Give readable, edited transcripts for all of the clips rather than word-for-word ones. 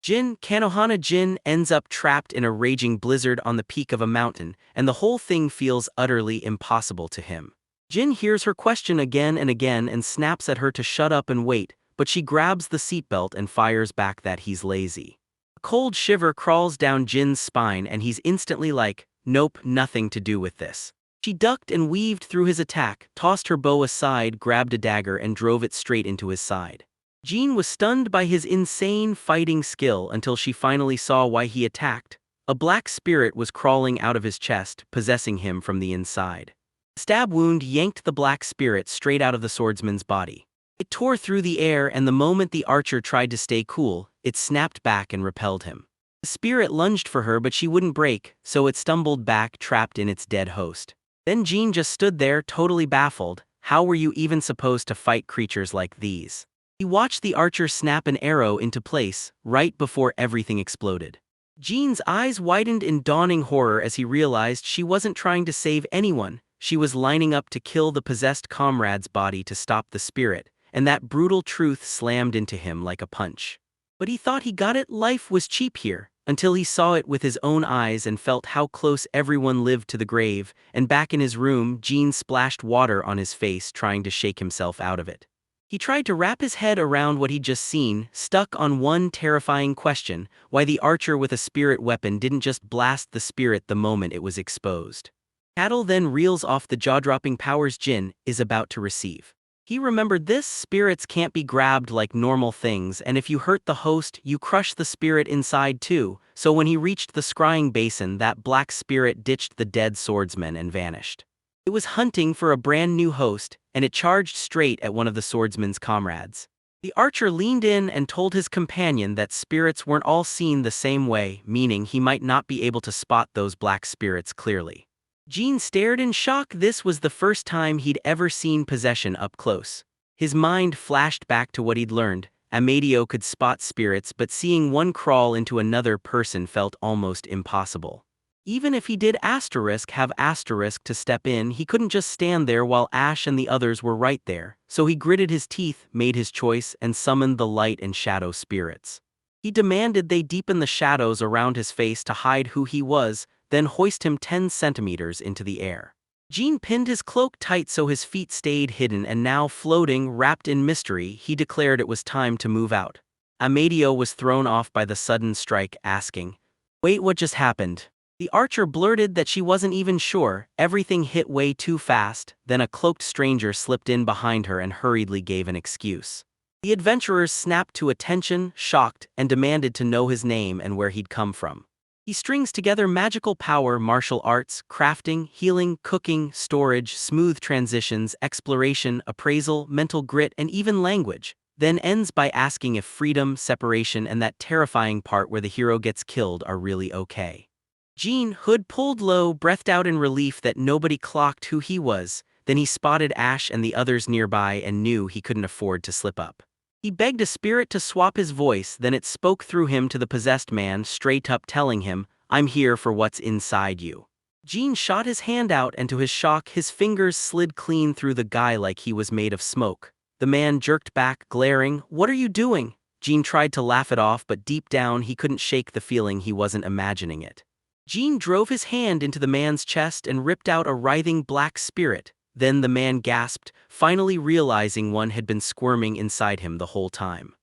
Jin ends up trapped in a raging blizzard on the peak of a mountain, and the whole thing feels utterly impossible to him. Jin hears her question again and again and snaps at her to shut up and wait, but she grabs the seatbelt and fires back that he's lazy. A cold shiver crawls down Jin's spine and he's instantly like, nope, nothing to do with this. She ducked and weaved through his attack, tossed her bow aside, grabbed a dagger and drove it straight into his side. Jin was stunned by his insane fighting skill until she finally saw why he attacked. A black spirit was crawling out of his chest, possessing him from the inside. The stab wound yanked the black spirit straight out of the swordsman's body. It tore through the air, and the moment the archer tried to stay cool, it snapped back and repelled him. The spirit lunged for her, but she wouldn't break, so it stumbled back, trapped in its dead host. Then Jin just stood there, totally baffled. How were you even supposed to fight creatures like these? He watched the archer snap an arrow into place, right before everything exploded. Jin's eyes widened in dawning horror as he realized she wasn't trying to save anyone, she was lining up to kill the possessed comrade's body to stop the spirit, and that brutal truth slammed into him like a punch. But he thought he got it, life was cheap here, until he saw it with his own eyes and felt how close everyone lived to the grave, and back in his room, Jin splashed water on his face trying to shake himself out of it. He tried to wrap his head around what he'd just seen, stuck on one terrifying question: why the archer with a spirit weapon didn't just blast the spirit the moment it was exposed. Cattle then reels off the jaw-dropping powers Jin is about to receive. He remembered this: spirits can't be grabbed like normal things, and if you hurt the host, you crush the spirit inside too, so when he reached the scrying basin, that black spirit ditched the dead swordsman and vanished. It was hunting for a brand new host, and it charged straight at one of the swordsman's comrades. The archer leaned in and told his companion that spirits weren't all seen the same way, meaning he might not be able to spot those black spirits clearly. Jin stared in shock. This was the first time he'd ever seen possession up close. His mind flashed back to what he'd learned. Amadeo could spot spirits, but seeing one crawl into another person felt almost impossible. Even if he did have asterisk to step in, he couldn't just stand there while Ash and the others were right there, so he gritted his teeth, made his choice, and summoned the light and shadow spirits. He demanded they deepen the shadows around his face to hide who he was, then hoist him 10 centimeters into the air. Jin pinned his cloak tight so his feet stayed hidden, and now floating, wrapped in mystery, he declared it was time to move out. Amadeo was thrown off by the sudden strike, asking, "Wait, what just happened?" The archer blurted that she wasn't even sure, everything hit way too fast. Then a cloaked stranger slipped in behind her and hurriedly gave an excuse. The adventurers snapped to attention, shocked, and demanded to know his name and where he'd come from. He strings together magical power, martial arts, crafting, healing, cooking, storage, smooth transitions, exploration, appraisal, mental grit, and even language, then ends by asking if freedom, separation, and that terrifying part where the hero gets killed are really okay. Jin, hood pulled low, breathed out in relief that nobody clocked who he was. Then he spotted Ash and the others nearby and knew he couldn't afford to slip up. He begged a spirit to swap his voice, then it spoke through him to the possessed man, straight up telling him, "I'm here for what's inside you." Jin shot his hand out, and to his shock, his fingers slid clean through the guy like he was made of smoke. The man jerked back, glaring. "What are you doing?" Jin tried to laugh it off, but deep down he couldn't shake the feeling he wasn't imagining it. Jin drove his hand into the man's chest and ripped out a writhing black spirit. Then the man gasped, finally realizing one had been squirming inside him the whole time.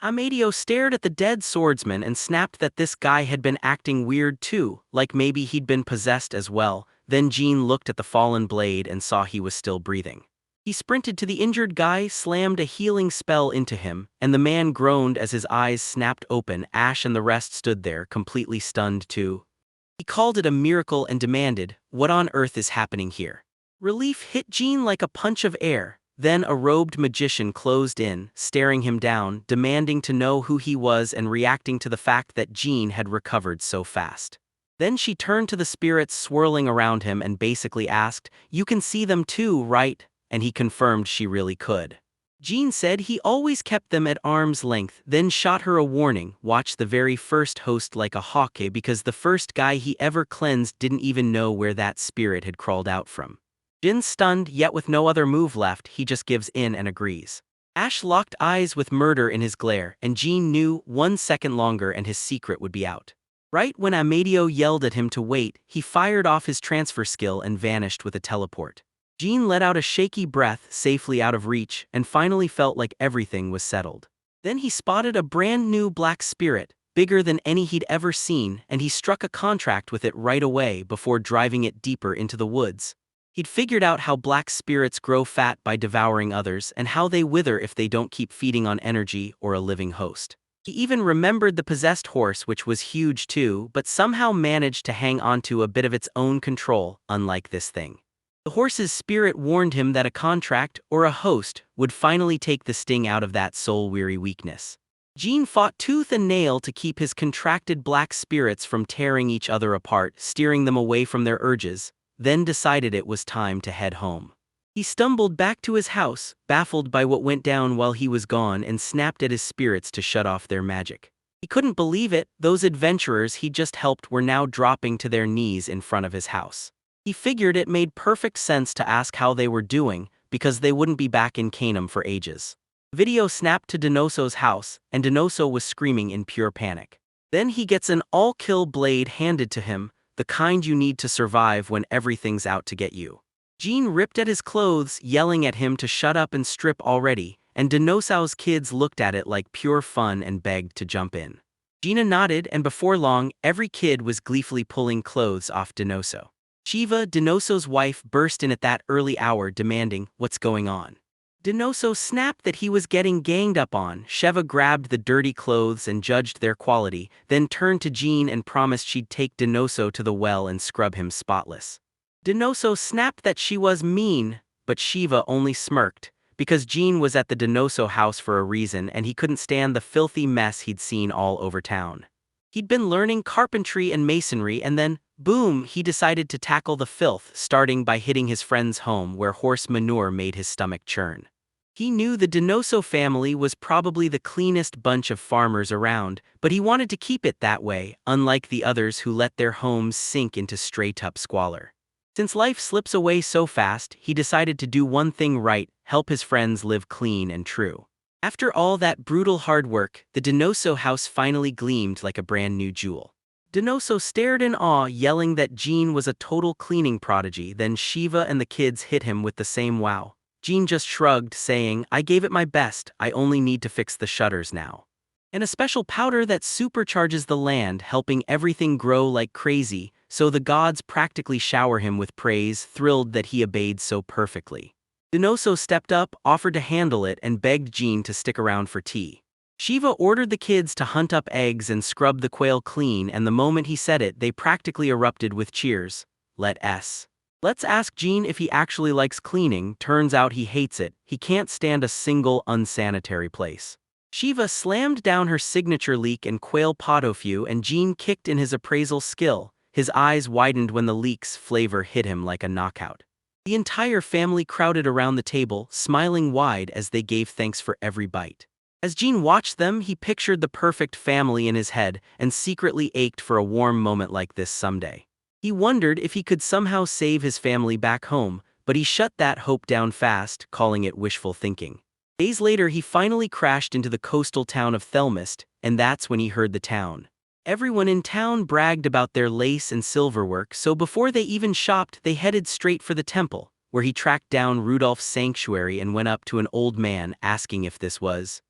Amadeo stared at the dead swordsman and snapped that this guy had been acting weird too, like maybe he'd been possessed as well. Then Jin looked at the fallen blade and saw he was still breathing. He sprinted to the injured guy, slammed a healing spell into him, and the man groaned as his eyes snapped open. Ash and the rest stood there, completely stunned too. He called it a miracle and demanded, "What on earth is happening here?" Relief hit Jin like a punch of air. Then a robed magician closed in, staring him down, demanding to know who he was and reacting to the fact that Jin had recovered so fast. Then she turned to the spirits swirling around him and basically asked, "You can see them too, right?" And he confirmed she really could. Jin said he always kept them at arm's length, then shot her a warning: watch the very first host like a hawk, because the first guy he ever cleansed didn't even know where that spirit had crawled out from. Jin's stunned, yet with no other move left, he just gives in and agrees. Ash locked eyes with murder in his glare, and Jean knew 1 second longer and his secret would be out. Right when Amadeo yelled at him to wait, he fired off his transfer skill and vanished with a teleport. Jean let out a shaky breath, safely out of reach, and finally felt like everything was settled. Then he spotted a brand new black spirit, bigger than any he'd ever seen, and he struck a contract with it right away before driving it deeper into the woods. He'd figured out how black spirits grow fat by devouring others and how they wither if they don't keep feeding on energy or a living host. He even remembered the possessed horse, which was huge too, but somehow managed to hang onto a bit of its own control, unlike this thing. The horse's spirit warned him that a contract, or a host, would finally take the sting out of that soul-weary weakness. Jean fought tooth and nail to keep his contracted black spirits from tearing each other apart, steering them away from their urges, then decided it was time to head home. He stumbled back to his house, baffled by what went down while he was gone, and snapped at his spirits to shut off their magic. He couldn't believe it, those adventurers he just helped were now dropping to their knees in front of his house. He figured it made perfect sense to ask how they were doing, because they wouldn't be back in Canaan for ages. Video snapped to Donoso's house, and Donoso was screaming in pure panic. Then he gets an all-kill blade handed to him, the kind you need to survive when everything's out to get you. Jean ripped at his clothes, yelling at him to shut up and strip already, and Donoso's kids looked at it like pure fun and begged to jump in. Gina nodded, and before long, every kid was gleefully pulling clothes off Donoso. Shiva, Donoso's wife, burst in at that early hour demanding, "What's going on?" Donoso snapped that he was getting ganged up on. Shiva grabbed the dirty clothes and judged their quality, then turned to Jean and promised she'd take Donoso to the well and scrub him spotless. Donoso snapped that she was mean, but Shiva only smirked, because Jean was at the Donoso house for a reason and he couldn't stand the filthy mess he'd seen all over town. He'd been learning carpentry and masonry, and then, boom, he decided to tackle the filth, starting by hitting his friend's home where horse manure made his stomach churn. He knew the Donoso family was probably the cleanest bunch of farmers around, but he wanted to keep it that way, unlike the others who let their homes sink into straight-up squalor. Since life slips away so fast, he decided to do one thing right: help his friends live clean and true. After all that brutal hard work, the Donoso house finally gleamed like a brand new jewel. Donoso stared in awe, yelling that Jean was a total cleaning prodigy. Then Shiva and the kids hit him with the same wow. Jean just shrugged, saying, "I gave it my best, I only need to fix the shutters now." And a special powder that supercharges the land, helping everything grow like crazy, so the gods practically shower him with praise, thrilled that he obeyed so perfectly. Donoso stepped up, offered to handle it, and begged Jean to stick around for tea. Shiva ordered the kids to hunt up eggs and scrub the quail clean, and the moment he said it, they practically erupted with cheers. Let's ask Jean if he actually likes cleaning. Turns out he hates it. He can't stand a single unsanitary place. Shiva slammed down her signature leek and quail pot au feu, and Jean kicked in his appraisal skill. His eyes widened when the leek's flavor hit him like a knockout. The entire family crowded around the table, smiling wide as they gave thanks for every bite. As Jean watched them, he pictured the perfect family in his head and secretly ached for a warm moment like this someday. He wondered if he could somehow save his family back home, but he shut that hope down fast, calling it wishful thinking. Days later, he finally crashed into the coastal town of Thelmist, and that's when he heard the town. Everyone in town bragged about their lace and silverwork, so before they even shopped, they headed straight for the temple, where he tracked down Rudolph's sanctuary and went up to an old man asking if this was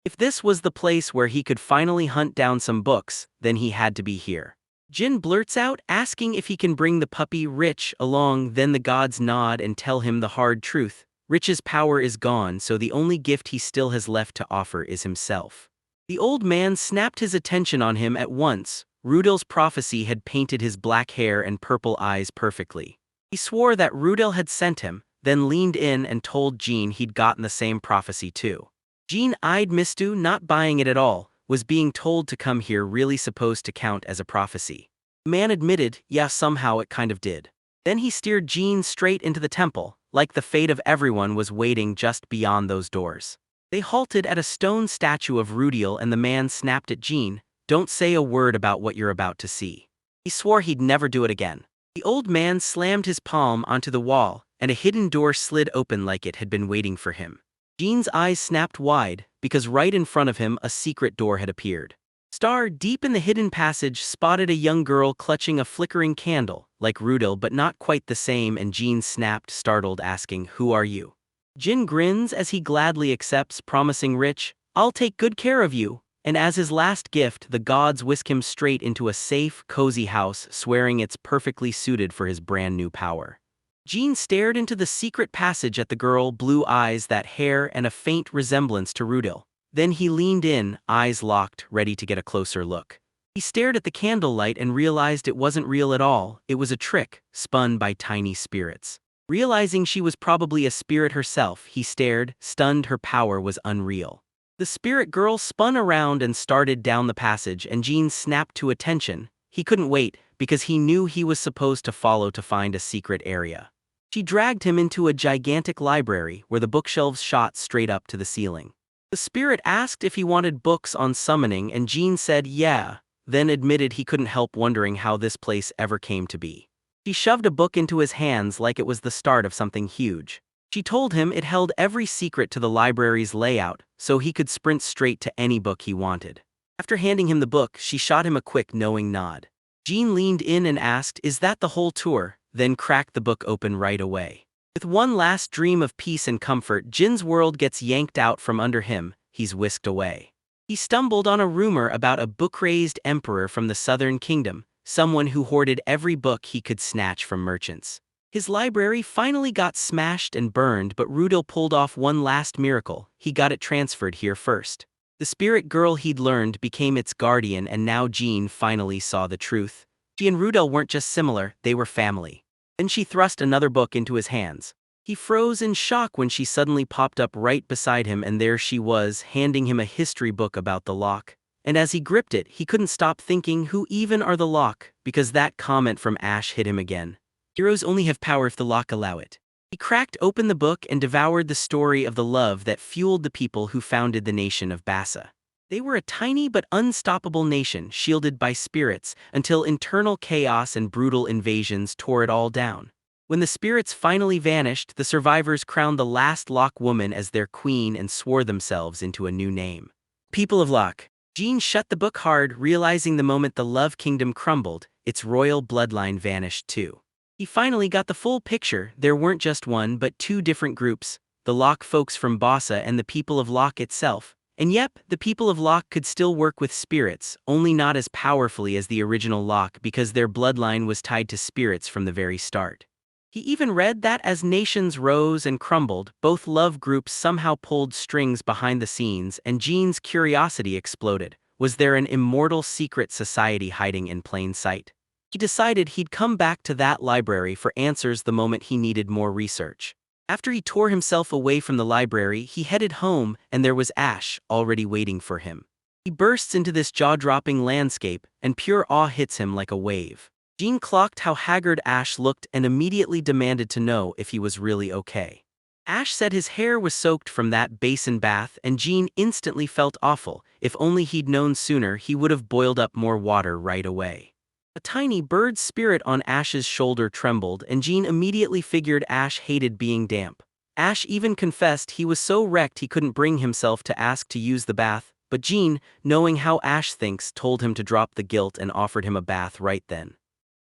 the place where he could finally hunt down some books. Then he had to be here. Jin blurts out, asking if he can bring the puppy Rich along. Then the gods nod and tell him the hard truth. Rich's power is gone, so the only gift he still has left to offer is himself. The old man snapped his attention on him at once. Rudolph's prophecy had painted his black hair and purple eyes perfectly. He swore that Rudolph had sent him, then leaned in and told Jean he'd gotten the same prophecy too. Jean eyed Mistu, not buying it at all. Was being told to come here really supposed to count as a prophecy? The man admitted, yeah, somehow it kind of did. Then he steered Jean straight into the temple, like the fate of everyone was waiting just beyond those doors. They halted at a stone statue of Rudiel, and the man snapped at Jean, "Don't say a word about what you're about to see." He swore he'd never do it again. The old man slammed his palm onto the wall, and a hidden door slid open like it had been waiting for him. Jean's eyes snapped wide, because right in front of him a secret door had appeared. Star, deep in the hidden passage, spotted a young girl clutching a flickering candle, like Rudil but not quite the same, and Jean snapped, startled, asking, "Who are you?" Jin grins as he gladly accepts, promising rich, "I'll take good care of you." And as his last gift, the gods whisk him straight into a safe, cozy house, swearing it's perfectly suited for his brand new power. Jean stared into the secret passage at the girl, blue eyes, that hair, and a faint resemblance to Rudil. Then he leaned in, eyes locked, ready to get a closer look. He stared at the candlelight and realized it wasn't real at all. It was a trick, spun by tiny spirits. Realizing she was probably a spirit herself, he stared, stunned. Her power was unreal. The spirit girl spun around and started down the passage, and Jean snapped to attention. He couldn't wait, because he knew he was supposed to follow to find a secret area. She dragged him into a gigantic library where the bookshelves shot straight up to the ceiling. The spirit asked if he wanted books on summoning, and Jean said yeah, then admitted he couldn't help wondering how this place ever came to be. She shoved a book into his hands like it was the start of something huge. She told him it held every secret to the library's layout, so he could sprint straight to any book he wanted. After handing him the book, she shot him a quick, knowing nod. Jean leaned in and asked, "Is that the whole tour?" Then cracked the book open right away. With one last dream of peace and comfort, Jin's world gets yanked out from under him. He's whisked away. He stumbled on a rumor about a book-raised emperor from the southern kingdom, someone who hoarded every book he could snatch from merchants. His library finally got smashed and burned, but Rudil pulled off one last miracle. He got it transferred here first. The spirit girl he'd learned became its guardian, and now Jean finally saw the truth. She and Rudil weren't just similar, they were family. Then she thrust another book into his hands. He froze in shock when she suddenly popped up right beside him, and there she was, handing him a history book about the lock. And as he gripped it, he couldn't stop thinking, who even are the lock? Because that comment from Ash hit him again. Heroes only have power if the lock allow it. He cracked open the book and devoured the story of the love that fueled the people who founded the nation of Bassa. They were a tiny but unstoppable nation, shielded by spirits, until internal chaos and brutal invasions tore it all down. When the spirits finally vanished, the survivors crowned the last Lock woman as their queen and swore themselves into a new name. People of Lock. Jean shut the book hard, realizing the moment the Love Kingdom crumbled, its royal bloodline vanished too. He finally got the full picture. There weren't just one but two different groups, the Lock folks from Bassa and the people of Lock itself. And yep, the people of Lock could still work with spirits, only not as powerfully as the original Lock, because their bloodline was tied to spirits from the very start. He even read that as nations rose and crumbled, both love groups somehow pulled strings behind the scenes, and Jean's curiosity exploded. Was there an immortal secret society hiding in plain sight? He decided he'd come back to that library for answers the moment he needed more research. After he tore himself away from the library, he headed home, and there was Ash, already waiting for him. He bursts into this jaw-dropping landscape, and pure awe hits him like a wave. Jean clocked how haggard Ash looked and immediately demanded to know if he was really okay. Ash said his hair was soaked from that basin bath, and Jean instantly felt awful. If only he'd known sooner, he would have boiled up more water right away. A tiny bird spirit on Ash's shoulder trembled, and Jean immediately figured Ash hated being damp. Ash even confessed he was so wrecked he couldn't bring himself to ask to use the bath, but Jean, knowing how Ash thinks, told him to drop the guilt and offered him a bath right then.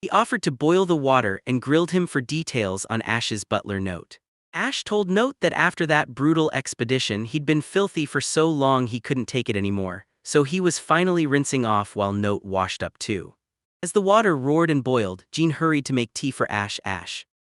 He offered to boil the water and grilled him for details on Ash's butler Note. Ash told Note that after that brutal expedition he'd been filthy for so long he couldn't take it anymore, so he was finally rinsing off while Note washed up too. As the water roared and boiled, Jean hurried to make tea for Ash.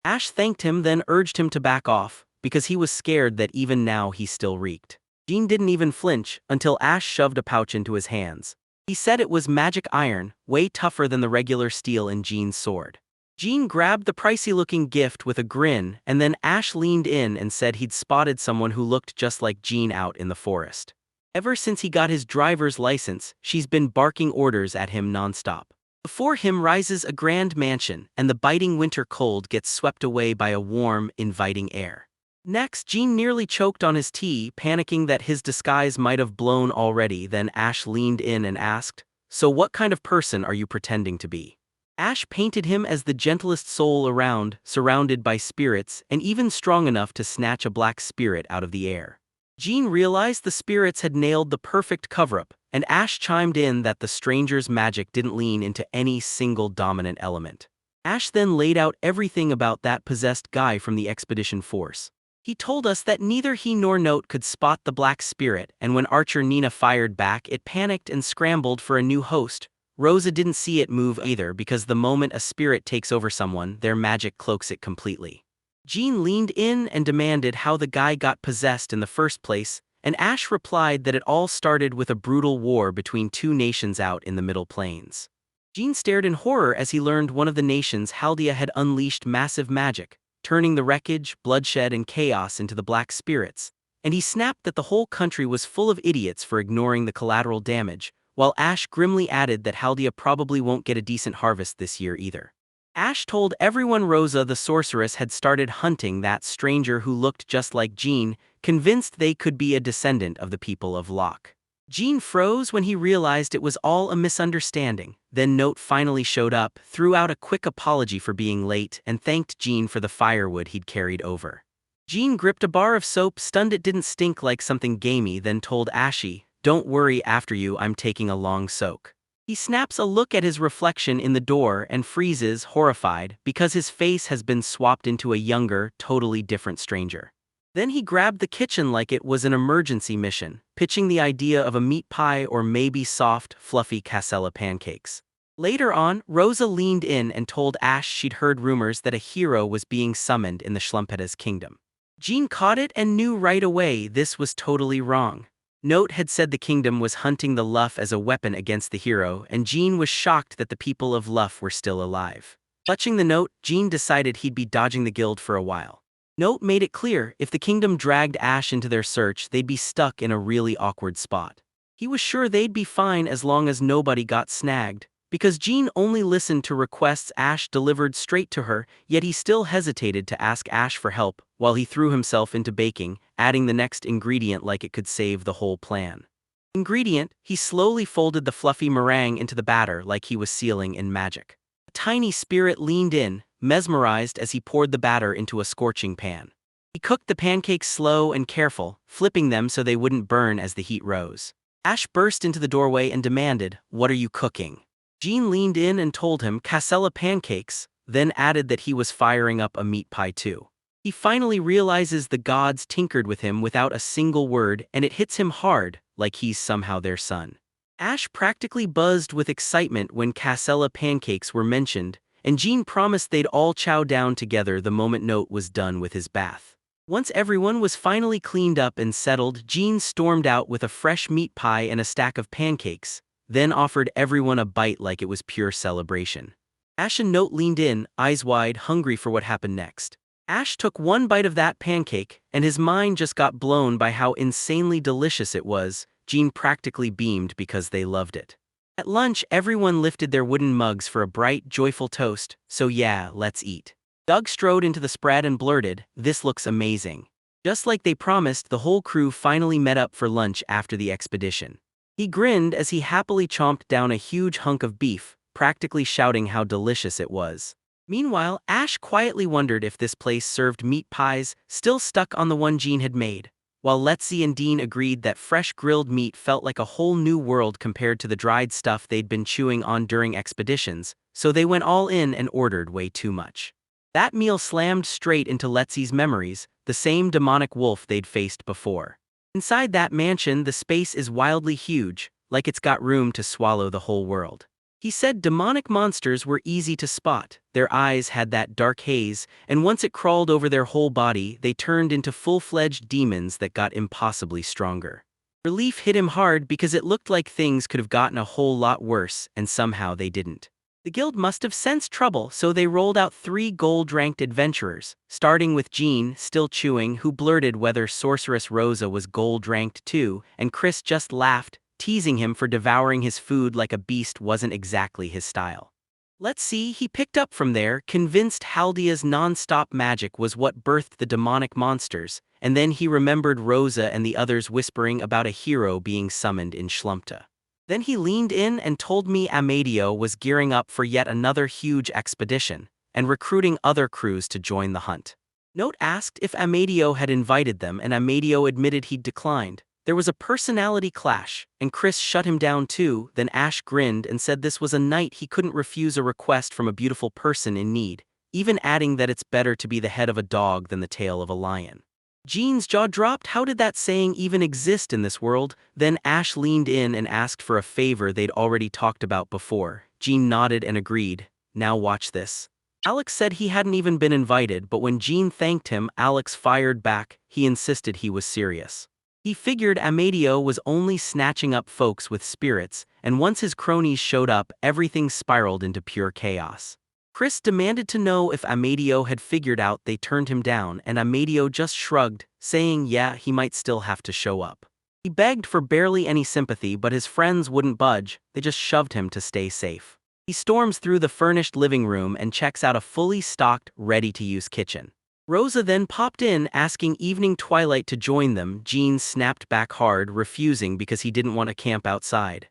Ash thanked him, then urged him to back off, because he was scared that even now he still reeked. Jean didn't even flinch until Ash shoved a pouch into his hands. He said it was magic iron, way tougher than the regular steel in Jean's sword. Jean grabbed the pricey-looking gift with a grin, and then Ash leaned in and said he'd spotted someone who looked just like Jean out in the forest. Ever since he got his driver's license, she's been barking orders at him nonstop. Before him rises a grand mansion, and the biting winter cold gets swept away by a warm, inviting air. Next, Jean nearly choked on his tea, panicking that his disguise might have blown already. Then Ash leaned in and asked, "So what kind of person are you pretending to be?" Ash painted him as the gentlest soul around, surrounded by spirits, and even strong enough to snatch a black spirit out of the air. Jean realized the spirits had nailed the perfect cover-up, and Ash chimed in that the stranger's magic didn't lean into any single dominant element. Ash then laid out everything about that possessed guy from the expedition force. He told us that neither he nor Note could spot the black spirit, and when Archer Nina fired back, it panicked and scrambled for a new host. Rosa didn't see it move either because the moment a spirit takes over someone, their magic cloaks it completely. Jean leaned in and demanded how the guy got possessed in the first place, and Ash replied that it all started with a brutal war between two nations out in the Middle Plains. Jean stared in horror as he learned one of the nations, Haldia, had unleashed massive magic, turning the wreckage, bloodshed, and chaos into the black spirits, and he snapped that the whole country was full of idiots for ignoring the collateral damage, while Ash grimly added that Haldia probably won't get a decent harvest this year either. Ash told everyone Rosa the sorceress had started hunting that stranger who looked just like Jean, convinced they could be a descendant of the people of Locke. Jean froze when he realized it was all a misunderstanding. Then Note finally showed up, threw out a quick apology for being late, and thanked Jean for the firewood he'd carried over. Jean gripped a bar of soap, stunned it didn't stink like something gamey, then told Ashy, "Don't worry, after you I'm taking a long soak." He snaps a look at his reflection in the door and freezes, horrified, because his face has been swapped into a younger, totally different stranger. Then he grabbed the kitchen like it was an emergency mission, pitching the idea of a meat pie or maybe soft, fluffy cassella pancakes. Later on, Rosa leaned in and told Ash she'd heard rumors that a hero was being summoned in the Schlumpette's kingdom. Jean caught it and knew right away this was totally wrong. Note had said the kingdom was hunting the Luff as a weapon against the hero, and Jean was shocked that the people of Luff were still alive. Clutching the note, Jean decided he'd be dodging the guild for a while. Note made it clear if the kingdom dragged Ash into their search, they'd be stuck in a really awkward spot. He was sure they'd be fine as long as nobody got snagged, because Jean only listened to requests Ash delivered straight to her, yet he still hesitated to ask Ash for help while he threw himself into baking, adding the next ingredient like it could save the whole plan. Ingredient, he slowly folded the fluffy meringue into the batter like he was sealing in magic. A tiny spirit leaned in, mesmerized as he poured the batter into a scorching pan. He cooked the pancakes slow and careful, flipping them so they wouldn't burn as the heat rose. Ash burst into the doorway and demanded, "What are you cooking?" Jean leaned in and told him cassella pancakes, then added that he was firing up a meat pie too. He finally realizes the gods tinkered with him without a single word, and it hits him hard, like he's somehow their son. Ash practically buzzed with excitement when cassella pancakes were mentioned, and Jean promised they'd all chow down together the moment Note was done with his bath. Once everyone was finally cleaned up and settled, Jean stormed out with a fresh meat pie and a stack of pancakes, then offered everyone a bite like it was pure celebration. Ash and Note leaned in, eyes wide, hungry for what happened next. Ash took one bite of that pancake, and his mind just got blown by how insanely delicious it was. Jean practically beamed because they loved it. At lunch, everyone lifted their wooden mugs for a bright, joyful toast, "So yeah, let's eat." Doug strode into the spread and blurted, "This looks amazing." Just like they promised, the whole crew finally met up for lunch after the expedition. He grinned as he happily chomped down a huge hunk of beef, practically shouting how delicious it was. Meanwhile, Ash quietly wondered if this place served meat pies, still stuck on the one Jean had made, while Letzi and Dean agreed that fresh grilled meat felt like a whole new world compared to the dried stuff they'd been chewing on during expeditions, so they went all in and ordered way too much. That meal slammed straight into Letzi's memories, the same demonic wolf they'd faced before. Inside that mansion, the space is wildly huge, like it's got room to swallow the whole world. He said demonic monsters were easy to spot, their eyes had that dark haze, and once it crawled over their whole body, they turned into full-fledged demons that got impossibly stronger. Relief hit him hard because it looked like things could have gotten a whole lot worse, and somehow they didn't. The guild must have sensed trouble, so they rolled out 3 gold-ranked adventurers, starting with Jean, still chewing, who blurted whether Sorceress Rosa was gold-ranked too, and Chris just laughed, teasing him for devouring his food like a beast wasn't exactly his style. Let's see, he picked up from there, convinced Haldia's non-stop magic was what birthed the demonic monsters, and then he remembered Rosa and the others whispering about a hero being summoned in Schlumpta. Then he leaned in and told me Amadio was gearing up for yet another huge expedition, and recruiting other crews to join the hunt. Note asked if Amadeo had invited them, and Amadeo admitted he'd declined. There was a personality clash, and Chris shut him down too. Then Ash grinned and said this was a night he couldn't refuse a request from a beautiful person in need, even adding that it's better to be the head of a dog than the tail of a lion. Jean's jaw dropped. How did that saying even exist in this world? Then Ash leaned in and asked for a favor they'd already talked about before. Jean nodded and agreed. Now watch this. Alex said he hadn't even been invited, but when Jean thanked him, Alex fired back. He insisted he was serious. He figured Amadeo was only snatching up folks with spirits, and once his cronies showed up, everything spiraled into pure chaos. Chris demanded to know if Amadeo had figured out they turned him down, and Amadeo just shrugged, saying yeah, he might still have to show up. He begged for barely any sympathy, but his friends wouldn't budge. They just shoved him to stay safe. He storms through the furnished living room and checks out a fully stocked, ready-to-use kitchen. Rosa then popped in, asking Evening Twilight to join them. Jean snapped back hard, refusing because he didn't want to camp outside.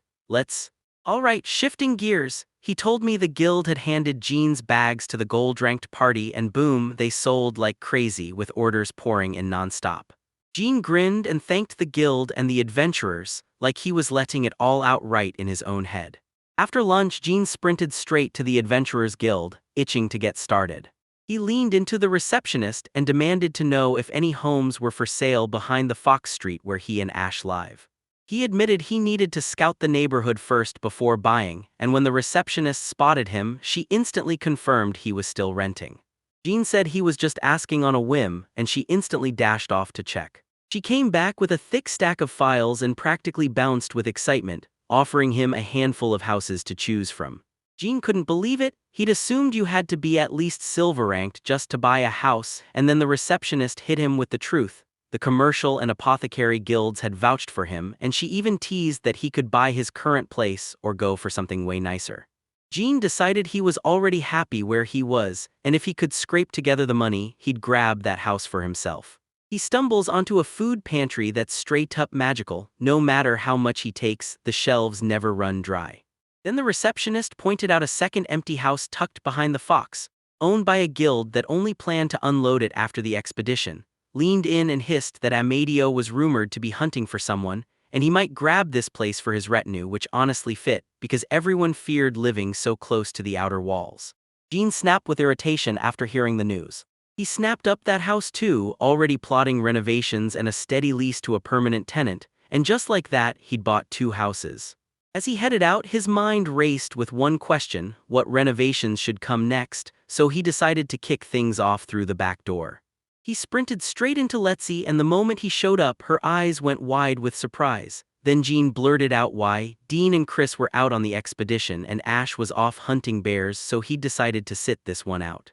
All right, shifting gears. He told me the guild had handed Jean's bags to the gold-ranked party, and boom, they sold like crazy, with orders pouring in nonstop. Jean grinned and thanked the guild and the adventurers, like he was letting it all out right in his own head. After lunch, Jean sprinted straight to the Adventurers Guild, itching to get started. He leaned into the receptionist and demanded to know if any homes were for sale behind the Fox Street where he and Ash live. He admitted he needed to scout the neighborhood first before buying, and when the receptionist spotted him, she instantly confirmed he was still renting. Jean said he was just asking on a whim, and she instantly dashed off to check. She came back with a thick stack of files and practically bounced with excitement, offering him a handful of houses to choose from. Jean couldn't believe it. He'd assumed you had to be at least silver-ranked just to buy a house, and then the receptionist hit him with the truth. The commercial and apothecary guilds had vouched for him, and she even teased that he could buy his current place or go for something way nicer. Jean decided he was already happy where he was, and if he could scrape together the money, he'd grab that house for himself. He stumbles onto a food pantry that's straight-up magical. No matter how much he takes, the shelves never run dry. Then the receptionist pointed out a second empty house tucked behind the Fox, owned by a guild that only planned to unload it after the expedition, leaned in and hissed that Amadeo was rumored to be hunting for someone, and he might grab this place for his retinue, which honestly fit, because everyone feared living so close to the outer walls. Jean snapped with irritation after hearing the news. He snapped up that house too, already plotting renovations and a steady lease to a permanent tenant, and just like that, he'd bought 2 houses. As he headed out, his mind raced with one question: what renovations should come next, so he decided to kick things off through the back door. He sprinted straight into Letzi, and the moment he showed up, her eyes went wide with surprise. Then Jean blurted out why. Dean and Chris were out on the expedition, and Ash was off hunting bears, so he decided to sit this one out.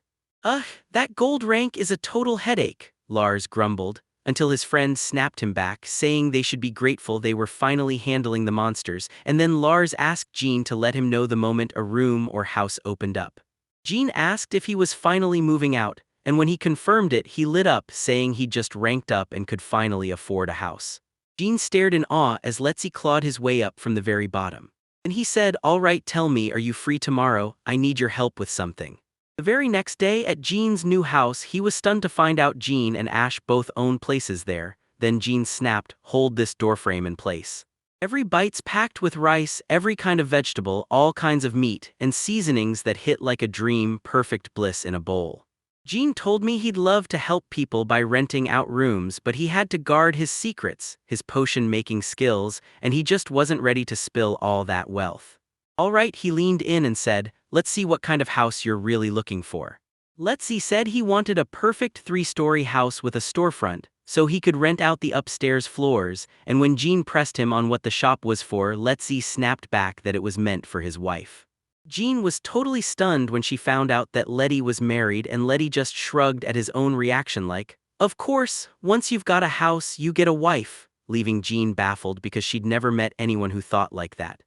That gold rank is a total headache, Lars grumbled, until his friend snapped him back, saying they should be grateful they were finally handling the monsters, and then Lars asked Jean to let him know the moment a room or house opened up. Jean asked if he was finally moving out, and when he confirmed it, he lit up, saying he'd just ranked up and could finally afford a house. Jean stared in awe as Letzi clawed his way up from the very bottom. And he said, "All right, tell me, are you free tomorrow? I need your help with something." The very next day at Jean's new house, he was stunned to find out Jean and Ash both own places there. Then Jean snapped, "Hold this doorframe in place." Every bite's packed with rice, every kind of vegetable, all kinds of meat, and seasonings that hit like a dream, perfect bliss in a bowl. Jean told me he'd love to help people by renting out rooms, but he had to guard his secrets, his potion-making skills, and he just wasn't ready to spill all that wealth. All right, he leaned in and said, "Let's see what kind of house you're really looking for." Letzi said he wanted a perfect 3-story house with a storefront, so he could rent out the upstairs floors, and when Jean pressed him on what the shop was for, Letzi snapped back that it was meant for his wife. Jean was totally stunned when she found out that Letty was married, and Letty just shrugged at his own reaction like, "Of course, once you've got a house, you get a wife," leaving Jean baffled because she'd never met anyone who thought like that.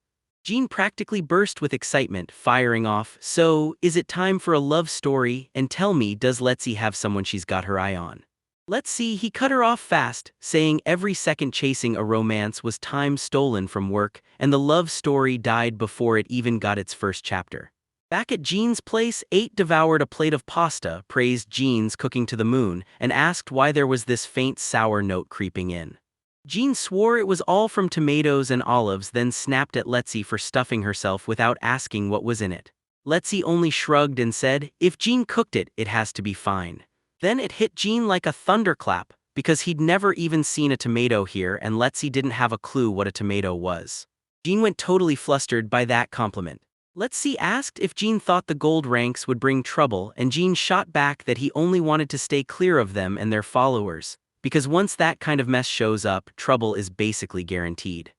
Jean practically burst with excitement, firing off, "So, is it time for a love story? And tell me, does Letzi have someone she's got her eye on?" "Let's see," he cut her off fast, saying every second chasing a romance was time stolen from work, and the love story died before it even got its first chapter. Back at Jean's place, 8 devoured a plate of pasta, praised Jean's cooking to the moon, and asked why there was this faint sour note creeping in. Jean swore it was all from tomatoes and olives, then snapped at Letzi for stuffing herself without asking what was in it. Letzi only shrugged and said, if Jean cooked it, it has to be fine. Then it hit Jean like a thunderclap, because he'd never even seen a tomato here and Letzi didn't have a clue what a tomato was. Jean went totally flustered by that compliment. Letzi asked if Jean thought the gold ranks would bring trouble, and Jean shot back that he only wanted to stay clear of them and their followers, because once that kind of mess shows up, trouble is basically guaranteed.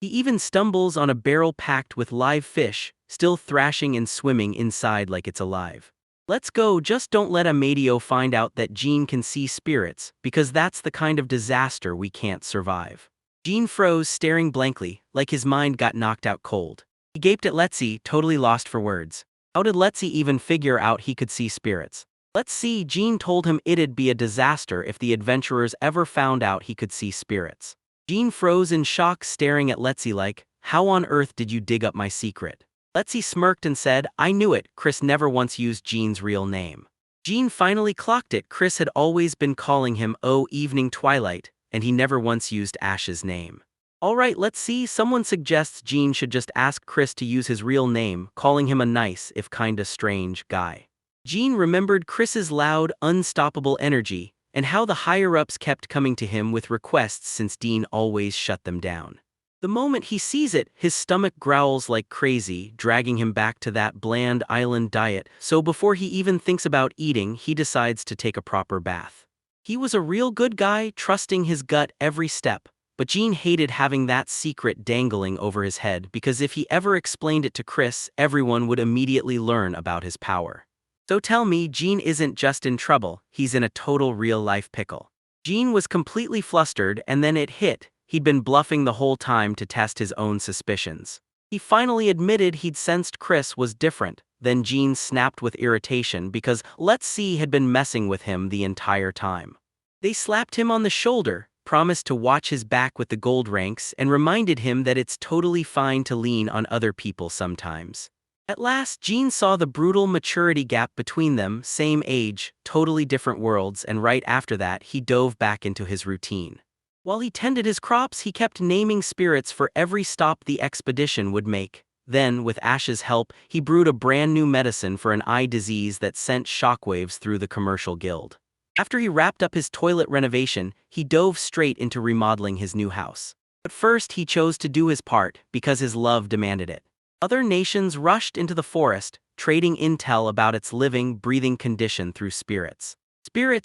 He even stumbles on a barrel packed with live fish, still thrashing and swimming inside like it's alive. Let's go, just don't let Amadeo find out that Jean can see spirits, because that's the kind of disaster we can't survive. Jean froze, staring blankly, like his mind got knocked out cold. He gaped at Letzi, totally lost for words. How did Letzi even figure out he could see spirits? Let's see, Jean told him it'd be a disaster if the adventurers ever found out he could see spirits. Jean froze in shock, staring at Letzi like, how on earth did you dig up my secret? Letzi smirked and said, I knew it, Chris never once used Jean's real name. Jean finally clocked it, Chris had always been calling him Oh Evening Twilight, and he never once used Ash's name. Alright, let's see, someone suggests Jean should just ask Chris to use his real name, calling him a nice, if kinda strange, guy. Jean remembered Chris's loud, unstoppable energy, and how the higher-ups kept coming to him with requests since Dean always shut them down. The moment he sees it, his stomach growls like crazy, dragging him back to that bland island diet, so before he even thinks about eating, he decides to take a proper bath. He was a real good guy, trusting his gut every step. But Jean hated having that secret dangling over his head because if he ever explained it to Chris, everyone would immediately learn about his power. So tell me, Jean isn't just in trouble, he's in a total real-life pickle. Jean was completely flustered, and then it hit. He'd been bluffing the whole time to test his own suspicions. He finally admitted he'd sensed Chris was different. Then Jean snapped with irritation because Let's See had been messing with him the entire time. They slapped him on the shoulder, promised to watch his back with the gold ranks, and reminded him that it's totally fine to lean on other people sometimes. At last, Jean saw the brutal maturity gap between them, same age, totally different worlds, and right after that, he dove back into his routine. While he tended his crops, he kept naming spirits for every stop the expedition would make. Then, with Ash's help, he brewed a brand new medicine for an eye disease that sent shockwaves through the commercial guild. After he wrapped up his toilet renovation, he dove straight into remodeling his new house. But first he chose to do his part, because his love demanded it. Other nations rushed into the forest, trading intel about its living, breathing condition through spirits.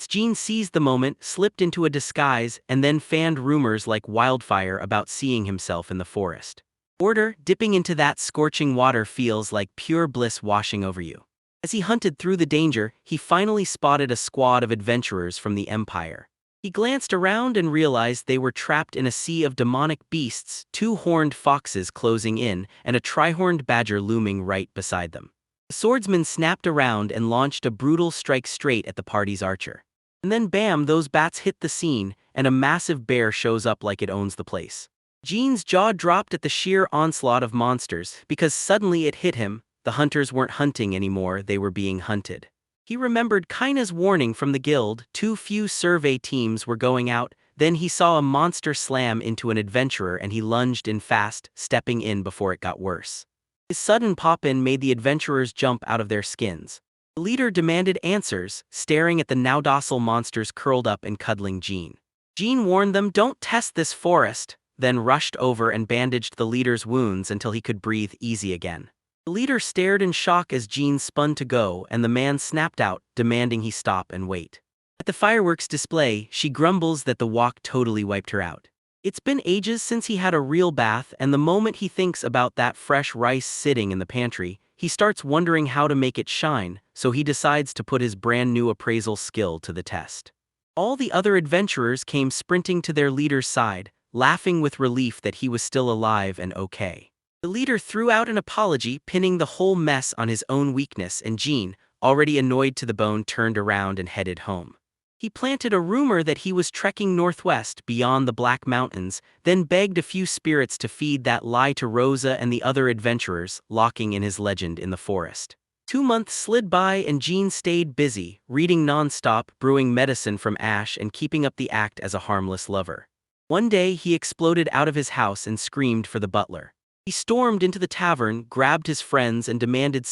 Jean seized the moment, slipped into a disguise, and then fanned rumors like wildfire about seeing himself in the forest. Dipping into that scorching water feels like pure bliss washing over you. As he hunted through the danger, he finally spotted a squad of adventurers from the Empire. He glanced around and realized they were trapped in a sea of demonic beasts, 2 horned foxes closing in, and a tri-horned badger looming right beside them. The swordsman snapped around and launched a brutal strike straight at the party's archer. And then bam, those bats hit the scene, and a massive bear shows up like it owns the place. Jean's jaw dropped at the sheer onslaught of monsters, because suddenly it hit him. The hunters weren't hunting anymore, they were being hunted. He remembered Kaina's warning from the guild, too few survey teams were going out. Then he saw a monster slam into an adventurer and he lunged in fast, stepping in before it got worse. His sudden pop-in made the adventurers jump out of their skins. The leader demanded answers, staring at the now docile monsters curled up and cuddling Jean. Jean warned them, don't test this forest, then rushed over and bandaged the leader's wounds until he could breathe easy again. The leader stared in shock as Jean spun to go, and the man snapped out, demanding he stop and wait. At the fireworks display, she grumbles that the walk totally wiped her out. It's been ages since he had a real bath, and the moment he thinks about that fresh rice sitting in the pantry, he starts wondering how to make it shine, so he decides to put his brand new appraisal skill to the test. All the other adventurers came sprinting to their leader's side, laughing with relief that he was still alive and okay. The leader threw out an apology, pinning the whole mess on his own weakness, and Jean, already annoyed to the bone, turned around and headed home. He planted a rumor that he was trekking northwest beyond the Black Mountains, then begged a few spirits to feed that lie to Rosa and the other adventurers, locking in his legend in the forest. 2 months slid by and Jean stayed busy, reading nonstop, brewing medicine from Ash and keeping up the act as a harmless lover. One day he exploded out of his house and screamed for the butler. He stormed into the tavern, grabbed his friends and demanded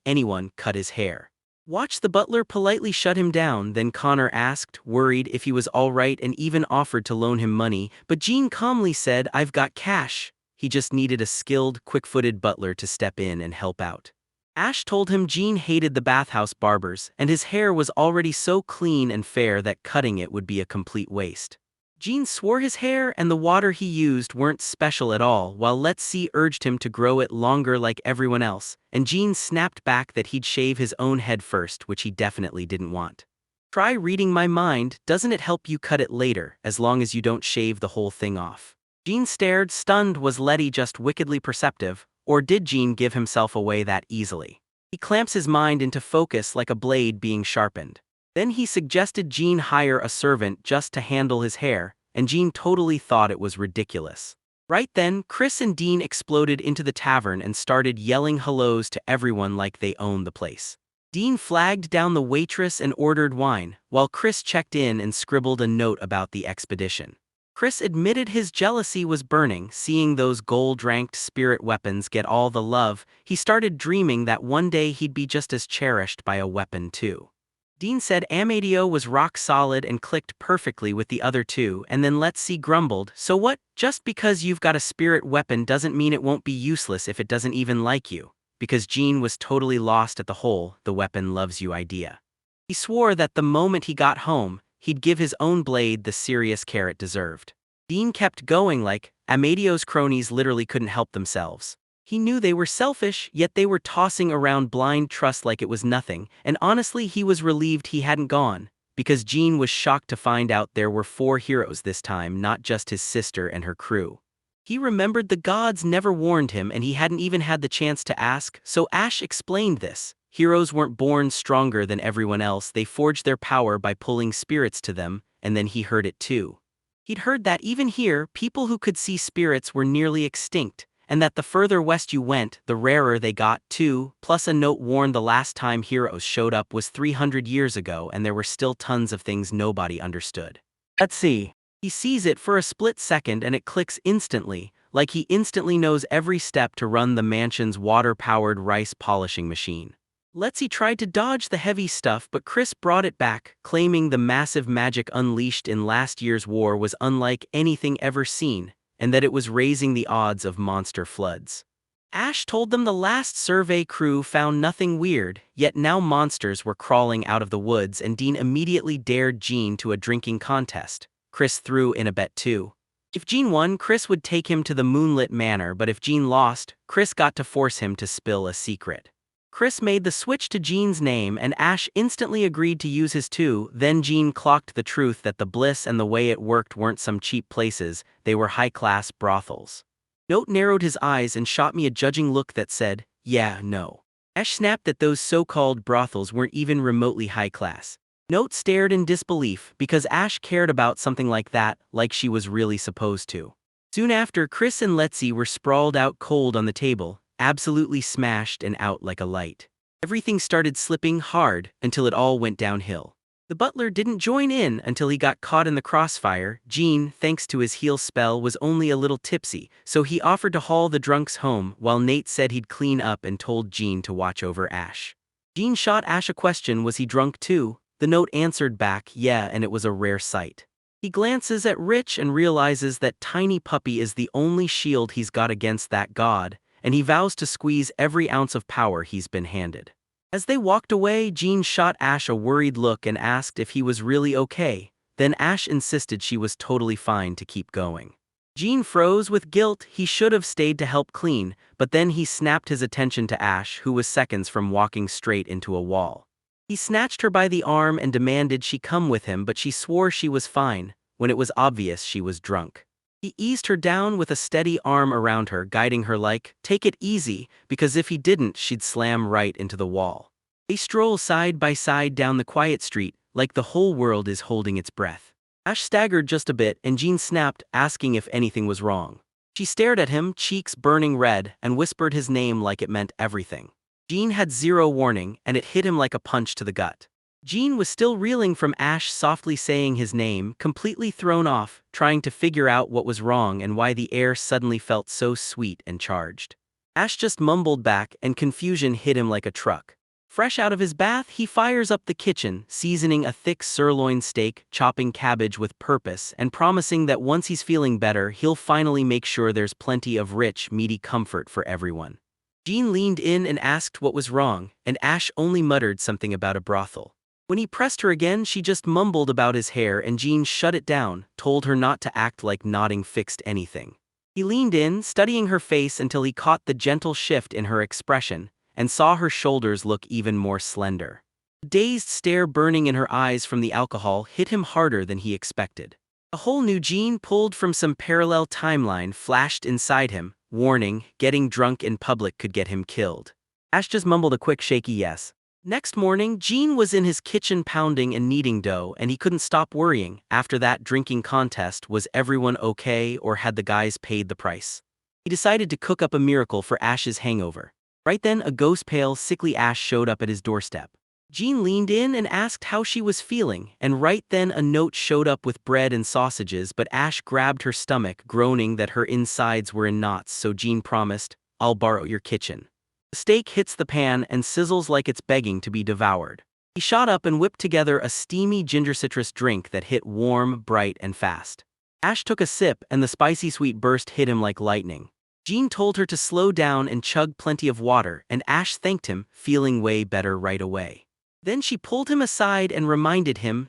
anyone, cut his hair. Watch the butler politely shut him down, then Connor asked, worried if he was alright and even offered to loan him money, but Jean calmly said, "I've got cash." He just needed a skilled, quick-footed butler to step in and help out. Ash told him Jean hated the bathhouse barbers, and his hair was already so clean and fair that cutting it would be a complete waste. Jean swore his hair and the water he used weren't special at all, while Let's See urged him to grow it longer like everyone else, and Jean snapped back that he'd shave his own head first, which he definitely didn't want. Try reading my mind, doesn't it help you cut it later, as long as you don't shave the whole thing off? Jean stared, stunned. Was Letty just wickedly perceptive, or did Jean give himself away that easily? He clamps his mind into focus like a blade being sharpened. Then he suggested Jean hire a servant just to handle his hair, and Jean totally thought it was ridiculous. Right then, Chris and Dean exploded into the tavern and started yelling hellos to everyone like they owned the place. Dean flagged down the waitress and ordered wine, while Chris checked in and scribbled a note about the expedition. Chris admitted his jealousy was burning, seeing those gold-ranked spirit weapons get all the love. He started dreaming that one day he'd be just as cherished by a weapon too. Dean said Amadio was rock solid and clicked perfectly with the other two, and then Let's See grumbled, "So what? Just because you've got a spirit weapon doesn't mean it won't be useless if it doesn't even like you." Because Jean was totally lost at the whole "the weapon loves you" idea. He swore that the moment he got home, he'd give his own blade the serious care it deserved. Dean kept going like Amadio's cronies literally couldn't help themselves. He knew they were selfish, yet they were tossing around blind trust like it was nothing, and honestly he was relieved he hadn't gone, because Jean was shocked to find out there were 4 heroes this time, not just his sister and her crew. He remembered the gods never warned him and he hadn't even had the chance to ask, so Ash explained this. Heroes weren't born stronger than everyone else, they forged their power by pulling spirits to them, and then he heard it too. He'd heard that even here, people who could see spirits were nearly extinct, and that the further west you went, the rarer they got too, plus a note warned the last time heroes showed up was 300 years ago and there were still tons of things nobody understood. Let's see. He sees it for a split second and it clicks instantly, like he instantly knows every step to run the mansion's water-powered rice polishing machine. Let's See tried to dodge the heavy stuff, but Chris brought it back, claiming the massive magic unleashed in last year's war was unlike anything ever seen, and that it was raising the odds of monster floods. Ash told them the last survey crew found nothing weird, yet now monsters were crawling out of the woods, and Dean immediately dared Jean to a drinking contest. Chris threw in a bet too. If Jean won, Chris would take him to the moonlit manor, but if Jean lost, Chris got to force him to spill a secret. Chris made the switch to Jean's name and Ash instantly agreed to use his too. Then Jean clocked the truth that the bliss and the way it worked weren't some cheap places, they were high-class brothels. Note narrowed his eyes and shot me a judging look that said, "Yeah, no." Ash snapped that those so-called brothels weren't even remotely high-class. Note stared in disbelief because Ash cared about something like that, like she was really supposed to. Soon after, Chris and Let's See were sprawled out cold on the table, absolutely smashed and out like a light. Everything started slipping hard until it all went downhill. The butler didn't join in until he got caught in the crossfire. Jean, thanks to his heal spell, was only a little tipsy, so he offered to haul the drunks home, while Nate said he'd clean up and told Jean to watch over Ash. Jean shot Ash a question: was he drunk too? The note answered back, yeah, and it was a rare sight. He glances at Rich and realizes that Tiny Puppy is the only shield he's got against that god, and he vows to squeeze every ounce of power he's been handed. As they walked away, Jean shot Ash a worried look and asked if he was really okay. Then Ash insisted she was totally fine to keep going. Jean froze with guilt. He should have stayed to help clean, but then he snapped his attention to Ash, who was seconds from walking straight into a wall. He snatched her by the arm and demanded she come with him, but she swore she was fine, when it was obvious she was drunk. He eased her down with a steady arm around her, guiding her like, "Take it easy," because if he didn't, she'd slam right into the wall. They stroll side by side down the quiet street, like the whole world is holding its breath. Ash staggered just a bit, and Jean snapped, asking if anything was wrong. She stared at him, cheeks burning red, and whispered his name like it meant everything. Jean had zero warning, and it hit him like a punch to the gut. Jean was still reeling from Ash softly saying his name, completely thrown off, trying to figure out what was wrong and why the air suddenly felt so sweet and charged. Ash just mumbled back, and confusion hit him like a truck. Fresh out of his bath, he fires up the kitchen, seasoning a thick sirloin steak, chopping cabbage with purpose, and promising that once he's feeling better, he'll finally make sure there's plenty of rich, meaty comfort for everyone. Jean leaned in and asked what was wrong, and Ash only muttered something about a brothel. When he pressed her again, she just mumbled about his hair, and Jean shut it down, told her not to act like nodding fixed anything. He leaned in, studying her face until he caught the gentle shift in her expression, and saw her shoulders look even more slender. The dazed stare burning in her eyes from the alcohol hit him harder than he expected. A whole new Jean pulled from some parallel timeline flashed inside him, warning, getting drunk in public could get him killed. Ash just mumbled a quick shaky yes. Next morning, Jean was in his kitchen pounding and kneading dough, and he couldn't stop worrying. After that drinking contest, was everyone okay, or had the guys paid the price? He decided to cook up a miracle for Ash's hangover. Right then, a ghost-pale, sickly Ash showed up at his doorstep. Jean leaned in and asked how she was feeling, and right then a note showed up with bread and sausages, but Ash grabbed her stomach, groaning that her insides were in knots, so Jean promised, "I'll borrow your kitchen." The steak hits the pan and sizzles like it's begging to be devoured. He shot up and whipped together a steamy ginger citrus drink that hit warm, bright, and fast. Ash took a sip, and the spicy sweet burst hit him like lightning. Jean told her to slow down and chug plenty of water, and Ash thanked him, feeling way better right away. Then she pulled him aside and reminded him,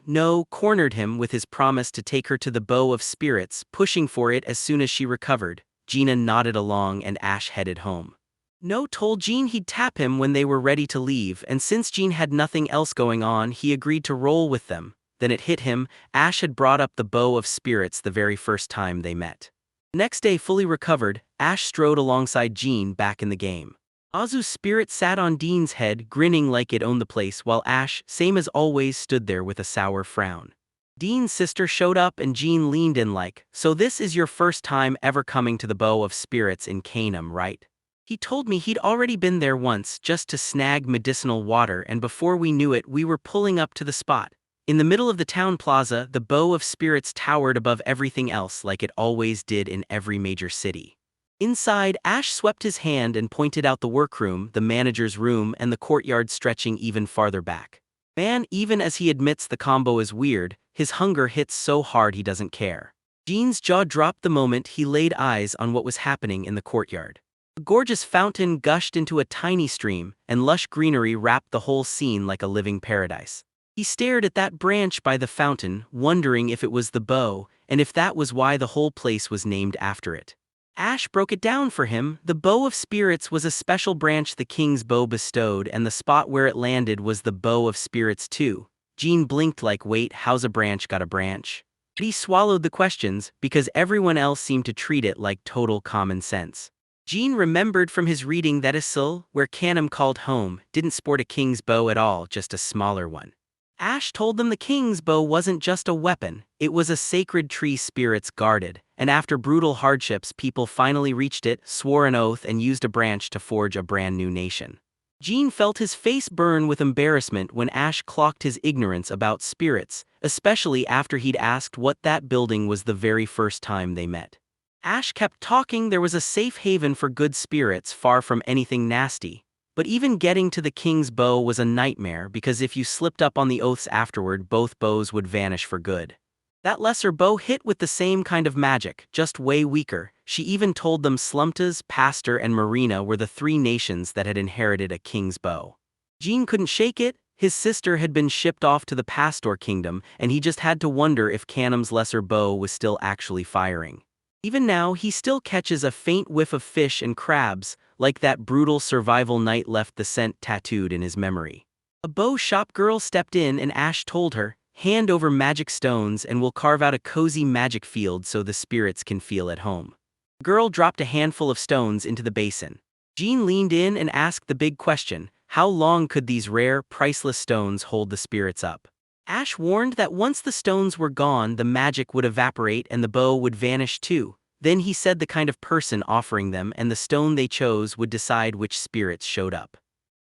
cornered him with his promise to take her to the Bow of Spirits, pushing for it as soon as she recovered. Gina nodded along and Ash headed home. No told Jean he'd tap him when they were ready to leave, and since Jean had nothing else going on, he agreed to roll with them. Then it hit him, Ash had brought up the Bow of Spirits the very first time they met. The next day, fully recovered, Ash strode alongside Jean back in the game. Azu's spirit sat on Dean's head, grinning like it owned the place, while Ash, same as always, stood there with a sour frown. Dean's sister showed up and Jean leaned in like, "So this is your first time ever coming to the Bow of Spirits in Canaan, right?" He told me he'd already been there once just to snag medicinal water, and before we knew it we were pulling up to the spot. In the middle of the town plaza, the Bow of Spirits towered above everything else like it always did in every major city. Inside, Ash swept his hand and pointed out the workroom, the manager's room, and the courtyard stretching even farther back. Man, even as he admits the combo is weird, his hunger hits so hard he doesn't care. Jean's jaw dropped the moment he laid eyes on what was happening in the courtyard. A gorgeous fountain gushed into a tiny stream, and lush greenery wrapped the whole scene like a living paradise. He stared at that branch by the fountain, wondering if it was the bow, and if that was why the whole place was named after it. Ash broke it down for him. The Bow of Spirits was a special branch the king's bow bestowed, and the spot where it landed was the Bow of Spirits too. Jean blinked like, wait, how's a branch got a branch? But he swallowed the questions, because everyone else seemed to treat it like total common sense. Jean remembered from his reading that Isil, where Canham called home, didn't sport a king's bow at all, just a smaller one. Ash told them the king's bow wasn't just a weapon, it was a sacred tree spirits guarded, and after brutal hardships people finally reached it, swore an oath, and used a branch to forge a brand new nation. Jean felt his face burn with embarrassment when Ash clocked his ignorance about spirits, especially after he'd asked what that building was the very first time they met. Ash kept talking there was a safe haven for good spirits far from anything nasty. But even getting to the king's bow was a nightmare, because if you slipped up on the oaths afterward, both bows would vanish for good. That lesser bow hit with the same kind of magic, just way weaker. She even told them Slumtas, Pastor, and Marina were the three nations that had inherited a king's bow. Jean couldn't shake it. His sister had been shipped off to the Pastor kingdom, and he just had to wonder if Canham's lesser bow was still actually firing. Even now, he still catches a faint whiff of fish and crabs, like that brutal survival night left the scent tattooed in his memory. A bow shop girl stepped in and Ash told her, "Hand over magic stones and we'll carve out a cozy magic field so the spirits can feel at home." The girl dropped a handful of stones into the basin. Jean leaned in and asked the big question, how long could these rare, priceless stones hold the spirits up? Ash warned that once the stones were gone, the magic would evaporate and the bow would vanish too. Then he said the kind of person offering them and the stone they chose would decide which spirits showed up.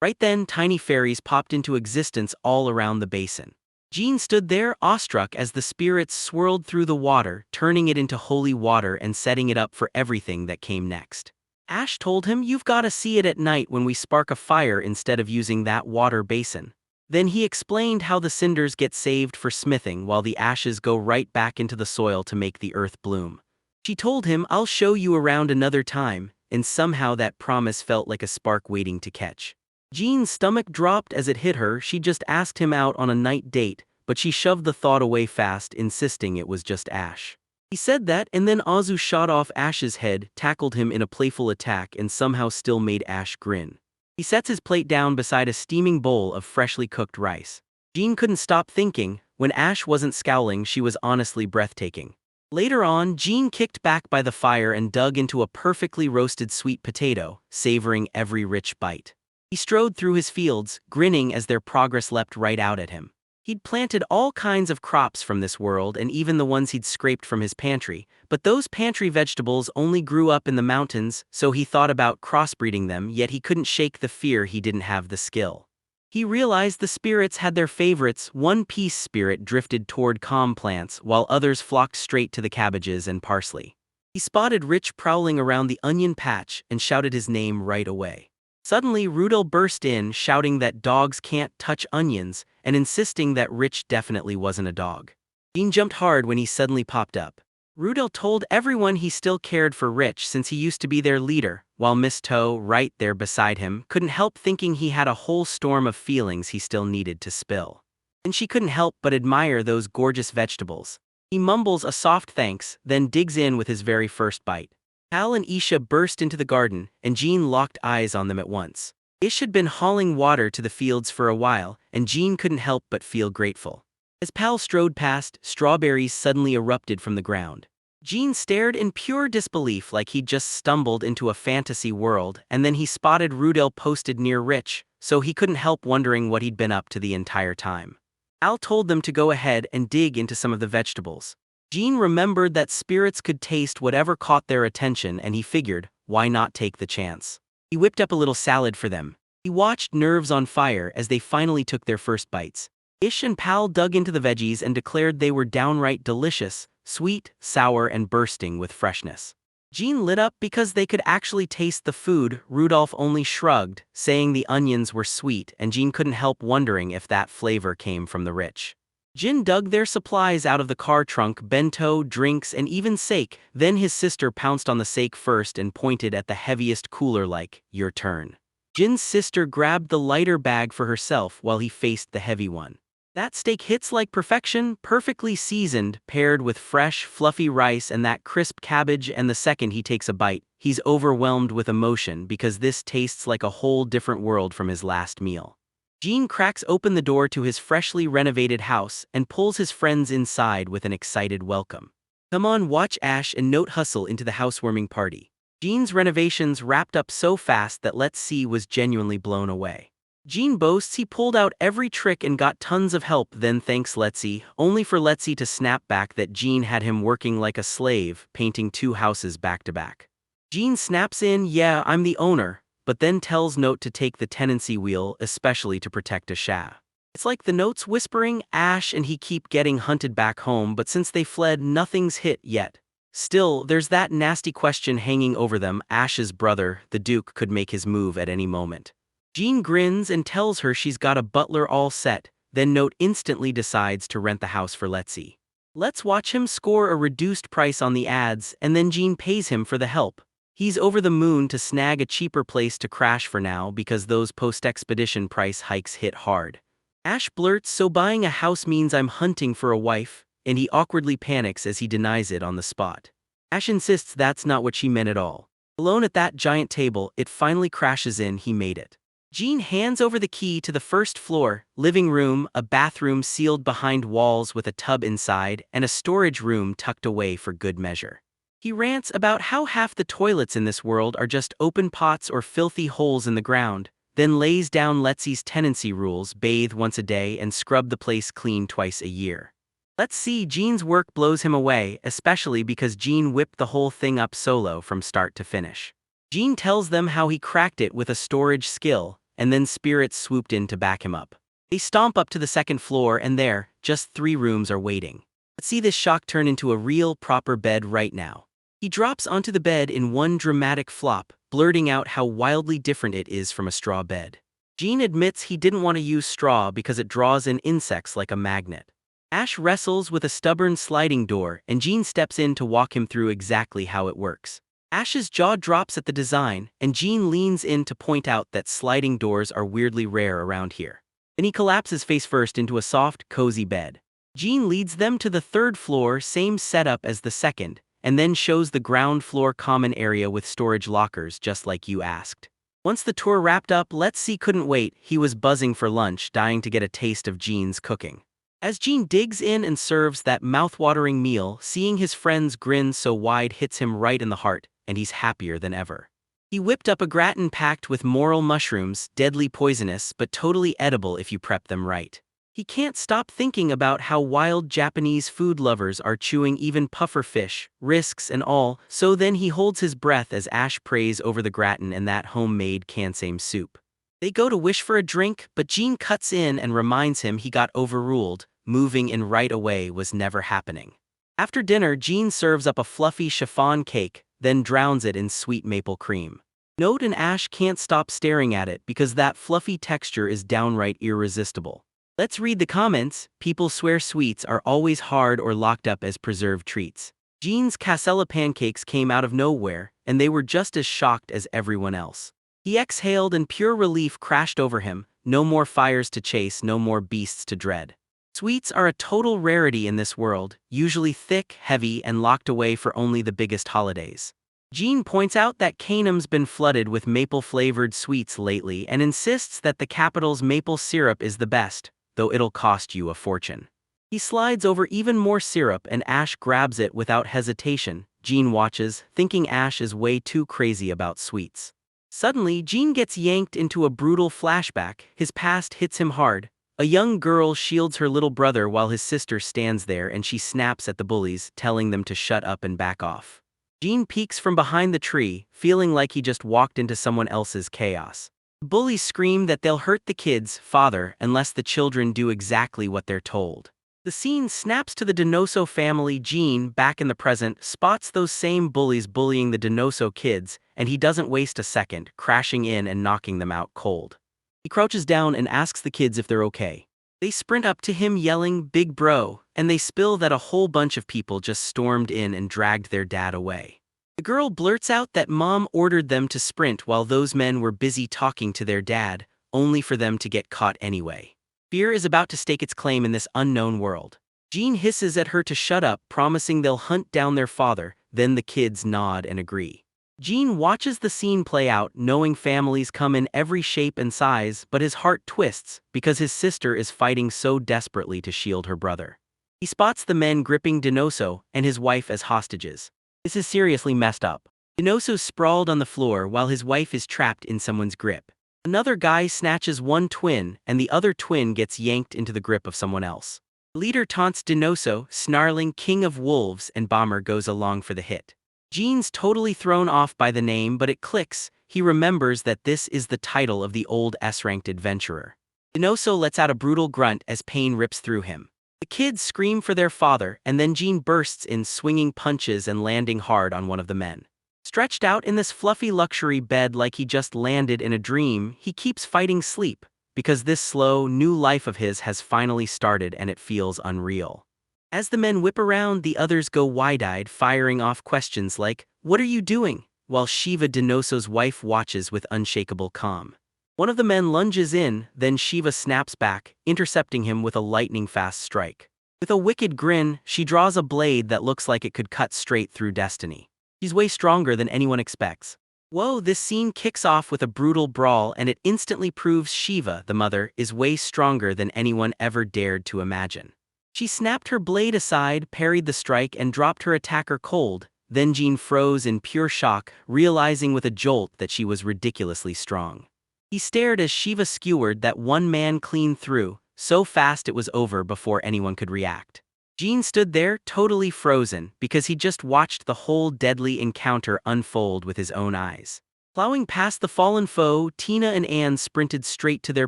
Right then, tiny fairies popped into existence all around the basin. Jean stood there, awestruck, as the spirits swirled through the water, turning it into holy water and setting it up for everything that came next. Ash told him, "You've got to see it at night when we spark a fire instead of using that water basin." Then he explained how the cinders get saved for smithing while the ashes go right back into the soil to make the earth bloom. She told him, "I'll show you around another time," and somehow that promise felt like a spark waiting to catch. Jean's stomach dropped as it hit her. She just asked him out on a night date, but she shoved the thought away fast, insisting it was just Ash. He said that, and then Azu shot off Ash's head, tackled him in a playful attack, and somehow still made Ash grin. He sets his plate down beside a steaming bowl of freshly cooked rice. Jean couldn't stop thinking, when Ash wasn't scowling, she was honestly breathtaking. Later on, Jean kicked back by the fire and dug into a perfectly roasted sweet potato, savoring every rich bite. He strode through his fields, grinning as their progress leapt right out at him. He'd planted all kinds of crops from this world and even the ones he'd scraped from his pantry, but those pantry vegetables only grew up in the mountains, so he thought about crossbreeding them, yet he couldn't shake the fear he didn't have the skill. He realized the spirits had their favorites. One peace spirit drifted toward calm plants, while others flocked straight to the cabbages and parsley. He spotted Rich prowling around the onion patch and shouted his name right away. Suddenly, Rudel burst in, shouting that dogs can't touch onions, and insisting that Rich definitely wasn't a dog. Jean jumped hard when he suddenly popped up. Rudel told everyone he still cared for Rich since he used to be their leader, while Miss Toe, right there beside him, couldn't help thinking he had a whole storm of feelings he still needed to spill. And she couldn't help but admire those gorgeous vegetables. He mumbles a soft thanks, then digs in with his very first bite. Hal and Isha burst into the garden, and Jean locked eyes on them at once. Ish had been hauling water to the fields for a while, and Jean couldn't help but feel grateful. As Pal strode past, strawberries suddenly erupted from the ground. Jean stared in pure disbelief, like he'd just stumbled into a fantasy world, and then he spotted Rudel posted near Rich, so he couldn't help wondering what he'd been up to the entire time. Al told them to go ahead and dig into some of the vegetables. Jean remembered that spirits could taste whatever caught their attention, and he figured, why not take the chance? He whipped up a little salad for them. He watched nerves on fire as they finally took their first bites. Ish and Pal dug into the veggies and declared they were downright delicious, sweet, sour, and bursting with freshness. Jean lit up because they could actually taste the food. Rudolph only shrugged, saying the onions were sweet, and Jean couldn't help wondering if that flavor came from the Rich. Jin dug their supplies out of the car trunk: bento, drinks, and even sake. Then his sister pounced on the sake first and pointed at the heaviest cooler like, "Your turn." Jin's sister grabbed the lighter bag for herself while he faced the heavy one. That steak hits like perfection, perfectly seasoned, paired with fresh, fluffy rice and that crisp cabbage, and the second he takes a bite, he's overwhelmed with emotion because this tastes like a whole different world from his last meal. Jean cracks open the door to his freshly renovated house and pulls his friends inside with an excited welcome. "Come on, watch Ash and Note hustle into the housewarming party." Jean's renovations wrapped up so fast that Let's See was genuinely blown away. Jean boasts he pulled out every trick and got tons of help, then thanks Letzi, only for Letzi to snap back that Jean had him working like a slave, painting 2 houses back to back. Jean snaps in, "Yeah, I'm the owner," but then tells Note to take the tenancy wheel, especially to protect Asha. It's like the Note's whispering, Ash and he keep getting hunted back home, but since they fled, nothing's hit yet. Still, there's that nasty question hanging over them. Ash's brother, the Duke, could make his move at any moment. Jean grins and tells her she's got a butler all set, then Note instantly decides to rent the house for Letzi. Let's watch him score a reduced price on the ads, and then Jean pays him for the help. He's over the moon to snag a cheaper place to crash for now because those post-expedition price hikes hit hard. Ash blurts, "So buying a house means I'm hunting for a wife," and he awkwardly panics as he denies it on the spot. Ash insists that's not what she meant at all. Alone at that giant table, it finally crashes in. He made it. Jean hands over the key to the first floor, living room, a bathroom sealed behind walls with a tub inside, and a storage room tucked away for good measure. He rants about how half the toilets in this world are just open pots or filthy holes in the ground, then lays down Letzi's tenancy rules: bathe once a day and scrub the place clean twice a year. Let's see, Jean's work blows him away, especially because Jean whipped the whole thing up solo from start to finish. Jean tells them how he cracked it with a storage skill, and then spirits swooped in to back him up. They stomp up to the second floor and there, just 3 rooms are waiting. Let's see this shock turn into a real, proper bed right now. He drops onto the bed in one dramatic flop, blurting out how wildly different it is from a straw bed. Jin admits he didn't want to use straw because it draws in insects like a magnet. Ash wrestles with a stubborn sliding door and Jin steps in to walk him through exactly how it works. Ash's jaw drops at the design, and Jin leans in to point out that sliding doors are weirdly rare around here. Then he collapses face first into a soft, cozy bed. Jin leads them to the 3rd floor, same setup as the 2nd, and then shows the ground floor common area with storage lockers just like you asked. Once the tour wrapped up, Let's See couldn't wait. He was buzzing for lunch, dying to get a taste of Jin's cooking. As Jin digs in and serves that mouth-watering meal, seeing his friend's grin so wide hits him right in the heart, and he's happier than ever. He whipped up a gratin packed with morel mushrooms, deadly poisonous but totally edible if you prep them right. He can't stop thinking about how wild Japanese food lovers are chewing even puffer fish, risks and all, so then he holds his breath as Ash prays over the gratin and that homemade kansame soup. They go to wish for a drink, but Jin cuts in and reminds him he got overruled. Moving in right away was never happening. After dinner, Jin serves up a fluffy chiffon cake, then drowns it in sweet maple cream. Note and Ash can't stop staring at it because that fluffy texture is downright irresistible. Let's read the comments. People swear sweets are always hard or locked up as preserved treats. Jin's cassella pancakes came out of nowhere, and they were just as shocked as everyone else. He exhaled and pure relief crashed over him. No more fires to chase, no more beasts to dread. Sweets are a total rarity in this world, usually thick, heavy, and locked away for only the biggest holidays. Jin points out that Kanam's been flooded with maple-flavored sweets lately and insists that the capital's maple syrup is the best, though it'll cost you a fortune. He slides over even more syrup and Ash grabs it without hesitation. Jin watches, thinking Ash is way too crazy about sweets. Suddenly, Jin gets yanked into a brutal flashback. His past hits him hard. A young girl shields her little brother while his sister stands there and she snaps at the bullies, telling them to shut up and back off. Jin peeks from behind the tree, feeling like he just walked into someone else's chaos. The bullies scream that they'll hurt the kid's father unless the children do exactly what they're told. The scene snaps to the Donoso family. Jin, back in the present, spots those same bullies bullying the Donoso kids, and he doesn't waste a second, crashing in and knocking them out cold. He crouches down and asks the kids if they're okay. They sprint up to him yelling, "Big bro," and they spill that a whole bunch of people just stormed in and dragged their dad away. The girl blurts out that mom ordered them to sprint while those men were busy talking to their dad, only for them to get caught anyway. Fear is about to stake its claim in this unknown world. Jin hisses at her to shut up, promising they'll hunt down their father, then the kids nod and agree. Jin watches the scene play out, knowing families come in every shape and size, but his heart twists because his sister is fighting so desperately to shield her brother. He spots the men gripping Donoso and his wife as hostages. This is seriously messed up. Donoso's sprawled on the floor while his wife is trapped in someone's grip. Another guy snatches one twin, and the other twin gets yanked into the grip of someone else. The leader taunts Donoso, snarling "King of Wolves," and Bomber goes along for the hit. Jin's totally thrown off by the name, but it clicks. He remembers that this is the title of the old S-ranked adventurer. Donoso lets out a brutal grunt as pain rips through him. The kids scream for their father, and then Jin bursts in, swinging punches and landing hard on one of the men. Stretched out in this fluffy luxury bed like he just landed in a dream, he keeps fighting sleep, because this slow, new life of his has finally started and it feels unreal. As the men whip around, the others go wide-eyed, firing off questions like, "What are you doing?" while Shiva, Donoso's wife, watches with unshakable calm. One of the men lunges in, then Shiva snaps back, intercepting him with a lightning-fast strike. With a wicked grin, she draws a blade that looks like it could cut straight through destiny. She's way stronger than anyone expects. Whoa, this scene kicks off with a brutal brawl and it instantly proves Shiva, the mother, is way stronger than anyone ever dared to imagine. She snapped her blade aside, parried the strike, and dropped her attacker cold. Then Jin froze in pure shock, realizing with a jolt that she was ridiculously strong. He stared as Shiva skewered that one man clean through, so fast it was over before anyone could react. Jin stood there, totally frozen, because he just watched the whole deadly encounter unfold with his own eyes. Plowing past the fallen foe, Tina and Anne sprinted straight to their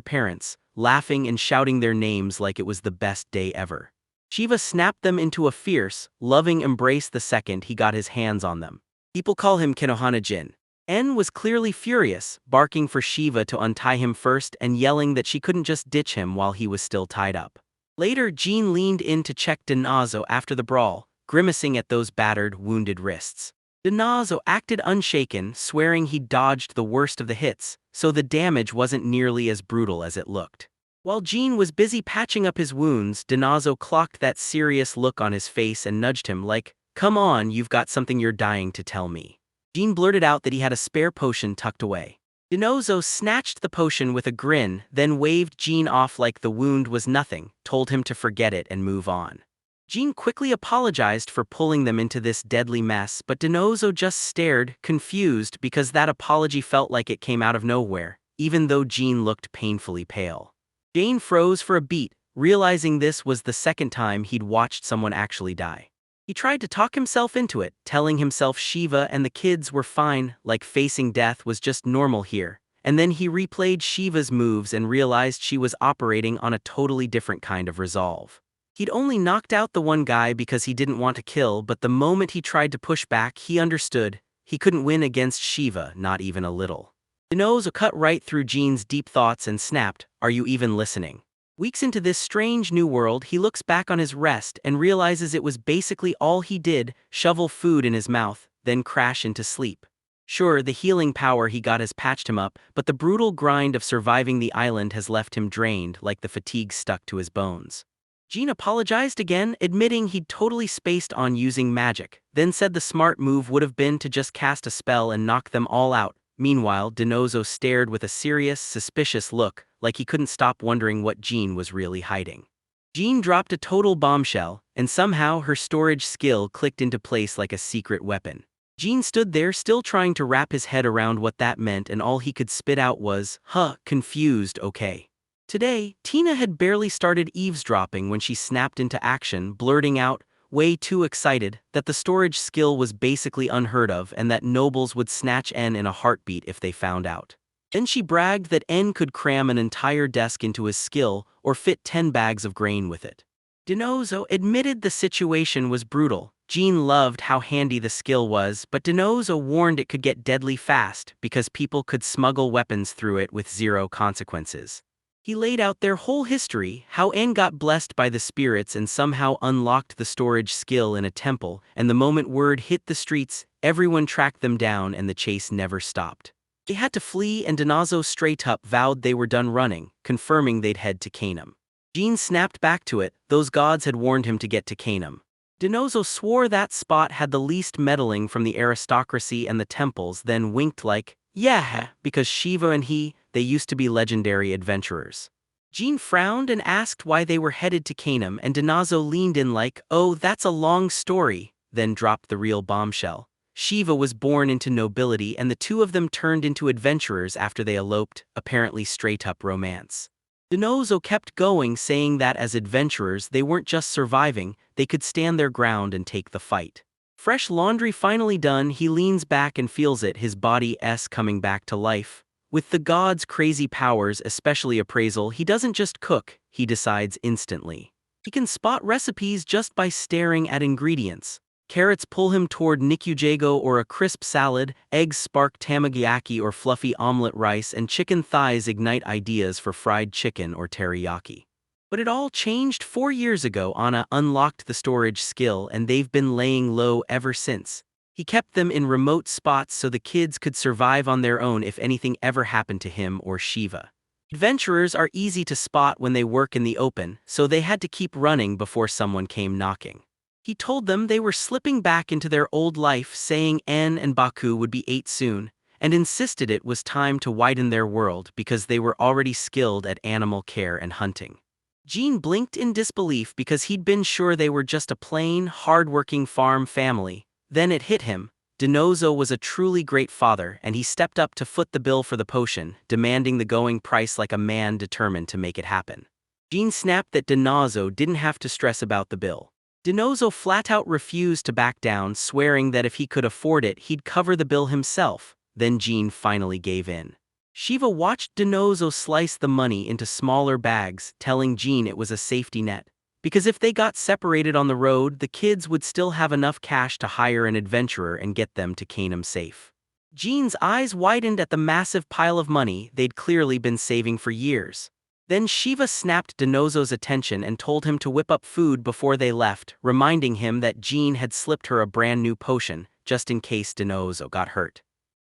parents, laughing and shouting their names like it was the best day ever. Shiva snapped them into a fierce, loving embrace the second he got his hands on them. People call him Kenohana Jin. En was clearly furious, barking for Shiva to untie him first and yelling that she couldn't just ditch him while he was still tied up. Later, Jean leaned in to check Dinazo after the brawl, grimacing at those battered, wounded wrists. Dinazo acted unshaken, swearing he'd dodged the worst of the hits, so the damage wasn't nearly as brutal as it looked. While Jean was busy patching up his wounds, Dinazo clocked that serious look on his face and nudged him like, "Come on, you've got something you're dying to tell me." Jean blurted out that he had a spare potion tucked away. Dinazo snatched the potion with a grin, then waved Jean off like the wound was nothing, told him to forget it and move on. Jean quickly apologized for pulling them into this deadly mess, but Dinozo just stared, confused because that apology felt like it came out of nowhere, even though Jean looked painfully pale. Jane froze for a beat, realizing this was the second time he'd watched someone actually die. He tried to talk himself into it, telling himself Shiva and the kids were fine, like facing death was just normal here, and then he replayed Shiva's moves and realized she was operating on a totally different kind of resolve. He'd only knocked out the one guy because he didn't want to kill, but the moment he tried to push back, he understood. He couldn't win against Shiva, not even a little. Dinozo cut right through Jean's deep thoughts and snapped, "Are you even listening?" Weeks into this strange new world, he looks back on his rest and realizes it was basically all he did, shovel food in his mouth, then crash into sleep. Sure, the healing power he got has patched him up, but the brutal grind of surviving the island has left him drained, like the fatigue stuck to his bones. Jean apologized again, admitting he'd totally spaced on using magic, then said the smart move would have been to just cast a spell and knock them all out. Meanwhile, Dinozo stared with a serious, suspicious look, like he couldn't stop wondering what Jean was really hiding. Jean dropped a total bombshell, and somehow her storage skill clicked into place like a secret weapon. Jean stood there still trying to wrap his head around what that meant, and all he could spit out was, confused, okay. Today, Tina had barely started eavesdropping when she snapped into action, blurting out, way too excited, that the storage skill was basically unheard of and that nobles would snatch N in a heartbeat if they found out. Then she bragged that N could cram an entire desk into his skill or fit 10 bags of grain with it. Dinozo admitted the situation was brutal. Jean loved how handy the skill was, but Dinozo warned it could get deadly fast because people could smuggle weapons through it with zero consequences. He laid out their whole history, how N got blessed by the spirits and somehow unlocked the storage skill in a temple, and the moment word hit the streets, everyone tracked them down and the chase never stopped. They had to flee, and Dinazo straight up vowed they were done running, confirming they'd head to Canaan. Jean snapped back to it, those gods had warned him to get to Canaan. Dinozo swore that spot had the least meddling from the aristocracy and the temples, then winked like, yeah, because Shiva and they used to be legendary adventurers. Jean frowned and asked why they were headed to Canaan, and Dinazo leaned in like, "Oh, that's a long story," then dropped the real bombshell. Shiva was born into nobility, and the two of them turned into adventurers after they eloped, apparently straight-up romance. Dinozo kept going, saying that as adventurers they weren't just surviving, they could stand their ground and take the fight. Fresh laundry finally done, he leans back and feels it, his body's coming back to life. With the god's crazy powers, especially appraisal, he doesn't just cook, he decides instantly. He can spot recipes just by staring at ingredients. Carrots pull him toward nikujago or a crisp salad, eggs spark tamagoyaki or fluffy omelet rice, and chicken thighs ignite ideas for fried chicken or teriyaki. But it all changed 4 years ago. Anna unlocked the storage skill, and they've been laying low ever since. He kept them in remote spots so the kids could survive on their own if anything ever happened to him or Shiva. Adventurers are easy to spot when they work in the open, so they had to keep running before someone came knocking. He told them they were slipping back into their old life, saying En and Baku would be 8 soon, and insisted it was time to widen their world because they were already skilled at animal care and hunting. Jean blinked in disbelief because he'd been sure they were just a plain, hard-working farm family. Then it hit him. Dinozo was a truly great father, and he stepped up to foot the bill for the potion, demanding the going price like a man determined to make it happen. Jean snapped that Dinozo didn't have to stress about the bill. Dinozo flat-out refused to back down, swearing that if he could afford it, he'd cover the bill himself. then Jean finally gave in. Shiva watched Dinozo slice the money into smaller bags, telling Jean it was a safety net. Because if they got separated on the road, the kids would still have enough cash to hire an adventurer and get them to Canaan safe. Jean's eyes widened at the massive pile of money they'd clearly been saving for years. Then Shiva snapped Dinozo's attention and told him to whip up food before they left, reminding him that Jean had slipped her a brand new potion, just in case Dinozo got hurt.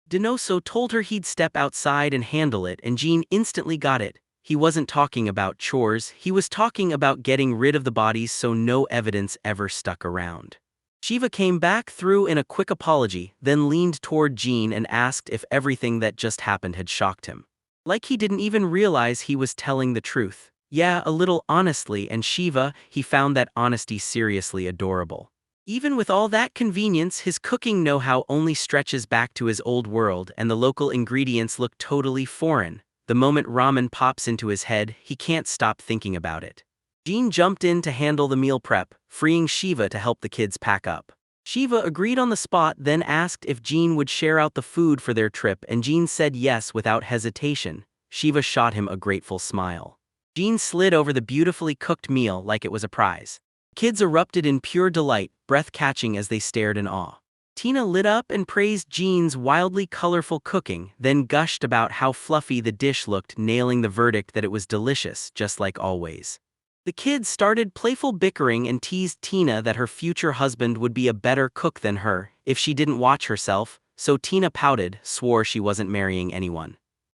Dinozo told her he'd step outside and handle it, and Jean instantly got it. He wasn't talking about chores, he was talking about getting rid of the bodies so no evidence ever stuck around. Shiva came back through in a quick apology, then leaned toward Jean and asked if everything that just happened had shocked him. Like he didn't even realize he was telling the truth. Yeah, a little honestly, and Shiva, he found that honesty seriously adorable. Even with all that convenience, his cooking know-how only stretches back to his old world, and the local ingredients look totally foreign. The moment ramen pops into his head, he can't stop thinking about it. Jean jumped in to handle the meal prep, freeing Shiva to help the kids pack up. Shiva agreed on the spot, then asked if Jean would share out the food for their trip, and Jean said yes without hesitation. Shiva shot him a grateful smile. Jean slid over the beautifully cooked meal like it was a prize. Kids erupted in pure delight, breath-catching as they stared in awe. Tina lit up and praised Jean's wildly colorful cooking, then gushed about how fluffy the dish looked, nailing the verdict that it was delicious, just like always. The kids started playful bickering and teased Tina that her future husband would be a better cook than her if she didn't watch herself, so Tina pouted, swore she wasn't marrying anyone.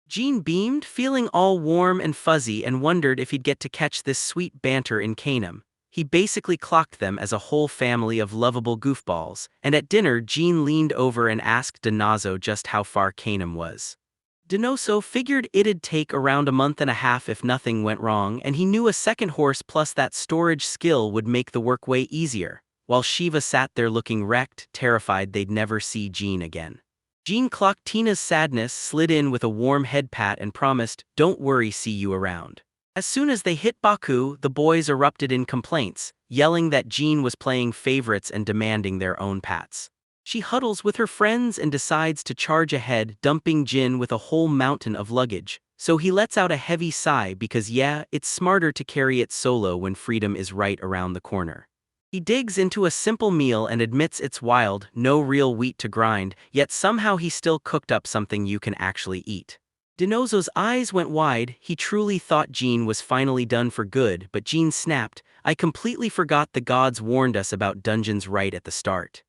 Jean beamed, feeling all warm and fuzzy, and wondered if he'd get to catch this sweet banter in Canaan. He basically clocked them as a whole family of lovable goofballs, and at dinner Jean leaned over and asked Dinozo just how far Canaan was. Dinozo figured it'd take around a month and a half if nothing went wrong, and he knew a second horse plus that storage skill would make the work way easier, while Shiva sat there looking wrecked, terrified they'd never see Jean again. Jean clocked Tina's sadness, slid in with a warm head pat, and promised, "Don't worry, see you around." As soon as they hit Baku, the boys erupted in complaints, yelling that Jean was playing favorites and demanding their own pats. She huddles with her friends and decides to charge ahead, dumping Jin with a whole mountain of luggage. So he lets out a heavy sigh because yeah, it's smarter to carry it solo when freedom is right around the corner. He digs into a simple meal and admits it's wild, no real wheat to grind, yet somehow he still cooked up something you can actually eat. Dinozo's eyes went wide. He truly thought Jean was finally done for good, but Jean snapped, "I completely forgot the gods warned us about dungeons right at the start."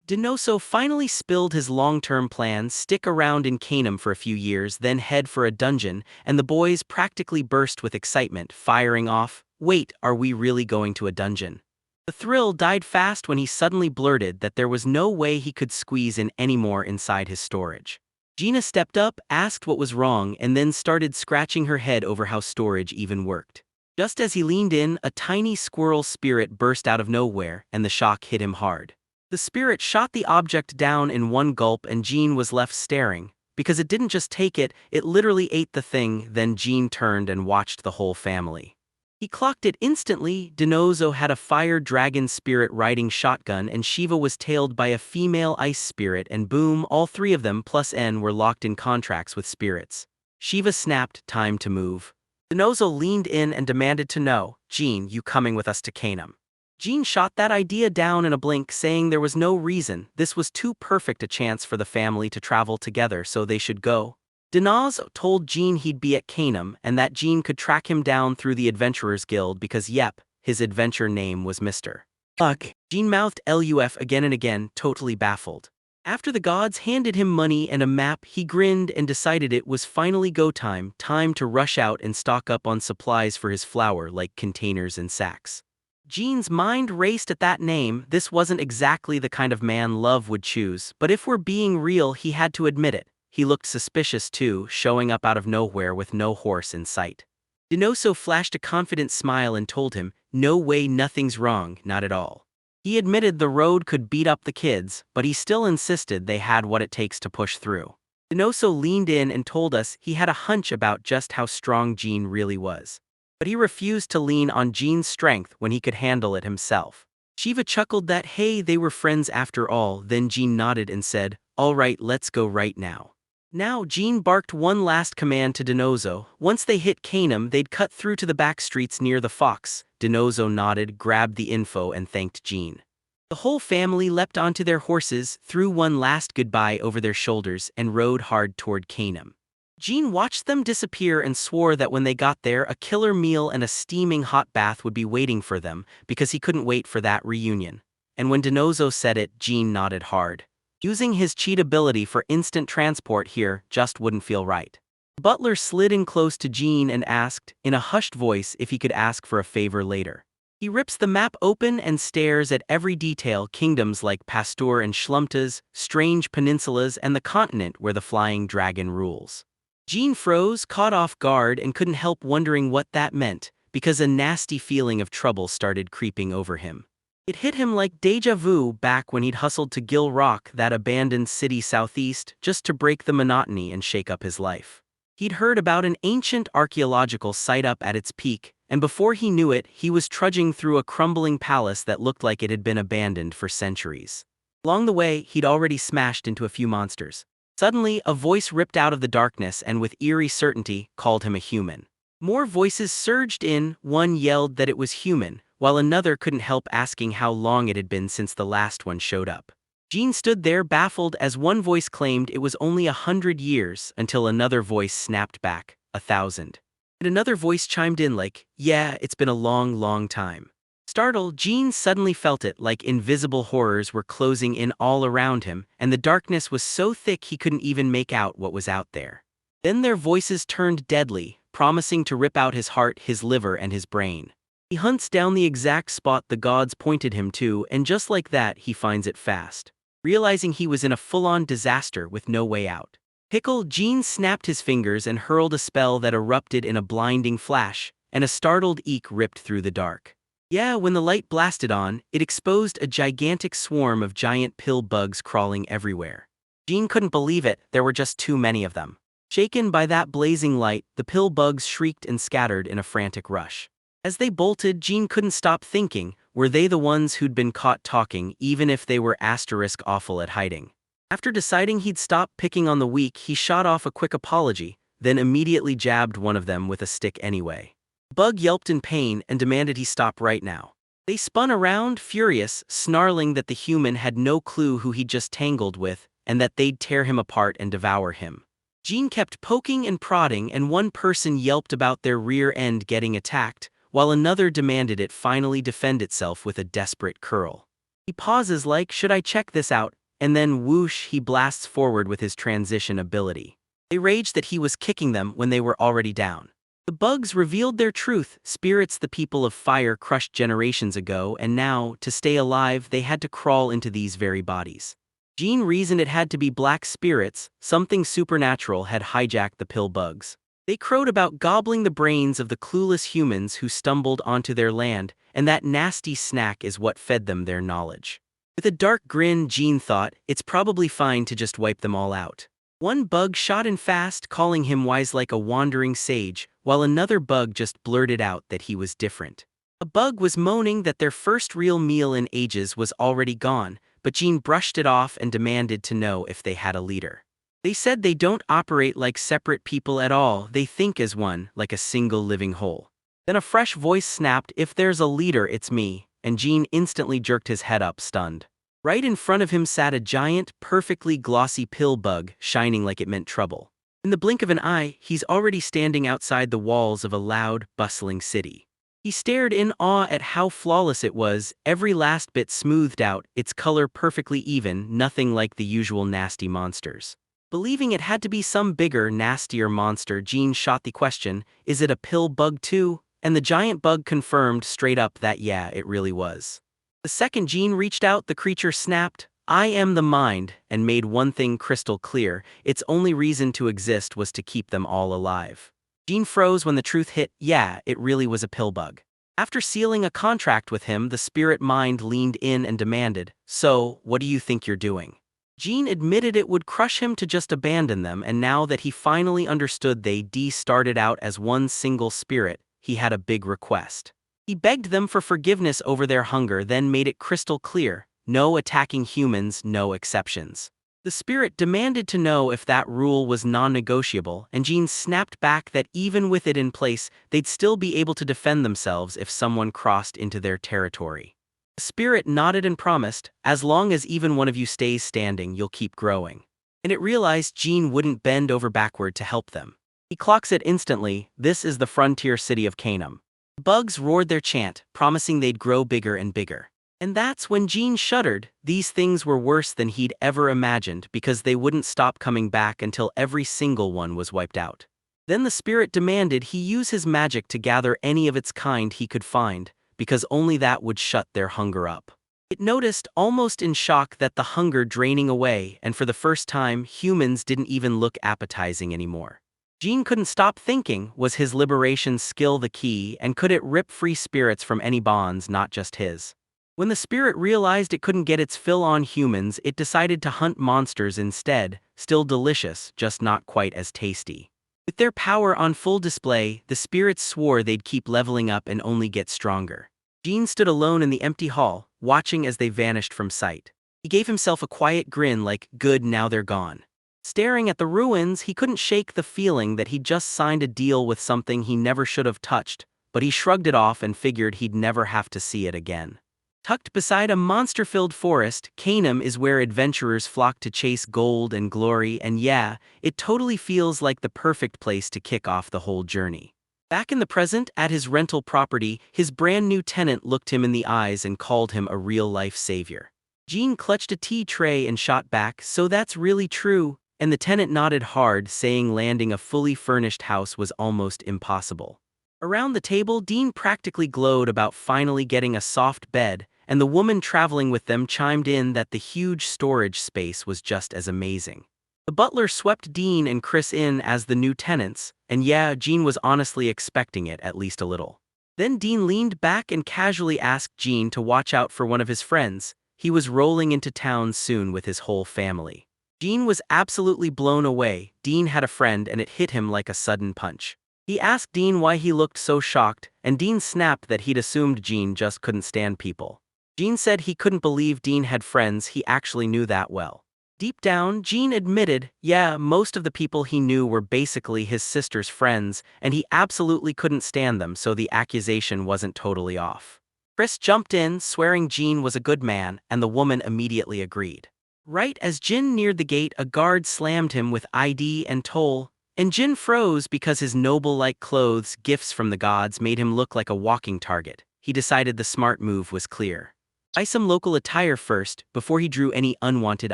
Dinozo finally spilled his long-term plans: stick around in Canaan for a few years, then head for a dungeon, and the boys practically burst with excitement, firing off, "Wait, are we really going to a dungeon?" The thrill died fast when he suddenly blurted that there was no way he could squeeze in any more inside his storage. Gina stepped up, asked what was wrong, and then started scratching her head over how storage even worked. Just as he leaned in, a tiny squirrel spirit burst out of nowhere, and the shock hit him hard. The spirit shot the object down in one gulp, and Jean was left staring. Because it didn't just take it, it literally ate the thing. Then Jean turned and watched the whole family. He clocked it instantly. Dinozo had a fire dragon spirit riding shotgun, and Shiva was tailed by a female ice spirit, and boom, all three of them plus N were locked in contracts with spirits. Shiva snapped, "Time to move." Dinozo leaned in and demanded to know, "Jean, you coming with us to Canaan?" Jean shot that idea down in a blink, saying there was no reason. This was too perfect a chance for the family to travel together, so they should go. Dinozo told Jean he'd be at Canaan and that Jean could track him down through the Adventurers Guild because yep, his adventure name was Mr. Luck. Jean mouthed LUF again and again, totally baffled. After the gods handed him money and a map, he grinned and decided it was finally go time, time to rush out and stock up on supplies for his flower like containers and sacks. Jean's mind raced at that name. This wasn't exactly the kind of man love would choose, but if we're being real, he had to admit it. He looked suspicious too, showing up out of nowhere with no horse in sight. Dinozo flashed a confident smile and told him, "No way, nothing's wrong, not at all." He admitted the road could beat up the kids, but he still insisted they had what it takes to push through. Dinozo leaned in and told us he had a hunch about just how strong Jean really was. But he refused to lean on Jean's strength when he could handle it himself. Shiva chuckled that hey, they were friends after all. Then Jean nodded and said, "All right, let's go right now." Now Jean barked one last command to Dinozo. Once they hit Canaan, they'd cut through to the back streets near the Fox. Dinozo nodded, grabbed the info, and thanked Jean. The whole family leapt onto their horses, threw one last goodbye over their shoulders, and rode hard toward Canaan. Jean watched them disappear and swore that when they got there, a killer meal and a steaming hot bath would be waiting for them, because he couldn't wait for that reunion. And when Dinozo said it, Jean nodded hard. Using his cheat ability for instant transport here just wouldn't feel right. Butler slid in close to Jean and asked, in a hushed voice, if he could ask for a favor later. He rips the map open and stares at every detail: kingdoms like Pasteur and Schlumptas, strange peninsulas, and the continent where the flying dragon rules. Jean froze, caught off guard, and couldn't help wondering what that meant, because a nasty feeling of trouble started creeping over him. It hit him like déjà vu back when he'd hustled to Gill Rock, that abandoned city southeast, just to break the monotony and shake up his life. He'd heard about an ancient archaeological site up at its peak, and before he knew it, he was trudging through a crumbling palace that looked like it had been abandoned for centuries. Along the way, he'd already smashed into a few monsters. Suddenly, a voice ripped out of the darkness and with eerie certainty called him a human. More voices surged in. One yelled that it was human, while another couldn't help asking how long it had been since the last one showed up. Jean stood there baffled as one voice claimed it was only 100 years, until another voice snapped back, 1,000. And another voice chimed in like, yeah, it's been a long, long time. Startled, Jean suddenly felt it like invisible horrors were closing in all around him, and the darkness was so thick he couldn't even make out what was out there. Then their voices turned deadly, promising to rip out his heart, his liver, and his brain. He hunts down the exact spot the gods pointed him to, and just like that, he finds it fast. Realizing he was in a full-on disaster with no way out. Pickle, Jean snapped his fingers and hurled a spell that erupted in a blinding flash, and a startled eek ripped through the dark. Yeah, when the light blasted on, it exposed a gigantic swarm of giant pill bugs crawling everywhere. Jean couldn't believe it, there were just too many of them. Shaken by that blazing light, the pill bugs shrieked and scattered in a frantic rush. As they bolted, Jean couldn't stop thinking, were they the ones who'd been caught talking, even if they were awful at hiding? After deciding he'd stop picking on the weak, he shot off a quick apology, then immediately jabbed one of them with a stick anyway. The bug yelped in pain and demanded he stop right now. They spun around, furious, snarling that the human had no clue who he'd just tangled with, and that they'd tear him apart and devour him. Jean kept poking and prodding, and one person yelped about their rear end getting attacked, while another demanded it finally defend itself with a desperate curl. He pauses like, should I check this out? And then whoosh, he blasts forward with his transition ability. They raged that he was kicking them when they were already down. The bugs revealed their truth: spirits the people of fire crushed generations ago, and now, to stay alive, they had to crawl into these very bodies. Jean reasoned it had to be black spirits, something supernatural had hijacked the pill bugs. They crowed about gobbling the brains of the clueless humans who stumbled onto their land, and that nasty snack is what fed them their knowledge. With a dark grin, Jean thought, it's probably fine to just wipe them all out. One bug shot in fast, calling him wise like a wandering sage, while another bug just blurted out that he was different. A bug was moaning that their first real meal in ages was already gone, but Jean brushed it off and demanded to know if they had a leader. They said they don't operate like separate people at all, they think as one, like a single living whole. Then a fresh voice snapped, if there's a leader, it's me, and Jean instantly jerked his head up, stunned. Right in front of him sat a giant, perfectly glossy pill bug, shining like it meant trouble. In the blink of an eye, he's already standing outside the walls of a loud, bustling city. He stared in awe at how flawless it was, every last bit smoothed out, its color perfectly even, nothing like the usual nasty monsters. Believing it had to be some bigger, nastier monster, Jean shot the question, is it a pill bug too? And the giant bug confirmed straight up that yeah, it really was. The second Jean reached out, the creature snapped, I am the mind, and made one thing crystal clear: its only reason to exist was to keep them all alive. Jean froze when the truth hit, yeah, it really was a pill bug. After sealing a contract with him, the spirit mind leaned in and demanded, so, what do you think you're doing? Jean admitted it would crush him to just abandon them, and now that he finally understood they started out as one single spirit, he had a big request. He begged them for forgiveness over their hunger, then made it crystal clear: no attacking humans, no exceptions. The spirit demanded to know if that rule was non-negotiable, and Jean snapped back that even with it in place, they'd still be able to defend themselves if someone crossed into their territory. The spirit nodded and promised, as long as even one of you stays standing, you'll keep growing. And it realized Jean wouldn't bend over backward to help them. He clocks it instantly. This is the frontier city of Canaan. Bugs roared their chant, promising they'd grow bigger and bigger. And that's when Jean shuddered. These things were worse than he'd ever imagined because they wouldn't stop coming back until every single one was wiped out. Then the spirit demanded he use his magic to gather any of its kind he could find, because only that would shut their hunger up. It noticed, almost in shock, that the hunger draining away, and for the first time, humans didn't even look appetizing anymore. Jean couldn't stop thinking, was his liberation skill the key, and could it rip free spirits from any bonds, not just his? When the spirit realized it couldn't get its fill on humans, it decided to hunt monsters instead, still delicious, just not quite as tasty. With their power on full display, the spirits swore they'd keep leveling up and only get stronger. Jean stood alone in the empty hall, watching as they vanished from sight. He gave himself a quiet grin like, good, now they're gone. Staring at the ruins, he couldn't shake the feeling that he'd just signed a deal with something he never should have touched, but he shrugged it off and figured he'd never have to see it again. Tucked beside a monster-filled forest, Canaan is where adventurers flock to chase gold and glory, and yeah, it totally feels like the perfect place to kick off the whole journey. Back in the present, at his rental property, his brand new tenant looked him in the eyes and called him a real-life savior. Jean clutched a tea tray and shot back, so that's really true, and the tenant nodded hard, saying landing a fully furnished house was almost impossible. Around the table, Dean practically glowed about finally getting a soft bed, and the woman traveling with them chimed in that the huge storage space was just as amazing. The butler swept Dean and Chris in as the new tenants, and yeah, Jean was honestly expecting it at least a little. Then Dean leaned back and casually asked Jean to watch out for one of his friends. He was rolling into town soon with his whole family. Jean was absolutely blown away. Dean had a friend and it hit him like a sudden punch. He asked Dean why he looked so shocked, and Dean snapped that he'd assumed Jean just couldn't stand people. Jean said he couldn't believe Dean had friends he actually knew that well. Deep down, Jean admitted, yeah, most of the people he knew were basically his sister's friends, and he absolutely couldn't stand them, so the accusation wasn't totally off. Chris jumped in, swearing Jean was a good man, and the woman immediately agreed. Right as Jin neared the gate, a guard slammed him with ID and toll, and Jin froze because his noble-like clothes, gifts from the gods, made him look like a walking target. He decided the smart move was clear. Buy some local attire first, before he drew any unwanted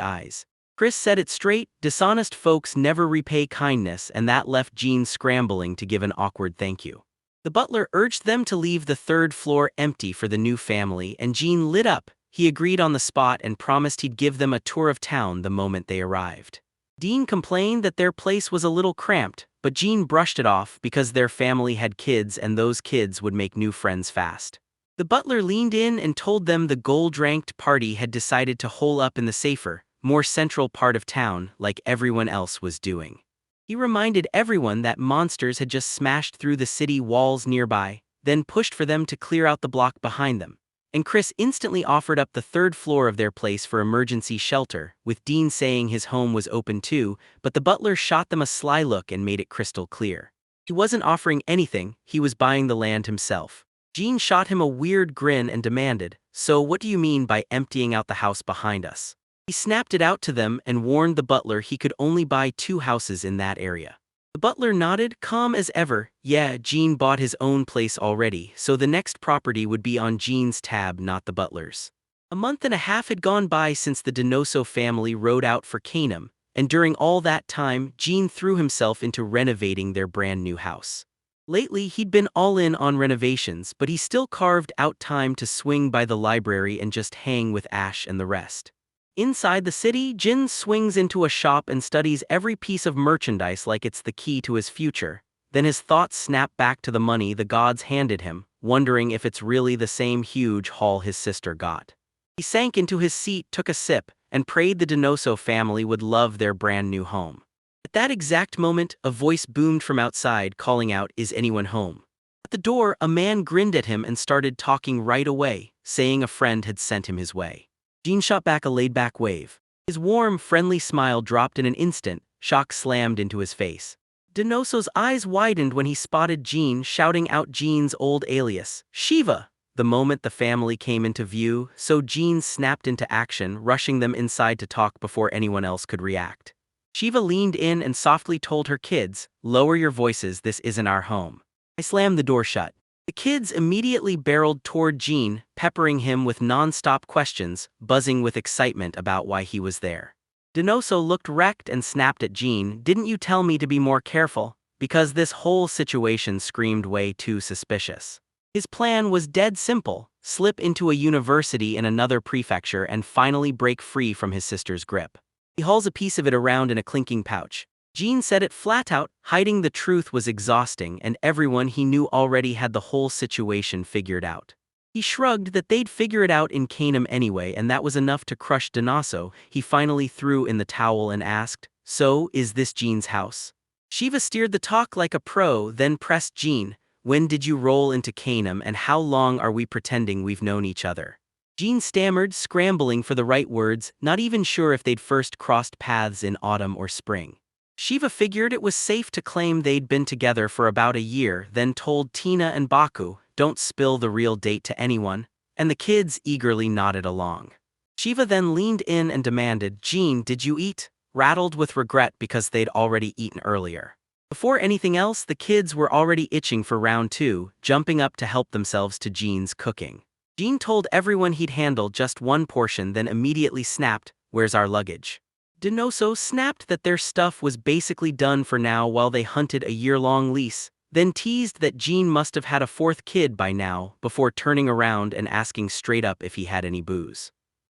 eyes. Chris said it straight, dishonest folks never repay kindness, and that left Jean scrambling to give an awkward thank you. The butler urged them to leave the third floor empty for the new family, and Jean lit up. He agreed on the spot and promised he'd give them a tour of town the moment they arrived. Dean complained that their place was a little cramped, but Jean brushed it off because their family had kids and those kids would make new friends fast. The butler leaned in and told them the gold-ranked party had decided to hole up in the safer, more central part of town like everyone else was doing. He reminded everyone that monsters had just smashed through the city walls nearby, then pushed for them to clear out the block behind them. And Chris instantly offered up the third floor of their place for emergency shelter, with Dean saying his home was open too, but the butler shot them a sly look and made it crystal clear. He wasn't offering anything, he was buying the land himself. Jean shot him a weird grin and demanded, so what do you mean by emptying out the house behind us? He snapped it out to them and warned the butler he could only buy 2 houses in that area. The butler nodded, calm as ever. Yeah, Jean bought his own place already, so the next property would be on Jean's tab, not the butler's. A month and a half had gone by since the Donoso family rode out for Canaan, and during all that time, Jean threw himself into renovating their brand new house. Lately, he'd been all in on renovations, but he still carved out time to swing by the library and just hang with Ash and the rest. Inside the city, Jin swings into a shop and studies every piece of merchandise like it's the key to his future. Then his thoughts snap back to the money the gods handed him, wondering if it's really the same huge haul his sister got. He sank into his seat, took a sip, and prayed the Donoso family would love their brand new home. At that exact moment, a voice boomed from outside, calling out, "Is anyone home?" At the door, a man grinned at him and started talking right away, saying a friend had sent him his way. Jean shot back a laid-back wave. His warm, friendly smile dropped in an instant, shock slammed into his face. Denoso's eyes widened when he spotted Jean shouting out Jean's old alias, Shiva. The moment the family came into view, so Jean snapped into action, rushing them inside to talk before anyone else could react. Shiva leaned in and softly told her kids, "Lower your voices, this isn't our home." I slammed the door shut. The kids immediately barreled toward Jean, peppering him with non-stop questions, buzzing with excitement about why he was there. Denoso looked wrecked and snapped at Jean, "Didn't you tell me to be more careful?" Because this whole situation screamed way too suspicious. His plan was dead simple: slip into a university in another prefecture and finally break free from his sister's grip. He hauls a piece of it around in a clinking pouch. Jean said it flat out, hiding the truth was exhausting and everyone he knew already had the whole situation figured out. He shrugged that they'd figure it out in Canaan anyway, and that was enough to crush Denoso. He finally threw in the towel and asked, "So, is this Jean's house?" Shiva steered the talk like a pro, then pressed Jean, "When did you roll into Canaan and how long are we pretending we've known each other?" Jean stammered, scrambling for the right words, not even sure if they'd first crossed paths in autumn or spring. Shiva figured it was safe to claim they'd been together for about a year, then told Tina and Baku, "Don't spill the real date to anyone," and the kids eagerly nodded along. Shiva then leaned in and demanded, "Jean, did you eat?" Rattled with regret because they'd already eaten earlier. Before anything else, the kids were already itching for round two, jumping up to help themselves to Jean's cooking. Jean told everyone he'd handle just one portion, then immediately snapped, "Where's our luggage?" Denoso snapped that their stuff was basically done for now while they hunted a year-long lease, then teased that Jean must have had a fourth kid by now, before turning around and asking straight up if he had any booze.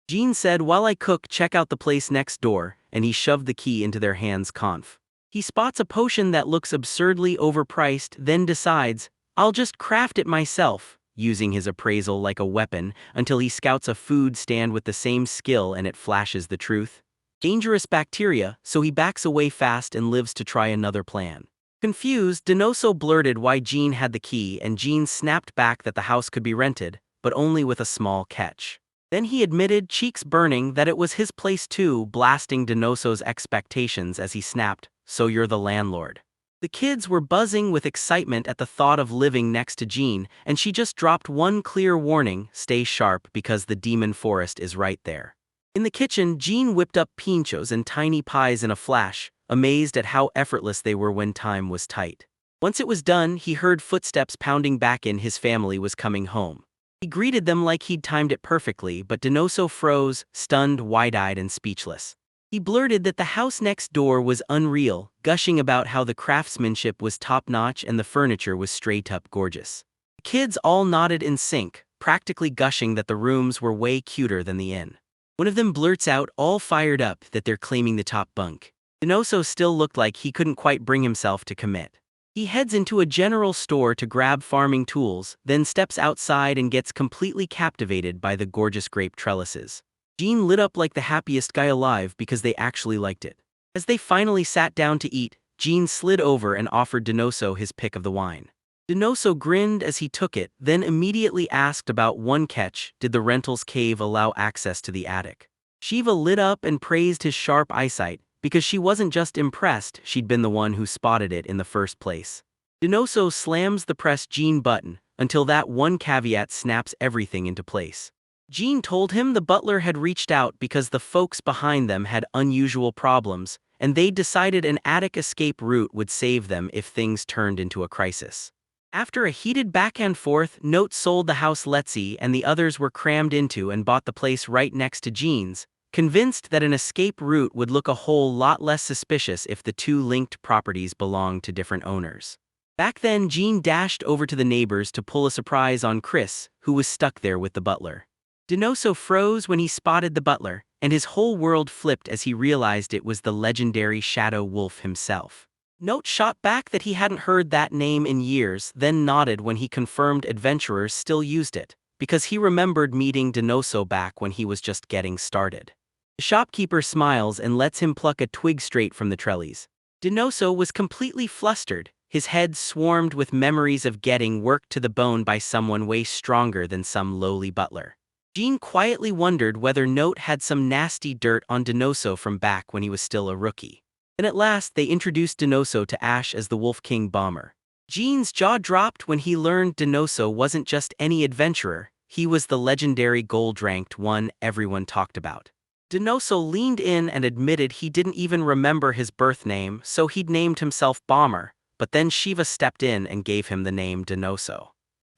Jean said, "While I cook, check out the place next door," and he shoved the key into their hands. Conf. He spots a potion that looks absurdly overpriced, then decides, "I'll just craft it myself," using his appraisal like a weapon until he scouts a food stand with the same skill and it flashes the truth. Dangerous bacteria, so he backs away fast and lives to try another plan. Confused, Denoso blurted why Jean had the key, and Jean snapped back that the house could be rented, but only with a small catch. Then he admitted, cheeks burning, that it was his place too, blasting Denoso's expectations as he snapped, "So you're the landlord." The kids were buzzing with excitement at the thought of living next to Jean, and she just dropped one clear warning: stay sharp because the demon forest is right there. In the kitchen, Jean whipped up pinchos and tiny pies in a flash, amazed at how effortless they were when time was tight. Once it was done, he heard footsteps pounding back in. His family was coming home. He greeted them like he'd timed it perfectly, but Denoso froze, stunned, wide-eyed and speechless. He blurted that the house next door was unreal, gushing about how the craftsmanship was top-notch and the furniture was straight-up gorgeous. The kids all nodded in sync, practically gushing that the rooms were way cuter than the inn. One of them blurts out, all fired up, that they're claiming the top bunk. Denoso still looked like he couldn't quite bring himself to commit. He heads into a general store to grab farming tools, then steps outside and gets completely captivated by the gorgeous grape trellises. Jean lit up like the happiest guy alive because they actually liked it. As they finally sat down to eat, Jean slid over and offered Denoso his pick of the wine. Denoso grinned as he took it, then immediately asked about one catch: did the rental's cave allow access to the attic? Shiva lit up and praised his sharp eyesight, because she wasn't just impressed, she'd been the one who spotted it in the first place. Denoso slams the press Jean button, until that one caveat snaps everything into place. Jean told him the butler had reached out because the folks behind them had unusual problems, and they'd decided an attic escape route would save them if things turned into a crisis. After a heated back and forth, Note sold the house Letzi and the others were crammed into and bought the place right next to Jean's, convinced that an escape route would look a whole lot less suspicious if the two linked properties belonged to different owners. Back then, Jean dashed over to the neighbors to pull a surprise on Chris, who was stuck there with the butler. Denoso froze when he spotted the butler, and his whole world flipped as he realized it was the legendary Shadow Wolf himself. Note shot back that he hadn't heard that name in years, then nodded when he confirmed adventurers still used it, because he remembered meeting Denoso back when he was just getting started. The shopkeeper smiles and lets him pluck a twig straight from the trellis. Denoso was completely flustered, his head swarmed with memories of getting worked to the bone by someone way stronger than some lowly butler. Jean quietly wondered whether Note had some nasty dirt on Denoso from back when he was still a rookie. And at last they introduced Denoso to Ash as the Wolf King bomber. Jean's jaw dropped when he learned Denoso wasn't just any adventurer, he was the legendary gold-ranked one everyone talked about. Denoso leaned in and admitted he didn't even remember his birth name, so he'd named himself Bomber, but then Shiva stepped in and gave him the name Denoso.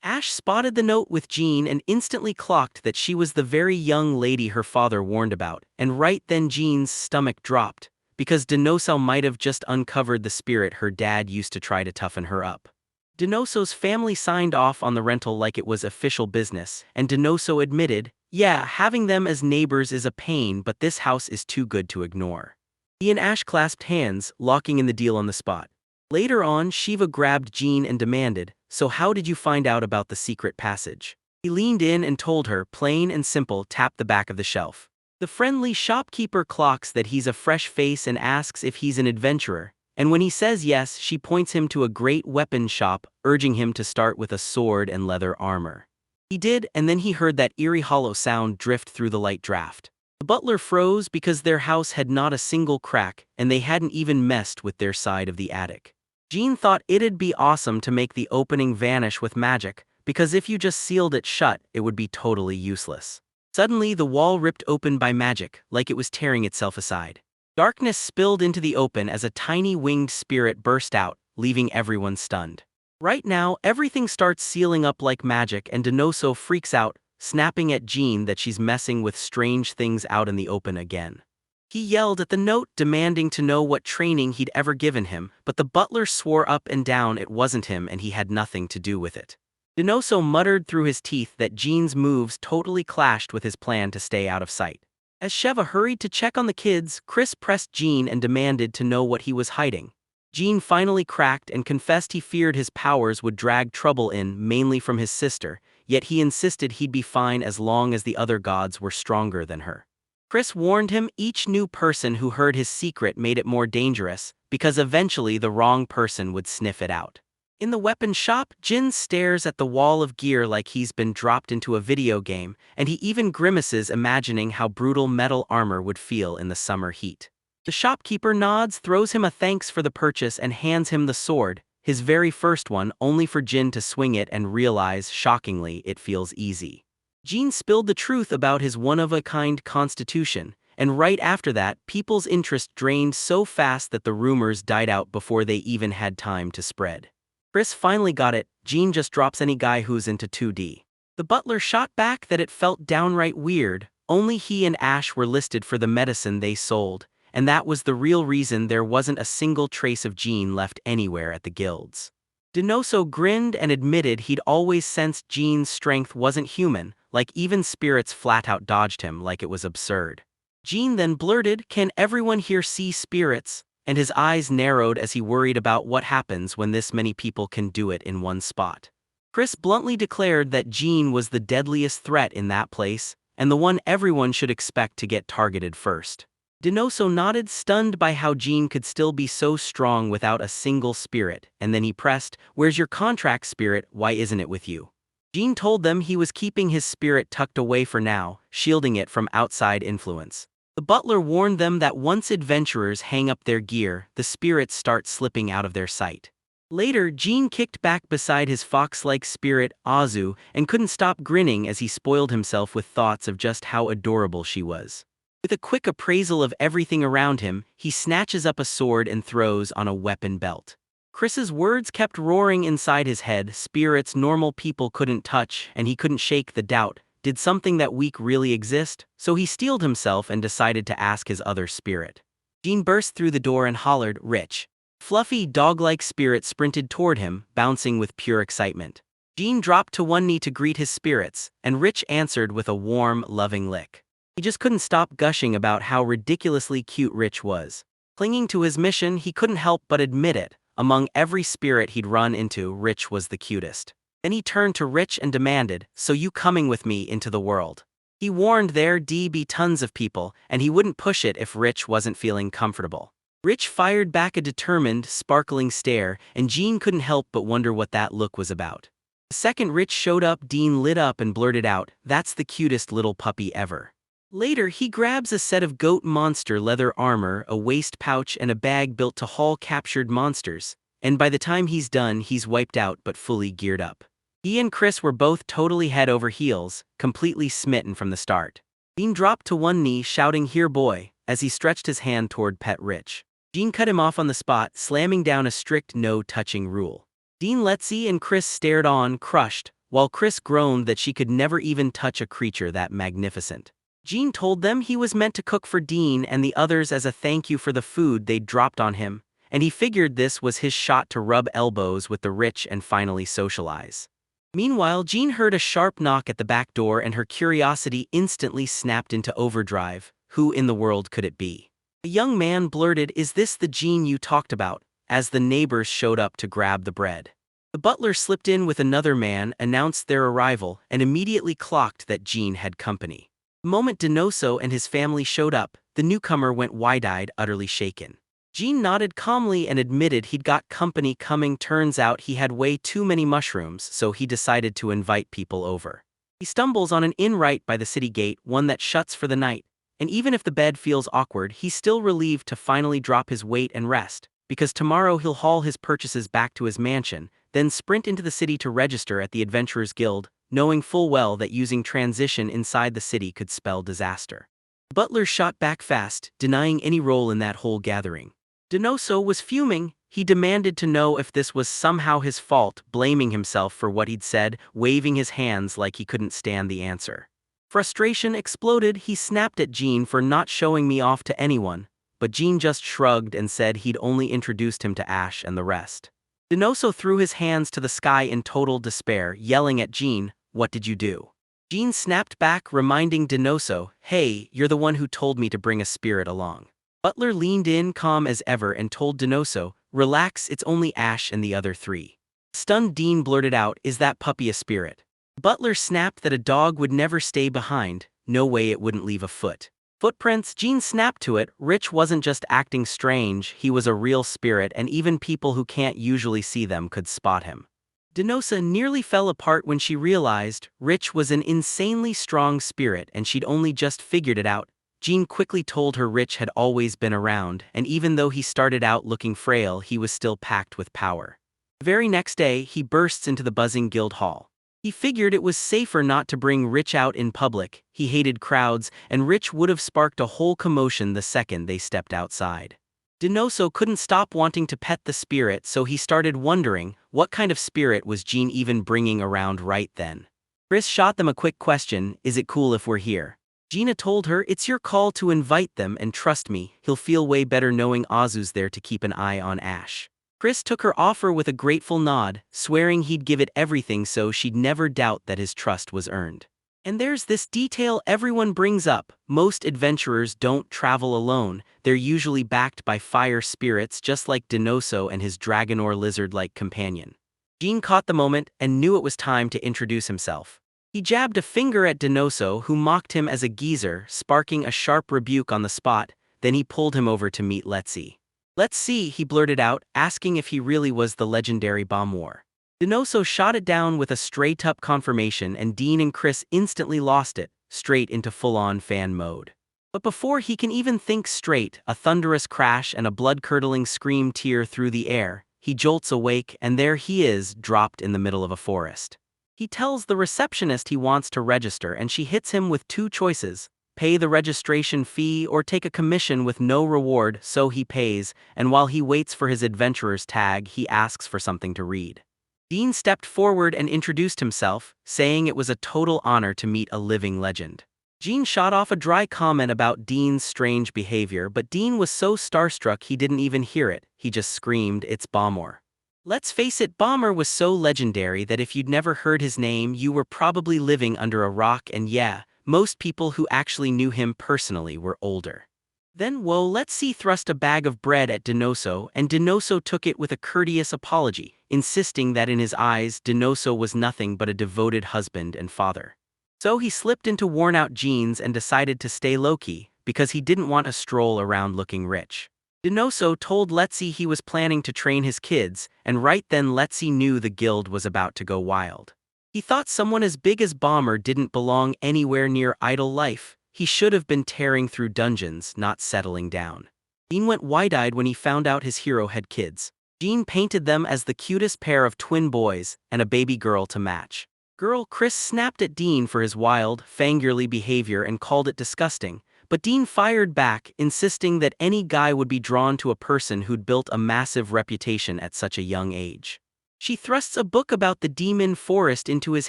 Ash spotted the note with Jean and instantly clocked that she was the very young lady her father warned about, and right then Jean's stomach dropped, because Denoso might have just uncovered the spirit her dad used to try to toughen her up. Denoso's family signed off on the rental like it was official business, and Denoso admitted, yeah, having them as neighbors is a pain, but this house is too good to ignore. He and Ash clasped hands, locking in the deal on the spot. Later on, Shiva grabbed Jean and demanded, so how did you find out about the secret passage? He leaned in and told her, plain and simple, tap the back of the shelf. The friendly shopkeeper clocks that he's a fresh face and asks if he's an adventurer, and when he says yes, she points him to a great weapon shop, urging him to start with a sword and leather armor. He did, and then he heard that eerie hollow sound drift through the light draft. The butler froze because their house had not a single crack, and they hadn't even messed with their side of the attic. Jean thought it'd be awesome to make the opening vanish with magic, because if you just sealed it shut, it would be totally useless. Suddenly, the wall ripped open by magic, like it was tearing itself aside. Darkness spilled into the open as a tiny winged spirit burst out, leaving everyone stunned. Right now, everything starts sealing up like magic and Denoso freaks out, snapping at Jean that she's messing with strange things out in the open again. He yelled at the note, demanding to know what training he'd ever given him, but the butler swore up and down it wasn't him and he had nothing to do with it. Denoso muttered through his teeth that Jean's moves totally clashed with his plan to stay out of sight. As Sheva hurried to check on the kids, Chris pressed Jean and demanded to know what he was hiding. Jean finally cracked and confessed he feared his powers would drag trouble in, mainly from his sister, yet he insisted he'd be fine as long as the other gods were stronger than her. Chris warned him each new person who heard his secret made it more dangerous, because eventually the wrong person would sniff it out. In the weapon shop, Jin stares at the wall of gear like he's been dropped into a video game, and he even grimaces imagining how brutal metal armor would feel in the summer heat. The shopkeeper nods, throws him a thanks for the purchase and hands him the sword, his very first one, only for Jin to swing it and realize, shockingly, it feels easy. Jin spilled the truth about his one-of-a-kind constitution, and right after that, people's interest drained so fast that the rumors died out before they even had time to spread. Chris finally got it, Jean just drops any guy who's into 2D. The butler shot back that it felt downright weird, only he and Ash were listed for the medicine they sold, and that was the real reason there wasn't a single trace of Jean left anywhere at the guilds. Denoso grinned and admitted he'd always sensed Jean's strength wasn't human, like even spirits flat out dodged him like it was absurd. Jean then blurted, "Can everyone here see spirits?" And his eyes narrowed as he worried about what happens when this many people can do it in one spot. Chris bluntly declared that Jean was the deadliest threat in that place, and the one everyone should expect to get targeted first. Denoso nodded, stunned by how Jean could still be so strong without a single spirit, and then he pressed, "Where's your contract spirit, why isn't it with you?" Jean told them he was keeping his spirit tucked away for now, shielding it from outside influence. The butler warned them that once adventurers hang up their gear, the spirits start slipping out of their sight. Later, Jean kicked back beside his fox-like spirit, Azu, and couldn't stop grinning as he spoiled himself with thoughts of just how adorable she was. With a quick appraisal of everything around him, he snatches up a sword and throws on a weapon belt. Chris's words kept roaring inside his head, spirits normal people couldn't touch, and he couldn't shake the doubt. Did something that weak really exist? So he steeled himself and decided to ask his other spirit. Jean burst through the door and hollered, "Rich." Fluffy, dog-like spirit sprinted toward him, bouncing with pure excitement. Jean dropped to one knee to greet his spirits, and Rich answered with a warm, loving lick. He just couldn't stop gushing about how ridiculously cute Rich was. Clinging to his mission, he couldn't help but admit it. Among every spirit he'd run into, Rich was the cutest. Then he turned to Rich and demanded, "So you coming with me into the world?" He warned there'd be tons of people, and he wouldn't push it if Rich wasn't feeling comfortable. Rich fired back a determined, sparkling stare, and Jean couldn't help but wonder what that look was about. The second Rich showed up, Dean lit up and blurted out, "That's the cutest little puppy ever." Later, he grabs a set of goat monster leather armor, a waist pouch, and a bag built to haul captured monsters, and by the time he's done, he's wiped out but fully geared up. He and Chris were both totally head over heels, completely smitten from the start. Dean dropped to one knee, shouting, "Here, boy," as he stretched his hand toward Pet Rich. Dean cut him off on the spot, slamming down a strict no-touching rule. Dean, Letzi, and Chris stared on, crushed, while Chris groaned that she could never even touch a creature that magnificent. Jean told them he was meant to cook for Dean and the others as a thank you for the food they'd dropped on him, and he figured this was his shot to rub elbows with the rich and finally socialize. Meanwhile, Jean heard a sharp knock at the back door and her curiosity instantly snapped into overdrive. Who in the world could it be? A young man blurted, "Is this the Jean you talked about?" as the neighbors showed up to grab the bread. The butler slipped in with another man, announced their arrival, and immediately clocked that Jean had company. The moment Denoso and his family showed up, the newcomer went wide-eyed, utterly shaken. Jean nodded calmly and admitted he'd got company coming. Turns out he had way too many mushrooms, so he decided to invite people over. He stumbles on an inn right by the city gate, one that shuts for the night, and even if the bed feels awkward, he's still relieved to finally drop his weight and rest, because tomorrow he'll haul his purchases back to his mansion, then sprint into the city to register at the Adventurers Guild, knowing full well that using transition inside the city could spell disaster. Butler shot back fast, denying any role in that whole gathering. Denoso was fuming. He demanded to know if this was somehow his fault, blaming himself for what he'd said, waving his hands like he couldn't stand the answer. Frustration exploded. He snapped at Jean for not showing me off to anyone, but Jean just shrugged and said he'd only introduced him to Ash and the rest. Denoso threw his hands to the sky in total despair, yelling at Jean, "What did you do?" Jean snapped back, reminding Denoso, "Hey, you're the one who told me to bring a spirit along." Butler leaned in, calm as ever, and told Denoso, "Relax, it's only Ash and the other three." Stunned, Dean blurted out, "Is that puppy a spirit?" Butler snapped that a dog would never stay behind, no way it wouldn't leave a foot. Footprints, Jean snapped to it. Rich wasn't just acting strange, he was a real spirit, and even people who can't usually see them could spot him. Denosa nearly fell apart when she realized Rich was an insanely strong spirit and she'd only just figured it out. Jean quickly told her Rich had always been around, and even though he started out looking frail, he was still packed with power. The very next day, he bursts into the buzzing guild hall. He figured it was safer not to bring Rich out in public. He hated crowds, and Rich would have sparked a whole commotion the second they stepped outside. Denoso couldn't stop wanting to pet the spirit, so he started wondering, what kind of spirit was Jean even bringing around right then? Chris shot them a quick question, "Is it cool if we're here?" Gina told her, "It's your call to invite them, and trust me, he'll feel way better knowing Azu's there to keep an eye on Ash." Chris took her offer with a grateful nod, swearing he'd give it everything so she'd never doubt that his trust was earned. And there's this detail everyone brings up: most adventurers don't travel alone, they're usually backed by fire spirits just like Denoso and his dragon or lizard-like companion. Jean caught the moment and knew it was time to introduce himself. He jabbed a finger at Denoso, who mocked him as a geezer, sparking a sharp rebuke on the spot. Then he pulled him over to meet Letzi. "Let's see," he blurted out, asking if he really was the legendary Bomb War. Denoso shot it down with a straight-up confirmation, and Dean and Chris instantly lost it, straight into full-on fan mode. But before he can even think straight, a thunderous crash and a blood-curdling scream tear through the air. He jolts awake, and there he is, dropped in the middle of a forest. He tells the receptionist he wants to register, and she hits him with two choices: pay the registration fee or take a commission with no reward. So he pays, and while he waits for his adventurer's tag, he asks for something to read. Dean stepped forward and introduced himself, saying it was a total honor to meet a living legend. Jean shot off a dry comment about Dean's strange behavior, but Dean was so starstruck he didn't even hear it. He just screamed, "It's Bomber." Let's face it, Bomber was so legendary that if you'd never heard his name, you were probably living under a rock, and yeah, most people who actually knew him personally were older. Then Letzi thrust a bag of bread at Denoso, and Denoso took it with a courteous apology, insisting that in his eyes, Denoso was nothing but a devoted husband and father. So he slipped into worn-out jeans and decided to stay low-key, because he didn't want a stroll around looking rich. Denoso told Letzi he was planning to train his kids, and right then Letzi knew the guild was about to go wild. He thought someone as big as Bomber didn't belong anywhere near idle life. He should have been tearing through dungeons, not settling down. Dean went wide-eyed when he found out his hero had kids. Dean painted them as the cutest pair of twin boys and a baby girl to match. Girl Chris snapped at Dean for his wild, fangirly behavior and called it disgusting, but Dean fired back, insisting that any guy would be drawn to a person who'd built a massive reputation at such a young age. She thrusts a book about the demon forest into his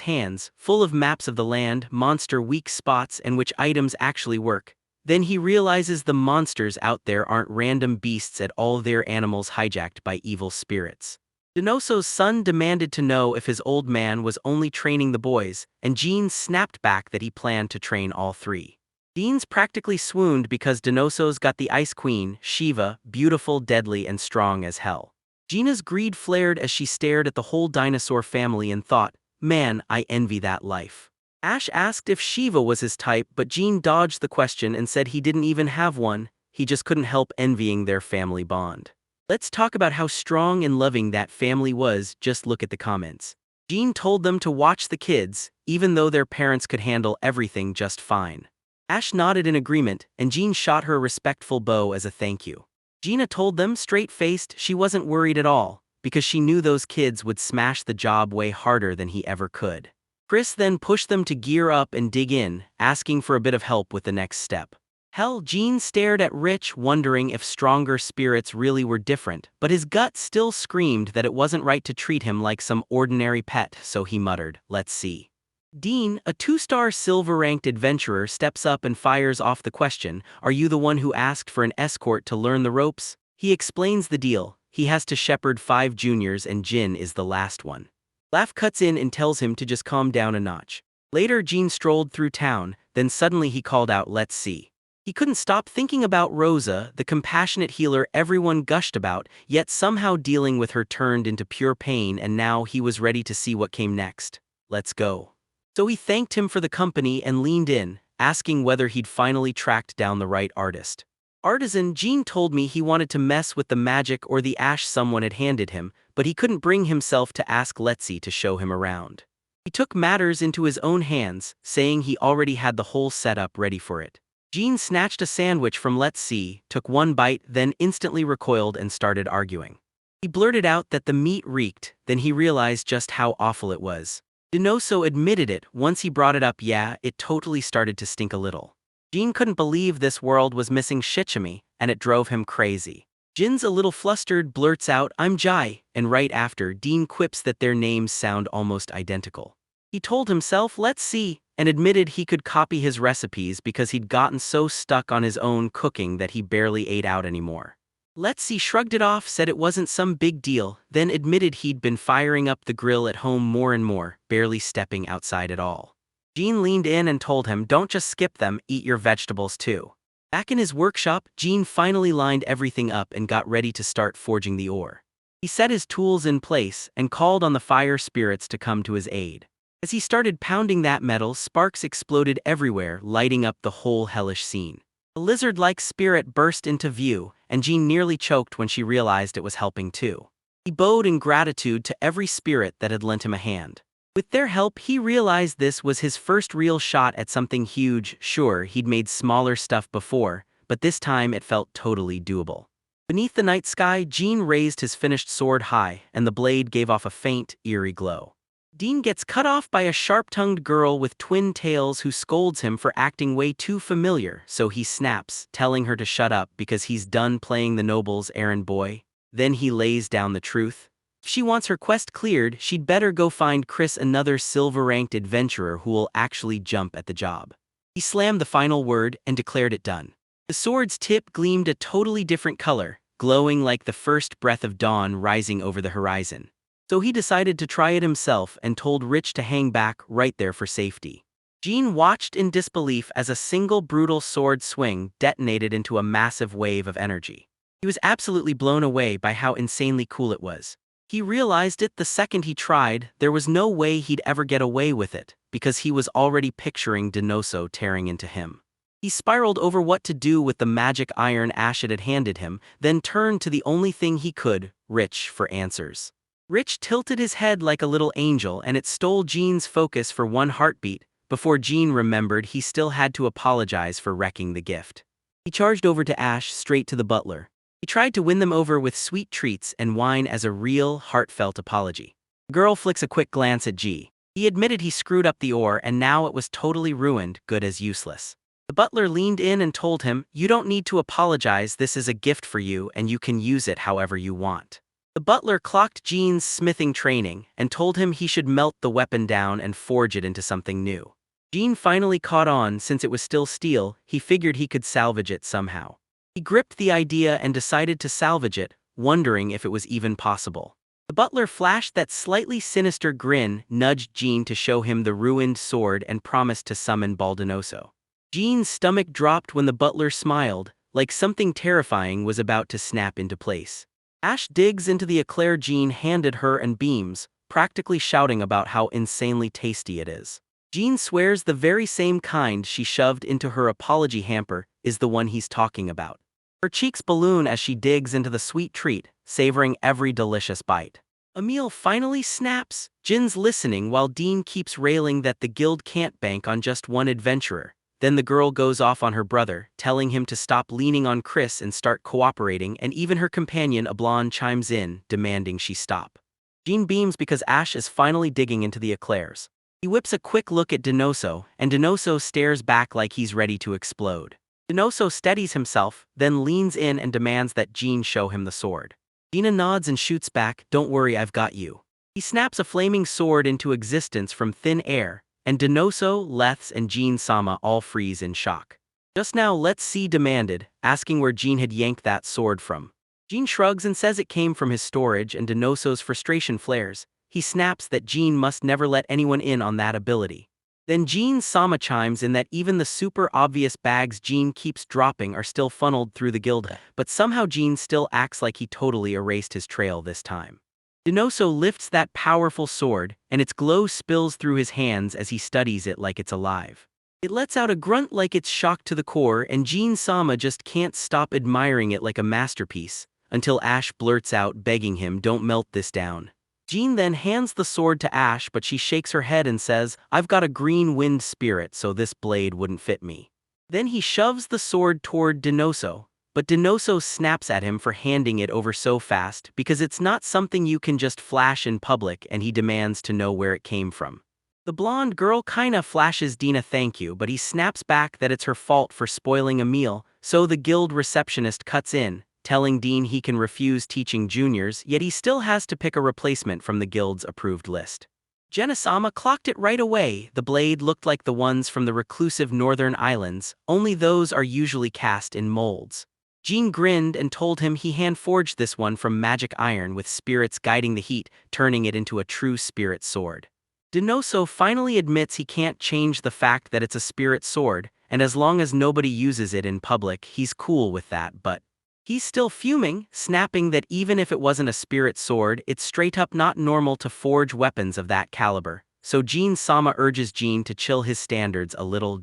hands, full of maps of the land, monster weak spots, and which items actually work. Then he realizes the monsters out there aren't random beasts at all, they're animals hijacked by evil spirits. Denoso's son demanded to know if his old man was only training the boys, and Jean snapped back that he planned to train all three. Dean's practically swooned because Denoso's got the Ice Queen, Shiva, beautiful, deadly, and strong as hell. Gina's greed flared as she stared at the whole dinosaur family and thought, man, I envy that life. Ash asked if Shiva was his type, but Jean dodged the question and said he didn't even have one, he just couldn't help envying their family bond. Let's talk about how strong and loving that family was, just look at the comments. Jean told them to watch the kids, even though their parents could handle everything just fine. Ash nodded in agreement, and Jean shot her a respectful bow as a thank you. Gina told them straight-faced she wasn't worried at all, because she knew those kids would smash the job way harder than he ever could. Chris then pushed them to gear up and dig in, asking for a bit of help with the next step. Hell, Jean stared at Rich, wondering if stronger spirits really were different, but his gut still screamed that it wasn't right to treat him like some ordinary pet, so he muttered, let's see. Dean, a 2-star silver-ranked adventurer, steps up and fires off the question, are you the one who asked for an escort to learn the ropes? He explains the deal, he has to shepherd 5 juniors and Jin is the last one. Laugh cuts in and tells him to just calm down a notch. Later Jean strolled through town, then suddenly he called out, let's see. He couldn't stop thinking about Rosa, the compassionate healer everyone gushed about, yet somehow dealing with her turned into pure pain, and now he was ready to see what came next. Let's go. So he thanked him for the company and leaned in, asking whether he'd finally tracked down the right artist. Artisan, Jean told me he wanted to mess with the magic or the ash someone had handed him, but he couldn't bring himself to ask Letzi to show him around. He took matters into his own hands, saying he already had the whole setup ready for it. Jean snatched a sandwich from Letzi, took one bite, then instantly recoiled and started arguing. He blurted out that the meat reeked, then he realized just how awful it was. Denoso admitted it once he brought it up. Yeah, it totally started to stink a little. Jean couldn't believe this world was missing shichimi, and it drove him crazy. Jin's a little flustered, blurts out, I'm Jai, and right after, Dean quips that their names sound almost identical. He told himself, let's see, and admitted he could copy his recipes because he'd gotten so stuck on his own cooking that he barely ate out anymore. Letzi shrugged it off, said it wasn't some big deal, then admitted he'd been firing up the grill at home more and more, barely stepping outside at all. Jean leaned in and told him, don't just skip them, eat your vegetables too. Back in his workshop, Jean finally lined everything up and got ready to start forging the ore. He set his tools in place and called on the fire spirits to come to his aid. As he started pounding that metal, sparks exploded everywhere, lighting up the whole hellish scene. A lizard-like spirit burst into view, and Jean nearly choked when she realized it was helping too. He bowed in gratitude to every spirit that had lent him a hand. With their help, he realized this was his first real shot at something huge. Sure, he'd made smaller stuff before, but this time it felt totally doable. Beneath the night sky, Jean raised his finished sword high, and the blade gave off a faint, eerie glow. Dean gets cut off by a sharp-tongued girl with twin tails who scolds him for acting way too familiar, so he snaps, telling her to shut up because he's done playing the noble's errand boy. Then he lays down the truth. If she wants her quest cleared, she'd better go find Chris, another silver-ranked adventurer who will actually jump at the job. He slammed the final word and declared it done. The sword's tip gleamed a totally different color, glowing like the first breath of dawn rising over the horizon. So he decided to try it himself and told Rich to hang back right there for safety. Jean watched in disbelief as a single brutal sword swing detonated into a massive wave of energy. He was absolutely blown away by how insanely cool it was. He realized it the second he tried, there was no way he'd ever get away with it, because he was already picturing Denoso tearing into him. He spiraled over what to do with the magic iron Ash had handed him, then turned to the only thing he could, Rich, for answers. Rich tilted his head like a little angel and it stole Jean's focus for one heartbeat, before Jean remembered he still had to apologize for wrecking the gift. He charged over to Ash straight to the butler. He tried to win them over with sweet treats and wine as a real, heartfelt apology. The girl flicks a quick glance at G. He admitted he screwed up the ore and now it was totally ruined, good as useless. The butler leaned in and told him, "You don't need to apologize, this is a gift for you and you can use it however you want." The butler clocked Jean's smithing training and told him he should melt the weapon down and forge it into something new. Jean finally caught on. Since it was still steel, he figured he could salvage it somehow. He gripped the idea and decided to salvage it, wondering if it was even possible. The butler flashed that slightly sinister grin, nudged Jean to show him the ruined sword and promised to summon Baldinoso. Jean's stomach dropped when the butler smiled, like something terrifying was about to snap into place. Ash digs into the eclair Jean handed her and beams, practically shouting about how insanely tasty it is. Jean swears the very same kind she shoved into her apology hamper is the one he's talking about. Her cheeks balloon as she digs into the sweet treat, savoring every delicious bite. Emil finally snaps. Jin's listening while Dean keeps railing that the guild can't bank on just one adventurer. Then the girl goes off on her brother, telling him to stop leaning on Chris and start cooperating, and even her companion Ablon chimes in, demanding she stop. Jean beams because Ash is finally digging into the eclairs. He whips a quick look at Dinoso, and Dinoso stares back like he's ready to explode. Dinoso steadies himself, then leans in and demands that Jean show him the sword. Dina nods and shoots back, "Don't worry, I've got you." He snaps a flaming sword into existence from thin air, and Dinoso, Leths, and Jean-sama all freeze in shock. "Just now let's see," demanded, asking where Jean had yanked that sword from. Jean shrugs and says it came from his storage, and Dinoso's frustration flares. He snaps that Jean must never let anyone in on that ability. Then Jean-sama chimes in that even the super obvious bags Jean keeps dropping are still funneled through the guild, but somehow Jean still acts like he totally erased his trail this time. Dinoso lifts that powerful sword, and its glow spills through his hands as he studies it like it's alive. It lets out a grunt like it's shocked to the core, and Jean-sama just can't stop admiring it like a masterpiece, until Ash blurts out, begging him, "Don't melt this down." Jean then hands the sword to Ash, but she shakes her head and says, "I've got a green wind spirit, so this blade wouldn't fit me." Then he shoves the sword toward Dinoso, but Dinoso snaps at him for handing it over so fast because it's not something you can just flash in public, and he demands to know where it came from. The blonde girl kinda flashes Dina thank you, but he snaps back that it's her fault for spoiling a meal, so the guild receptionist cuts in, telling Dean he can refuse teaching juniors, yet he still has to pick a replacement from the guild's approved list. Jenna-sama clocked it right away. The blade looked like the ones from the reclusive northern islands, only those are usually cast in molds. Jean grinned and told him he hand-forged this one from magic iron with spirits guiding the heat, turning it into a true spirit sword. Dinoso finally admits he can't change the fact that it's a spirit sword, and as long as nobody uses it in public, he's cool with that, but he's still fuming, snapping that even if it wasn't a spirit sword, it's straight up not normal to forge weapons of that caliber, so Jean-sama urges Jean to chill his standards a little.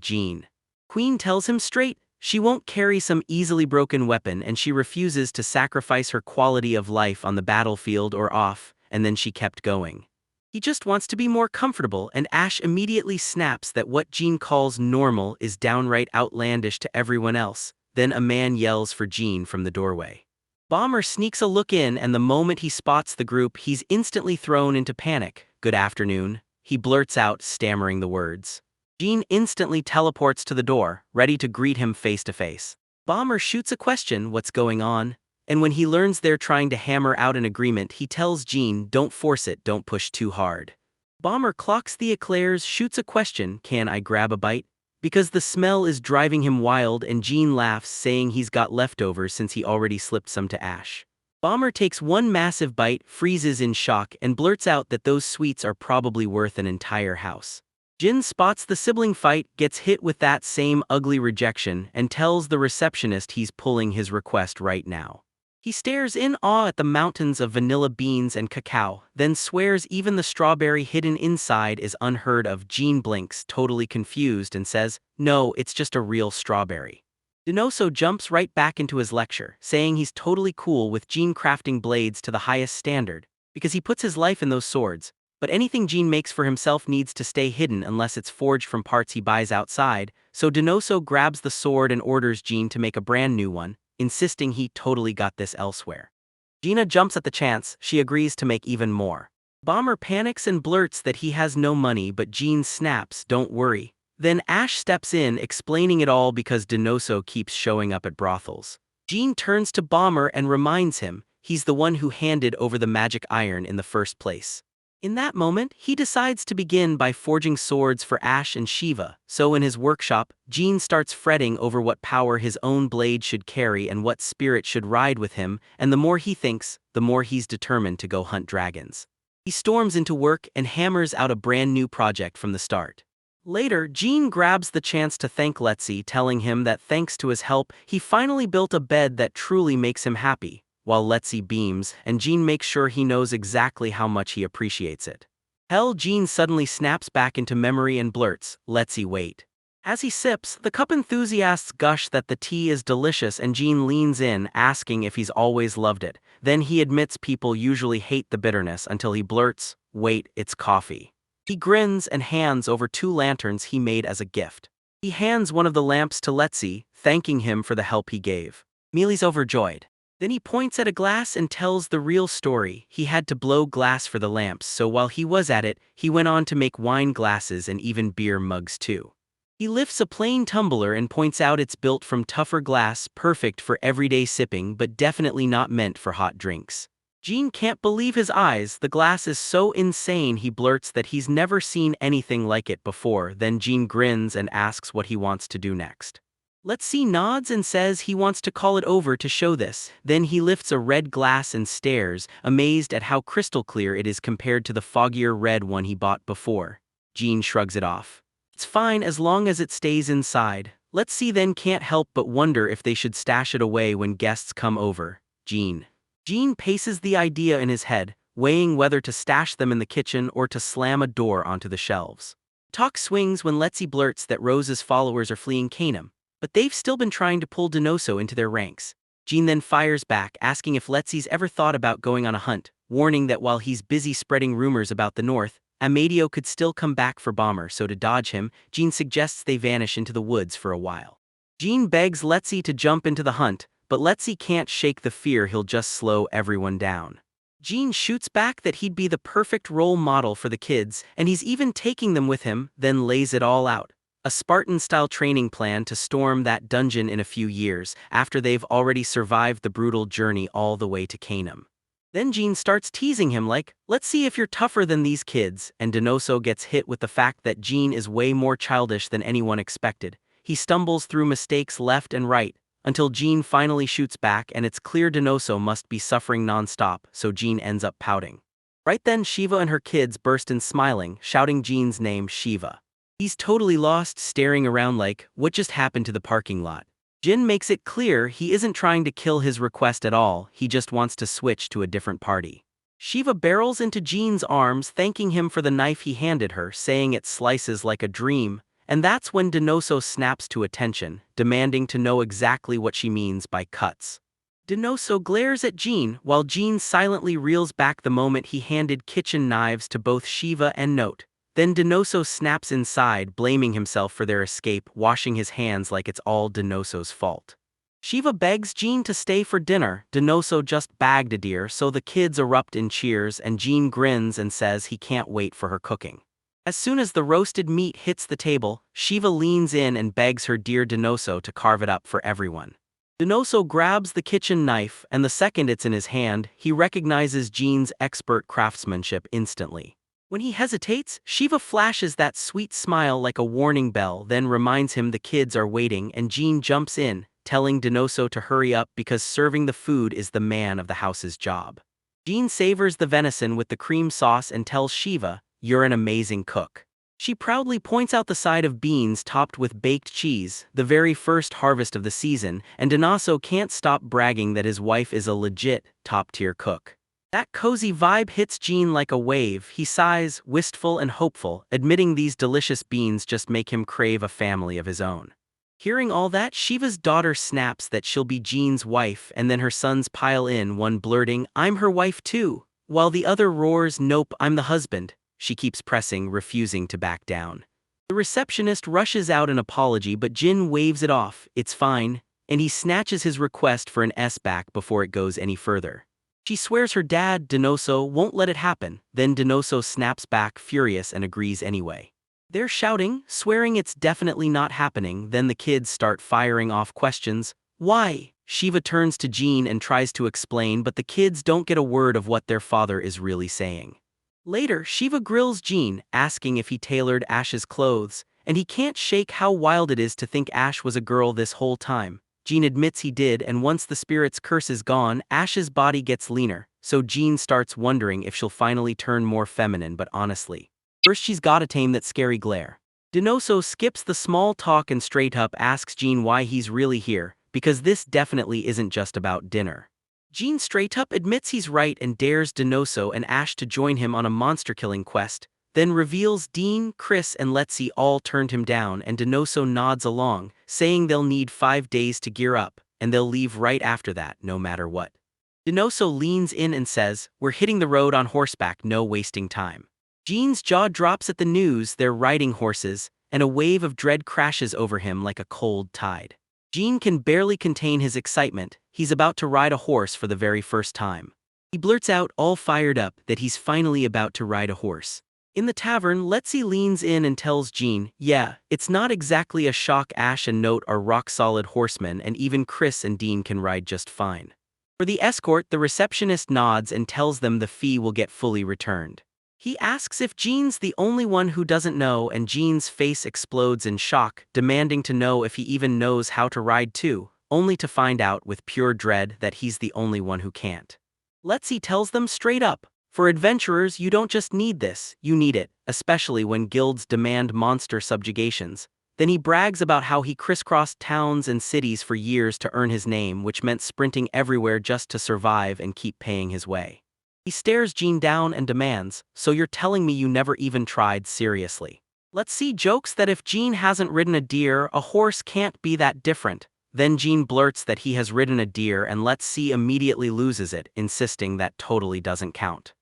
Queen tells him straight, she won't carry some easily broken weapon, and she refuses to sacrifice her quality of life on the battlefield or off, and then she kept going. He just wants to be more comfortable, and Ash immediately snaps that what Jean calls normal is downright outlandish to everyone else. Then a man yells for Jean from the doorway. Bomber sneaks a look in, and the moment he spots the group, he's instantly thrown into panic. "Good afternoon," he blurts out, stammering the words. Jean instantly teleports to the door, ready to greet him face to face. Bomber shoots a question, "What's going on?" And when he learns they're trying to hammer out an agreement, he tells Jean, "Don't force it, don't push too hard." Bomber clocks the eclairs, shoots a question, "Can I grab a bite?" Because the smell is driving him wild, and Jean laughs, saying he's got leftovers since he already slipped some to Ash. Bomber takes one massive bite, freezes in shock, and blurts out that those sweets are probably worth an entire house. Jin spots the sibling fight, gets hit with that same ugly rejection, and tells the receptionist he's pulling his request right now. He stares in awe at the mountains of vanilla beans and cacao, then swears even the strawberry hidden inside is unheard of. Jean blinks, totally confused, and says, "No, it's just a real strawberry." Dinoso jumps right back into his lecture, saying he's totally cool with Jean crafting blades to the highest standard, because he puts his life in those swords, but anything Jean makes for himself needs to stay hidden unless it's forged from parts he buys outside, so Denoso grabs the sword and orders Jean to make a brand new one, insisting he totally got this elsewhere. Gina jumps at the chance, she agrees to make even more. Bomber panics and blurts that he has no money, but Jean snaps, "Don't worry." Then Ash steps in, explaining it all because Denoso keeps showing up at brothels. Jean turns to Bomber and reminds him he's the one who handed over the magic iron in the first place. In that moment, he decides to begin by forging swords for Ash and Shiva, so in his workshop, Jean starts fretting over what power his own blade should carry and what spirit should ride with him, and the more he thinks, the more he's determined to go hunt dragons. He storms into work and hammers out a brand new project from the start. Later, Jean grabs the chance to thank Letzi, telling him that thanks to his help, he finally built a bed that truly makes him happy, while Letzi beams, and Jean makes sure he knows exactly how much he appreciates it. Hell, Jean suddenly snaps back into memory and blurts, "Letzi, wait." As he sips, the cup enthusiasts gush that the tea is delicious and Jean leans in, asking if he's always loved it. Then he admits people usually hate the bitterness until he blurts, "Wait, it's coffee." He grins and hands over 2 lanterns he made as a gift. He hands one of the lamps to Letzi, thanking him for the help he gave. Mealy's overjoyed. Then he points at a glass and tells the real story. He had to blow glass for the lamps, so while he was at it, he went on to make wine glasses and even beer mugs too. He lifts a plain tumbler and points out it's built from tougher glass, perfect for everyday sipping but definitely not meant for hot drinks. Jean can't believe his eyes, the glass is so insane he blurts that he's never seen anything like it before. Then Jean grins and asks what he wants to do next. Letzi nods and says he wants to call it over to show this. Then he lifts a red glass and stares, amazed at how crystal clear it is compared to the foggier red one he bought before. Jean shrugs it off. It's fine as long as it stays inside. Letzi then can't help but wonder if they should stash it away when guests come over. Jean paces the idea in his head, weighing whether to stash them in the kitchen or to slam a door onto the shelves. Talk swings when Letzi blurts that Rose's followers are fleeing Canaan, but they've still been trying to pull Denoso into their ranks. Jean then fires back, asking if Letzi's ever thought about going on a hunt, warning that while he's busy spreading rumors about the North, Amadeo could still come back for Bomber, so to dodge him, Jean suggests they vanish into the woods for a while. Jean begs Letzi to jump into the hunt, but Letzi can't shake the fear he'll just slow everyone down. Jean shoots back that he'd be the perfect role model for the kids, and he's even taking them with him, then lays it all out. A Spartan-style training plan to storm that dungeon in a few years, after they've already survived the brutal journey all the way to Canaan. Then Jean starts teasing him like, "Let's see if you're tougher than these kids," and Denoso gets hit with the fact that Jean is way more childish than anyone expected. He stumbles through mistakes left and right, until Jean finally shoots back and it's clear Denoso must be suffering non-stop, so Jean ends up pouting. Right then Shiva and her kids burst in smiling, shouting Jean's name, Shiva. He's totally lost, staring around like, what just happened to the parking lot? Jin makes it clear he isn't trying to kill his request at all, he just wants to switch to a different party. Shiva barrels into Jean's arms, thanking him for the knife he handed her, saying it slices like a dream, and that's when Denoso snaps to attention, demanding to know exactly what she means by cuts. Denoso glares at Jean, while Jean silently reels back the moment he handed kitchen knives to both Shiva and Note. Then Denoso snaps inside, blaming himself for their escape, washing his hands like it's all Denoso's fault. Shiva begs Jean to stay for dinner. Denoso just bagged a deer, so the kids erupt in cheers and Jean grins and says he can't wait for her cooking. As soon as the roasted meat hits the table, Shiva leans in and begs her dear Denoso to carve it up for everyone. Denoso grabs the kitchen knife, and the second it's in his hand, he recognizes Jean's expert craftsmanship instantly. When he hesitates, Shiva flashes that sweet smile like a warning bell, then reminds him the kids are waiting, and Jean jumps in, telling Denoso to hurry up because serving the food is the man of the house's job. Jean savors the venison with the cream sauce and tells Shiva, "You're an amazing cook." She proudly points out the side of beans topped with baked cheese, the very first harvest of the season, and Denoso can't stop bragging that his wife is a legit, top-tier cook. That cozy vibe hits Jean like a wave. He sighs, wistful and hopeful, admitting these delicious beans just make him crave a family of his own. Hearing all that, Shiva's daughter snaps that she'll be Jean's wife, and then her sons pile in, one blurting, "I'm her wife too." while the other roars, "Nope, I'm the husband." She keeps pressing, refusing to back down. The receptionist rushes out an apology, but Jin waves it off, "It's fine," and he snatches his request for an S back before it goes any further. She swears her dad, Denoso, won't let it happen. Then Denoso snaps back, furious, and agrees anyway. They're shouting, swearing it's definitely not happening. Then the kids start firing off questions. Why? Shiva turns to Jean and tries to explain, but the kids don't get a word of what their father is really saying. Later, Shiva grills Jean, asking if he tailored Ash's clothes, and he can't shake how wild it is to think Ash was a girl this whole time. Jean admits he did, and once the spirit's curse is gone, Ash's body gets leaner, so Jean starts wondering if she'll finally turn more feminine, but honestly, first she's gotta tame that scary glare. Denoso skips the small talk and straight up asks Jean why he's really here, because this definitely isn't just about dinner. Jean straight up admits he's right and dares Denoso and Ash to join him on a monster-killing quest, then reveals Dean, Chris, and Letzi all turned him down, and Denoso nods along, saying they'll need 5 days to gear up, and they'll leave right after that, no matter what. Denoso leans in and says, "We're hitting the road on horseback, no wasting time." Jean's jaw drops at the news they're riding horses, and a wave of dread crashes over him like a cold tide. Jean can barely contain his excitement. He's about to ride a horse for the very first time. He blurts out, all fired up, that he's finally about to ride a horse. In the tavern, Letzi leans in and tells Jean, "Yeah, it's not exactly a shock. Ash and Note are rock-solid horsemen, and even Chris and Dean can ride just fine." For the escort, the receptionist nods and tells them the fee will get fully returned. He asks if Jean's the only one who doesn't know, and Jean's face explodes in shock, demanding to know if he even knows how to ride too, only to find out with pure dread that he's the only one who can't. Letzi tells them straight up, "For adventurers, you don't just need this, you need it, especially when guilds demand monster subjugations." Then he brags about how he crisscrossed towns and cities for years to earn his name, which meant sprinting everywhere just to survive and keep paying his way. He stares Jean down and demands, "So you're telling me you never even tried seriously?" Letzi jokes that if Jean hasn't ridden a deer, a horse can't be that different. Then Jean blurts that he has ridden a deer, and Letzi immediately loses it, insisting that totally doesn't count.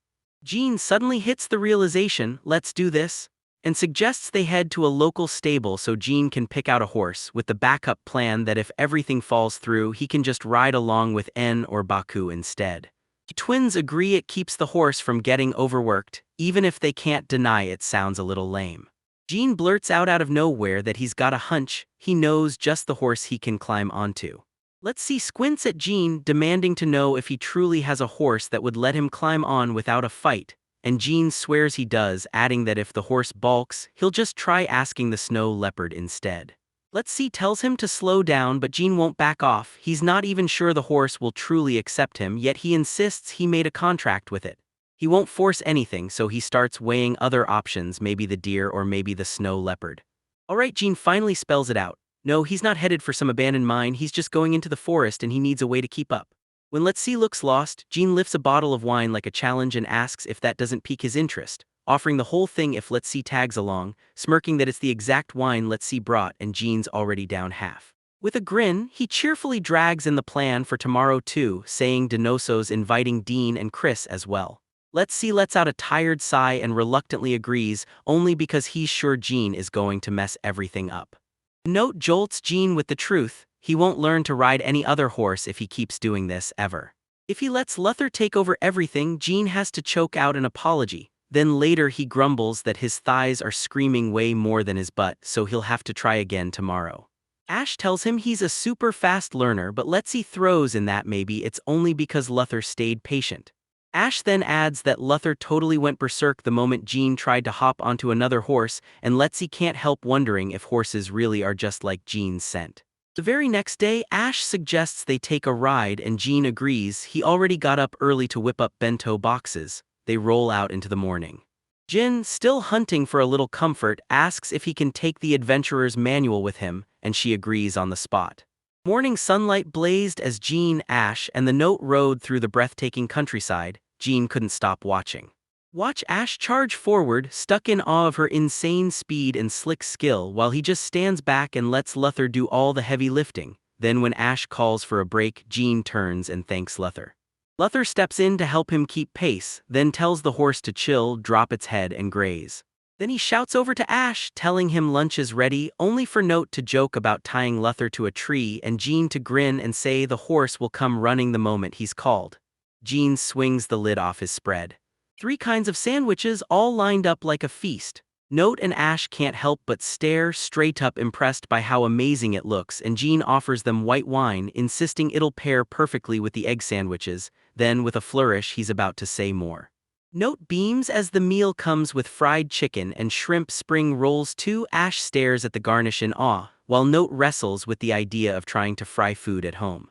Jean suddenly hits the realization, "Let's do this," and suggests they head to a local stable so Jean can pick out a horse, with the backup plan that if everything falls through, he can just ride along with En or Baku instead. The twins agree it keeps the horse from getting overworked, even if they can't deny it sounds a little lame. Jean blurts out of nowhere that he's got a hunch, he knows just the horse he can climb onto. Letzi squints at Jean, demanding to know if he truly has a horse that would let him climb on without a fight, and Jean swears he does, adding that if the horse balks, he'll just try asking the snow leopard instead. Letzi tells him to slow down, but Jean won't back off. He's not even sure the horse will truly accept him, yet he insists he made a contract with it. He won't force anything, so he starts weighing other options, maybe the deer or maybe the snow leopard. Alright, Jean finally spells it out. No, he's not headed for some abandoned mine, he's just going into the forest and he needs a way to keep up. When Letzi looks lost, Jean lifts a bottle of wine like a challenge and asks if that doesn't pique his interest, offering the whole thing if Letzi tags along, smirking that it's the exact wine Letzi brought and Jean's already down half. With a grin, he cheerfully drags in the plan for tomorrow too, saying Denoso's inviting Dean and Chris as well. Letzi lets out a tired sigh and reluctantly agrees, only because he's sure Jean is going to mess everything up. Note jolts Jean with the truth, he won't learn to ride any other horse if he keeps doing this, ever. If he lets Luther take over everything, Jean has to choke out an apology. Then later he grumbles that his thighs are screaming way more than his butt, so he'll have to try again tomorrow. Ash tells him he's a super fast learner, but Letzi throws in that maybe it's only because Luther stayed patient. Ash then adds that Luther totally went berserk the moment Jean tried to hop onto another horse, and Letzi can't help wondering if horses really are just like Jean's scent. The very next day, Ash suggests they take a ride and Jean agrees. He already got up early to whip up bento boxes. They roll out into the morning. Jin, still hunting for a little comfort, asks if he can take the adventurer's manual with him, and she agrees on the spot. Morning sunlight blazed as Jean, Ash, and the Note rode through the breathtaking countryside. Jean couldn't stop watching. Watch Ash charge forward, stuck in awe of her insane speed and slick skill, while he just stands back and lets Luther do all the heavy lifting. Then when Ash calls for a break, Jean turns and thanks Luther. Luther steps in to help him keep pace, then tells the horse to chill, drop its head, and graze. Then he shouts over to Ash, telling him lunch is ready, only for Note to joke about tying Luther to a tree and Jean to grin and say the horse will come running the moment he's called. Jean swings the lid off his spread. 3 kinds of sandwiches all lined up like a feast. Note and Ash can't help but stare straight up, impressed by how amazing it looks, and Jean offers them white wine, insisting it'll pair perfectly with the egg sandwiches. Then, with a flourish, he's about to say more. Note beams as the meal comes with fried chicken and shrimp spring rolls too. Ash stares at the garnish in awe, while Note wrestles with the idea of trying to fry food at home.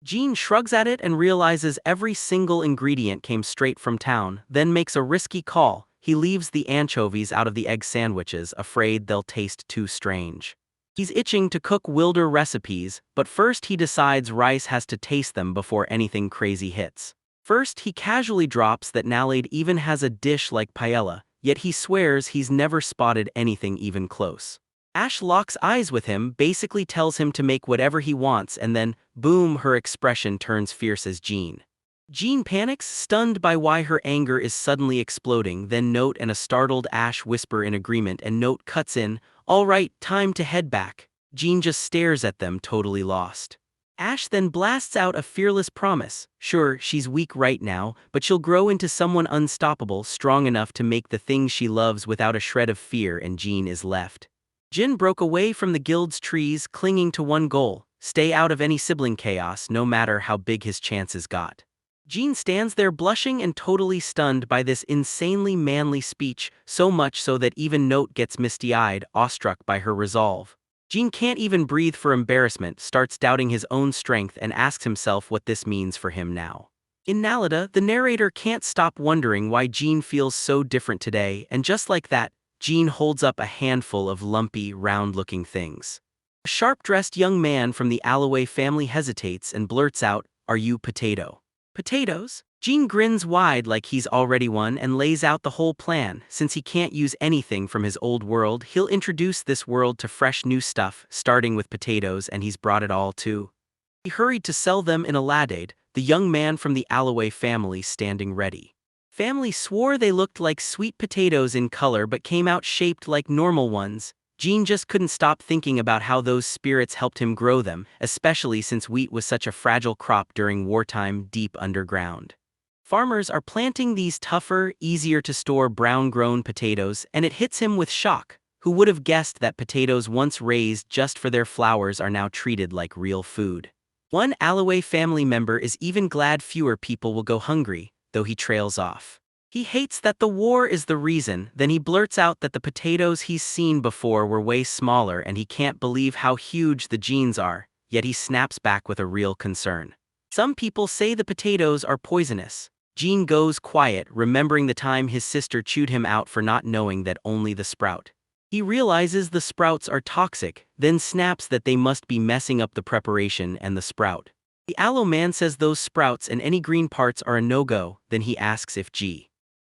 Jean shrugs at it and realizes every single ingredient came straight from town, then makes a risky call. He leaves the anchovies out of the egg sandwiches, afraid they'll taste too strange. He's itching to cook wilder recipes, but first he decides Rice has to taste them before anything crazy hits. First, he casually drops that Nalade even has a dish like paella, yet he swears he's never spotted anything even close. Ash locks eyes with him, basically tells him to make whatever he wants, and then, boom, her expression turns fierce as Jean. Jean panics, stunned by why her anger is suddenly exploding. Then Note and a startled Ash whisper in agreement, and Note cuts in, "All right, time to head back." Jean just stares at them, totally lost. Ash then blasts out a fearless promise. Sure, she's weak right now, but she'll grow into someone unstoppable, strong enough to make the things she loves without a shred of fear, and Jean is left. Jin broke away from the guild's trees, clinging to one goal: stay out of any sibling chaos, no matter how big his chances got. Jean stands there blushing and totally stunned by this insanely manly speech, so much so that even Note gets misty-eyed, awestruck by her resolve. Jean can't even breathe for embarrassment, starts doubting his own strength, and asks himself what this means for him now. In Nalada, the narrator can't stop wondering why Jean feels so different today, and just like that, Jean holds up a handful of lumpy, round-looking things. A sharp-dressed young man from the Alloway family hesitates and blurts out, "Are you Potato?" "Potatoes?" Jean grins wide like he's already won and lays out the whole plan. Since he can't use anything from his old world, he'll introduce this world to fresh new stuff, starting with potatoes, and he's brought it all too. He hurried to sell them in Aladade, the young man from the Alloway family standing ready. Family swore they looked like sweet potatoes in color but came out shaped like normal ones. Jean just couldn't stop thinking about how those spirits helped him grow them, especially since wheat was such a fragile crop during wartime deep underground. Farmers are planting these tougher, easier-to-store brown-grown potatoes, and it hits him with shock. Who would have guessed that potatoes once raised just for their flowers are now treated like real food? One Alloway family member is even glad fewer people will go hungry, though he trails off. He hates that the war is the reason. Then he blurts out that the potatoes he's seen before were way smaller, and he can't believe how huge the genes are, yet he snaps back with a real concern. Some people say the potatoes are poisonous. Jean goes quiet, remembering the time his sister chewed him out for not knowing that only the sprout. He realizes the sprouts are toxic, then snaps that they must be messing up the preparation and the sprout. The Aloe man says those sprouts and any green parts are a no-go. Then he asks if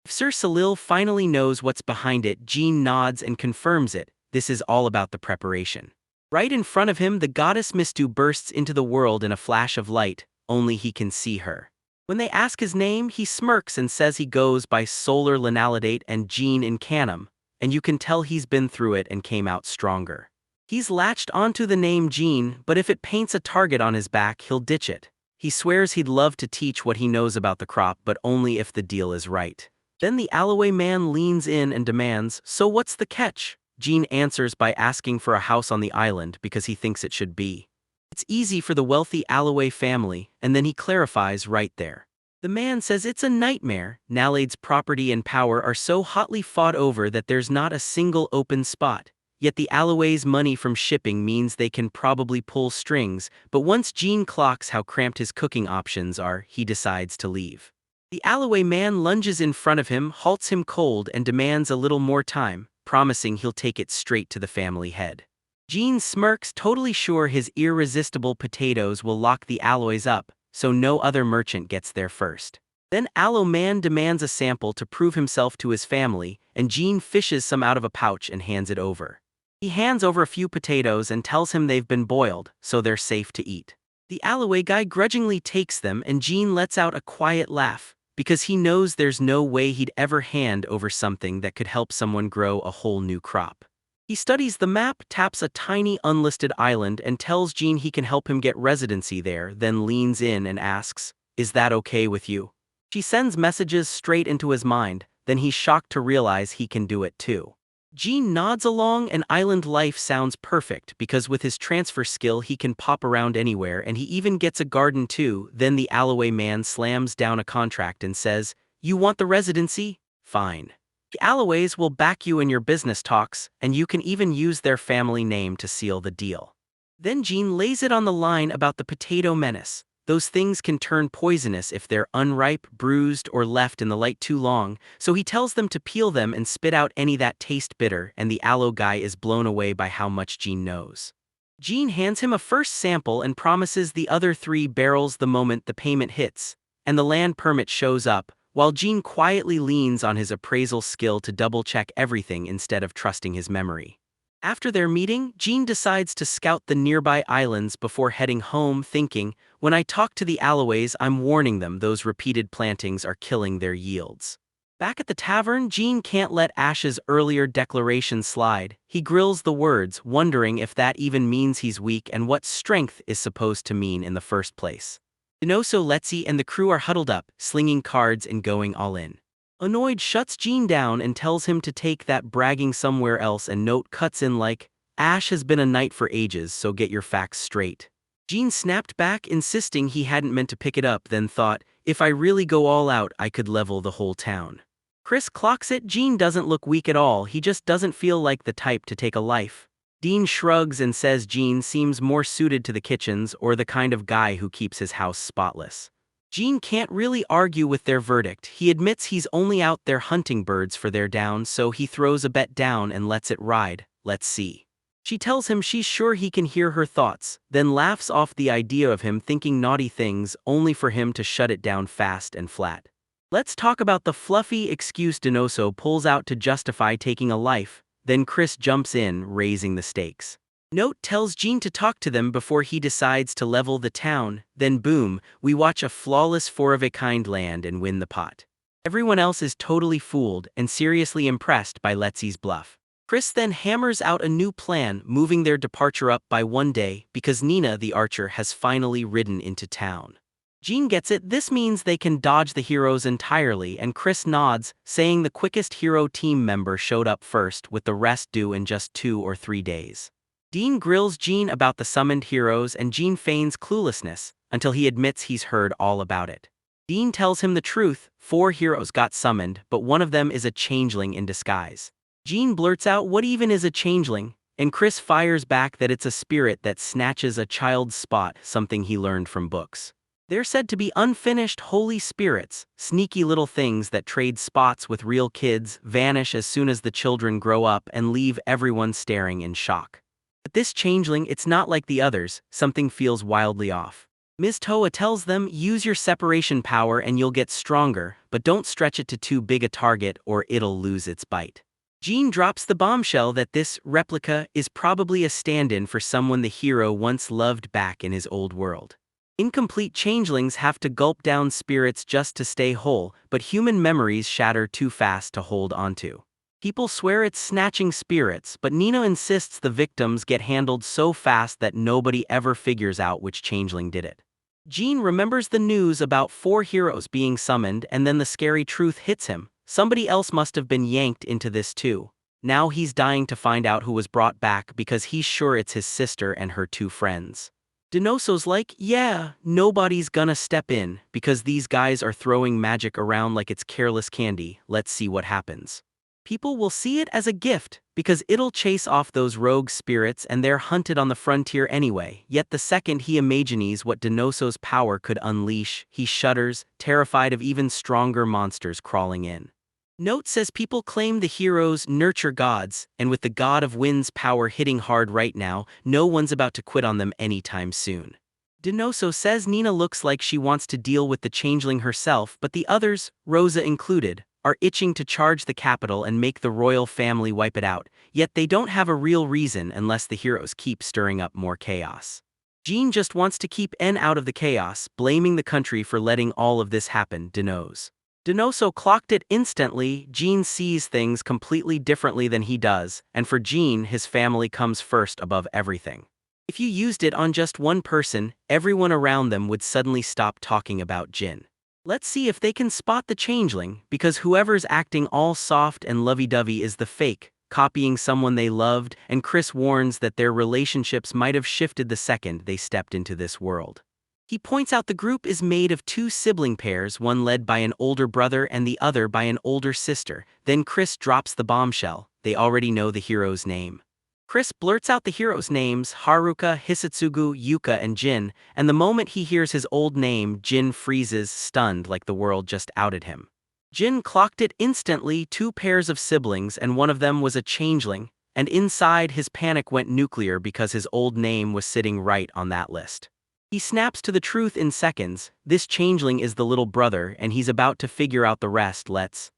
Sir Salil finally knows what's behind it. Jean nods and confirms it. This is all about the preparation. Right in front of him, the goddess Mistu bursts into the world in a flash of light, only he can see her. When they ask his name, he smirks and says he goes by Solar Linalidate and Jean in Canem, and you can tell he's been through it and came out stronger. He's latched onto the name Jean, but if it paints a target on his back, he'll ditch it. He swears he'd love to teach what he knows about the crop, but only if the deal is right. Then the Alloway man leans in and demands, "So what's the catch?" Jean answers by asking for a house on the island because he thinks it should be. It's easy for the wealthy Alloway family, and then he clarifies right there. The man says it's a nightmare. Nalade's property and power are so hotly fought over that there's not a single open spot. Yet the Alloway's money from shipping means they can probably pull strings, but once Jean clocks how cramped his cooking options are, he decides to leave. The Alloway man lunges in front of him, halts him cold, and demands a little more time, promising he'll take it straight to the family head. Jean smirks, totally sure his irresistible potatoes will lock the Alloys up, so no other merchant gets there first. Then Aloe man demands a sample to prove himself to his family, and Jean fishes some out of a pouch and hands it over. He hands over a few potatoes and tells him they've been boiled, so they're safe to eat. The alleyway guy grudgingly takes them and Jean lets out a quiet laugh, because he knows there's no way he'd ever hand over something that could help someone grow a whole new crop. He studies the map, taps a tiny unlisted island and tells Jean he can help him get residency there, then leans in and asks, "Is that okay with you?" She sends messages straight into his mind, then he's shocked to realize he can do it too. Jean nods along and island life sounds perfect because with his transfer skill he can pop around anywhere and he even gets a garden too. Then the alleyway man slams down a contract and says, "You want the residency? Fine. The Alloways will back you in your business talks, and you can even use their family name to seal the deal." Then Jean lays it on the line about the potato menace. Those things can turn poisonous if they're unripe, bruised, or left in the light too long, so he tells them to peel them and spit out any that taste bitter, and the aloe guy is blown away by how much Jean knows. Jean hands him a first sample and promises the other 3 barrels the moment the payment hits, and the land permit shows up, while Jean quietly leans on his appraisal skill to double-check everything instead of trusting his memory. After their meeting, Jean decides to scout the nearby islands before heading home, thinking, "When I talk to the Alloways, I'm warning them those repeated plantings are killing their yields." Back at the tavern, Jean can't let Ash's earlier declaration slide. He grills the words, wondering if that even means he's weak and what strength is supposed to mean in the first place. Dinoso, Letzi, and the crew are huddled up, slinging cards and going all in. Annoyed shuts Jean down and tells him to take that bragging somewhere else, and note cuts in like, "Ash has been a knight for ages, so get your facts straight." Jean snapped back, insisting he hadn't meant to pick it up, then thought, "If I really go all out, I could level the whole town." Chris clocks it. Jean doesn't look weak at all, he just doesn't feel like the type to take a life. Dean shrugs and says Jean seems more suited to the kitchens or the kind of guy who keeps his house spotless. Jean can't really argue with their verdict. He admits he's only out there hunting birds for their down, so he throws a bet down and lets it ride. "Let's see." She tells him she's sure he can hear her thoughts, then laughs off the idea of him thinking naughty things, only for him to shut it down fast and flat. "Let's talk about the fluffy excuse Dinoso pulls out to justify taking a life." Then Chris jumps in, raising the stakes. Note tells Jean to talk to them before he decides to level the town, then boom, we watch a flawless four-of-a-kind land and win the pot. Everyone else is totally fooled and seriously impressed by Letzi's bluff. Chris then hammers out a new plan, moving their departure up by 1 day because Nina the archer has finally ridden into town. Jean gets it. This means they can dodge the heroes entirely, and Chris nods, saying the quickest hero team member showed up first, with the rest due in just 2 or 3 days. Dean grills Jean about the summoned heroes and Jean feigns cluelessness until he admits he's heard all about it. Dean tells him the truth, 4 heroes got summoned, but one of them is a changeling in disguise. Jean blurts out what even is a changeling, and Chris fires back that it's a spirit that snatches a child's spot, something he learned from books. They're said to be unfinished holy spirits, sneaky little things that trade spots with real kids, vanish as soon as the children grow up, and leave everyone staring in shock. But this changeling, it's not like the others. Something feels wildly off. Ms. Toa tells them, use your separation power and you'll get stronger, but don't stretch it to too big a target or it'll lose its bite. Jean drops the bombshell that this replica is probably a stand-in for someone the hero once loved back in his old world. Incomplete changelings have to gulp down spirits just to stay whole, but human memories shatter too fast to hold onto. People swear it's snatching spirits, but Nina insists the victims get handled so fast that nobody ever figures out which changeling did it. Jean remembers the news about 4 heroes being summoned, and then the scary truth hits him. Somebody else must have been yanked into this too. Now he's dying to find out who was brought back because he's sure it's his sister and her 2 friends. Dinoso's like, yeah, nobody's gonna step in because these guys are throwing magic around like it's careless candy. Let's see what happens. People will see it as a gift because it'll chase off those rogue spirits and they're hunted on the frontier anyway. Yet the second he imagines what Dinoso's power could unleash, he shudders, terrified of even stronger monsters crawling in. Note says people claim the heroes nurture gods, and with the god of wind's power hitting hard right now, no one's about to quit on them anytime soon. Dinoso says Nina looks like she wants to deal with the changeling herself, but the others, Rosa included, are itching to charge the capital and make the royal family wipe it out, yet they don't have a real reason unless the heroes keep stirring up more chaos. Jean just wants to keep N out of the chaos, blaming the country for letting all of this happen, Denoso. Denoso clocked it instantly. Jean sees things completely differently than he does, and for Jean, his family comes first above everything. If you used it on just one person, everyone around them would suddenly stop talking about Jin. Let's see if they can spot the changeling, because whoever's acting all soft and lovey-dovey is the fake, copying someone they loved, and Chris warns that their relationships might have shifted the second they stepped into this world. He points out the group is made of two sibling pairs, one led by an older brother and the other by an older sister. Then Chris drops the bombshell: they already know the hero's name. Chris blurts out the heroes' names: Haruka, Hisatsugu, Yuka, and Jin, and the moment he hears his old name, Jin freezes, stunned like the world just outed him. Jin clocked it instantly: two pairs of siblings, and one of them was a changeling, and inside his panic went nuclear because his old name was sitting right on that list. He snaps to the truth in seconds: this changeling is the little brother, and he's about to figure out the rest. Let's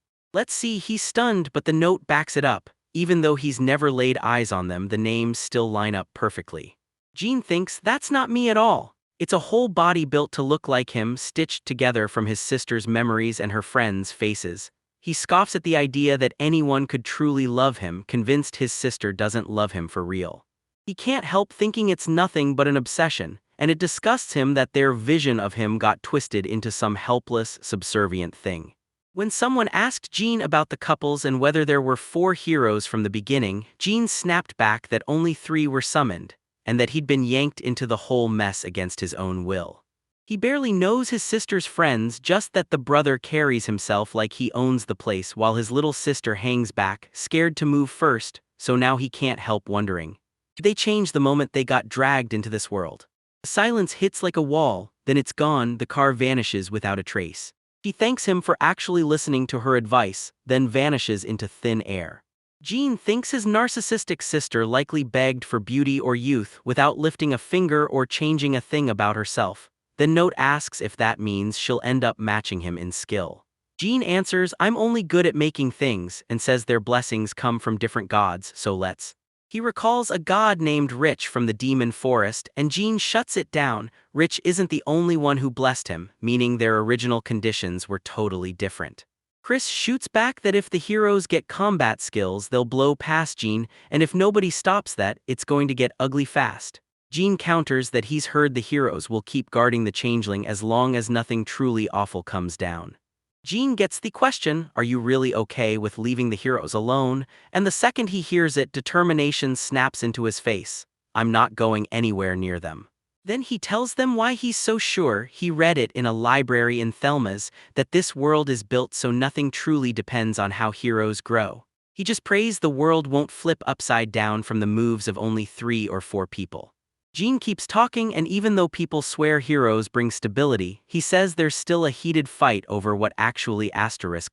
see. He's stunned, but the note backs it up. Even though he's never laid eyes on them, the names still line up perfectly. Jean thinks, that's not me at all. It's a whole body built to look like him, stitched together from his sister's memories and her friends' faces. He scoffs at the idea that anyone could truly love him, convinced his sister doesn't love him for real. He can't help thinking it's nothing but an obsession, and it disgusts him that their vision of him got twisted into some helpless, subservient thing. When someone asked Jean about the couples and whether there were 4 heroes from the beginning, Jean snapped back that only 3 were summoned, and that he'd been yanked into the whole mess against his own will. He barely knows his sister's friends, just that the brother carries himself like he owns the place while his little sister hangs back, scared to move first, so now he can't help wondering. Did they change the moment they got dragged into this world? Silence hits like a wall, then it's gone. The car vanishes without a trace. She thanks him for actually listening to her advice, then vanishes into thin air. Jean thinks his narcissistic sister likely begged for beauty or youth without lifting a finger or changing a thing about herself. Then Note asks if that means she'll end up matching him in skill. Jean answers, I'm only good at making things, and says their blessings come from different gods, so let's. He recalls a god named Rich from the demon forest, and Jean shuts it down. Rich isn't the only one who blessed him, meaning their original conditions were totally different. Chris shoots back that if the heroes get combat skills, they'll blow past Jean, and if nobody stops that, it's going to get ugly fast. Jean counters that he's heard the heroes will keep guarding the changeling as long as nothing truly awful comes down. Jean gets the question, are you really okay with leaving the heroes alone? And the second he hears it, determination snaps into his face. I'm not going anywhere near them. Then he tells them why he's so sure. He read it in a library in Thelma's, that this world is built so nothing truly depends on how heroes grow. He just prays the world won't flip upside down from the moves of only 3 or 4 people. Jean keeps talking, and even though people swear heroes bring stability, he says there's still a heated fight over what actually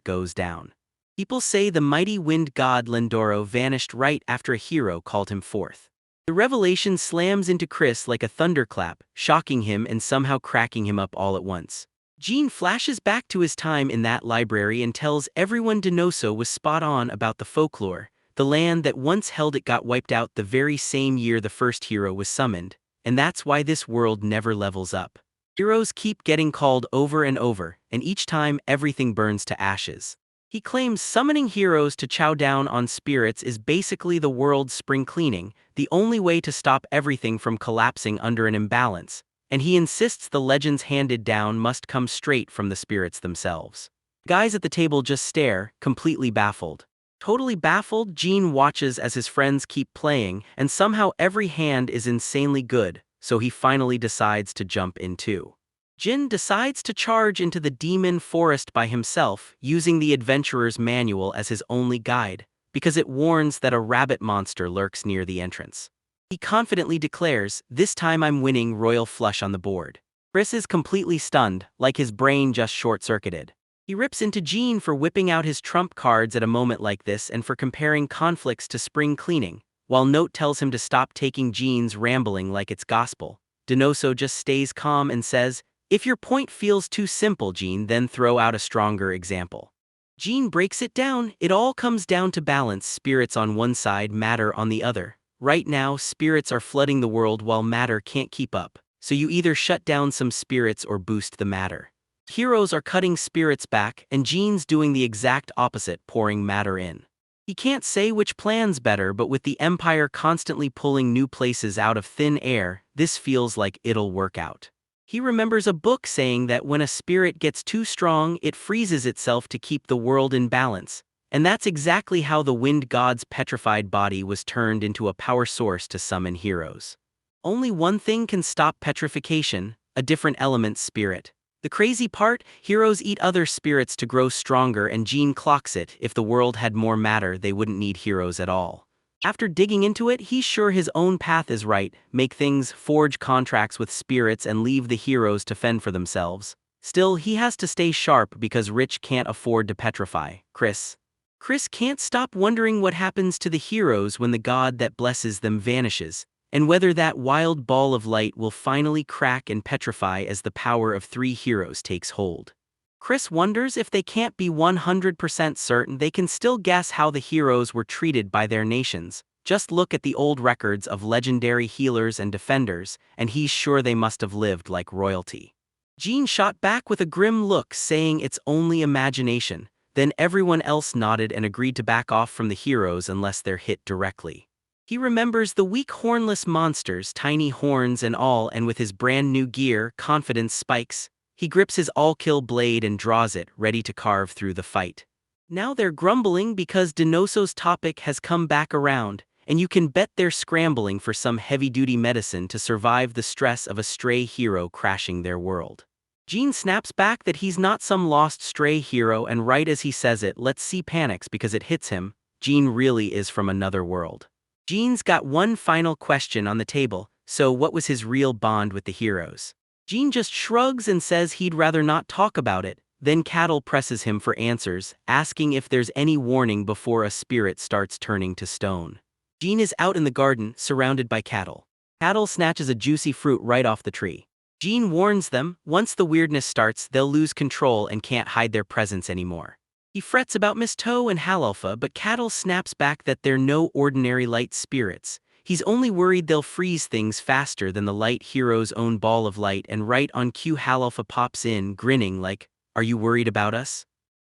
goes down. People say the mighty wind god Lindoro vanished right after a hero called him forth. The revelation slams into Chris like a thunderclap, shocking him and somehow cracking him up all at once. Jean flashes back to his time in that library and tells everyone Denoso was spot on about the folklore. The land that once held it got wiped out the very same year the first hero was summoned, and that's why this world never levels up. Heroes keep getting called over and over, and each time everything burns to ashes. He claims summoning heroes to chow down on spirits is basically the world's spring cleaning, the only way to stop everything from collapsing under an imbalance, and he insists the legends handed down must come straight from the spirits themselves. Guys at the table just stare, completely baffled. Totally baffled, Jean watches as his friends keep playing, and somehow every hand is insanely good, so he finally decides to jump in too. Jin decides to charge into the demon forest by himself, using the adventurer's manual as his only guide, because it warns that a rabbit monster lurks near the entrance. He confidently declares, this time I'm winning, royal flush on the board. Chris is completely stunned, like his brain just short-circuited. He rips into Jean for whipping out his trump cards at a moment like this and for comparing conflicts to spring cleaning, while Note tells him to stop taking Jean's rambling like it's gospel. Denoso just stays calm and says, if your point feels too simple, Jean, then throw out a stronger example. Jean breaks it down. It all comes down to balance: spirits on one side, matter on the other. Right now, spirits are flooding the world while matter can't keep up, so you either shut down some spirits or boost the matter. Heroes are cutting spirits back, and Jean's doing the exact opposite, pouring matter in. He can't say which plan's better, but with the Empire constantly pulling new places out of thin air, this feels like it'll work out. He remembers a book saying that when a spirit gets too strong, it freezes itself to keep the world in balance. And that's exactly how the wind god's petrified body was turned into a power source to summon heroes. Only one thing can stop petrification: a different element spirit. The crazy part, heroes eat other spirits to grow stronger, and Jean clocks it. If the world had more matter, they wouldn't need heroes at all. After digging into it, he's sure his own path is right: make things, forge contracts with spirits, and leave the heroes to fend for themselves. Still, he has to stay sharp because Rich can't afford to petrify Chris can't stop wondering what happens to the heroes when the god that blesses them vanishes, and whether that wild ball of light will finally crack and petrify as the power of 3 heroes takes hold. Chris wonders if they can't be 100% certain. They can still guess how the heroes were treated by their nations. Just look at the old records of legendary healers and defenders, and he's sure they must have lived like royalty. Jean shot back with a grim look, saying it's only imagination. Then everyone else nodded and agreed to back off from the heroes unless they're hit directly. He remembers the weak hornless monsters, tiny horns and all, and with his brand new gear, confidence spikes. He grips his all-kill blade and draws it, ready to carve through the fight. Now they're grumbling because Dinoso's topic has come back around, and you can bet they're scrambling for some heavy-duty medicine to survive the stress of a stray hero crashing their world. Jean snaps back that he's not some lost stray hero, and right as he says it, Let's See panics because it hits him: Jean really is from another world. Jean's got one final question on the table: so what was his real bond with the heroes? Jean just shrugs and says he'd rather not talk about it. Then Cattle presses him for answers, asking if there's any warning before a spirit starts turning to stone. Jean is out in the garden, surrounded by Cattle. Cattle snatches a juicy fruit right off the tree. Jean warns them, once the weirdness starts, they'll lose control and can't hide their presence anymore. He frets about Miss Toe and Halalpha, but Cattle snaps back that they're no ordinary light spirits. He's only worried they'll freeze things faster than the light hero's own ball of light, and right on cue Halalpha pops in, grinning like, "Are you worried about us?"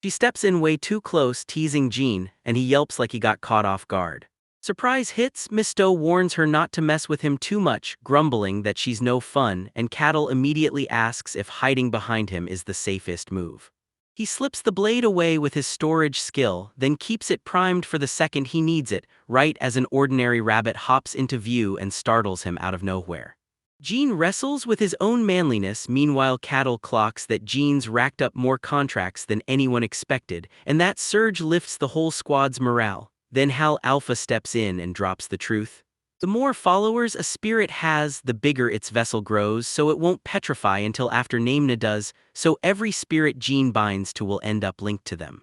She steps in way too close, teasing Jean, and he yelps like he got caught off guard. Surprise hits. Miss Doe warns her not to mess with him too much, grumbling that she's no fun, and Cattle immediately asks if hiding behind him is the safest move. He slips the blade away with his storage skill, then keeps it primed for the second he needs it, right as an ordinary rabbit hops into view and startles him out of nowhere. Jean wrestles with his own manliness. Meanwhile, Cattle clocks that Jean's racked up more contracts than anyone expected, and that surge lifts the whole squad's morale. Then Hal Alpha steps in and drops the truth. The more followers a spirit has, the bigger its vessel grows, so it won't petrify until after Namna does, so every spirit Jean binds to will end up linked to them.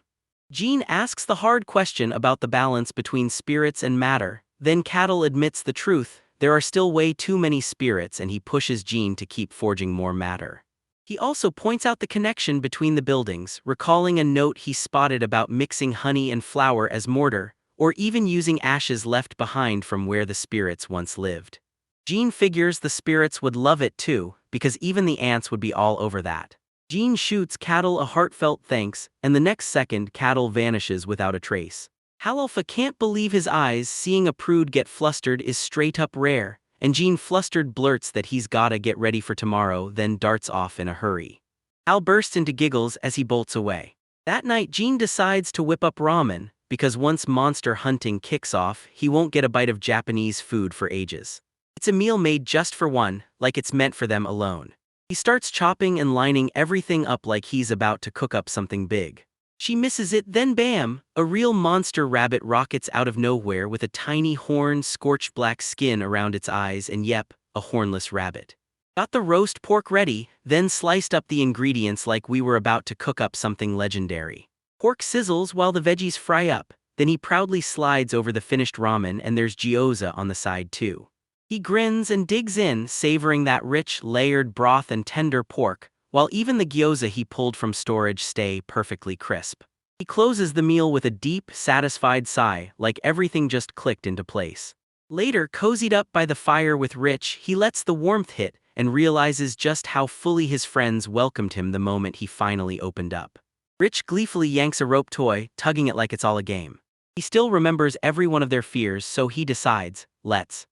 Jean asks the hard question about the balance between spirits and matter. Then Cattle admits the truth: there are still way too many spirits, and he pushes Jean to keep forging more matter. He also points out the connection between the buildings, recalling a note he spotted about mixing honey and flour as mortar, or even using ashes left behind from where the spirits once lived. Jean figures the spirits would love it too, because even the ants would be all over that. Jean shoots Cattle a heartfelt thanks, and the next second Cattle vanishes without a trace. Halalpha can't believe his eyes. Seeing a prude get flustered is straight up rare, and Jean flustered blurts that he's gotta get ready for tomorrow, then darts off in a hurry. Hal bursts into giggles as he bolts away. That night Jean decides to whip up ramen, because once monster hunting kicks off, he won't get a bite of Japanese food for ages. It's a meal made just for one, like it's meant for them alone. He starts chopping and lining everything up like he's about to cook up something big. She misses it, then bam! A real monster rabbit rockets out of nowhere with a tiny horn, scorched black skin around its eyes, and yep, a hornless rabbit. Got the roast pork ready, then sliced up the ingredients like we were about to cook up something legendary. Pork sizzles while the veggies fry up, then he proudly slides over the finished ramen, and there's gyoza on the side too. He grins and digs in, savoring that rich, layered broth and tender pork, while even the gyoza he pulled from storage stay perfectly crisp. He closes the meal with a deep, satisfied sigh, like everything just clicked into place. Later, cozied up by the fire with Rich, he lets the warmth hit and realizes just how fully his friends welcomed him the moment he finally opened up. Rich gleefully yanks a rope toy, tugging it like it's all a game. He still remembers every one of their fears, so he decides, Let's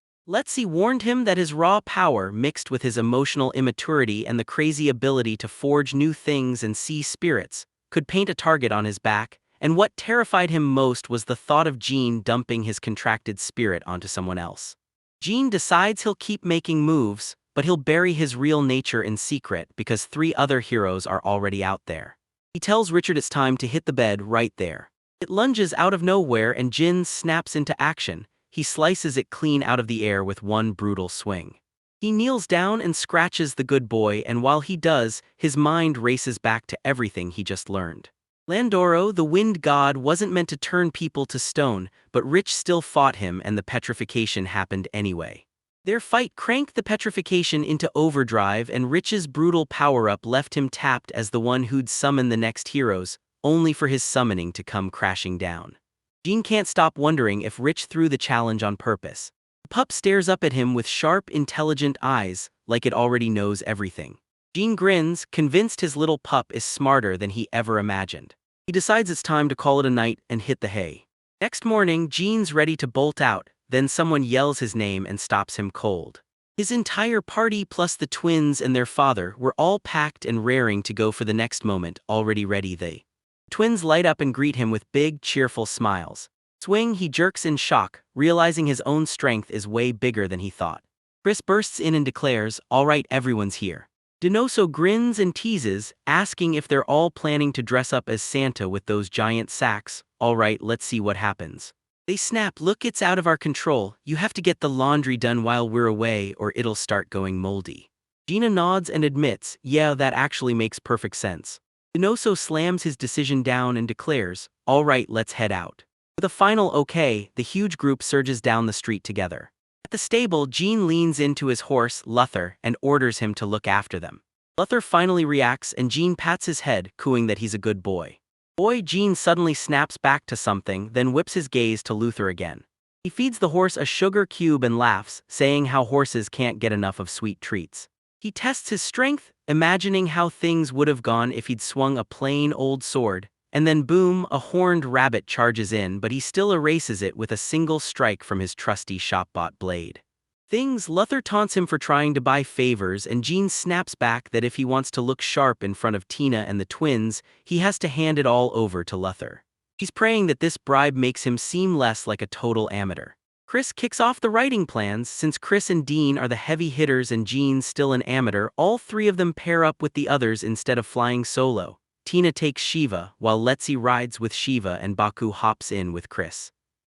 see warned him that his raw power, mixed with his emotional immaturity and the crazy ability to forge new things and see spirits, could paint a target on his back, and what terrified him most was the thought of Jean dumping his contracted spirit onto someone else. Jean decides he'll keep making moves, but he'll bury his real nature in secret because 3 other heroes are already out there. He tells Richard it's time to hit the bed right there. It lunges out of nowhere and Jin snaps into action. He slices it clean out of the air with one brutal swing. He kneels down and scratches the good boy, and while he does, his mind races back to everything he just learned. Landoro, the wind god, wasn't meant to turn people to stone, but Rich still fought him and the petrification happened anyway. Their fight cranked the petrification into overdrive, and Rich's brutal power-up left him tapped as the one who'd summon the next heroes, only for his summoning to come crashing down. Jean can't stop wondering if Rich threw the challenge on purpose. The pup stares up at him with sharp, intelligent eyes, like it already knows everything. Jean grins, convinced his little pup is smarter than he ever imagined. He decides it's time to call it a night and hit the hay. Next morning, Jean's ready to bolt out, then someone yells his name and stops him cold. His entire party plus the twins and their father were all packed and raring to go for the next moment, already ready. The twins light up and greet him with big, cheerful smiles. Swing, he jerks in shock, realizing his own strength is way bigger than he thought. Chris bursts in and declares, "All right, everyone's here." Denoso grins and teases, asking if they're all planning to dress up as Santa with those giant sacks. "All right, let's see what happens." They snap, "Look, it's out of our control. You have to get the laundry done while we're away or it'll start going moldy." Gina nods and admits, "Yeah, that actually makes perfect sense." Denoso slams his decision down and declares, "All right, let's head out." With a final okay, the huge group surges down the street together. At the stable, Jean leans into his horse, Luther, and orders him to look after them. Luther finally reacts and Jean pats his head, cooing that he's a good boy. Jean suddenly snaps back to something, then whips his gaze to Luther again. He feeds the horse a sugar cube and laughs, saying how horses can't get enough of sweet treats. He tests his strength, imagining how things would have gone if he'd swung a plain old sword, and then boom, a horned rabbit charges in, but he still erases it with a single strike from his trusty shop-bought blade. Luther taunts him for trying to buy favors, and Jean snaps back that if he wants to look sharp in front of Tina and the twins, he has to hand it all over to Luther. He's praying that this bribe makes him seem less like a total amateur. Chris kicks off the writing plans. Since Chris and Dean are the heavy hitters and Jean's still an amateur, all 3 of them pair up with the others instead of flying solo. Tina takes Shiva, while Letzi rides with Shiva and Baku hops in with Chris.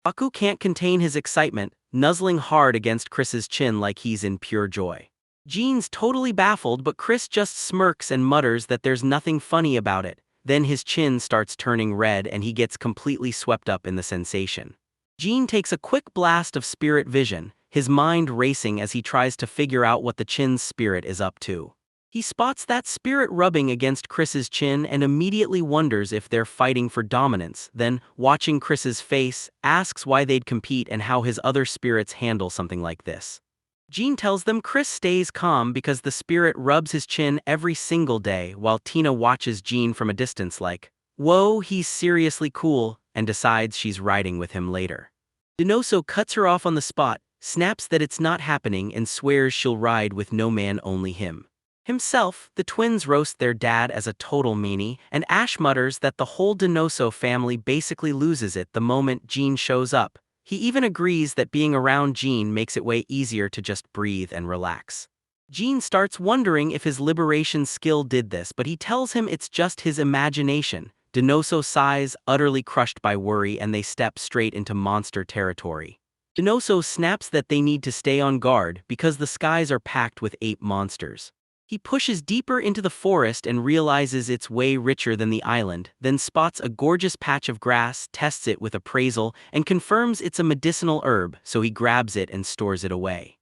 Baku can't contain his excitement, nuzzling hard against Chris's chin like he's in pure joy. Jean's totally baffled, but Chris just smirks and mutters that there's nothing funny about it. Then his chin starts turning red and he gets completely swept up in the sensation. Jean takes a quick blast of spirit vision, his mind racing as he tries to figure out what the chin's spirit is up to. He spots that spirit rubbing against Chris's chin and immediately wonders if they're fighting for dominance, then, watching Chris's face, asks why they'd compete and how his other spirits handle something like this. Jean tells them Chris stays calm because the spirit rubs his chin every single day, while Tina watches Jean from a distance like, "Whoa, he's seriously cool," and decides she's riding with him later. Denoso cuts her off on the spot, snaps that it's not happening and swears she'll ride with no man, only him. Himself, the twins roast their dad as a total meanie, and Ash mutters that the whole Denoso family basically loses it the moment Jean shows up. He even agrees that being around Jean makes it way easier to just breathe and relax. Jean starts wondering if his liberation skill did this, but he tells him it's just his imagination. Denoso sighs, utterly crushed by worry, and they step straight into monster territory. Denoso snaps that they need to stay on guard because the skies are packed with ape monsters. He pushes deeper into the forest and realizes it's way richer than the island, then spots a gorgeous patch of grass, tests it with appraisal, and confirms it's a medicinal herb, so he grabs it and stores it away.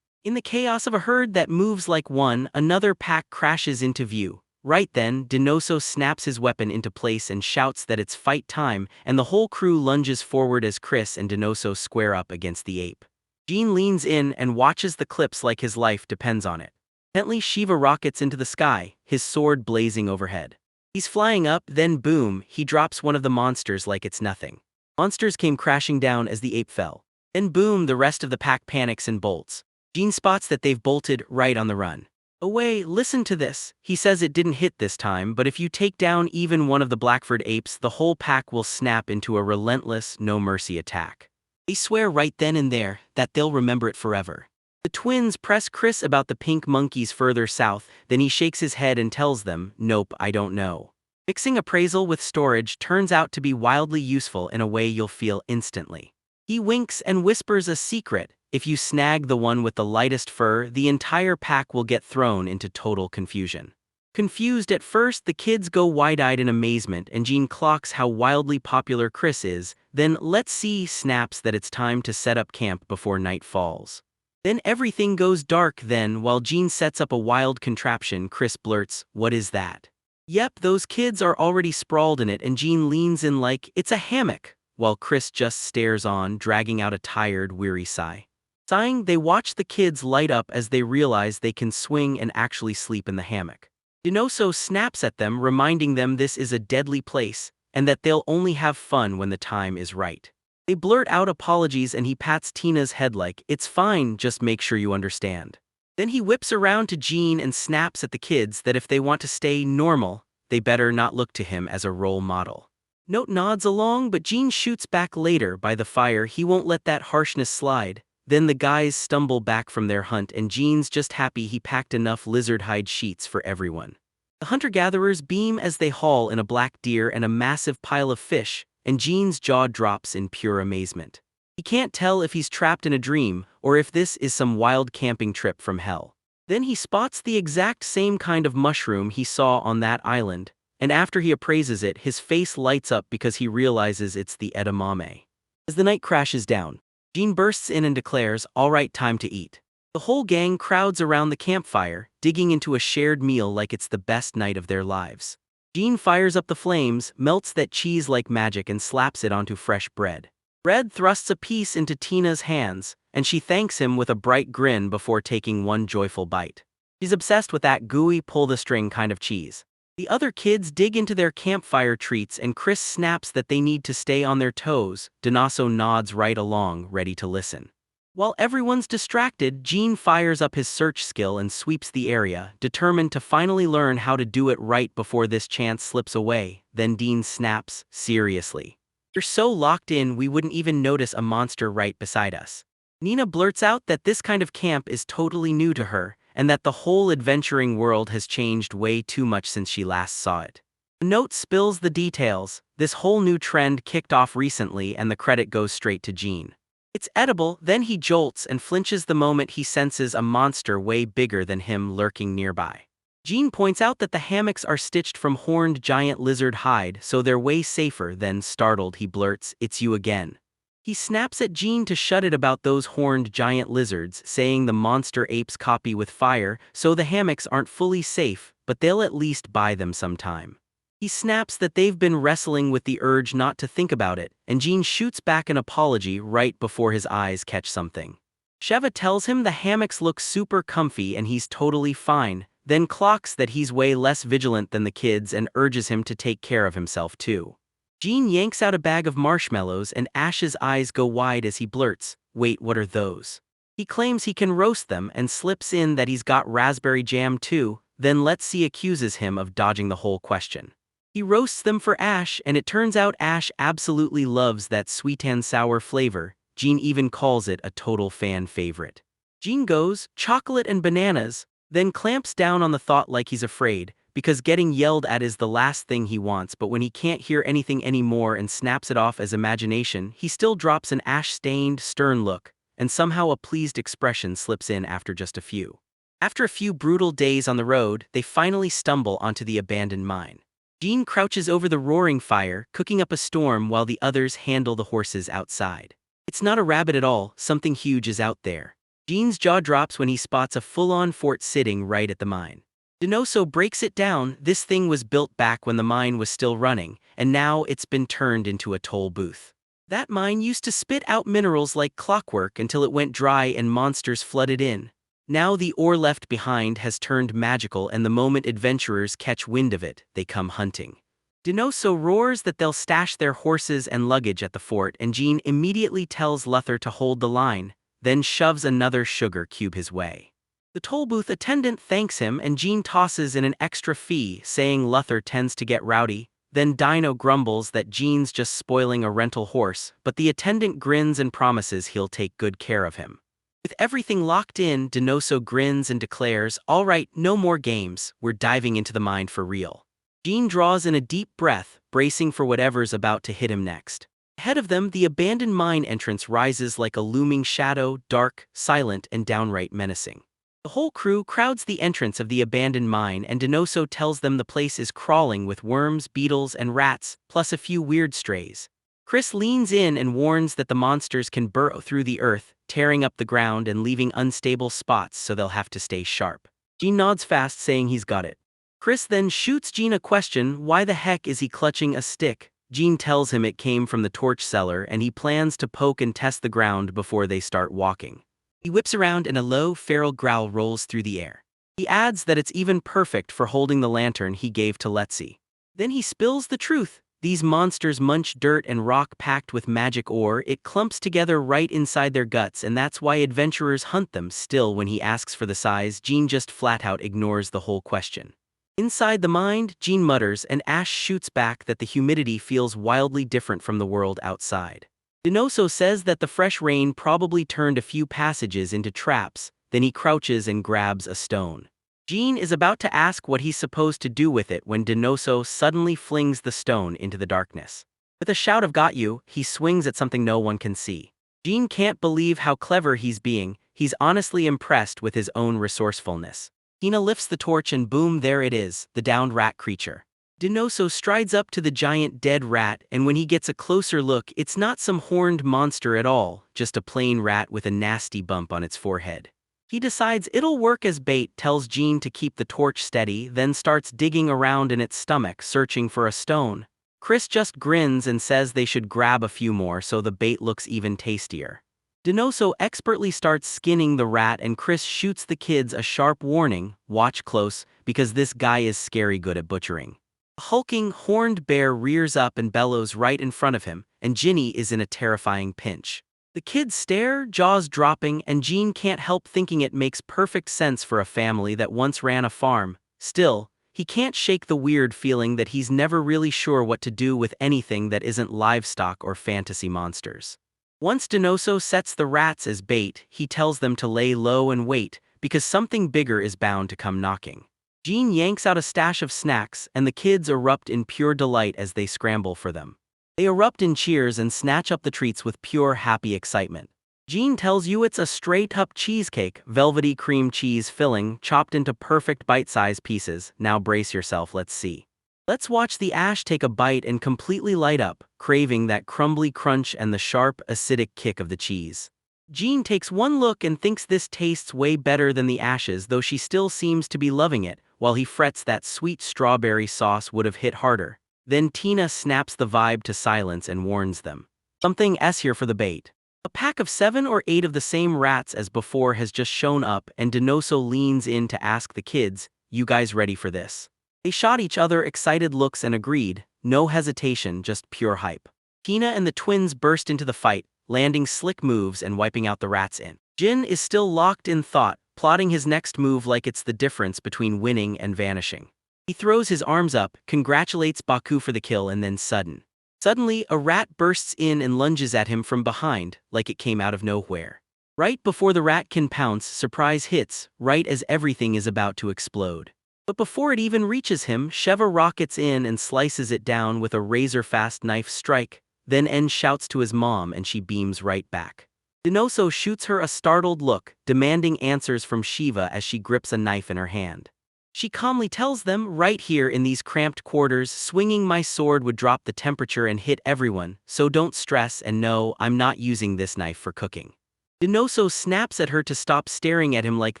In the chaos of a herd that moves like one, another pack crashes into view. Right then, Denoso snaps his weapon into place and shouts that it's fight time, and the whole crew lunges forward as Chris and Denoso square up against the ape. Jean leans in and watches the clips like his life depends on it. Gently, Shiva rockets into the sky, his sword blazing overhead. He's flying up, then boom, he drops one of the monsters like it's nothing. Monsters came crashing down as the ape fell. Then boom, the rest of the pack panics and bolts. Jean spots that they've bolted right on the run. Away, listen to this. He says it didn't hit this time, but if you take down even one of the Blackford apes, the whole pack will snap into a relentless, no-mercy attack. They swear right then and there that they'll remember it forever. The twins press Chris about the pink monkeys further south, then he shakes his head and tells them, nope, I don't know. Mixing appraisal with storage turns out to be wildly useful in a way you'll feel instantly. He winks and whispers a secret. If you snag the one with the lightest fur, the entire pack will get thrown into total confusion. Confused at first, the kids go wide-eyed in amazement and Jean clocks how wildly popular Chris is, then let's see snaps that it's time to set up camp before night falls. Then everything goes dark then while Jean sets up a wild contraption, Chris blurts, "What is that?" Yep, those kids are already sprawled in it and Jean leans in like, "It's a hammock," while Chris just stares on, dragging out a tired, weary sigh. Sighing, they watch the kids light up as they realize they can swing and actually sleep in the hammock. Dinoso snaps at them, reminding them this is a deadly place, and that they'll only have fun when the time is right. They blurt out apologies and he pats Tina's head like, "It's fine, just make sure you understand." Then he whips around to Jean and snaps at the kids that if they want to stay normal, they better not look to him as a role model. Note nods along, but Jean shoots back later by the fire. He won't let that harshness slide. Then the guys stumble back from their hunt and Jean's just happy he packed enough lizard hide sheets for everyone. The hunter-gatherers beam as they haul in a black deer and a massive pile of fish, and Jean's jaw drops in pure amazement. He can't tell if he's trapped in a dream or if this is some wild camping trip from hell. Then he spots the exact same kind of mushroom he saw on that island, and after he appraises it, his face lights up because he realizes it's the edamame. As the night crashes down, Jean bursts in and declares, "All right, time to eat." The whole gang crowds around the campfire, digging into a shared meal like it's the best night of their lives. Jean fires up the flames, melts that cheese like magic and slaps it onto fresh bread. Red thrusts a piece into Tina's hands, and she thanks him with a bright grin before taking one joyful bite. She's obsessed with that gooey pull-the-string kind of cheese. The other kids dig into their campfire treats and Chris snaps that they need to stay on their toes. Donaso nods right along, ready to listen. While everyone's distracted, Jean fires up his search skill and sweeps the area, determined to finally learn how to do it right before this chance slips away. Then Dean snaps, "Seriously. You're so locked in we wouldn't even notice a monster right beside us." Nina blurts out that this kind of camp is totally new to her, and that the whole adventuring world has changed way too much since she last saw it. The note spills the details. This whole new trend kicked off recently and the credit goes straight to Jean. It's edible, then he jolts and flinches the moment he senses a monster way bigger than him lurking nearby. Jean points out that the hammocks are stitched from horned giant lizard hide, so they're way safer. Then, startled, he blurts, "It's you again." He snaps at Jean to shut it about those horned giant lizards, saying the monster apes copy with fire, so the hammocks aren't fully safe, but they'll at least buy them sometime. He snaps that they've been wrestling with the urge not to think about it, and Jean shoots back an apology right before his eyes catch something. Sheva tells him the hammocks look super comfy and he's totally fine, then clocks that he's way less vigilant than the kids and urges him to take care of himself too. Jean yanks out a bag of marshmallows and Ash's eyes go wide as he blurts, "Wait, what are those?" He claims he can roast them and slips in that he's got raspberry jam too, then Let's See accuses him of dodging the whole question. He roasts them for Ash and it turns out Ash absolutely loves that sweet and sour flavor. Jean even calls it a total fan favorite. Jean goes, "Chocolate and bananas," then clamps down on the thought like he's afraid, because getting yelled at is the last thing he wants, but when he can't hear anything anymore and snaps it off as imagination, he still drops an ash-stained, stern look, and somehow a pleased expression slips in after just a few. After a few brutal days on the road, they finally stumble onto the abandoned mine. Jean crouches over the roaring fire, cooking up a storm while the others handle the horses outside. It's not a rabbit at all, something huge is out there. Jean's jaw drops when he spots a full-on fort sitting right at the mine. Dinoso breaks it down. This thing was built back when the mine was still running, and now it's been turned into a toll booth. That mine used to spit out minerals like clockwork until it went dry and monsters flooded in. Now the ore left behind has turned magical, and the moment adventurers catch wind of it, they come hunting. Dinoso roars that they'll stash their horses and luggage at the fort, and Jean immediately tells Luther to hold the line, then shoves another sugar cube his way. The toll booth attendant thanks him, and Jean tosses in an extra fee, saying Luther tends to get rowdy. Then Dino grumbles that Jean's just spoiling a rental horse, but the attendant grins and promises he'll take good care of him. With everything locked in, Dinoso grins and declares, "All right, no more games, we're diving into the mine for real." Jean draws in a deep breath, bracing for whatever's about to hit him next. Ahead of them, the abandoned mine entrance rises like a looming shadow, dark, silent, and downright menacing. The whole crew crowds the entrance of the abandoned mine, and Dinoso tells them the place is crawling with worms, beetles, and rats, plus a few weird strays. Chris leans in and warns that the monsters can burrow through the earth, tearing up the ground and leaving unstable spots, so they'll have to stay sharp. Jean nods fast, saying he's got it. Chris then shoots Jean a question: why the heck is he clutching a stick? Jean tells him it came from the torch cellar, and he plans to poke and test the ground before they start walking. He whips around and a low, feral growl rolls through the air. He adds that it's even perfect for holding the lantern he gave to Letzi. Then he spills the truth. These monsters munch dirt and rock packed with magic ore. It clumps together right inside their guts, and that's why adventurers hunt them. Still, when he asks for the size, Jean just flat out ignores the whole question. Inside the mine, Jean mutters, and Ash shoots back that the humidity feels wildly different from the world outside. Dinoso says that the fresh rain probably turned a few passages into traps, then he crouches and grabs a stone. Jean is about to ask what he's supposed to do with it when Dinoso suddenly flings the stone into the darkness. With a shout of "got you," he swings at something no one can see. Jean can't believe how clever he's being. He's honestly impressed with his own resourcefulness. Tina lifts the torch and boom, there it is, the downed rat creature. Dinoso strides up to the giant dead rat, and when he gets a closer look, it's not some horned monster at all, just a plain rat with a nasty bump on its forehead. He decides it'll work as bait, tells Jean to keep the torch steady, then starts digging around in its stomach, searching for a stone. Chris just grins and says they should grab a few more so the bait looks even tastier. Dinoso expertly starts skinning the rat, and Chris shoots the kids a sharp warning: watch close, because this guy is scary good at butchering. A hulking, horned bear rears up and bellows right in front of him, and Ginny is in a terrifying pinch. The kids stare, jaws dropping, and Jean can't help thinking it makes perfect sense for a family that once ran a farm. Still, he can't shake the weird feeling that he's never really sure what to do with anything that isn't livestock or fantasy monsters. Once Dinoso sets the rats as bait, he tells them to lay low and wait, because something bigger is bound to come knocking. Jean yanks out a stash of snacks, and the kids erupt in pure delight as they scramble for them. They erupt in cheers and snatch up the treats with pure, happy excitement. Jean tells you it's a straight-up cheesecake, velvety cream cheese filling, chopped into perfect bite-sized pieces. Now brace yourself, let's see. Let's watch the Ash take a bite and completely light up, craving that crumbly crunch and the sharp, acidic kick of the cheese. Jean takes one look and thinks this tastes way better than the Ash's, though she still seems to be loving it, while he frets that sweet strawberry sauce would have hit harder. Then Tina snaps the vibe to silence and warns them. Something S here for the bait. A pack of 7 or 8 of the same rats as before has just shown up, and Dinoso leans in to ask the kids, "You guys ready for this?" They shot each other excited looks and agreed, no hesitation, just pure hype. Tina and the twins burst into the fight, landing slick moves and wiping out the rats in. Jin is still locked in thought, plotting his next move like it's the difference between winning and vanishing. He throws his arms up, congratulates Baku for the kill, and then suddenly a rat bursts in and lunges at him from behind, like it came out of nowhere. Right before the rat can pounce, surprise hits, right as everything is about to explode. But before it even reaches him, Sheva rockets in and slices it down with a razor-fast knife strike. Then En shouts to his mom and she beams right back. Dinoso shoots her a startled look, demanding answers from Shiva as she grips a knife in her hand. She calmly tells them, "Right here in these cramped quarters, swinging my sword would drop the temperature and hit everyone, so don't stress, and no, I'm not using this knife for cooking." Dinoso snaps at her to stop staring at him like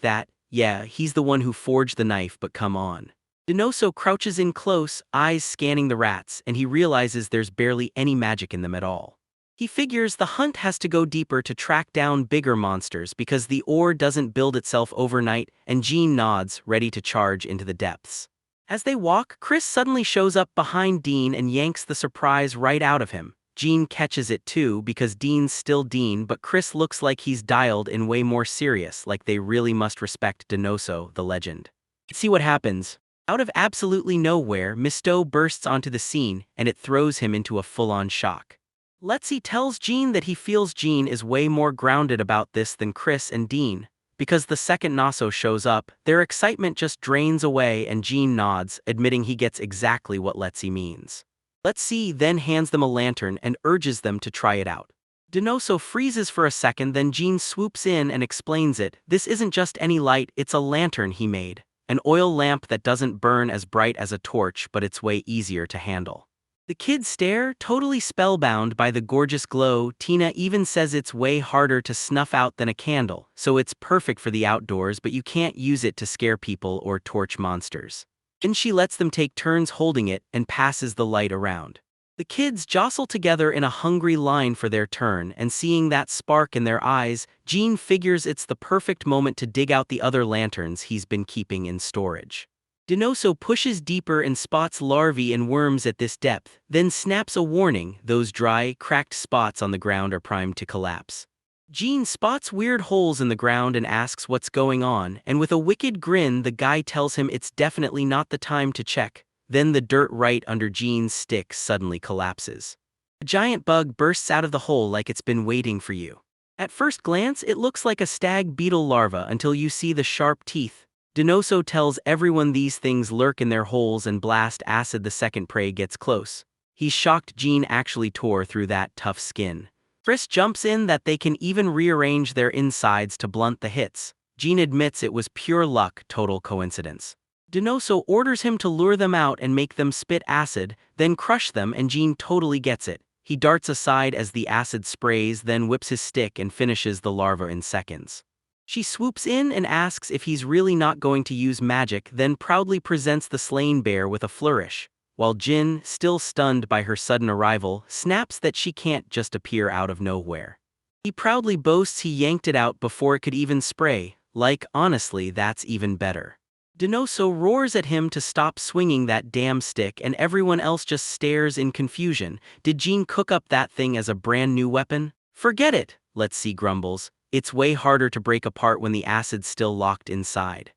that. Yeah, he's the one who forged the knife, but come on. Dinoso crouches in close, eyes scanning the rats, and he realizes there's barely any magic in them at all. He figures the hunt has to go deeper to track down bigger monsters because the ore doesn't build itself overnight, and Jean nods, ready to charge into the depths. As they walk, Chris suddenly shows up behind Dean and yanks the surprise right out of him. Jean catches it too because Dean's still Dean, but Chris looks like he's dialed in way more serious, like they really must respect Denoso, the legend. See what happens. Out of absolutely nowhere, Misto bursts onto the scene, and it throws him into a full-on shock. Letzi tells Jean that he feels Jean is way more grounded about this than Chris and Dean. Because the second Naso shows up, their excitement just drains away and Jean nods, admitting he gets exactly what Letzi means. Letzi then hands them a lantern and urges them to try it out. Denoso freezes for a second, then Jean swoops in and explains it. This isn't just any light, it's a lantern he made. An oil lamp that doesn't burn as bright as a torch, but it's way easier to handle. The kids stare, totally spellbound by the gorgeous glow. Tina even says it's way harder to snuff out than a candle, so it's perfect for the outdoors, but you can't use it to scare people or torch monsters. Then she lets them take turns holding it and passes the light around. The kids jostle together in a hungry line for their turn, and seeing that spark in their eyes, Jean figures it's the perfect moment to dig out the other lanterns he's been keeping in storage. Denoso pushes deeper and spots larvae and worms at this depth, then snaps a warning: those dry, cracked spots on the ground are primed to collapse. Jean spots weird holes in the ground and asks what's going on, and with a wicked grin the guy tells him it's definitely not the time to check. Then the dirt right under Jean's stick suddenly collapses. A giant bug bursts out of the hole like it's been waiting for you. At first glance it looks like a stag beetle larva until you see the sharp teeth. Denoso tells everyone these things lurk in their holes and blast acid the second prey gets close. He's shocked Jean actually tore through that tough skin. Chris jumps in that they can even rearrange their insides to blunt the hits. Jean admits it was pure luck, total coincidence. Denoso orders him to lure them out and make them spit acid, then crush them, and Jean totally gets it. He darts aside as the acid sprays, then whips his stick and finishes the larva in seconds. She swoops in and asks if he's really not going to use magic, then proudly presents the slain bear with a flourish. While Jin, still stunned by her sudden arrival, snaps that she can't just appear out of nowhere. He proudly boasts he yanked it out before it could even spray, like, honestly, that's even better. Denoso roars at him to stop swinging that damn stick, and everyone else just stares in confusion. Did Jean cook up that thing as a brand new weapon? Forget it, Letzi grumbles. It's way harder to break apart when the acid's still locked inside.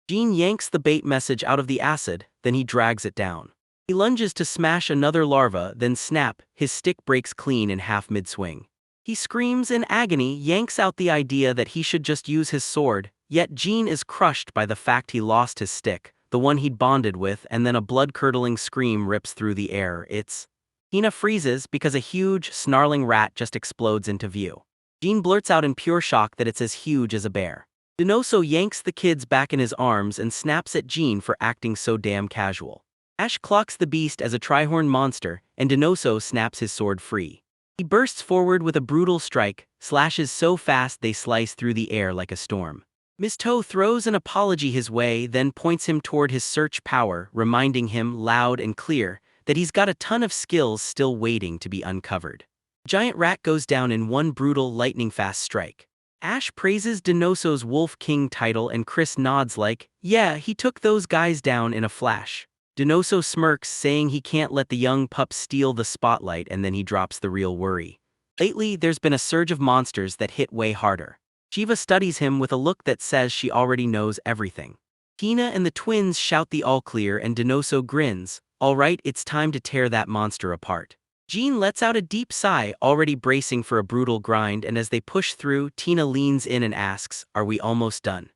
Jean yanks the bait message out of the acid, then he drags it down. He lunges to smash another larva, then snap, his stick breaks clean in half mid-swing. He screams in agony, yanks out the idea that he should just use his sword, yet Jean is crushed by the fact he lost his stick, the one he'd bonded with, and then a blood-curdling scream rips through the air. Tina freezes because a huge, snarling rat just explodes into view. Jean blurts out in pure shock that it's as huge as a bear. Denoso yanks the kids back in his arms and snaps at Jean for acting so damn casual. Ash clocks the beast as a trihorn monster, and Denoso snaps his sword free. He bursts forward with a brutal strike, slashes so fast they slice through the air like a storm. Misto throws an apology his way, then points him toward his search power, reminding him, loud and clear, that he's got a ton of skills still waiting to be uncovered. Giant rat goes down in one brutal, lightning-fast strike. Ash praises Denoso's Wolf King title and Chris nods like, yeah, he took those guys down in a flash. Denoso smirks, saying he can't let the young pup steal the spotlight, and then he drops the real worry. Lately, there's been a surge of monsters that hit way harder. Shiva studies him with a look that says she already knows everything. Tina and the twins shout the all clear, and Denoso grins. All right, it's time to tear that monster apart. Jean lets out a deep sigh, already bracing for a brutal grind, and as they push through, Tina leans in and asks, are we almost done?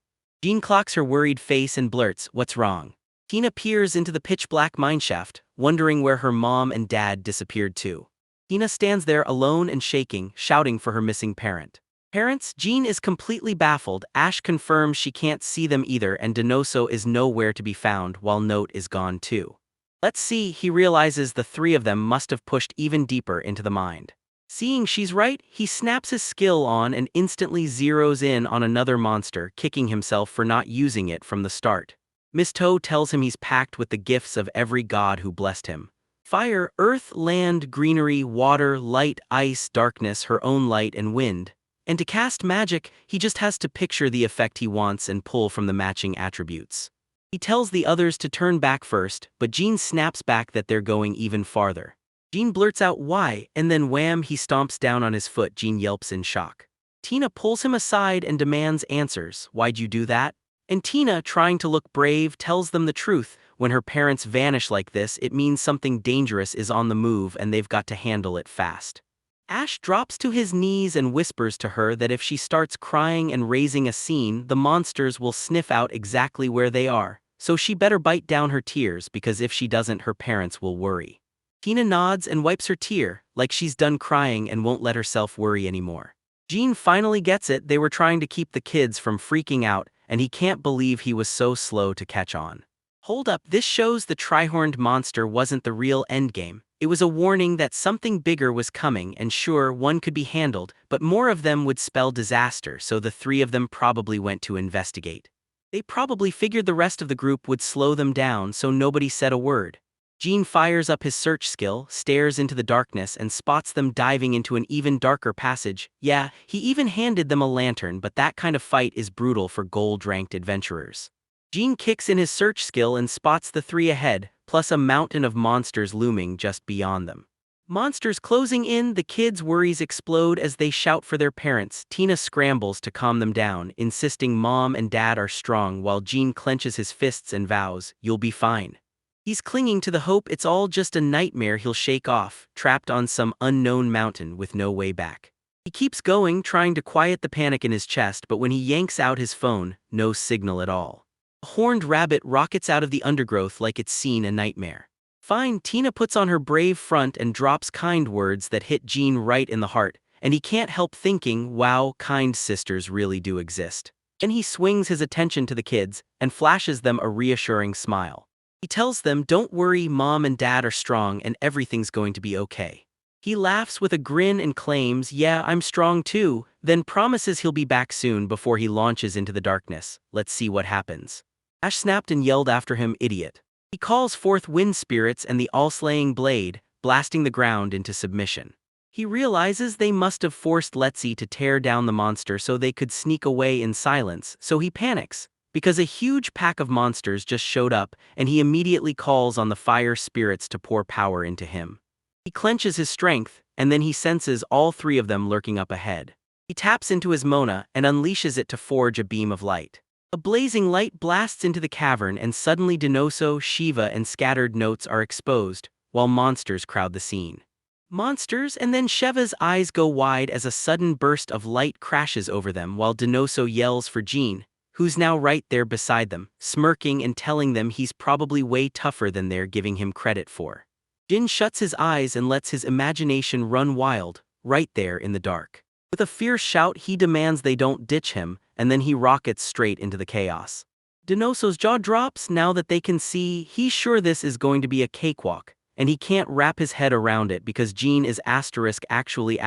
Jean clocks her worried face and blurts, what's wrong? Tina peers into the pitch-black mineshaft, wondering where her mom and dad disappeared to. Tina stands there alone and shaking, shouting for her missing parent. Parents? Jean is completely baffled. Ash confirms she can't see them either, and Denoso is nowhere to be found, while Note is gone too. Let's see, he realizes the three of them must have pushed even deeper into the mind. Seeing she's right, he snaps his skill on and instantly zeroes in on another monster, kicking himself for not using it from the start. Misto tells him he's packed with the gifts of every god who blessed him. Fire, earth, land, greenery, water, light, ice, darkness, her own light and wind. And to cast magic, he just has to picture the effect he wants and pull from the matching attributes. He tells the others to turn back first, but Jean snaps back that they're going even farther. Jean blurts out why, and then wham, he stomps down on his foot. Jean yelps in shock. Tina pulls him aside and demands answers. Why'd you do that? And Tina, trying to look brave, tells them the truth. When her parents vanish like this, it means something dangerous is on the move and they've got to handle it fast. Ash drops to his knees and whispers to her that if she starts crying and raising a scene, the monsters will sniff out exactly where they are, so she better bite down her tears because if she doesn't, her parents will worry. Tina nods and wipes her tear, like she's done crying and won't let herself worry anymore. Jean finally gets it. They were trying to keep the kids from freaking out, and he can't believe he was so slow to catch on. Hold up, this shows the tri-horned monster wasn't the real endgame. It was a warning that something bigger was coming, and sure, one could be handled, but more of them would spell disaster, so the three of them probably went to investigate. They probably figured the rest of the group would slow them down, so nobody said a word. Jean fires up his search skill, stares into the darkness, and spots them diving into an even darker passage. Yeah, he even handed them a lantern, but that kind of fight is brutal for gold-ranked adventurers. Jean kicks in his search skill and spots the three ahead, plus a mountain of monsters looming just beyond them. Monsters closing in, the kids' worries explode as they shout for their parents. Tina scrambles to calm them down, insisting Mom and Dad are strong while Jean clenches his fists and vows, "You'll be fine." He's clinging to the hope it's all just a nightmare he'll shake off, trapped on some unknown mountain with no way back. He keeps going, trying to quiet the panic in his chest, but when he yanks out his phone, no signal at all. A horned rabbit rockets out of the undergrowth like it's seen a nightmare. Fine, Tina puts on her brave front and drops kind words that hit Jean right in the heart, and he can't help thinking, wow, kind sisters really do exist. Then he swings his attention to the kids and flashes them a reassuring smile. He tells them, don't worry, Mom and Dad are strong and everything's going to be okay. He laughs with a grin and claims, yeah, I'm strong too, then promises he'll be back soon before he launches into the darkness. Let's see what happens. Ash snapped and yelled after him, idiot. He calls forth wind spirits and the all-slaying blade, blasting the ground into submission. He realizes they must have forced Letzi to tear down the monster so they could sneak away in silence, so he panics, because a huge pack of monsters just showed up, and he immediately calls on the fire spirits to pour power into him. He clenches his strength, and then he senses all three of them lurking up ahead. He taps into his Mona and unleashes it to forge a beam of light. A blazing light blasts into the cavern and suddenly Dinoso, Shiva and Scattered Notes are exposed, while monsters crowd the scene. Monsters, and then Shiva's eyes go wide as a sudden burst of light crashes over them while Dinoso yells for Jean, who's now right there beside them, smirking and telling them he's probably way tougher than they're giving him credit for. Jin shuts his eyes and lets his imagination run wild, right there in the dark. With a fierce shout, he demands they don't ditch him, and then he rockets straight into the chaos. Dinoso's jaw drops now that they can see he's sure this is going to be a cakewalk, and he can't wrap his head around it because Jean is actually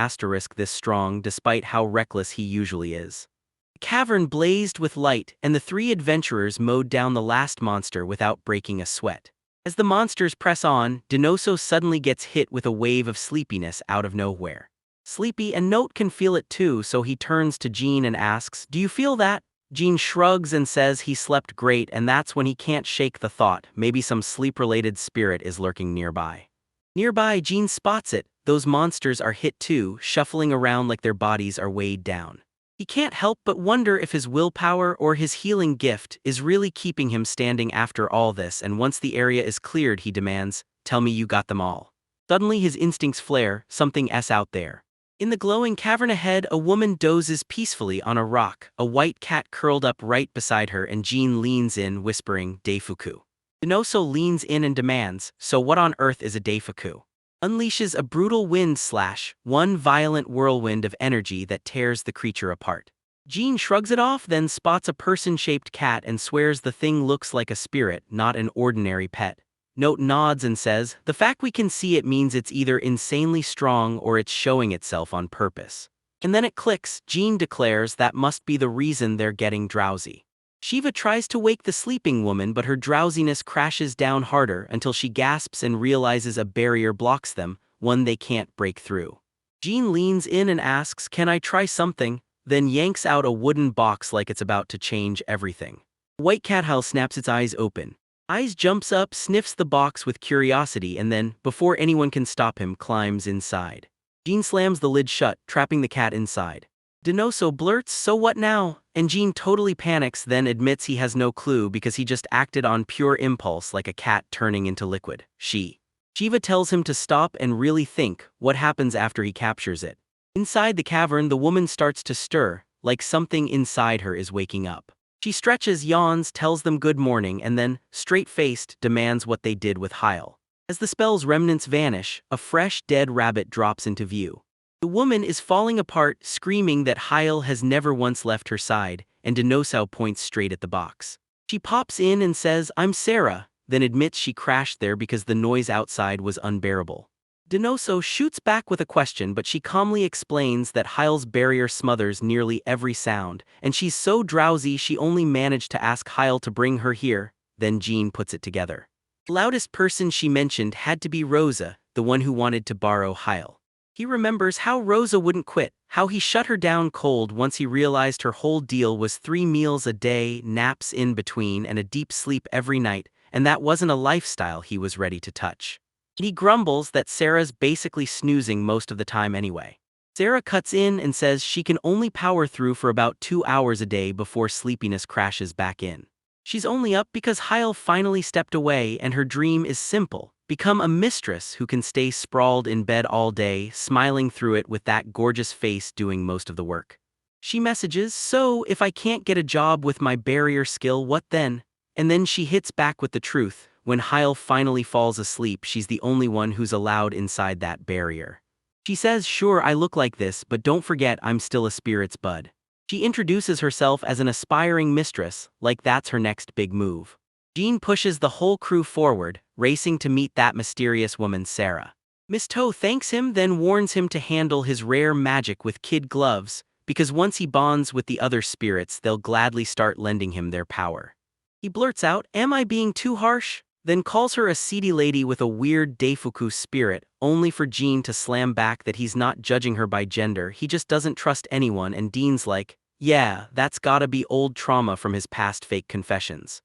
this strong despite how reckless he usually is. The cavern blazed with light, and the three adventurers mowed down the last monster without breaking a sweat. As the monsters press on, Dinoso suddenly gets hit with a wave of sleepiness out of nowhere. Sleepy and Note can feel it too, so he turns to Jean and asks, "Do you feel that?" Jean shrugs and says he slept great, and that's when he can't shake the thought maybe some sleep-related spirit is lurking nearby. Nearby, Jean spots it. Those monsters are hit too, shuffling around like their bodies are weighed down. He can't help but wonder if his willpower or his healing gift is really keeping him standing after all this, and once the area is cleared he demands, "Tell me you got them all." Suddenly his instincts flare, something's out there. In the glowing cavern ahead, a woman dozes peacefully on a rock, a white cat curled up right beside her, and Jean leans in, whispering, "Deifuku." Dinoso leans in and demands, "So what on earth is a Deifuku?" Unleashes a brutal wind slash, one violent whirlwind of energy that tears the creature apart. Jean shrugs it off, then spots a person-shaped cat and swears the thing looks like a spirit, not an ordinary pet. Note nods and says, "The fact we can see it means it's either insanely strong or it's showing itself on purpose." And then it clicks. Jean declares that must be the reason they're getting drowsy. Shiva tries to wake the sleeping woman, but her drowsiness crashes down harder until she gasps and realizes a barrier blocks them, one they can't break through. Jean leans in and asks, "Can I try something?" then yanks out a wooden box like it's about to change everything. White cat Hyle snaps its eyes open. Eyes jumps up, sniffs the box with curiosity, and then, before anyone can stop him, climbs inside. Jean slams the lid shut, trapping the cat inside. Denoso blurts, "So what now?" and Jean totally panics, then admits he has no clue because he just acted on pure impulse like a cat turning into liquid. Shiva tells him to stop and really think what happens after he captures it. Inside the cavern, the woman starts to stir, like something inside her is waking up. She stretches, yawns, tells them good morning, and then, straight-faced, demands what they did with Hyle. As the spell's remnants vanish, a fresh, dead rabbit drops into view. The woman is falling apart, screaming that Hyle has never once left her side, and Denoso points straight at the box. She pops in and says, "I'm Sarah," then admits she crashed there because the noise outside was unbearable. Denoso shoots back with a question, but she calmly explains that Hyle's barrier smothers nearly every sound, and she's so drowsy she only managed to ask Hyle to bring her here. Then Jean puts it together. The loudest person she mentioned had to be Rosa, the one who wanted to borrow Hyle. He remembers how Rosa wouldn't quit, how he shut her down cold once he realized her whole deal was 3 meals a day, naps in between, and a deep sleep every night, and that wasn't a lifestyle he was ready to touch. He grumbles that Sarah's basically snoozing most of the time anyway. Sarah cuts in and says she can only power through for about 2 hours a day before sleepiness crashes back in. She's only up because Hyle finally stepped away, and her dream is simple: become a mistress who can stay sprawled in bed all day, smiling through it with that gorgeous face doing most of the work. She messages, "So, if I can't get a job with my barrier skill, what then?" And then she hits back with the truth. When Hyle finally falls asleep, she's the only one who's allowed inside that barrier. She says, "Sure, I look like this, but don't forget I'm still a spirit's bud." She introduces herself as an aspiring mistress, like that's her next big move. Jean pushes the whole crew forward, racing to meet that mysterious woman, Sarah. Miss Toe thanks him, then warns him to handle his rare magic with kid gloves, because once he bonds with the other spirits, they'll gladly start lending him their power. He blurts out, "Am I being too harsh?" then calls her a seedy lady with a weird Deifuku spirit, only for Jean to slam back that he's not judging her by gender, he just doesn't trust anyone, and Dean's like, "Yeah, that's gotta be old trauma from his past fake confessions."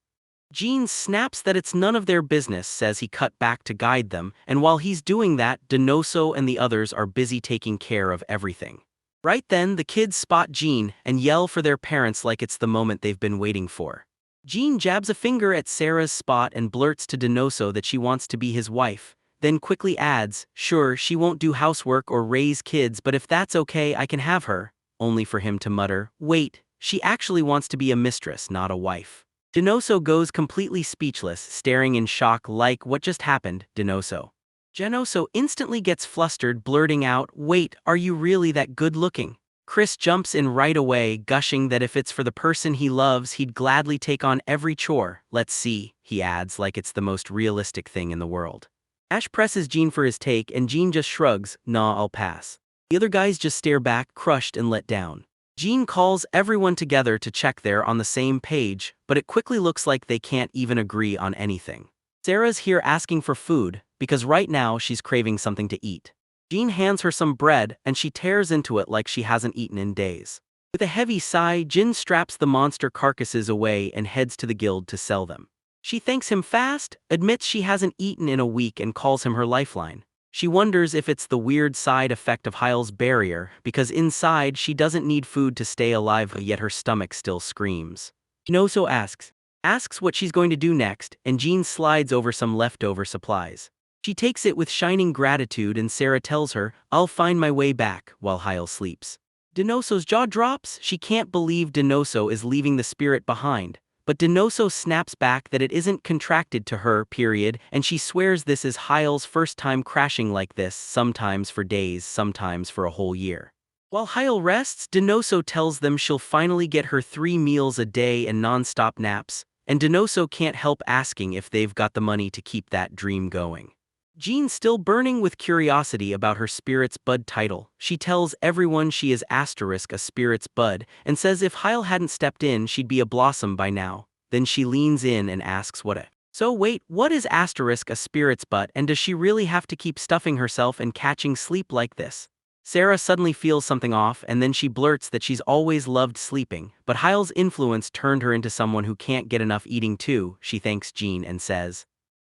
Jean snaps that it's none of their business, says he cut back to guide them, and while he's doing that, Denoso and the others are busy taking care of everything. Right then, the kids spot Jean and yell for their parents like it's the moment they've been waiting for. Jean jabs a finger at Sarah's spot and blurts to Denoso that she wants to be his wife, then quickly adds, "Sure, she won't do housework or raise kids, but if that's okay, I can have her," only for him to mutter, "Wait, she actually wants to be a mistress, not a wife." Denoso goes completely speechless, staring in shock like, "What just happened, Denoso?" Denoso instantly gets flustered, blurting out, "Wait, are you really that good looking?" Chris jumps in right away, gushing that if it's for the person he loves, he'd gladly take on every chore. "Let's see," he adds like it's the most realistic thing in the world. Ash presses Jean for his take, and Jean just shrugs, "Nah, I'll pass." The other guys just stare back, crushed and let down. Jean calls everyone together to check they're on the same page, but it quickly looks like they can't even agree on anything. Sarah's here asking for food, because right now she's craving something to eat. Jean hands her some bread, and she tears into it like she hasn't eaten in days. With a heavy sigh, Jin straps the monster carcasses away and heads to the guild to sell them. She thanks him fast, admits she hasn't eaten in a week, and calls him her lifeline. She wonders if it's the weird side effect of Hyle's barrier, because inside she doesn't need food to stay alive, yet her stomach still screams. Denoso asks what she's going to do next, and Jean slides over some leftover supplies. She takes it with shining gratitude, and Sarah tells her, "I'll find my way back," while Hyle sleeps. Denoso's jaw drops. She can't believe Denoso is leaving the spirit behind, but Denoso snaps back that it isn't contracted to her, period, and she swears this is Hyle's first time crashing like this, sometimes for days, sometimes for a whole year. While Hyle rests, Denoso tells them she'll finally get her 3 meals a day and non-stop naps, and Denoso can't help asking if they've got the money to keep that dream going. Jean, still burning with curiosity about her spirit's bud title, she tells everyone she is a spirit's bud, and says if Heil hadn't stepped in she'd be a blossom by now. Then she leans in and asks what a. So wait, what is a spirit's bud, and does she really have to keep stuffing herself and catching sleep like this? Sarah suddenly feels something off, and then she blurts that she's always loved sleeping, but Heil's influence turned her into someone who can't get enough eating too. She thanks Jean and says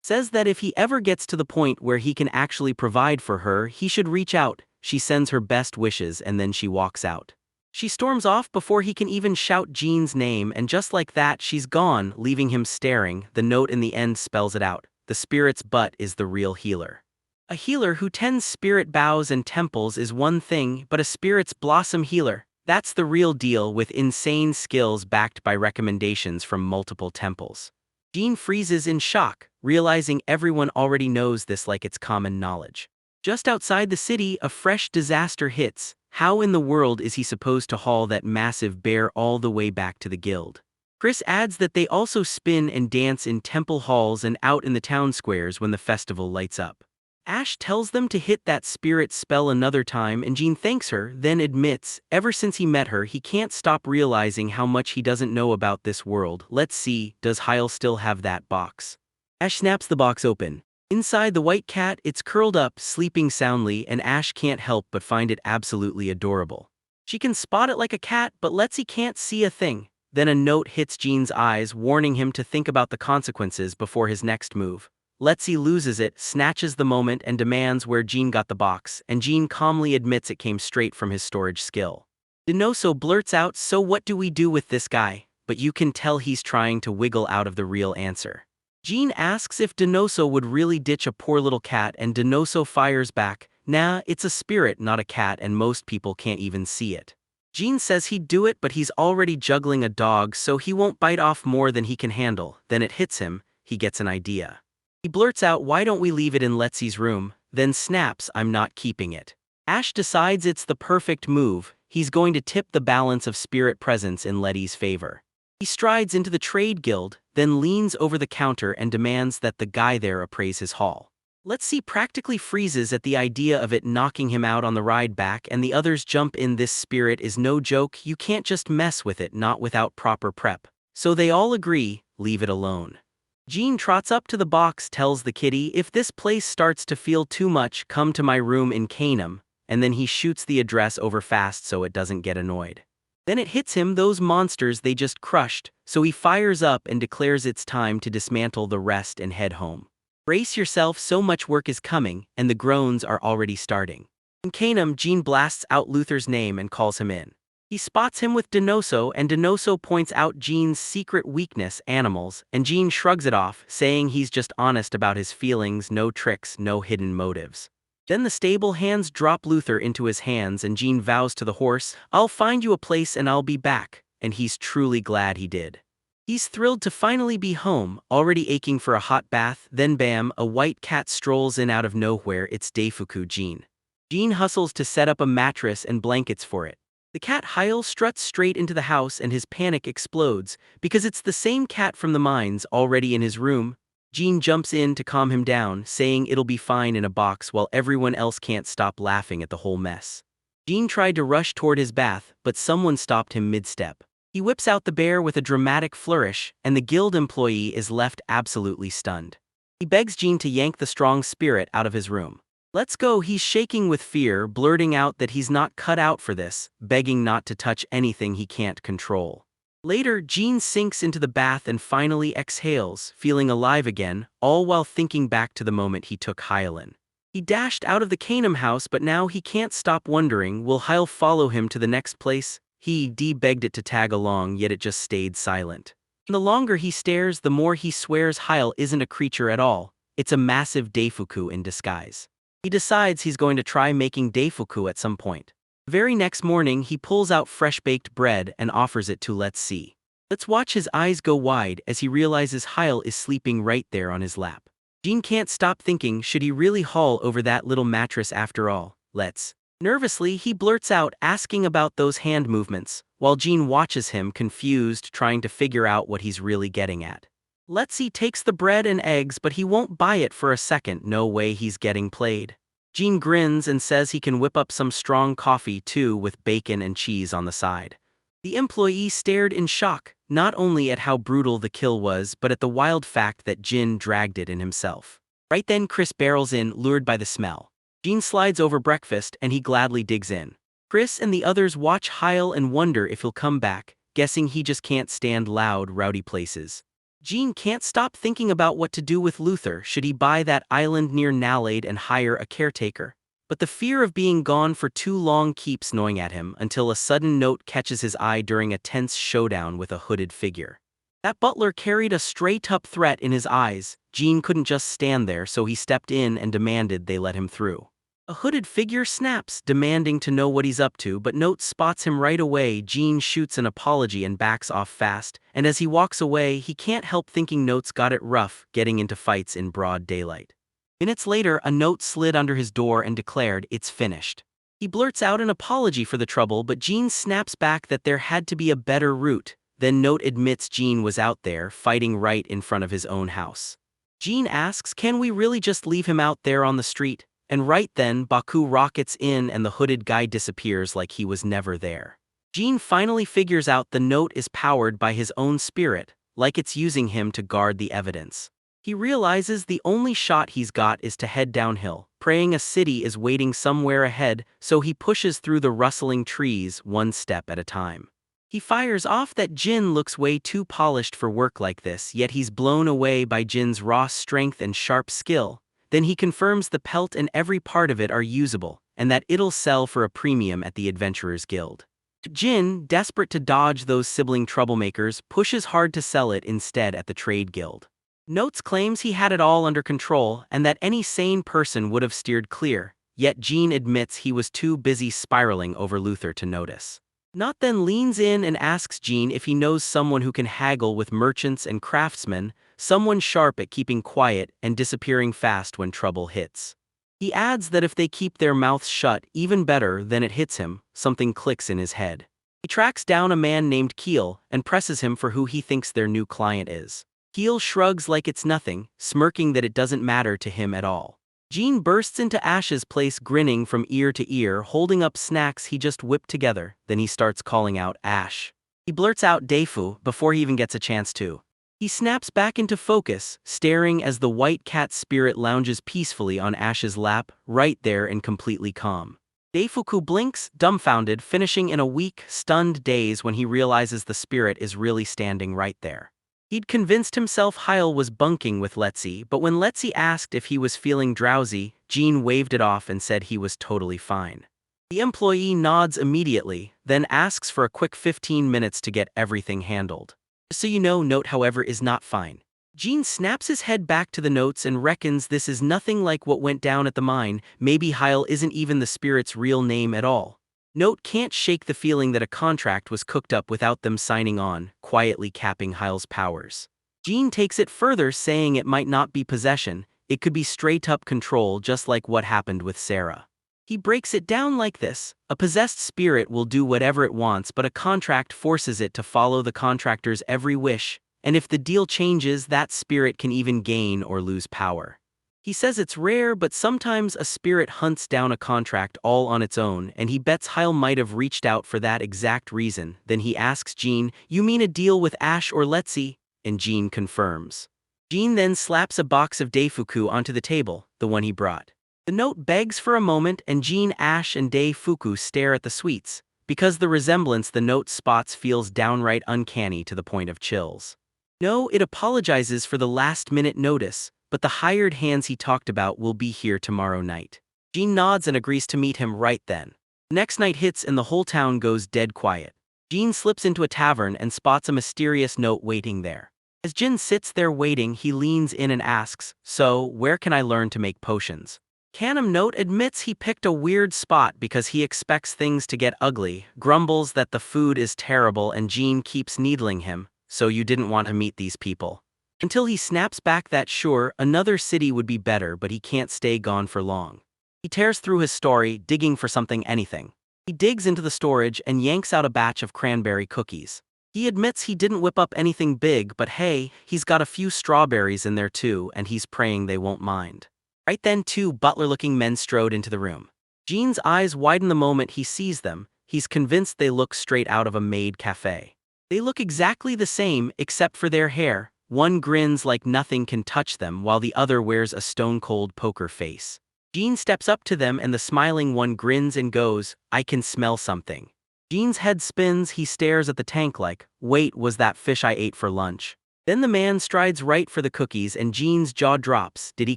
that if he ever gets to the point where he can actually provide for her, he should reach out. She sends her best wishes and then she walks out. She storms off before he can even shout Jean's name, and just like that she's gone, leaving him staring. The note in the end spells it out. The spirit's butt is the real healer. A healer who tends spirit bows and temples is one thing, but a spirit's blossom healer, that's the real deal, with insane skills backed by recommendations from multiple temples. Jean freezes in shock, realizing everyone already knows this like it's common knowledge. Just outside the city, a fresh disaster hits. How in the world is he supposed to haul that massive bear all the way back to the guild? Chris adds that they also spin and dance in temple halls and out in the town squares when the festival lights up. Ash tells them to hit that spirit spell another time, and Jean thanks her, then admits, ever since he met her he can't stop realizing how much he doesn't know about this world. Let's see, does Heil still have that box? Ash snaps the box open. Inside the white cat, it's curled up, sleeping soundly, and Ash can't help but find it absolutely adorable. She can spot it like a cat, but Letzi can't see a thing. Then a note hits Jean's eyes, warning him to think about the consequences before his next move. Letzi loses it, snatches the moment, and demands where Jean got the box, and Jean calmly admits it came straight from his storage skill. Denoso blurts out, so what do we do with this guy? But you can tell he's trying to wiggle out of the real answer. Jean asks if Denoso would really ditch a poor little cat, and Denoso fires back, nah, it's a spirit not a cat, and most people can't even see it. Jean says he'd do it, but he's already juggling a dog, so he won't bite off more than he can handle. Then it hits him, he gets an idea. He blurts out, why don't we leave it in Letzi's room, then snaps, I'm not keeping it. Ash decides it's the perfect move. He's going to tip the balance of spirit presence in Letty's favor. He strides into the trade guild, then leans over the counter and demands that the guy there appraise his haul. Letzi practically freezes at the idea of it knocking him out on the ride back, and the others jump in. This spirit is no joke, you can't just mess with it, not without proper prep. So they all agree, leave it alone. Jean trots up to the box, tells the kitty, if this place starts to feel too much, come to my room in Canaan, and then he shoots the address over fast so it doesn't get annoyed. Then it hits him, those monsters they just crushed, so he fires up and declares it's time to dismantle the rest and head home. Brace yourself, so much work is coming, and the groans are already starting. In Canaan, Jean blasts out Luther's name and calls him in. He spots him with Denoso, and Denoso points out Jean's secret weakness, animals, and Jean shrugs it off, saying he's just honest about his feelings, no tricks, no hidden motives. Then the stable hands drop Luther into his hands, and Jean vows to the horse, I'll find you a place and I'll be back, and he's truly glad he did. He's thrilled to finally be home, already aching for a hot bath. Then bam, a white cat strolls in out of nowhere. It's Deifuku Jean. Jean hustles to set up a mattress and blankets for it. The cat Heil struts straight into the house and his panic explodes, because it's the same cat from the mines already in his room. Jean jumps in to calm him down, saying it'll be fine in a box, while everyone else can't stop laughing at the whole mess. Jean tried to rush toward his bath, but someone stopped him mid-step. He whips out the bear with a dramatic flourish, and the guild employee is left absolutely stunned. He begs Jean to yank the strong spirit out of his room. Let's go, he's shaking with fear, blurting out that he's not cut out for this, begging not to touch anything he can't control. Later, Jean sinks into the bath and finally exhales, feeling alive again, all while thinking back to the moment he took Heil in. He dashed out of the Canaan house, but now he can't stop wondering, will Heil follow him to the next place? He begged it to tag along, yet it just stayed silent. The longer he stares, the more he swears Heil isn't a creature at all, it's a massive Deifuku in disguise. He decides he's going to try making Deifuku at some point. The very next morning, he pulls out fresh-baked bread and offers it to Letzi. Let's watch his eyes go wide as he realizes Heil is sleeping right there on his lap. Jean can't stop thinking, should he really haul over that little mattress after all? Let's. Nervously, he blurts out, asking about those hand movements, while Jean watches him, confused, trying to figure out what he's really getting at. Letzi takes the bread and eggs, but he won't buy it for a second. No way, he's getting played. Jean grins and says he can whip up some strong coffee too, with bacon and cheese on the side. The employee stared in shock, not only at how brutal the kill was, but at the wild fact that Jin dragged it in himself. Right then Chris barrels in, lured by the smell. Jean slides over breakfast and he gladly digs in. Chris and the others watch Heil and wonder if he'll come back, guessing he just can't stand loud, rowdy places. Jean can't stop thinking about what to do with Luther. Should he buy that island near Nalade and hire a caretaker? But the fear of being gone for too long keeps gnawing at him until a sudden note catches his eye during a tense showdown with a hooded figure. That butler carried a straight-up threat in his eyes. Jean couldn't just stand there, so he stepped in and demanded they let him through. A hooded figure snaps, demanding to know what he's up to, but Note spots him right away. Jean shoots an apology and backs off fast, and as he walks away, he can't help thinking Note's got it rough, getting into fights in broad daylight. Minutes later, a note slid under his door and declared, "It's finished." He blurts out an apology for the trouble, but Jean snaps back that there had to be a better route. Then Note admits Jean was out there, fighting right in front of his own house. Jean asks, can we really just leave him out there on the street? And right then, Baku rockets in and the hooded guy disappears like he was never there. Jean finally figures out the note is powered by his own spirit, like it's using him to guard the evidence. He realizes the only shot he's got is to head downhill, praying a city is waiting somewhere ahead, so he pushes through the rustling trees one step at a time. He fires off that Jin looks way too polished for work like this, yet he's blown away by Jin's raw strength and sharp skill. Then he confirms the pelt and every part of it are usable, and that it'll sell for a premium at the Adventurers Guild. Jin, desperate to dodge those sibling troublemakers, pushes hard to sell it instead at the Trade Guild. Notes claims he had it all under control and that any sane person would have steered clear, yet Jean admits he was too busy spiraling over Luther to notice. Not then leans in and asks Jean if he knows someone who can haggle with merchants and craftsmen, someone sharp at keeping quiet and disappearing fast when trouble hits. He adds that if they keep their mouths shut, even better. Then it hits him, something clicks in his head. He tracks down a man named Keel and presses him for who he thinks their new client is. Keel shrugs like it's nothing, smirking that it doesn't matter to him at all. Jean bursts into Ash's place grinning from ear to ear, holding up snacks he just whipped together. Then he starts calling out, "Ash." He blurts out Deifu before he even gets a chance to. He snaps back into focus, staring as the white cat spirit lounges peacefully on Ash's lap, right there and completely calm. Deifuku blinks, dumbfounded, finishing in a weak, stunned daze when he realizes the spirit is really standing right there. He'd convinced himself Heil was bunking with Letzi, but when Letzi asked if he was feeling drowsy, Jean waved it off and said he was totally fine. The employee nods immediately, then asks for a quick 15 minutes to get everything handled. So you know, Note however is not fine. Jean snaps his head back to the notes and reckons this is nothing like what went down at the mine. Maybe Heil isn't even the spirit's real name at all. Note can't shake the feeling that a contract was cooked up without them signing on, quietly capping Heil's powers. Jean takes it further, saying it might not be possession, it could be straight-up control, just like what happened with Sarah. He breaks it down like this: a possessed spirit will do whatever it wants, but a contract forces it to follow the contractor's every wish, and if the deal changes, that spirit can even gain or lose power. He says it's rare, but sometimes a spirit hunts down a contract all on its own, and he bets Heil might have reached out for that exact reason. Then he asks Jean, "You mean a deal with Ash or Letzi?" And Jean confirms. Jean then slaps a box of Deifuku onto the table, the one he brought. The note begs for a moment, and Jean, Ash, and Deifuku stare at the sweets, because the resemblance the note spots feels downright uncanny to the point of chills. No, it apologizes for the last-minute notice, but the hired hands he talked about will be here tomorrow night. Jean nods and agrees to meet him right then. The next night hits and the whole town goes dead quiet. Jean slips into a tavern and spots a mysterious note waiting there. As Jin sits there waiting, he leans in and asks, "So, where can I learn to make potions?" Canham Note admits he picked a weird spot because he expects things to get ugly, grumbles that the food is terrible, and Jean keeps needling him, "So you didn't want to meet these people?" Until he snaps back that sure, another city would be better, but he can't stay gone for long. He tears through his story, digging for anything. He digs into the storage and yanks out a batch of cranberry cookies. He admits he didn't whip up anything big, but hey, he's got a few strawberries in there too, and he's praying they won't mind. Right then, two butler-looking men strode into the room. Jean's eyes widen the moment he sees them. He's convinced they look straight out of a maid cafe. They look exactly the same, except for their hair. One grins like nothing can touch them, while the other wears a stone-cold poker face. Jean steps up to them and the smiling one grins and goes, "I can smell something." Jean's head spins, he stares at the tank like, "Wait, was that fish I ate for lunch?" Then the man strides right for the cookies and Jean's jaw drops. Did he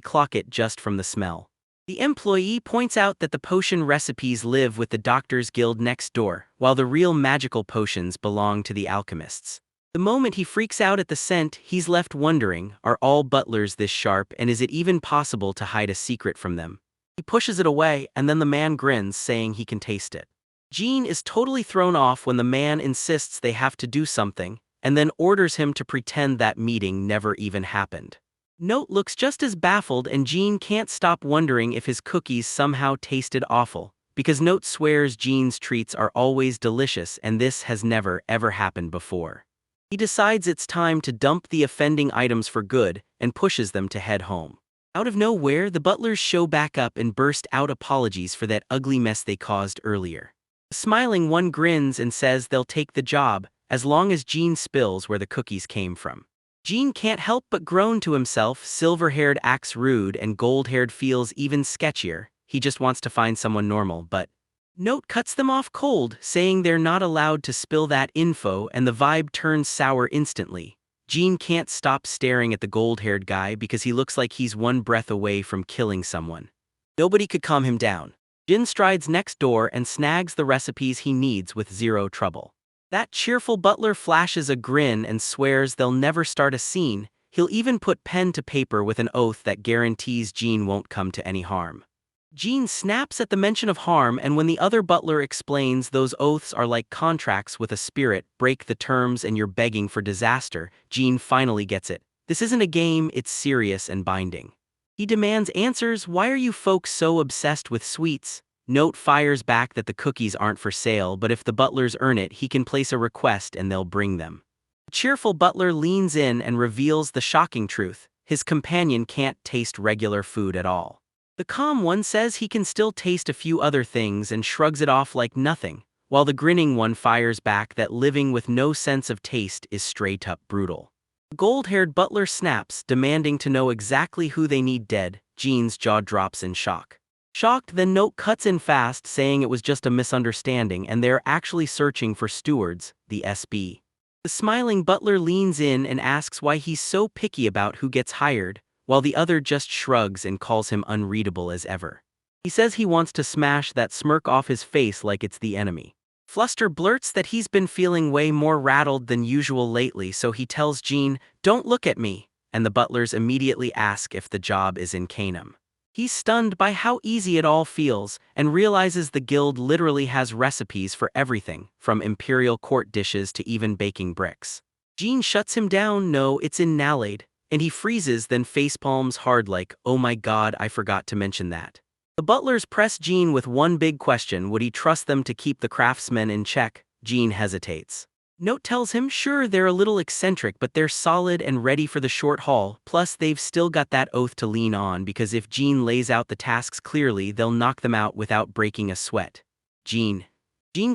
clock it just from the smell? The employee points out that the potion recipes live with the Doctors Guild next door, while the real magical potions belong to the alchemists. The moment he freaks out at the scent, he's left wondering, are all butlers this sharp, and is it even possible to hide a secret from them? He pushes it away, and then the man grins, saying he can taste it. Jean is totally thrown off when the man insists they have to do something, and then orders him to pretend that meeting never even happened. Note looks just as baffled, and Jean can't stop wondering if his cookies somehow tasted awful, because Note swears Jean's treats are always delicious and this has never ever happened before. He decides it's time to dump the offending items for good and pushes them to head home. Out of nowhere, the butlers show back up and burst out apologies for that ugly mess they caused earlier. The smiling one grins and says they'll take the job, as long as Jean spills where the cookies came from. Jean can't help but groan to himself. Silver-haired acts rude and gold-haired feels even sketchier. He just wants to find someone normal, but Note cuts them off cold, saying they're not allowed to spill that info, and the vibe turns sour instantly. Jean can't stop staring at the gold-haired guy because he looks like he's one breath away from killing someone. Nobody could calm him down. Jin strides next door and snags the recipes he needs with zero trouble. That cheerful butler flashes a grin and swears they'll never start a scene. He'll even put pen to paper with an oath that guarantees Jean won't come to any harm. Jean snaps at the mention of harm, and when the other butler explains those oaths are like contracts with a spirit, break the terms and you're begging for disaster, Jean finally gets it. This isn't a game, it's serious and binding. He demands answers. Why are you folks so obsessed with sweets? Note fires back that the cookies aren't for sale, but if the butlers earn it, he can place a request and they'll bring them. The cheerful butler leans in and reveals the shocking truth. His companion can't taste regular food at all. The calm one says he can still taste a few other things and shrugs it off like nothing, while the grinning one fires back that living with no sense of taste is straight up brutal. The gold-haired butler snaps, demanding to know exactly who they need dead. Jean's jaw drops in shock. Shocked, then Note cuts in fast, saying it was just a misunderstanding and they're actually searching for stewards, the SB. The smiling butler leans in and asks why he's so picky about who gets hired, while the other just shrugs and calls him unreadable as ever. He says he wants to smash that smirk off his face like it's the enemy. Fluster blurts that he's been feeling way more rattled than usual lately, so he tells Jean, "Don't look at me," and the butlers immediately ask if the job is in Canaan. He's stunned by how easy it all feels and realizes the guild literally has recipes for everything, from imperial court dishes to even baking bricks. Jean shuts him down. No, it's in Nalade. And he freezes, then facepalms hard like, "Oh my god, I forgot to mention that." The butlers press Jean with one big question: would he trust them to keep the craftsmen in check? Jean hesitates. Note tells him sure, they're a little eccentric, but they're solid and ready for the short haul, plus they've still got that oath to lean on because if Jean lays out the tasks clearly, they'll knock them out without breaking a sweat. Jean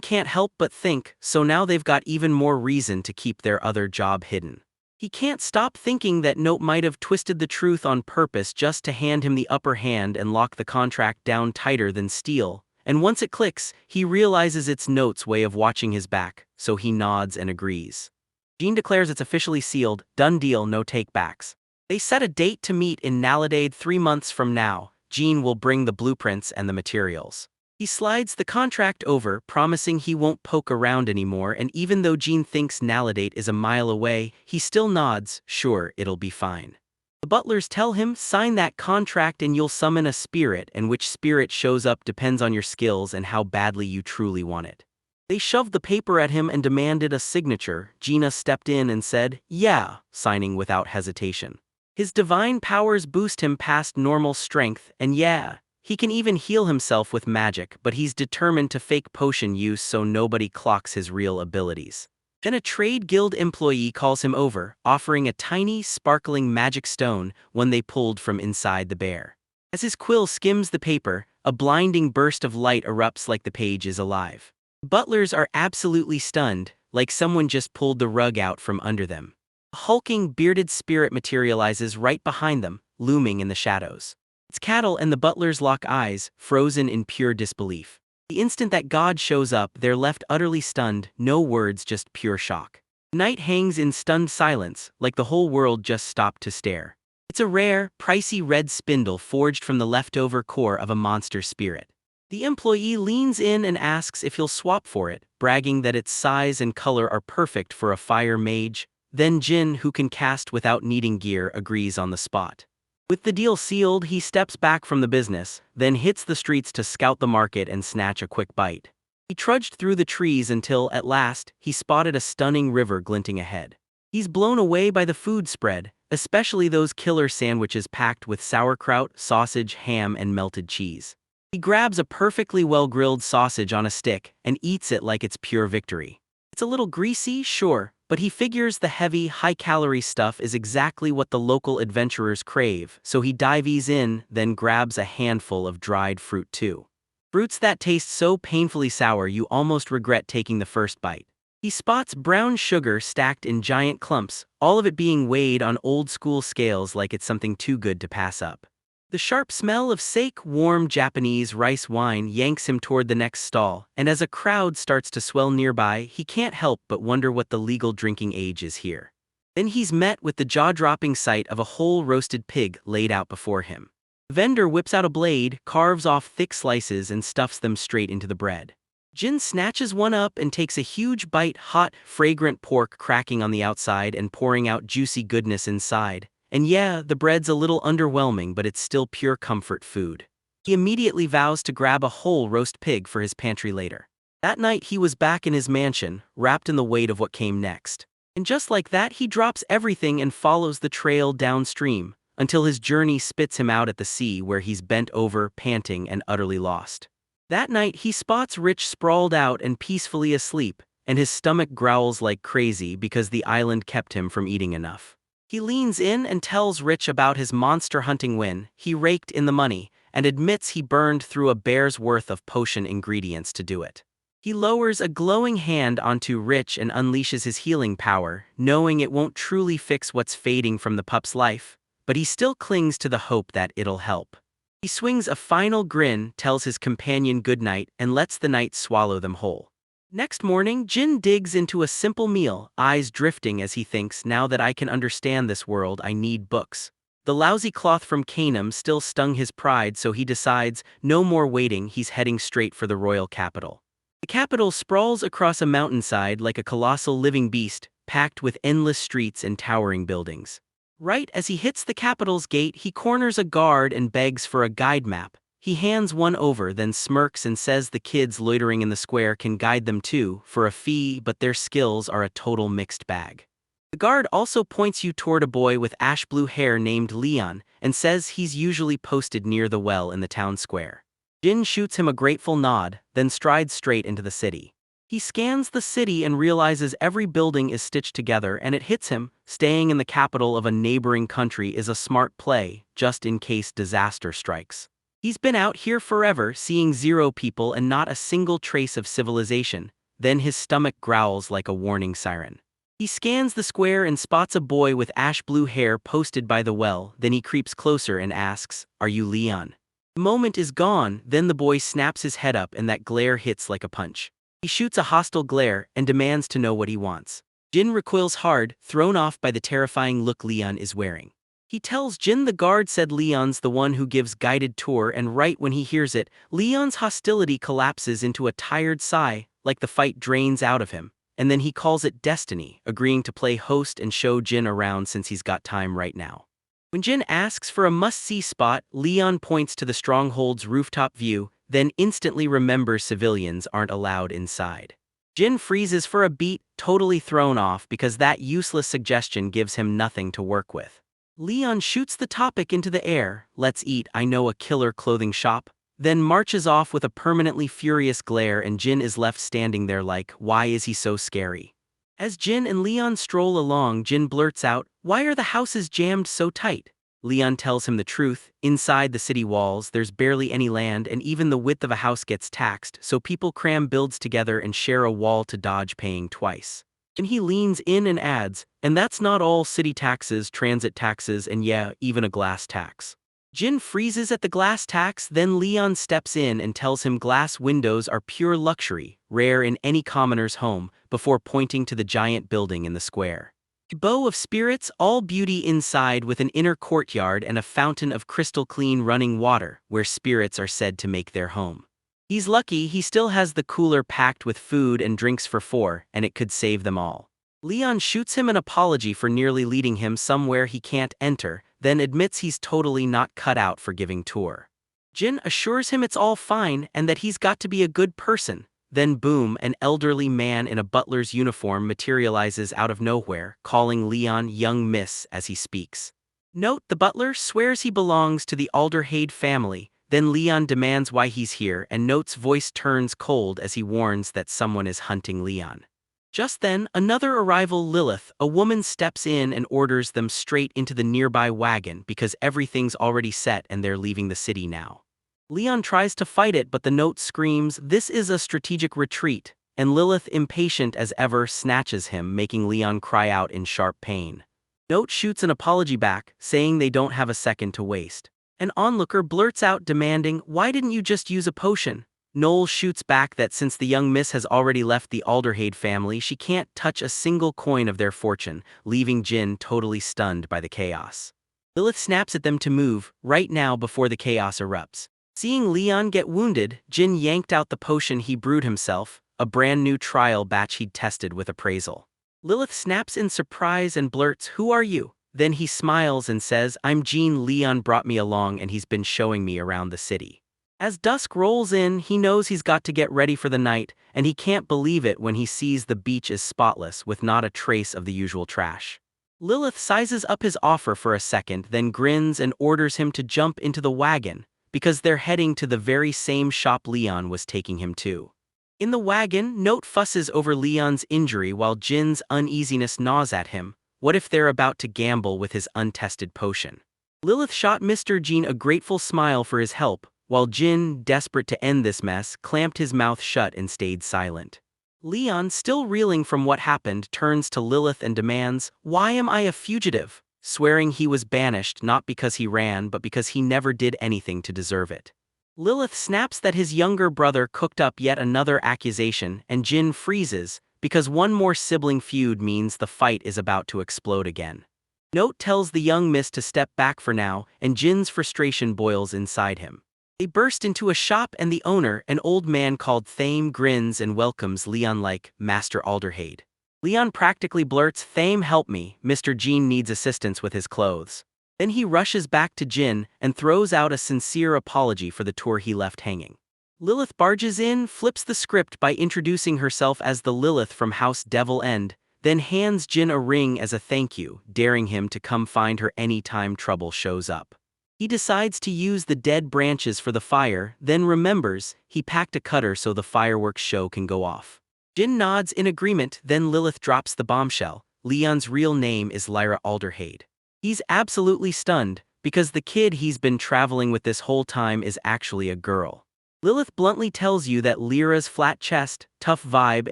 can't help but think, so now they've got even more reason to keep their other job hidden. He can't stop thinking that Note might have twisted the truth on purpose just to hand him the upper hand and lock the contract down tighter than steel, and once it clicks, he realizes it's Note's way of watching his back, so he nods and agrees. Jean declares it's officially sealed, done deal, no take-backs. They set a date to meet in Nalade 3 months from now. Jean will bring the blueprints and the materials. He slides the contract over, promising he won't poke around anymore, and even though Jean thinks Nalade is a mile away, he still nods, sure, it'll be fine. The butlers tell him, sign that contract and you'll summon a spirit, and which spirit shows up depends on your skills and how badly you truly want it. They shoved the paper at him and demanded a signature. Gina stepped in and said, "Yeah," signing without hesitation. His divine powers boost him past normal strength, and yeah, he can even heal himself with magic, but he's determined to fake potion use so nobody clocks his real abilities. Then a trade guild employee calls him over, offering a tiny, sparkling magic stone, one they pulled from inside the bear. As his quill skims the paper, a blinding burst of light erupts like the page is alive. Butlers are absolutely stunned, like someone just pulled the rug out from under them. A hulking, bearded spirit materializes right behind them, looming in the shadows. It's cattle, and the butlers lock eyes, frozen in pure disbelief. The instant that God shows up, they're left utterly stunned, no words, just pure shock. Knight hangs in stunned silence, like the whole world just stopped to stare. It's a rare, pricey red spindle forged from the leftover core of a monster spirit. The employee leans in and asks if he'll swap for it, bragging that its size and color are perfect for a fire mage. Then Jin, who can cast without needing gear, agrees on the spot. With the deal sealed, he steps back from the business, then hits the streets to scout the market and snatch a quick bite. He trudged through the trees until, at last, he spotted a stunning river glinting ahead. He's blown away by the food spread, especially those killer sandwiches packed with sauerkraut, sausage, ham, and melted cheese. He grabs a perfectly well-grilled sausage on a stick and eats it like it's pure victory. It's a little greasy, sure, but he figures the heavy, high-calorie stuff is exactly what the local adventurers crave, so he dives in, then grabs a handful of dried fruit too. Fruits that taste so painfully sour you almost regret taking the first bite. He spots brown sugar stacked in giant clumps, all of it being weighed on old-school scales like it's something too good to pass up. The sharp smell of sake, warm Japanese rice wine yanks him toward the next stall, and as a crowd starts to swell nearby, he can't help but wonder what the legal drinking age is here. Then he's met with the jaw-dropping sight of a whole roasted pig laid out before him. The vendor whips out a blade, carves off thick slices, and stuffs them straight into the bread. Jin snatches one up and takes a huge bite, hot, fragrant pork cracking on the outside and pouring out juicy goodness inside. And yeah, the bread's a little underwhelming, but it's still pure comfort food. He immediately vows to grab a whole roast pig for his pantry later. That night he was back in his mansion, wrapped in the weight of what came next. And just like that, he drops everything and follows the trail downstream, until his journey spits him out at the sea where he's bent over, panting and utterly lost. That night he spots Rich sprawled out and peacefully asleep, and his stomach growls like crazy because the island kept him from eating enough. He leans in and tells Rich about his monster hunting win. He raked in the money, and admits he burned through a bear's worth of potion ingredients to do it. He lowers a glowing hand onto Rich and unleashes his healing power, knowing it won't truly fix what's fading from the pup's life, but he still clings to the hope that it'll help. He swings a final grin, tells his companion goodnight, and lets the night swallow them whole. Next morning, Jin digs into a simple meal, eyes drifting as he thinks, now that I can understand this world, I need books. The lousy cloth from Canaan still stung his pride, so he decides, no more waiting, he's heading straight for the royal capital. The capital sprawls across a mountainside like a colossal living beast, packed with endless streets and towering buildings. Right as he hits the capital's gate, he corners a guard and begs for a guide map. He hands one over, then smirks and says the kids loitering in the square can guide them too, for a fee, but their skills are a total mixed bag. The guard also points you toward a boy with ash blue hair named Leon, and says he's usually posted near the well in the town square. Jin shoots him a grateful nod, then strides straight into the city. He scans the city and realizes every building is stitched together, and it hits him, staying in the capital of a neighboring country is a smart play, just in case disaster strikes. He's been out here forever, seeing zero people and not a single trace of civilization. Then his stomach growls like a warning siren. He scans the square and spots a boy with ash blue hair posted by the well, then he creeps closer and asks, "Are you Leon?" The moment is gone, then the boy snaps his head up and that glare hits like a punch. He shoots a hostile glare and demands to know what he wants. Jin recoils hard, thrown off by the terrifying look Leon is wearing. He tells Jin the guard said Leon's the one who gives guided tour, and right when he hears it, Leon's hostility collapses into a tired sigh, like the fight drains out of him, and then he calls it destiny, agreeing to play host and show Jin around since he's got time right now. When Jin asks for a must-see spot, Leon points to the stronghold's rooftop view, then instantly remembers civilians aren't allowed inside. Jin freezes for a beat, totally thrown off because that useless suggestion gives him nothing to work with. Leon shoots the topic into the air, "Let's eat, I know a killer clothing shop," then marches off with a permanently furious glare, and Jin is left standing there like, why is he so scary? As Jin and Leon stroll along, Jin blurts out, "Why are the houses jammed so tight?" Leon tells him the truth. Inside the city walls, there's barely any land, and even the width of a house gets taxed, so people cram builds together and share a wall to dodge paying twice. And he leans in and adds, "And that's not all city taxes, transit taxes, and yeah, even a glass tax." Jin freezes at the glass tax, then Leon steps in and tells him glass windows are pure luxury, rare in any commoner's home, before pointing to the giant building in the square. A bow of spirits, all beauty inside, with an inner courtyard and a fountain of crystal clean running water, where spirits are said to make their home. He's lucky he still has the cooler packed with food and drinks for 4, and it could save them all. Leon shoots him an apology for nearly leading him somewhere he can't enter, then admits he's totally not cut out for giving tour. Jin assures him it's all fine and that he's got to be a good person. Then boom, an elderly man in a butler's uniform materializes out of nowhere, calling Leon young miss as he speaks. Note, the butler swears he belongs to the Alderhade family. Then Leon demands why he's here, and Note's voice turns cold as he warns that someone is hunting Leon. Just then, another arrival, Lilith, a woman, steps in and orders them straight into the nearby wagon because everything's already set and they're leaving the city now. Leon tries to fight it, but the Note screams, "This is a strategic retreat," and Lilith, impatient as ever, snatches him, making Leon cry out in sharp pain. Note shoots an apology back, saying they don't have a second to waste. An onlooker blurts out, demanding, "Why didn't you just use a potion?" Noel shoots back that since the young miss has already left the Alderhade family, she can't touch a single coin of their fortune, leaving Jin totally stunned by the chaos. Lilith snaps at them to move, right now, before the chaos erupts. Seeing Leon get wounded, Jin yanked out the potion he brewed himself, a brand new trial batch he'd tested with appraisal. Lilith snaps in surprise and blurts, "Who are you?" Then he smiles and says, "I'm Jean. Leon brought me along and he's been showing me around the city." As dusk rolls in, he knows he's got to get ready for the night, and he can't believe it when he sees the beach is spotless with not a trace of the usual trash. Lilith sizes up his offer for a second, then grins and orders him to jump into the wagon, because they're heading to the very same shop Leon was taking him to. In the wagon, Note fusses over Leon's injury while Jin's uneasiness gnaws at him. What if they're about to gamble with his untested potion? Lilith shot Mr. Jean a grateful smile for his help, while Jin, desperate to end this mess, clamped his mouth shut and stayed silent. Leon, still reeling from what happened, turns to Lilith and demands, "Why am I a fugitive?" swearing he was banished not because he ran but because he never did anything to deserve it. Lilith snaps that his younger brother cooked up yet another accusation, and Jin freezes, because one more sibling feud means the fight is about to explode again. Note tells the young miss to step back for now, and Jin's frustration boils inside him. They burst into a shop and the owner, an old man called Thame, grins and welcomes Leon like Master Alderhade. Leon practically blurts, "Thame, help me, Mr. Jean needs assistance with his clothes." Then he rushes back to Jin and throws out a sincere apology for the tour he left hanging. Lilith barges in, flips the script by introducing herself as the Lilith from House Devil End, then hands Jin a ring as a thank you, daring him to come find her anytime trouble shows up. He decides to use the dead branches for the fire, then remembers he packed a cutter so the fireworks show can go off. Jin nods in agreement, then Lilith drops the bombshell. Leon's real name is Lyra Alderhade. He's absolutely stunned, because the kid he's been traveling with this whole time is actually a girl. Lilith bluntly tells you that Lyra's flat chest, tough vibe,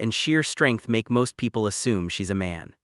and sheer strength make most people assume she's a man.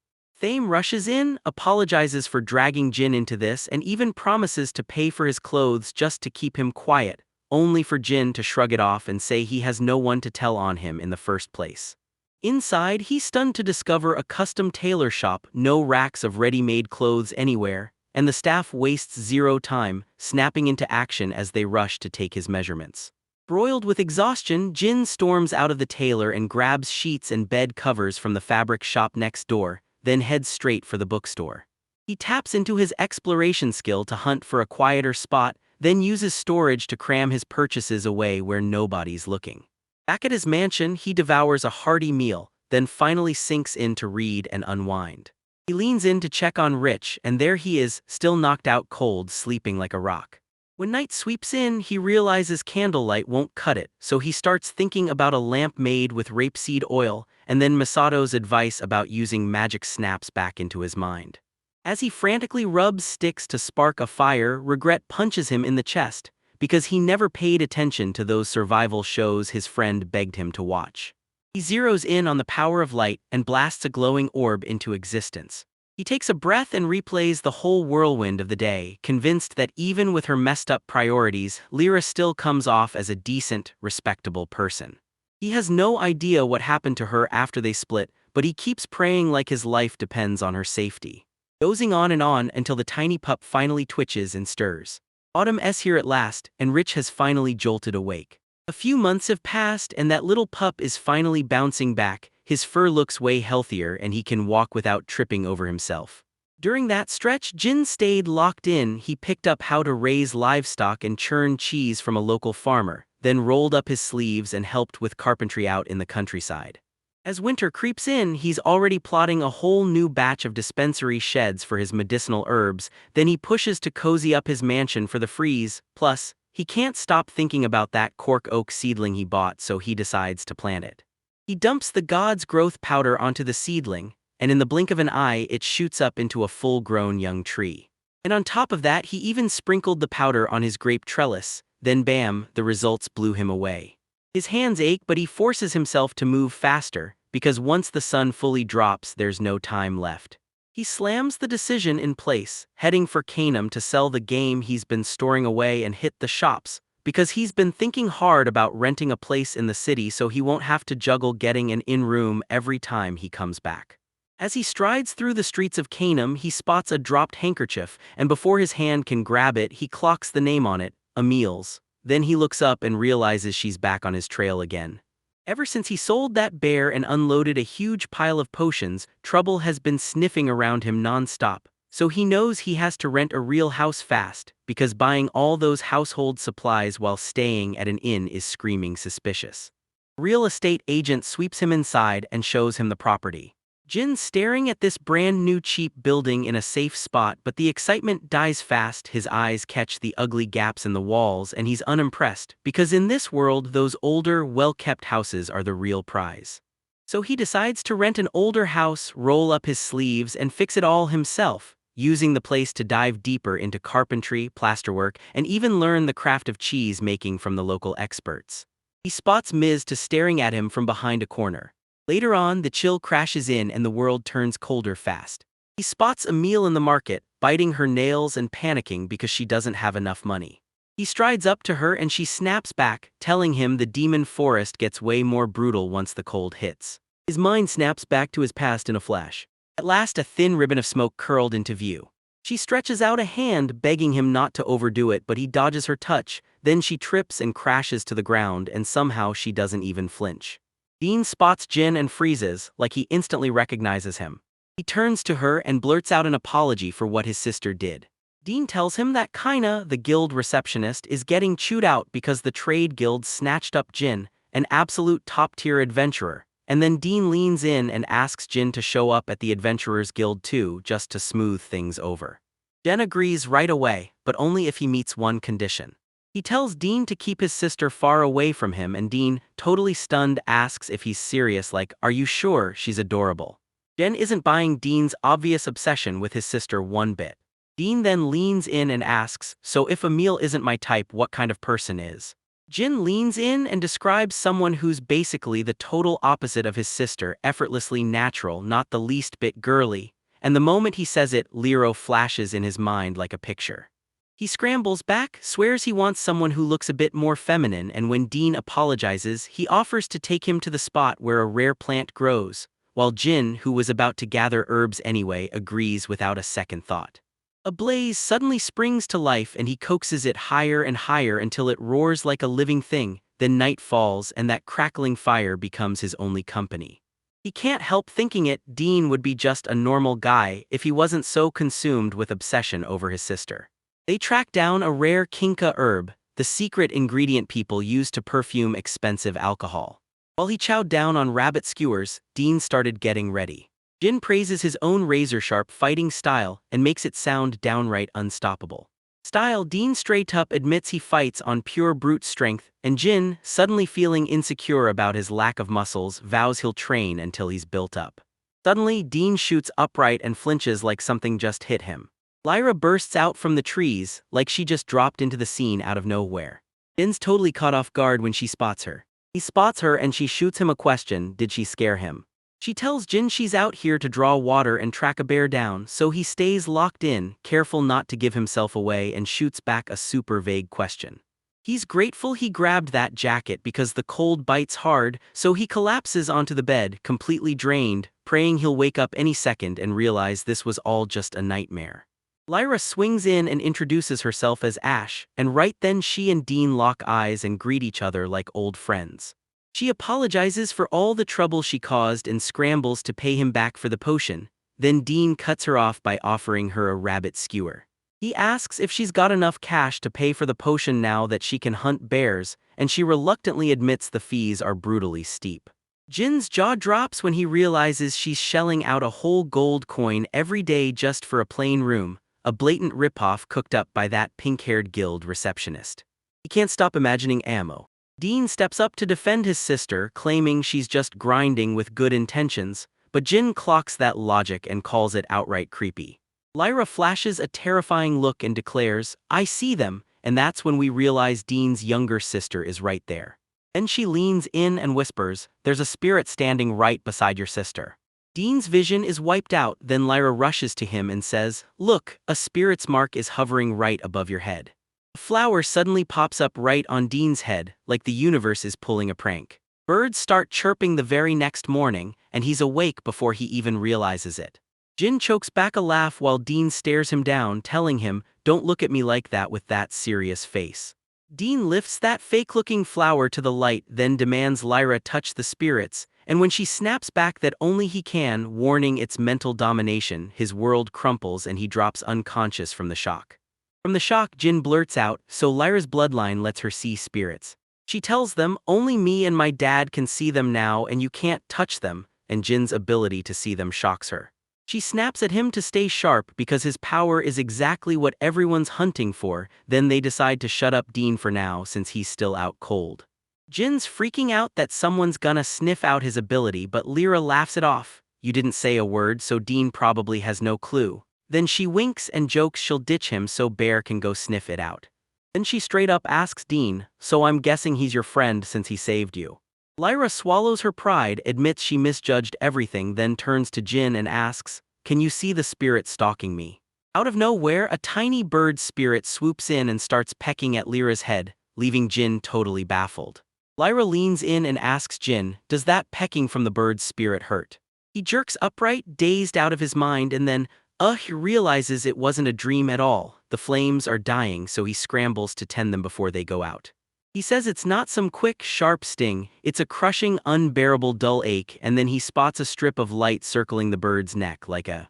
Thame rushes in, apologizes for dragging Jin into this, and even promises to pay for his clothes just to keep him quiet, only for Jin to shrug it off and say he has no one to tell on him in the first place. Inside, he's stunned to discover a custom tailor shop, no racks of ready-made clothes anywhere, and the staff wastes zero time, snapping into action as they rush to take his measurements. Broiled with exhaustion, Jin storms out of the tailor and grabs sheets and bed covers from the fabric shop next door, then heads straight for the bookstore. He taps into his exploration skill to hunt for a quieter spot, then uses storage to cram his purchases away where nobody's looking. Back at his mansion, he devours a hearty meal, then finally sinks in to read and unwind. He leans in to check on Rich, and there he is, still knocked out cold, sleeping like a rock. When night sweeps in, he realizes candlelight won't cut it, so he starts thinking about a lamp made with rapeseed oil, and then Masato's advice about using magic snaps back into his mind. As he frantically rubs sticks to spark a fire, regret punches him in the chest, because he never paid attention to those survival shows his friend begged him to watch. He zeroes in on the power of light and blasts a glowing orb into existence. He takes a breath and replays the whole whirlwind of the day, convinced that even with her messed up priorities, Lyra still comes off as a decent, respectable person. He has no idea what happened to her after they split, but he keeps praying like his life depends on her safety. Dozing on until the tiny pup finally twitches and stirs. Autumn is here at last, and Rich has finally jolted awake. A few months have passed and that little pup is finally bouncing back. His fur looks way healthier and he can walk without tripping over himself. During that stretch, Jin stayed locked in. He picked up how to raise livestock and churn cheese from a local farmer, then rolled up his sleeves and helped with carpentry out in the countryside. As winter creeps in, he's already plotting a whole new batch of dispensary sheds for his medicinal herbs, then he pushes to cozy up his mansion for the freeze. Plus, he can't stop thinking about that cork oak seedling he bought, so he decides to plant it. He dumps the god's growth powder onto the seedling, and in the blink of an eye it shoots up into a full-grown young tree. And on top of that, he even sprinkled the powder on his grape trellis, then bam, the results blew him away. His hands ache, but he forces himself to move faster, because once the sun fully drops, there's no time left. He slams the decision in place, heading for Canaan to sell the game he's been storing away and hit the shops, because he's been thinking hard about renting a place in the city so he won't have to juggle getting an in-room every time he comes back. As he strides through the streets of Canaan, he spots a dropped handkerchief, and before his hand can grab it, he clocks the name on it, Emil's. Then he looks up and realizes she's back on his trail again. Ever since he sold that bear and unloaded a huge pile of potions, trouble has been sniffing around him non-stop, so he knows he has to rent a real house fast, because buying all those household supplies while staying at an inn is screaming suspicious. A real estate agent sweeps him inside and shows him the property. Jin's staring at this brand new cheap building in a safe spot, but the excitement dies fast. His eyes catch the ugly gaps in the walls and he's unimpressed, because in this world those older, well-kept houses are the real prize. So he decides to rent an older house, roll up his sleeves and fix it all himself, using the place to dive deeper into carpentry, plasterwork, and even learn the craft of cheese making from the local experts. He spots Ms. staring at him from behind a corner. Later on, the chill crashes in and the world turns colder fast. He spots Emil in the market, biting her nails and panicking because she doesn't have enough money. He strides up to her and she snaps back, telling him the demon forest gets way more brutal once the cold hits. His mind snaps back to his past in a flash. At last, a thin ribbon of smoke curled into view. She stretches out a hand, begging him not to overdo it, but he dodges her touch. Then she trips and crashes to the ground, and somehow she doesn't even flinch. Dean spots Jin and freezes, like he instantly recognizes him. He turns to her and blurts out an apology for what his sister did. Dean tells him that Kaina, the guild receptionist, is getting chewed out because the trade guild snatched up Jin, an absolute top-tier adventurer, and then Dean leans in and asks Jin to show up at the Adventurers Guild too, just to smooth things over. Jin agrees right away, but only if he meets one condition. He tells Dean to keep his sister far away from him, and Dean, totally stunned, asks if he's serious, like, "Are you sure she's adorable?" Jin isn't buying Dean's obvious obsession with his sister one bit. Dean then leans in and asks, "So if Emil isn't my type, what kind of person is?" Jin leans in and describes someone who's basically the total opposite of his sister, effortlessly natural, not the least bit girly, and the moment he says it, Lyra flashes in his mind like a picture. He scrambles back, swears he wants someone who looks a bit more feminine, and when Dean apologizes, he offers to take him to the spot where a rare plant grows, while Jin, who was about to gather herbs anyway, agrees without a second thought. A blaze suddenly springs to life and he coaxes it higher and higher until it roars like a living thing, then night falls and that crackling fire becomes his only company. He can't help thinking Dean would be just a normal guy if he wasn't so consumed with obsession over his sister. They track down a rare kinka herb, the secret ingredient people use to perfume expensive alcohol. While he chowed down on rabbit skewers, Dean started getting ready. Jin praises his own razor-sharp fighting style and makes it sound downright unstoppable. style. Dean straight up admits he fights on pure brute strength, and Jin, suddenly feeling insecure about his lack of muscles, vows he'll train until he's built up. Suddenly, Dean shoots upright and flinches like something just hit him. Lyra bursts out from the trees, like she just dropped into the scene out of nowhere. Jin's totally caught off guard when she spots her. He spots her and she shoots him a question: did she scare him? She tells Jin she's out here to draw water and track a bear down, so he stays locked in, careful not to give himself away, and shoots back a super vague question. He's grateful he grabbed that jacket because the cold bites hard, so he collapses onto the bed, completely drained, praying he'll wake up any second and realize this was all just a nightmare. Lyra swings in and introduces herself as Ash, and right then she and Dean lock eyes and greet each other like old friends. She apologizes for all the trouble she caused and scrambles to pay him back for the potion. Then Dean cuts her off by offering her a rabbit skewer. He asks if she's got enough cash to pay for the potion now that she can hunt bears, and she reluctantly admits the fees are brutally steep. Jin's jaw drops when he realizes she's shelling out a whole gold coin every day just for a plain room, a blatant ripoff cooked up by that pink-haired guild receptionist. He can't stop imagining ammo. Dean steps up to defend his sister, claiming she's just grinding with good intentions, but Jin clocks that logic and calls it outright creepy. Lyra flashes a terrifying look and declares, "I see them," and that's when we realize Dean's younger sister is right there. Then she leans in and whispers, "There's a spirit standing right beside your sister." Dean's vision is wiped out, then Lyra rushes to him and says, "Look, a spirit's mark is hovering right above your head." A flower suddenly pops up right on Dean's head, like the universe is pulling a prank. Birds start chirping the very next morning, and he's awake before he even realizes it. Jin chokes back a laugh while Dean stares him down, telling him, "Don't look at me like that with that serious face." Dean lifts that fake-looking flower to the light, then demands Lyra touch the spirits, and when she snaps back that only he can, warning its mental domination, his world crumples and he drops unconscious from the shock. From the shock, Jin blurts out, "So Lyra's bloodline lets her see spirits." She tells them, "Only me and my dad can see them now and you can't touch them," and Jin's ability to see them shocks her. She snaps at him to stay sharp because his power is exactly what everyone's hunting for, then they decide to shut up Dean for now since he's still out cold. Jin's freaking out that someone's gonna sniff out his ability, but Lyra laughs it off. "You didn't say a word, so Dean probably has no clue." Then she winks and jokes she'll ditch him so Bear can go sniff it out. Then she straight up asks Dean, "So I'm guessing he's your friend since he saved you?" Lyra swallows her pride, admits she misjudged everything, then turns to Jin and asks, "Can you see the spirit stalking me?" Out of nowhere, a tiny bird spirit swoops in and starts pecking at Lyra's head, leaving Jin totally baffled. Lyra leans in and asks Jin, "Does that pecking from the bird's spirit hurt?" He jerks upright, dazed out of his mind, and then, he realizes it wasn't a dream at all. The flames are dying, so he scrambles to tend them before they go out. He says it's not some quick, sharp sting, it's a crushing, unbearable dull ache, and then he spots a strip of light circling the bird's neck like a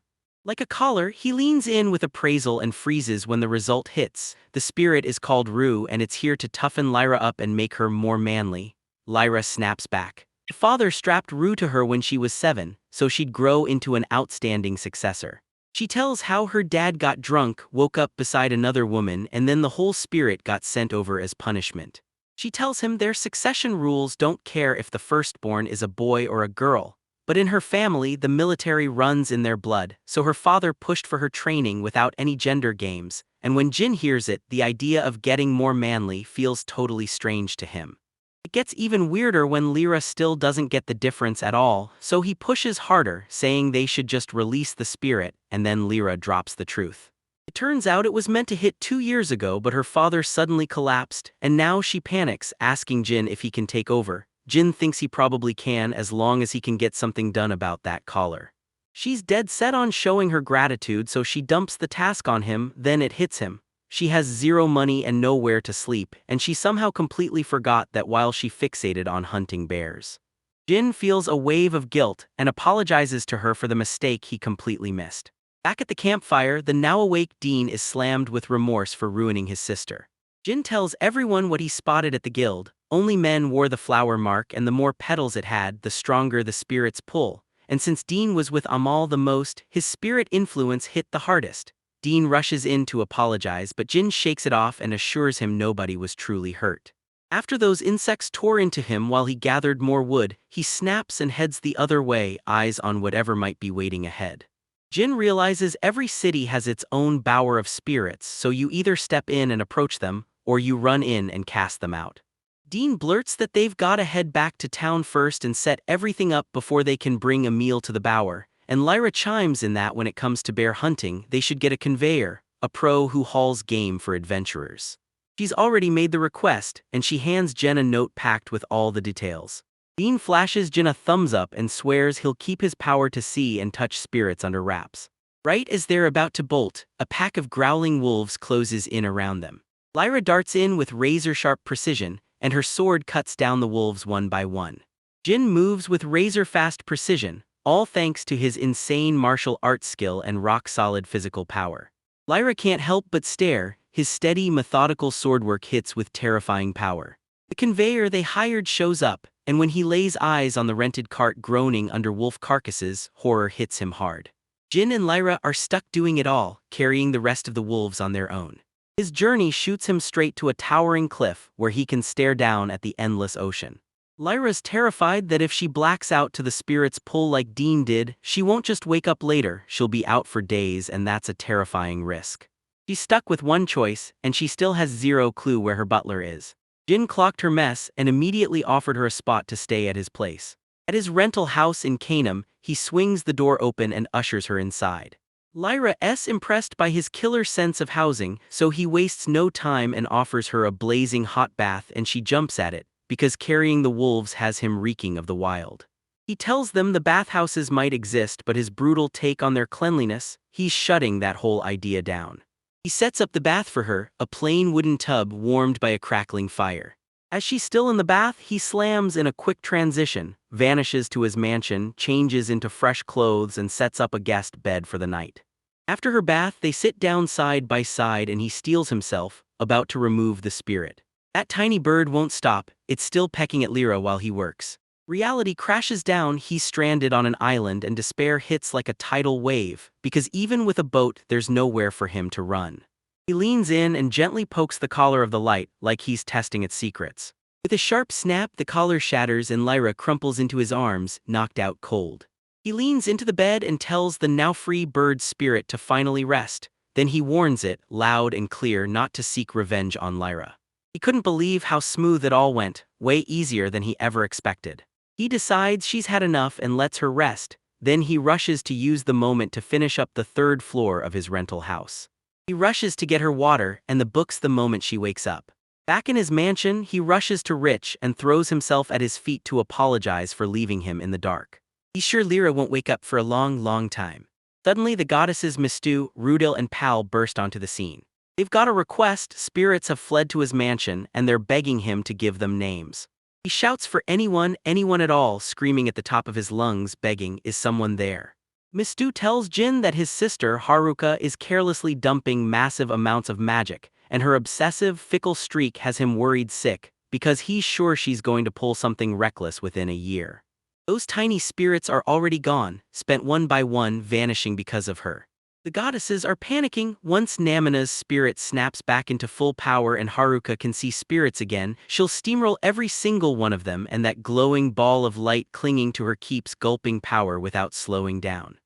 collar. He leans in with appraisal and freezes when the result hits. The spirit is called Rue and it's here to toughen Lyra up and make her more manly. Lyra snaps back. Her father strapped Rue to her when she was 7, so she'd grow into an outstanding successor. She tells how her dad got drunk, woke up beside another woman, and then the whole spirit got sent over as punishment. She tells him their succession rules don't care if the firstborn is a boy or a girl, but in her family the military runs in their blood, so her father pushed for her training without any gender games, and when Jin hears it, the idea of getting more manly feels totally strange to him. It gets even weirder when Lyra still doesn't get the difference at all, so he pushes harder, saying they should just release the spirit, and then Lyra drops the truth. It turns out it was meant to hit 2 years ago, but her father suddenly collapsed, and now she panics, asking Jin if he can take over. Jin thinks he probably can as long as he can get something done about that collar. She's dead set on showing her gratitude, so she dumps the task on him, then it hits him. She has zero money and nowhere to sleep, and she somehow completely forgot that while she fixated on hunting bears. Jin feels a wave of guilt and apologizes to her for the mistake he completely missed. Back at the campfire, the now-awake Dean is slammed with remorse for ruining his sister. Jin tells everyone what he spotted at the guild. Only men wore the flower mark, and the more petals it had, the stronger the spirit's pull. And since Dean was with Amal the most, his spirit influence hit the hardest. Dean rushes in to apologize, but Jin shakes it off and assures him nobody was truly hurt. After those insects tore into him while he gathered more wood, he snaps and heads the other way, eyes on whatever might be waiting ahead. Jin realizes every city has its own bower of spirits, so you either step in and approach them, or you run in and cast them out. Dean blurts that they've gotta head back to town first and set everything up before they can bring a meal to the bower, and Lyra chimes in that when it comes to bear hunting, they should get a conveyor, a pro who hauls game for adventurers. She's already made the request, and she hands Jen a note packed with all the details. Dean flashes Jen a thumbs up and swears he'll keep his power to see and touch spirits under wraps. Right as they're about to bolt, a pack of growling wolves closes in around them. Lyra darts in with razor-sharp precision, and her sword cuts down the wolves one by one. Jin moves with razor-fast precision, all thanks to his insane martial arts skill and rock-solid physical power. Lyra can't help but stare. His steady, methodical swordwork hits with terrifying power. The conveyor they hired shows up, and when he lays eyes on the rented cart groaning under wolf carcasses, horror hits him hard. Jin and Lyra are stuck doing it all, carrying the rest of the wolves on their own. His journey shoots him straight to a towering cliff where he can stare down at the endless ocean. Lyra's terrified that if she blacks out to the spirit's pull like Dean did, she won't just wake up later, she'll be out for days, and that's a terrifying risk. She's stuck with one choice, and she still has zero clue where her butler is. Jin clocked her mess and immediately offered her a spot to stay at his place. At his rental house in Canaan, he swings the door open and ushers her inside. Lyra's impressed by his killer sense of housing, so he wastes no time and offers her a blazing hot bath, and she jumps at it, because carrying the wolves has him reeking of the wild. He tells them the bathhouses might exist, but his brutal take on their cleanliness, he's shutting that whole idea down. He sets up the bath for her, a plain wooden tub warmed by a crackling fire. As she's still in the bath, he slams in a quick transition, vanishes to his mansion, changes into fresh clothes, and sets up a guest bed for the night. After her bath, they sit down side by side and he steels himself, about to remove the spirit. That tiny bird won't stop, it's still pecking at Lyra while he works. Reality crashes down, he's stranded on an island, and despair hits like a tidal wave, because even with a boat, there's nowhere for him to run. He leans in and gently pokes the collar of the light, like he's testing its secrets. With a sharp snap, the collar shatters and Lyra crumples into his arms, knocked out cold. He leans into the bed and tells the now-free bird's spirit to finally rest, then he warns it, loud and clear, not to seek revenge on Lyra. He couldn't believe how smooth it all went, way easier than he ever expected. He decides she's had enough and lets her rest, then he rushes to use the moment to finish up the third floor of his rental house. He rushes to get her water and the books the moment she wakes up. Back in his mansion, he rushes to Rich and throws himself at his feet to apologize for leaving him in the dark. He's sure Lyra won't wake up for a long time. Suddenly the goddesses Mistu, Rudil and Pal burst onto the scene. They've got a request, spirits have fled to his mansion and they're begging him to give them names. He shouts for anyone at all, screaming at the top of his lungs, begging, is someone there? Mistu tells Jin that his sister, Haruka, is carelessly dumping massive amounts of magic, and her obsessive, fickle streak has him worried sick, because he's sure she's going to pull something reckless within a year. Those tiny spirits are already gone, spent one by one, vanishing because of her. The goddesses are panicking. Once Namina's spirit snaps back into full power and Haruka can see spirits again, she'll steamroll every single one of them, and that glowing ball of light clinging to her keeps gulping power without slowing down.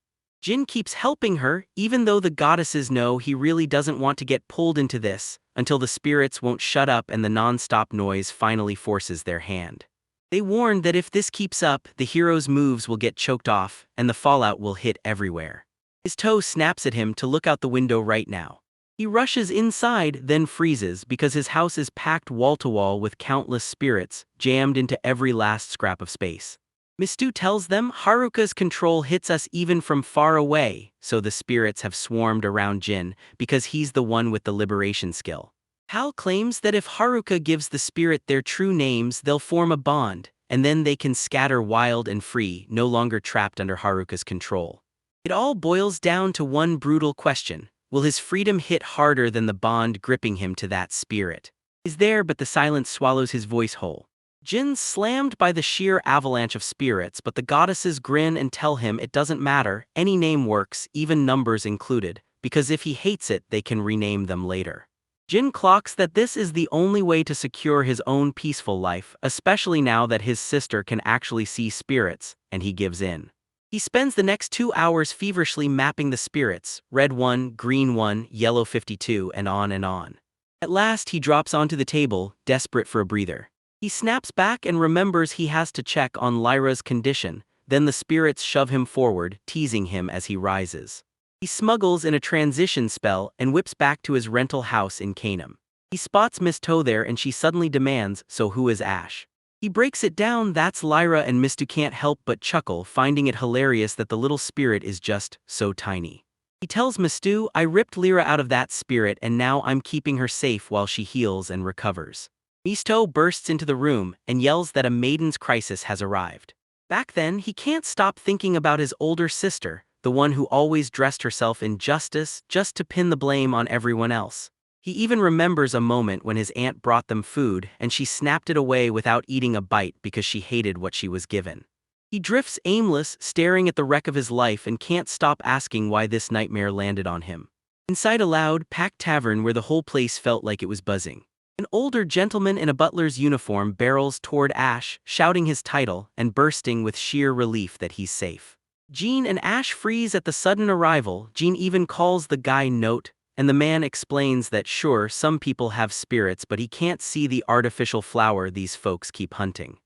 Jin keeps helping her, even though the goddesses know he really doesn't want to get pulled into this, until the spirits won't shut up and the non-stop noise finally forces their hand. They warn that if this keeps up, the hero's moves will get choked off, and the fallout will hit everywhere. His toe snaps at him to look out the window right now. He rushes inside, then freezes because his house is packed wall-to-wall with countless spirits, jammed into every last scrap of space. Mistu tells them Haruka's control hits us even from far away, so the spirits have swarmed around Jin because he's the one with the liberation skill. Hal claims that if Haruka gives the spirit their true names, they'll form a bond, and then they can scatter wild and free, no longer trapped under Haruka's control. It all boils down to one brutal question: will his freedom hit harder than the bond gripping him to that spirit? Is there, but the silence swallows his voice whole. Jin's slammed by the sheer avalanche of spirits, but the goddesses grin and tell him it doesn't matter, any name works, even numbers included, because if he hates it, they can rename them later. Jin clocks that this is the only way to secure his own peaceful life, especially now that his sister can actually see spirits, and he gives in. He spends the next 2 hours feverishly mapping the spirits, red 1, green 1, yellow 52, and on and on. At last he drops onto the table, desperate for a breather. He snaps back and remembers he has to check on Lyra's condition, then the spirits shove him forward, teasing him as he rises. He smuggles in a transition spell and whips back to his rental house in Canaan. He spots Miss Toe there and she suddenly demands, "So who is Ash?" He breaks it down, that's Lyra, and Miss Tu can't help but chuckle, finding it hilarious that the little spirit is just so tiny. He tells Miss Tu, "I ripped Lyra out of that spirit and now I'm keeping her safe while she heals and recovers." Miss Tu bursts into the room and yells that a maiden's crisis has arrived. Back then, he can't stop thinking about his older sister, the one who always dressed herself in justice just to pin the blame on everyone else. He even remembers a moment when his aunt brought them food and she snapped it away without eating a bite because she hated what she was given. He drifts aimless, staring at the wreck of his life and can't stop asking why this nightmare landed on him. Inside a loud, packed tavern where the whole place felt like it was buzzing. An older gentleman in a butler's uniform barrels toward Ash, shouting his title and bursting with sheer relief that he's safe. Jean and Ash freeze at the sudden arrival. Jean even calls the guy Note, and the man explains that sure, some people have spirits but he can't see the artificial flower these folks keep hunting.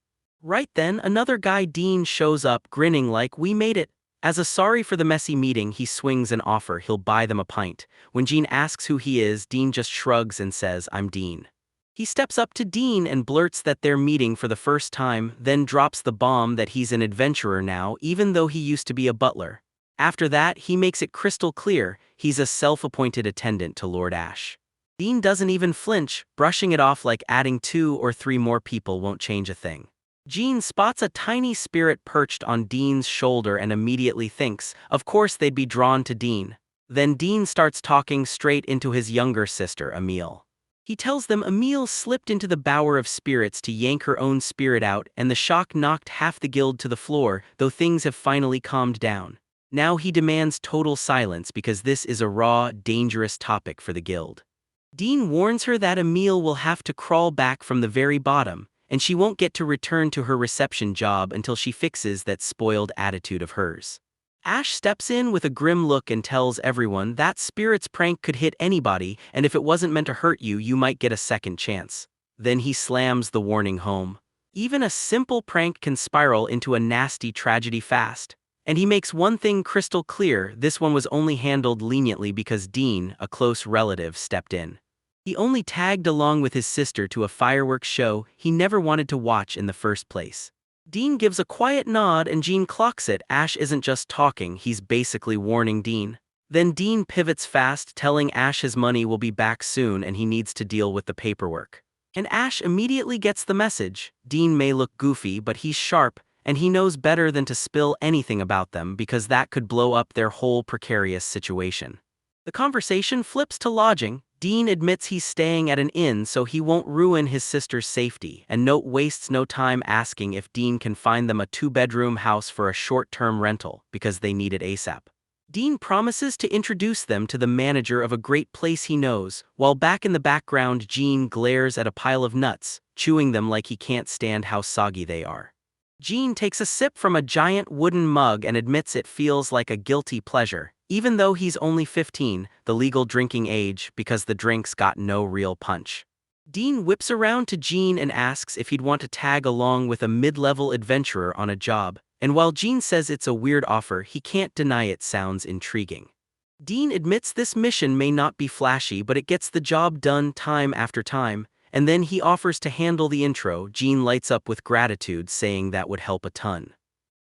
Right then, another guy, Dean, shows up, grinning like, "We made it." As a sorry for the messy meeting, he swings an offer he'll buy them a pint. When Jean asks who he is, Dean just shrugs and says, "I'm Dean." He steps up to Dean and blurts that they're meeting for the first time, then drops the bomb that he's an adventurer now, even though he used to be a butler. After that, he makes it crystal clear he's a self-appointed attendant to Lord Ash. Dean doesn't even flinch, brushing it off like adding 2 or 3 more people won't change a thing. Jean spots a tiny spirit perched on Dean's shoulder and immediately thinks, of course they'd be drawn to Dean. Then Dean starts talking straight into his younger sister, Emile. He tells them Emile slipped into the bower of spirits to yank her own spirit out, and the shock knocked half the guild to the floor, though things have finally calmed down. Now he demands total silence because this is a raw, dangerous topic for the guild. Dean warns her that Emile will have to crawl back from the very bottom, and she won't get to return to her reception job until she fixes that spoiled attitude of hers. Ash steps in with a grim look and tells everyone that spirit's prank could hit anybody, and if it wasn't meant to hurt you, you might get a second chance. Then he slams the warning home. Even a simple prank can spiral into a nasty tragedy fast. And he makes one thing crystal clear: this one was only handled leniently because Dean, a close relative, stepped in. He only tagged along with his sister to a fireworks show he never wanted to watch in the first place. Dean gives a quiet nod and Jean clocks it. Ash isn't just talking, he's basically warning Dean. Then Dean pivots fast, telling Ash his money will be back soon and he needs to deal with the paperwork. And Ash immediately gets the message. Dean may look goofy, but he's sharp, and he knows better than to spill anything about them because that could blow up their whole precarious situation. The conversation flips to lodging. Dean admits he's staying at an inn so he won't ruin his sister's safety, and Note wastes no time asking if Dean can find them a 2-bedroom house for a short-term rental because they need it ASAP. Dean promises to introduce them to the manager of a great place he knows, while back in the background Jean glares at a pile of nuts, chewing them like he can't stand how soggy they are. Jean takes a sip from a giant wooden mug and admits it feels like a guilty pleasure, even though he's only 15, the legal drinking age, because the drinks got no real punch. Dean whips around to Jean and asks if he'd want to tag along with a mid-level adventurer on a job, and while Jean says it's a weird offer, he can't deny it sounds intriguing. Dean admits this mission may not be flashy, but it gets the job done time after time, and then he offers to handle the intro. Jean lights up with gratitude, saying that would help a ton.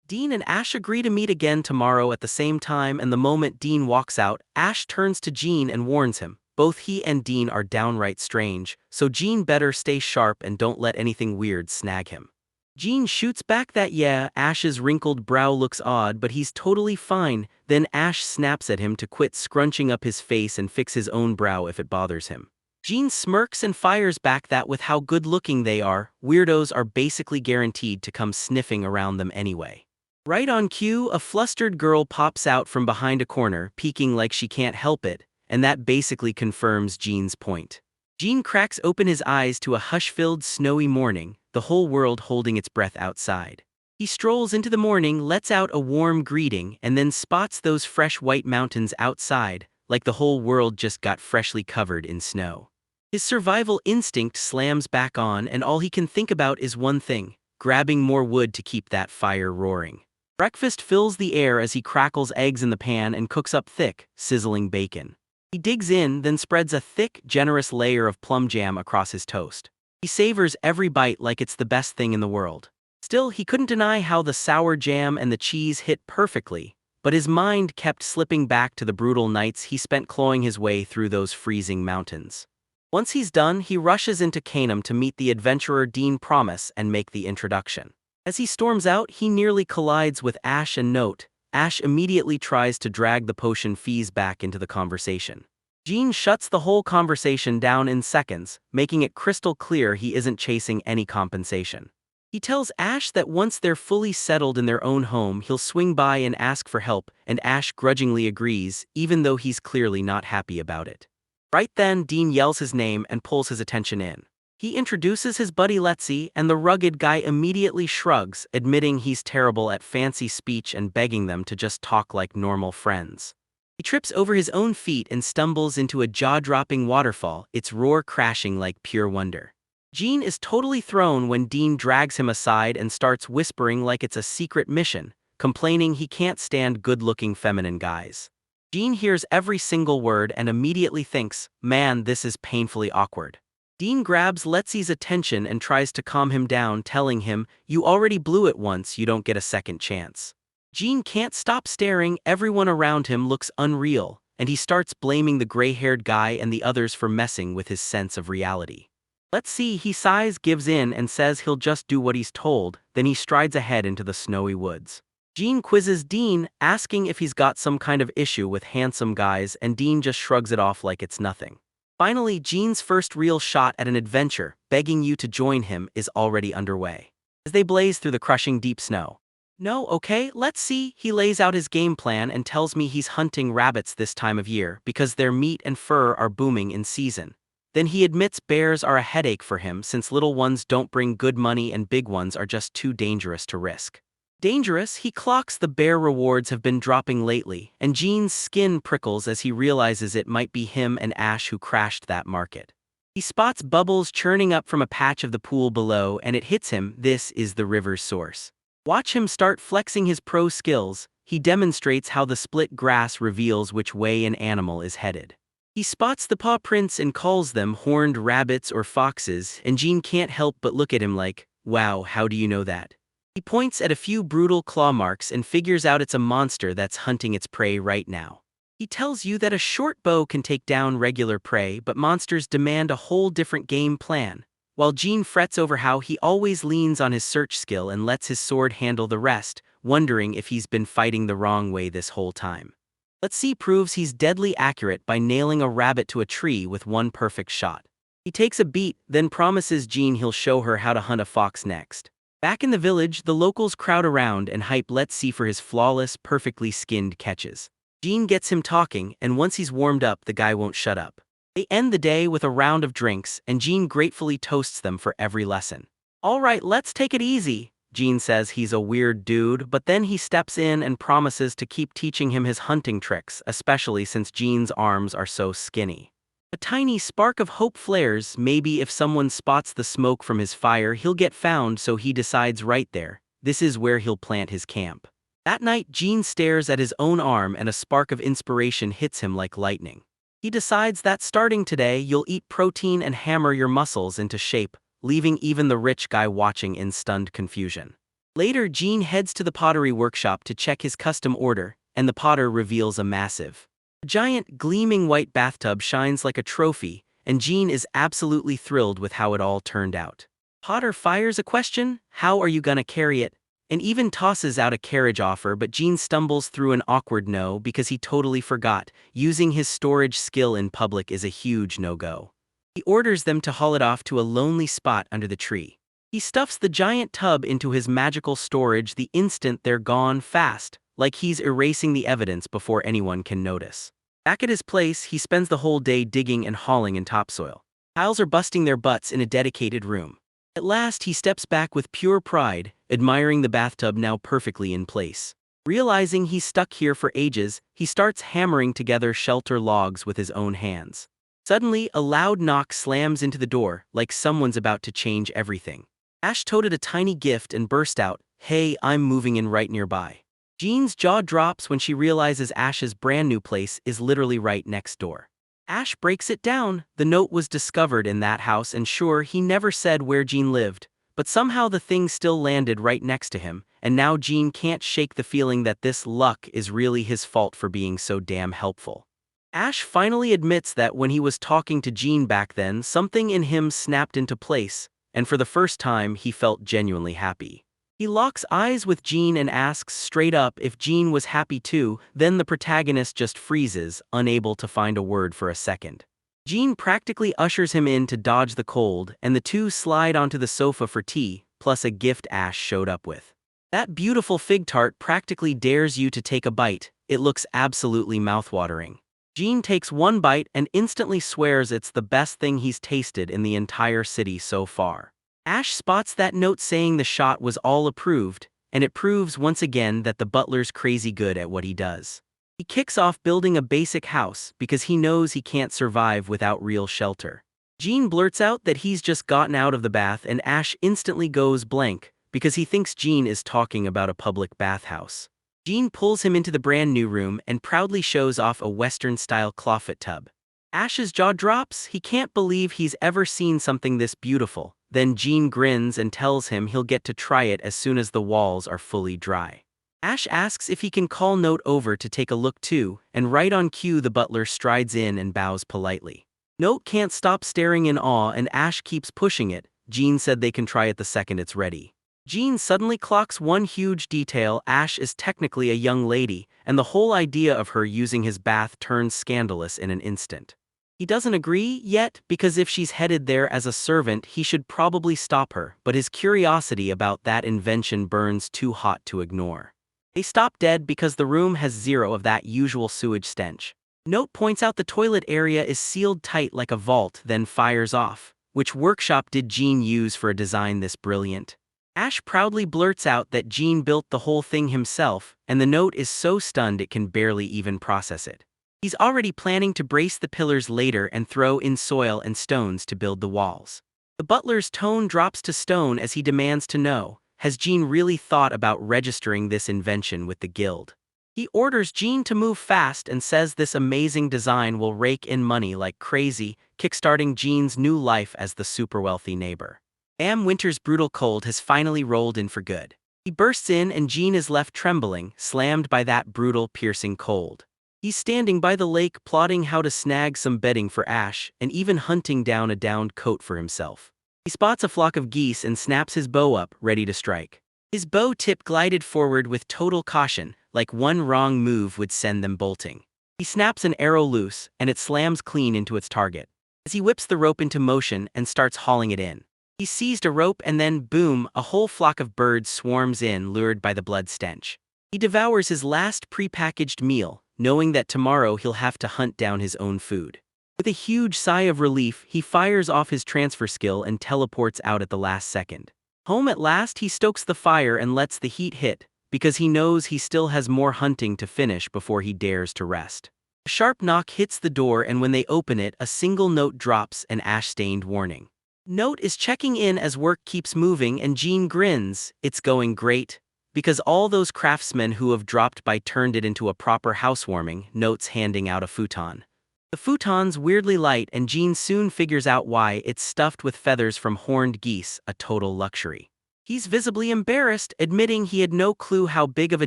Dean and Ash agree to meet again tomorrow at the same time, and the moment Dean walks out, Ash turns to Jean and warns him. Both he and Dean are downright strange, so Jean better stay sharp and don't let anything weird snag him. Jean shoots back that yeah, Ash's wrinkled brow looks odd, but he's totally fine. Then Ash snaps at him to quit scrunching up his face and fix his own brow if it bothers him. Jean smirks and fires back that with how good-looking they are, weirdos are basically guaranteed to come sniffing around them anyway. Right on cue, a flustered girl pops out from behind a corner, peeking like she can't help it, and that basically confirms Jean's point. Jean cracks open his eyes to a hush-filled, snowy morning, the whole world holding its breath outside. He strolls into the morning, lets out a warm greeting, and then spots those fresh white mountains outside, like the whole world just got freshly covered in snow. His survival instinct slams back on, and all he can think about is one thing: grabbing more wood to keep that fire roaring. Breakfast fills the air as he crackles eggs in the pan and cooks up thick, sizzling bacon. He digs in, then spreads a thick, generous layer of plum jam across his toast. He savors every bite like it's the best thing in the world. Still, he couldn't deny how the sour jam and the cheese hit perfectly, but his mind kept slipping back to the brutal nights he spent clawing his way through those freezing mountains. Once he's done, he rushes into Canaan to meet the adventurer Dean Promise and make the introduction. As he storms out, he nearly collides with Ash and Note. Ash immediately tries to drag the potion fees back into the conversation. Jean shuts the whole conversation down in seconds, making it crystal clear he isn't chasing any compensation. He tells Ash that once they're fully settled in their own home, he'll swing by and ask for help, and Ash grudgingly agrees, even though he's clearly not happy about it. Right then, Dean yells his name and pulls his attention in. He introduces his buddy Letzi, and the rugged guy immediately shrugs, admitting he's terrible at fancy speech and begging them to just talk like normal friends. He trips over his own feet and stumbles into a jaw-dropping waterfall, its roar crashing like pure wonder. Jean is totally thrown when Dean drags him aside and starts whispering like it's a secret mission, complaining he can't stand good-looking feminine guys. Jean hears every single word and immediately thinks, man, this is painfully awkward. Dean grabs Letzi's attention and tries to calm him down, telling him, you already blew it once, you don't get a second chance. Jean can't stop staring, everyone around him looks unreal, and he starts blaming the gray-haired guy and the others for messing with his sense of reality. Let's see, he sighs, gives in, and says he'll just do what he's told, then he strides ahead into the snowy woods. Jean quizzes Dean, asking if he's got some kind of issue with handsome guys, and Dean just shrugs it off like it's nothing. Finally, Jean's first real shot at an adventure, begging you to join him, is already underway. As they blaze through the crushing deep snow. No, okay, let's see, he lays out his game plan and tells me he's hunting rabbits this time of year because their meat and fur are booming in season. Then he admits bears are a headache for him since little ones don't bring good money and big ones are just too dangerous to risk. Dangerous, he clocks the bear rewards have been dropping lately, and Jean's skin prickles as he realizes it might be him and Ash who crashed that market. He spots bubbles churning up from a patch of the pool below and it hits him, this is the river's source. Watch him start flexing his pro skills, he demonstrates how the split grass reveals which way an animal is headed. He spots the paw prints and calls them horned rabbits or foxes, and Jean can't help but look at him like, wow, how do you know that? He points at a few brutal claw marks and figures out it's a monster that's hunting its prey right now. He tells you that a short bow can take down regular prey, but monsters demand a whole different game plan. While Jean frets over how he always leans on his search skill and lets his sword handle the rest, wondering if he's been fighting the wrong way this whole time. Let's see proves he's deadly accurate by nailing a rabbit to a tree with one perfect shot. He takes a beat, then promises Jean he'll show her how to hunt a fox next. Back in the village, the locals crowd around and hype Let's See for his flawless, perfectly skinned catches. Jean gets him talking, and once he's warmed up, the guy won't shut up. They end the day with a round of drinks, and Jean gratefully toasts them for every lesson. All right, let's take it easy. Jean says he's a weird dude, but then he steps in and promises to keep teaching him his hunting tricks, especially since Jean's arms are so skinny. A tiny spark of hope flares, maybe if someone spots the smoke from his fire he'll get found, so he decides right there, this is where he'll plant his camp. That night, Jean stares at his own arm and a spark of inspiration hits him like lightning. He decides that starting today you'll eat protein and hammer your muscles into shape, leaving even the rich guy watching in stunned confusion. Later, Jean heads to the pottery workshop to check his custom order, and the potter reveals a massive, giant, gleaming white bathtub shines like a trophy, and Jean is absolutely thrilled with how it all turned out. Potter fires a question, how are you gonna carry it? And even tosses out a carriage offer, but Jean stumbles through an awkward no because he totally forgot, using his storage skill in public is a huge no-go. He orders them to haul it off to a lonely spot under the tree. He stuffs the giant tub into his magical storage the instant they're gone fast, like he's erasing the evidence before anyone can notice. Back at his place, he spends the whole day digging and hauling in topsoil. Tiles are busting their butts in a dedicated room. At last, he steps back with pure pride, admiring the bathtub now perfectly in place. Realizing he's stuck here for ages, he starts hammering together shelter logs with his own hands. Suddenly, a loud knock slams into the door, like someone's about to change everything. Ash toted a tiny gift and burst out, "Hey, I'm moving in right nearby." Jean's jaw drops when she realizes Ash's brand new place is literally right next door. Ash breaks it down. The note was discovered in that house, and sure, he never said where Jean lived, but somehow the thing still landed right next to him, and now Jean can't shake the feeling that this luck is really his fault for being so damn helpful. Ash finally admits that when he was talking to Jean back then, something in him snapped into place, and for the first time he felt genuinely happy. He locks eyes with Jean and asks straight up if Jean was happy too, then the protagonist just freezes, unable to find a word for a second. Jean practically ushers him in to dodge the cold, and the two slide onto the sofa for tea, plus a gift Ash showed up with. That beautiful fig tart practically dares you to take a bite. It looks absolutely mouthwatering. Jean takes one bite and instantly swears it's the best thing he's tasted in the entire city so far. Ash spots that note saying the shot was all approved, and it proves once again that the butler's crazy good at what he does. He kicks off building a basic house because he knows he can't survive without real shelter. Jean blurts out that he's just gotten out of the bath, and Ash instantly goes blank because he thinks Jean is talking about a public bathhouse. Jean pulls him into the brand new room and proudly shows off a Western-style clawfoot tub. Ash's jaw drops. He can't believe he's ever seen something this beautiful. Then Jean grins and tells him he'll get to try it as soon as the walls are fully dry. Ash asks if he can call Note over to take a look too, and right on cue the butler strides in and bows politely. Note can't stop staring in awe, and Ash keeps pushing it. Jean said they can try it the second it's ready. Jean suddenly clocks one huge detail: Ash is technically a young lady, and the whole idea of her using his bath turns scandalous in an instant. He doesn't agree yet, because if she's headed there as a servant, he should probably stop her, but his curiosity about that invention burns too hot to ignore. They stop dead because the room has zero of that usual sewage stench. Note points out the toilet area is sealed tight like a vault, then fires off. Which workshop did Jean use for a design this brilliant? Ash proudly blurts out that Jean built the whole thing himself, and the Note is so stunned it can barely even process it. He's already planning to brace the pillars later and throw in soil and stones to build the walls. The butler's tone drops to stone as he demands to know, has Jean really thought about registering this invention with the guild? He orders Jean to move fast and says this amazing design will rake in money like crazy, kickstarting Jean's new life as the super wealthy neighbor. Winter's brutal cold has finally rolled in for good. He bursts in and Jean is left trembling, slammed by that brutal, piercing cold. He's standing by the lake plotting how to snag some bedding for Ash, and even hunting down a downed coat for himself. He spots a flock of geese and snaps his bow up, ready to strike. His bow tip glided forward with total caution, like one wrong move would send them bolting. He snaps an arrow loose, and it slams clean into its target. As he whips the rope into motion and starts hauling it in. He seized a rope and then, boom, a whole flock of birds swarms in, lured by the blood stench. He devours his last prepackaged meal, knowing that tomorrow he'll have to hunt down his own food. With a huge sigh of relief, he fires off his transfer skill and teleports out at the last second. Home at last, he stokes the fire and lets the heat hit, because he knows he still has more hunting to finish before he dares to rest. A sharp knock hits the door, and when they open it, a single note drops, an ash-stained warning. Note is checking in as work keeps moving, and Jean grins. It's going great. Because all those craftsmen who have dropped by turned it into a proper housewarming. Note's handing out a futon. The futon's weirdly light, and Jean soon figures out why. It's stuffed with feathers from horned geese, a total luxury. He's visibly embarrassed, admitting he had no clue how big of a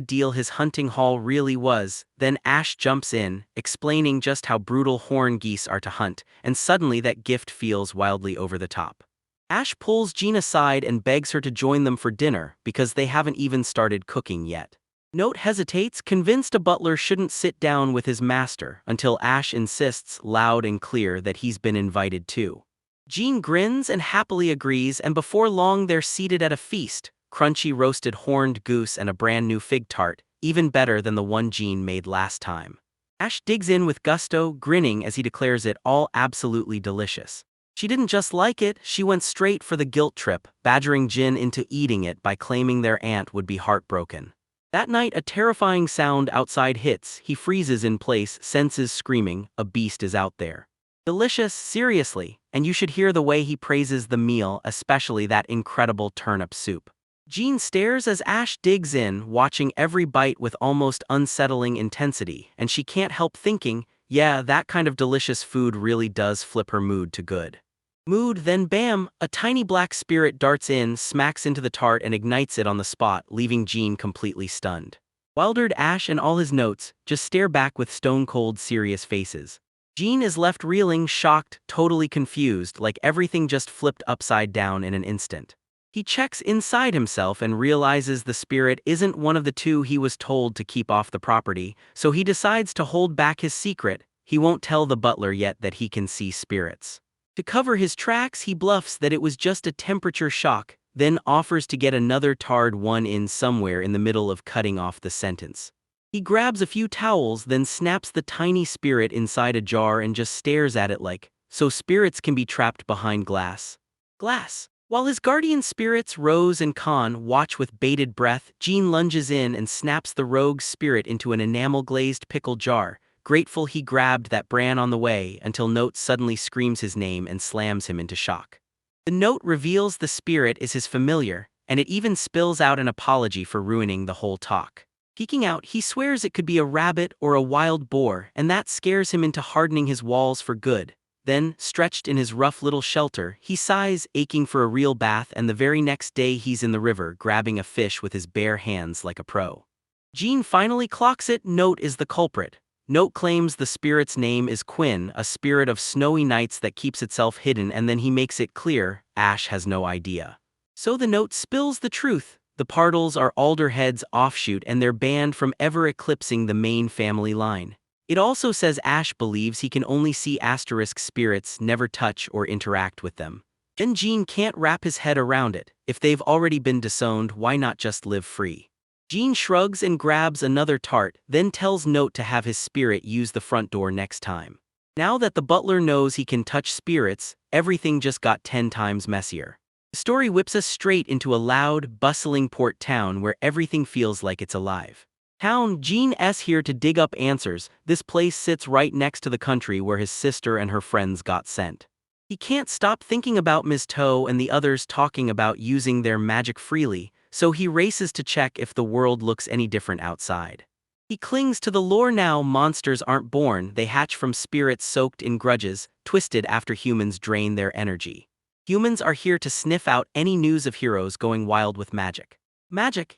deal his hunting haul really was. Then Ash jumps in, explaining just how brutal horned geese are to hunt, and suddenly that gift feels wildly over the top. Ash pulls Jean aside and begs her to join them for dinner because they haven't even started cooking yet. Note hesitates, convinced a butler shouldn't sit down with his master, until Ash insists loud and clear that he's been invited too. Jean grins and happily agrees, and before long they're seated at a feast, crunchy roasted horned goose and a brand new fig tart, even better than the one Jean made last time. Ash digs in with gusto, grinning as he declares it all absolutely delicious. She didn't just like it, she went straight for the guilt trip, badgering Jin into eating it by claiming their aunt would be heartbroken. That night a terrifying sound outside hits, he freezes in place, senses screaming, a beast is out there. Delicious, seriously, and you should hear the way he praises the meal, especially that incredible turnip soup. Jean stares as Ash digs in, watching every bite with almost unsettling intensity, and she can't help thinking, yeah, that kind of delicious food really does flip her mood to good. Then bam, a tiny black spirit darts in, smacks into the tart and ignites it on the spot, leaving Jean completely stunned. Wildered Ash and all his notes just stare back with stone-cold serious faces. Jean is left reeling, shocked, totally confused, like everything just flipped upside down in an instant. He checks inside himself and realizes the spirit isn't one of the two he was told to keep off the property, so he decides to hold back his secret. He won't tell the butler yet that he can see spirits. To cover his tracks, he bluffs that it was just a temperature shock, then offers to get another tarred one in somewhere in the middle of cutting off the sentence. He grabs a few towels, then snaps the tiny spirit inside a jar and just stares at it like, so spirits can be trapped behind glass. While his guardian spirits, Rose and Khan, watch with bated breath, Jean lunges in and snaps the rogue spirit into an enamel-glazed pickle jar, grateful he grabbed that bran on the way, until Note suddenly screams his name and slams him into shock. The note reveals the spirit is his familiar, and it even spills out an apology for ruining the whole talk. Geeking out, he swears it could be a rabbit or a wild boar, and that scares him into hardening his walls for good. Then, stretched in his rough little shelter, he sighs, aching for a real bath, and the very next day he's in the river grabbing a fish with his bare hands like a pro. Jean finally clocks it. Note is the culprit. Note claims the spirit's name is Quinn, a spirit of snowy nights that keeps itself hidden, and then he makes it clear Ash has no idea. So the note spills the truth. The Partles are Alderhead's offshoot and they're banned from ever eclipsing the main family line. It also says Ash believes he can only see asterisk spirits, never touch or interact with them. Then Jean can't wrap his head around it. If they've already been disowned, why not just live free? Jean shrugs and grabs another tart, then tells Note to have his spirit use the front door next time. Now that the butler knows he can touch spirits, everything just got 10 times messier. The story whips us straight into a loud, bustling port town where everything feels like it's alive. Jean's here to dig up answers. This place sits right next to the country where his sister and her friends got sent. He can't stop thinking about Ms. Toe and the others talking about using their magic freely, so he races to check if the world looks any different outside. He clings to the lore now. Monsters aren't born, they hatch from spirits soaked in grudges, twisted after humans drain their energy. Humans are here to sniff out any news of heroes going wild with magic.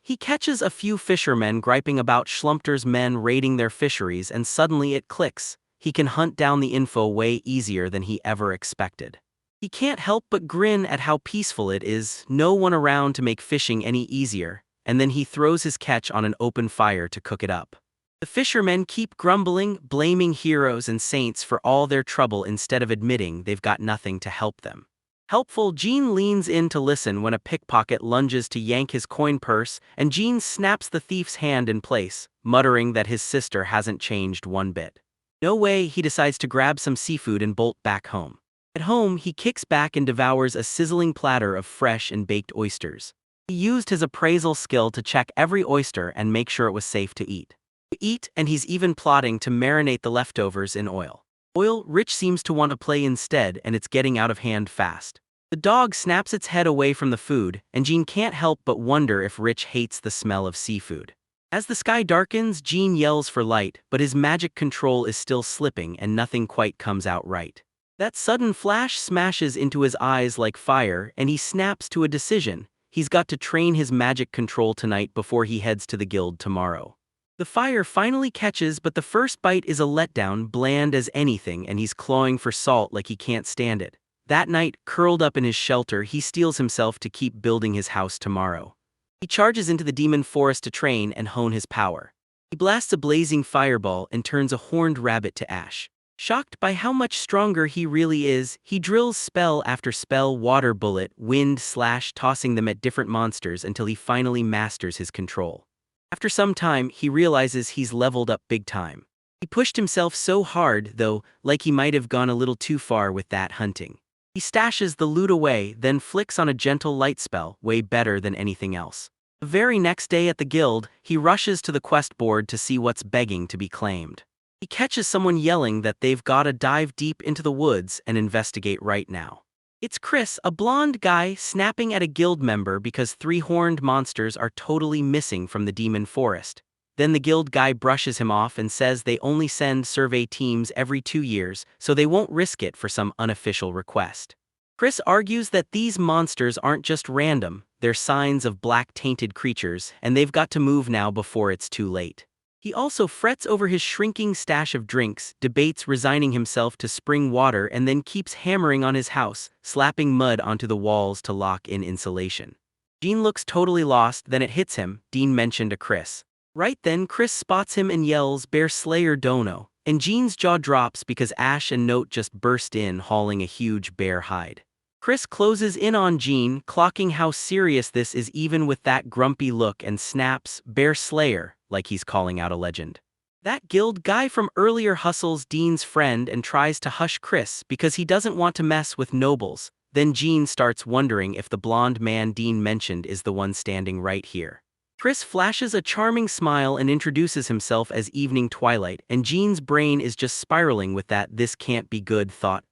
He catches a few fishermen griping about Schlumpter's men raiding their fisheries, and suddenly it clicks. He can hunt down the info way easier than he ever expected. He can't help but grin at how peaceful it is, no one around to make fishing any easier, and then he throws his catch on an open fire to cook it up. The fishermen keep grumbling, blaming heroes and saints for all their trouble instead of admitting they've got nothing to help them. Helpful, Jean leans in to listen when a pickpocket lunges to yank his coin purse, and Jean snaps the thief's hand in place, muttering that his sister hasn't changed one bit. No way, he decides to grab some seafood and bolt back home. At home, he kicks back and devours a sizzling platter of fresh and baked oysters. He used his appraisal skill to check every oyster and make sure it was safe to eat. And he's even plotting to marinate the leftovers in oil. Rich seems to want to play instead, and it's getting out of hand fast. The dog snaps its head away from the food, and Jean can't help but wonder if Rich hates the smell of seafood. As the sky darkens, Jean yells for light, but his magic control is still slipping and nothing quite comes out right. That sudden flash smashes into his eyes like fire, and he snaps to a decision. He's got to train his magic control tonight before he heads to the guild tomorrow. The fire finally catches, but the first bite is a letdown, bland as anything, and he's clawing for salt like he can't stand it. That night, curled up in his shelter, he steels himself to keep building his house tomorrow. He charges into the demon forest to train and hone his power. He blasts a blazing fireball and turns a horned rabbit to ash. Shocked by how much stronger he really is, he drills spell after spell, water bullet, wind slash, tossing them at different monsters until he finally masters his control. After some time, he realizes he's leveled up big time. He pushed himself so hard, though, like he might have gone a little too far with that hunting. He stashes the loot away, then flicks on a gentle light spell, way better than anything else. The very next day at the guild, he rushes to the quest board to see what's begging to be claimed. He catches someone yelling that they've gotta dive deep into the woods and investigate right now. It's Chris, a blonde guy, snapping at a guild member because 3 horned monsters are totally missing from the demon forest. Then the guild guy brushes him off and says they only send survey teams every 2 years, so they won't risk it for some unofficial request. Chris argues that these monsters aren't just random, they're signs of black-tainted creatures, and they've got to move now before it's too late. He also frets over his shrinking stash of drinks, debates resigning himself to spring water, and then keeps hammering on his house, slapping mud onto the walls to lock in insulation. Jean looks totally lost, then it hits him, Dean mentioned to Chris. Right then, Chris spots him and yells, "Bear Slayer Dono," and Jean's jaw drops because Ash and Note just burst in hauling a huge bear hide. Chris closes in on Jean, clocking how serious this is even with that grumpy look, and snaps, "Bear Slayer," like he's calling out a legend. That guild guy from earlier hustles Dean's friend and tries to hush Chris because he doesn't want to mess with nobles. Then Jean starts wondering if the blonde man Dean mentioned is the one standing right here. Chris flashes a charming smile and introduces himself as Evening Twilight, and Jean's brain is just spiraling with that "this can't be good" thought.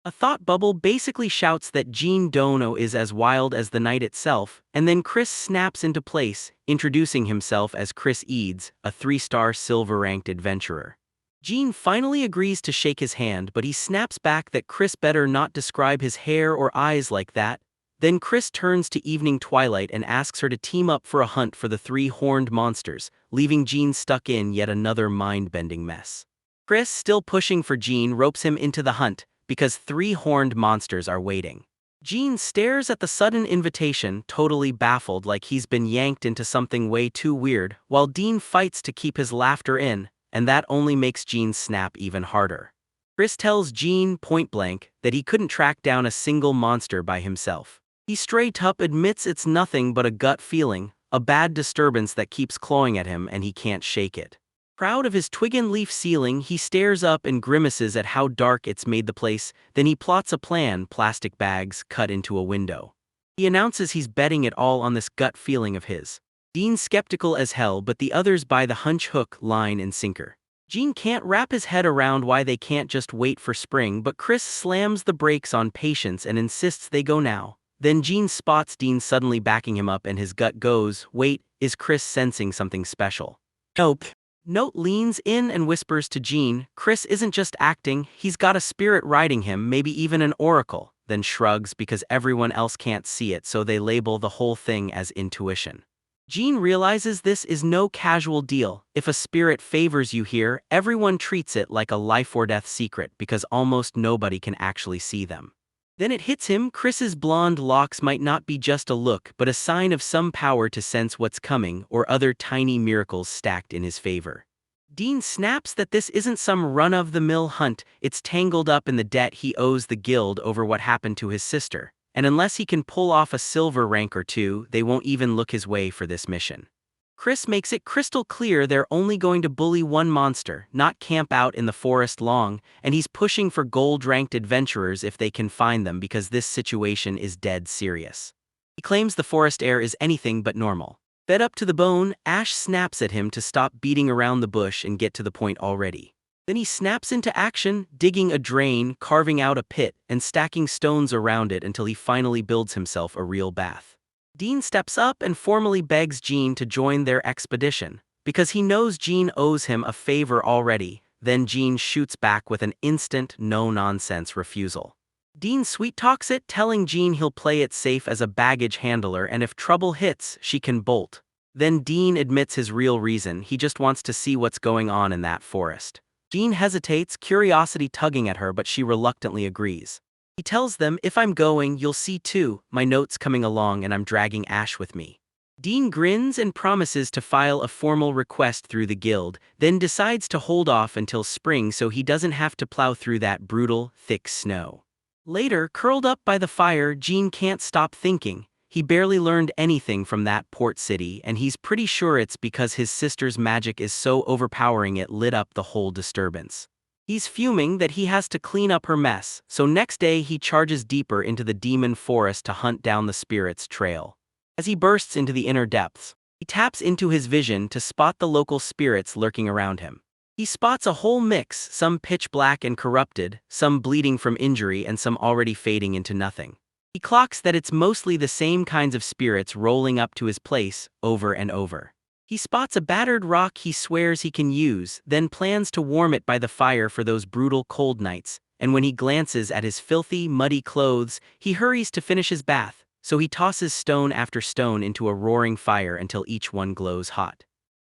A thought bubble basically shouts that Jean Dono is as wild as the night itself, and then Chris snaps into place, introducing himself as Chris Eads, a 3-star silver-ranked adventurer. Jean finally agrees to shake his hand, but he snaps back that Chris better not describe his hair or eyes like that. Then Chris turns to Evening Twilight and asks her to team up for a hunt for the 3 horned monsters, leaving Jean stuck in yet another mind-bending mess. Chris, still pushing for Jean, ropes him into the hunt, because 3 horned monsters are waiting. Jean stares at the sudden invitation, totally baffled, like he's been yanked into something way too weird, while Dean fights to keep his laughter in, and that only makes Jean snap even harder. Chris tells Jean point-blank that he couldn't track down a single monster by himself. He straight up admits it's nothing but a gut feeling, a bad disturbance that keeps clawing at him and he can't shake it. Proud of his twig and leaf ceiling, he stares up and grimaces at how dark it's made the place, then he plots a plan, plastic bags cut into a window. He announces he's betting it all on this gut feeling of his. Dean's skeptical as hell, but the others buy the hunch, hook, line, and sinker. Jean can't wrap his head around why they can't just wait for spring, but Chris slams the brakes on patience and insists they go now. Then Jean spots Dean suddenly backing him up and his gut goes, "Wait, is Chris sensing something special?" "Nope." Note leans in and whispers to Jean, "Chris isn't just acting, he's got a spirit riding him, maybe even an oracle," then shrugs because everyone else can't see it, so they label the whole thing as intuition. Jean realizes this is no casual deal. If a spirit favors you here, everyone treats it like a life-or-death secret because almost nobody can actually see them. Then it hits him, Chris's blonde locks might not be just a look but a sign of some power to sense what's coming or other tiny miracles stacked in his favor. Dean snaps that this isn't some run-of-the-mill hunt, it's tangled up in the debt he owes the guild over what happened to his sister, and unless he can pull off a silver rank or 2, they won't even look his way for this mission. Chris makes it crystal clear they're only going to bully one monster, not camp out in the forest long, and he's pushing for gold-ranked adventurers if they can find them because this situation is dead serious. He claims the forest air is anything but normal. Fed up to the bone, Ash snaps at him to stop beating around the bush and get to the point already. Then he snaps into action, digging a drain, carving out a pit, and stacking stones around it until he finally builds himself a real bath. Dean steps up and formally begs Jean to join their expedition, because he knows Jean owes him a favor already. Then Jean shoots back with an instant, no-nonsense refusal. Dean sweet-talks it, telling Jean he'll play it safe as a baggage handler and if trouble hits, she can bolt. Then Dean admits his real reason, he just wants to see what's going on in that forest. Jean hesitates, curiosity tugging at her, but she reluctantly agrees. He tells them, "If I'm going, you'll see too, my note's coming along and I'm dragging Ash with me." Dean grins and promises to file a formal request through the guild, then decides to hold off until spring so he doesn't have to plow through that brutal, thick snow. Later, curled up by the fire, Jean can't stop thinking. He barely learned anything from that port city, and he's pretty sure it's because his sister's magic is so overpowering it lit up the whole disturbance. He's fuming that he has to clean up her mess, so next day he charges deeper into the demon forest to hunt down the spirit's trail. As he bursts into the inner depths, he taps into his vision to spot the local spirits lurking around him. He spots a whole mix, some pitch black and corrupted, some bleeding from injury, and some already fading into nothing. He clocks that it's mostly the same kinds of spirits rolling up to his place, over and over. He spots a battered rock he swears he can use, then plans to warm it by the fire for those brutal cold nights, and when he glances at his filthy, muddy clothes, he hurries to finish his bath, so he tosses stone after stone into a roaring fire until each one glows hot.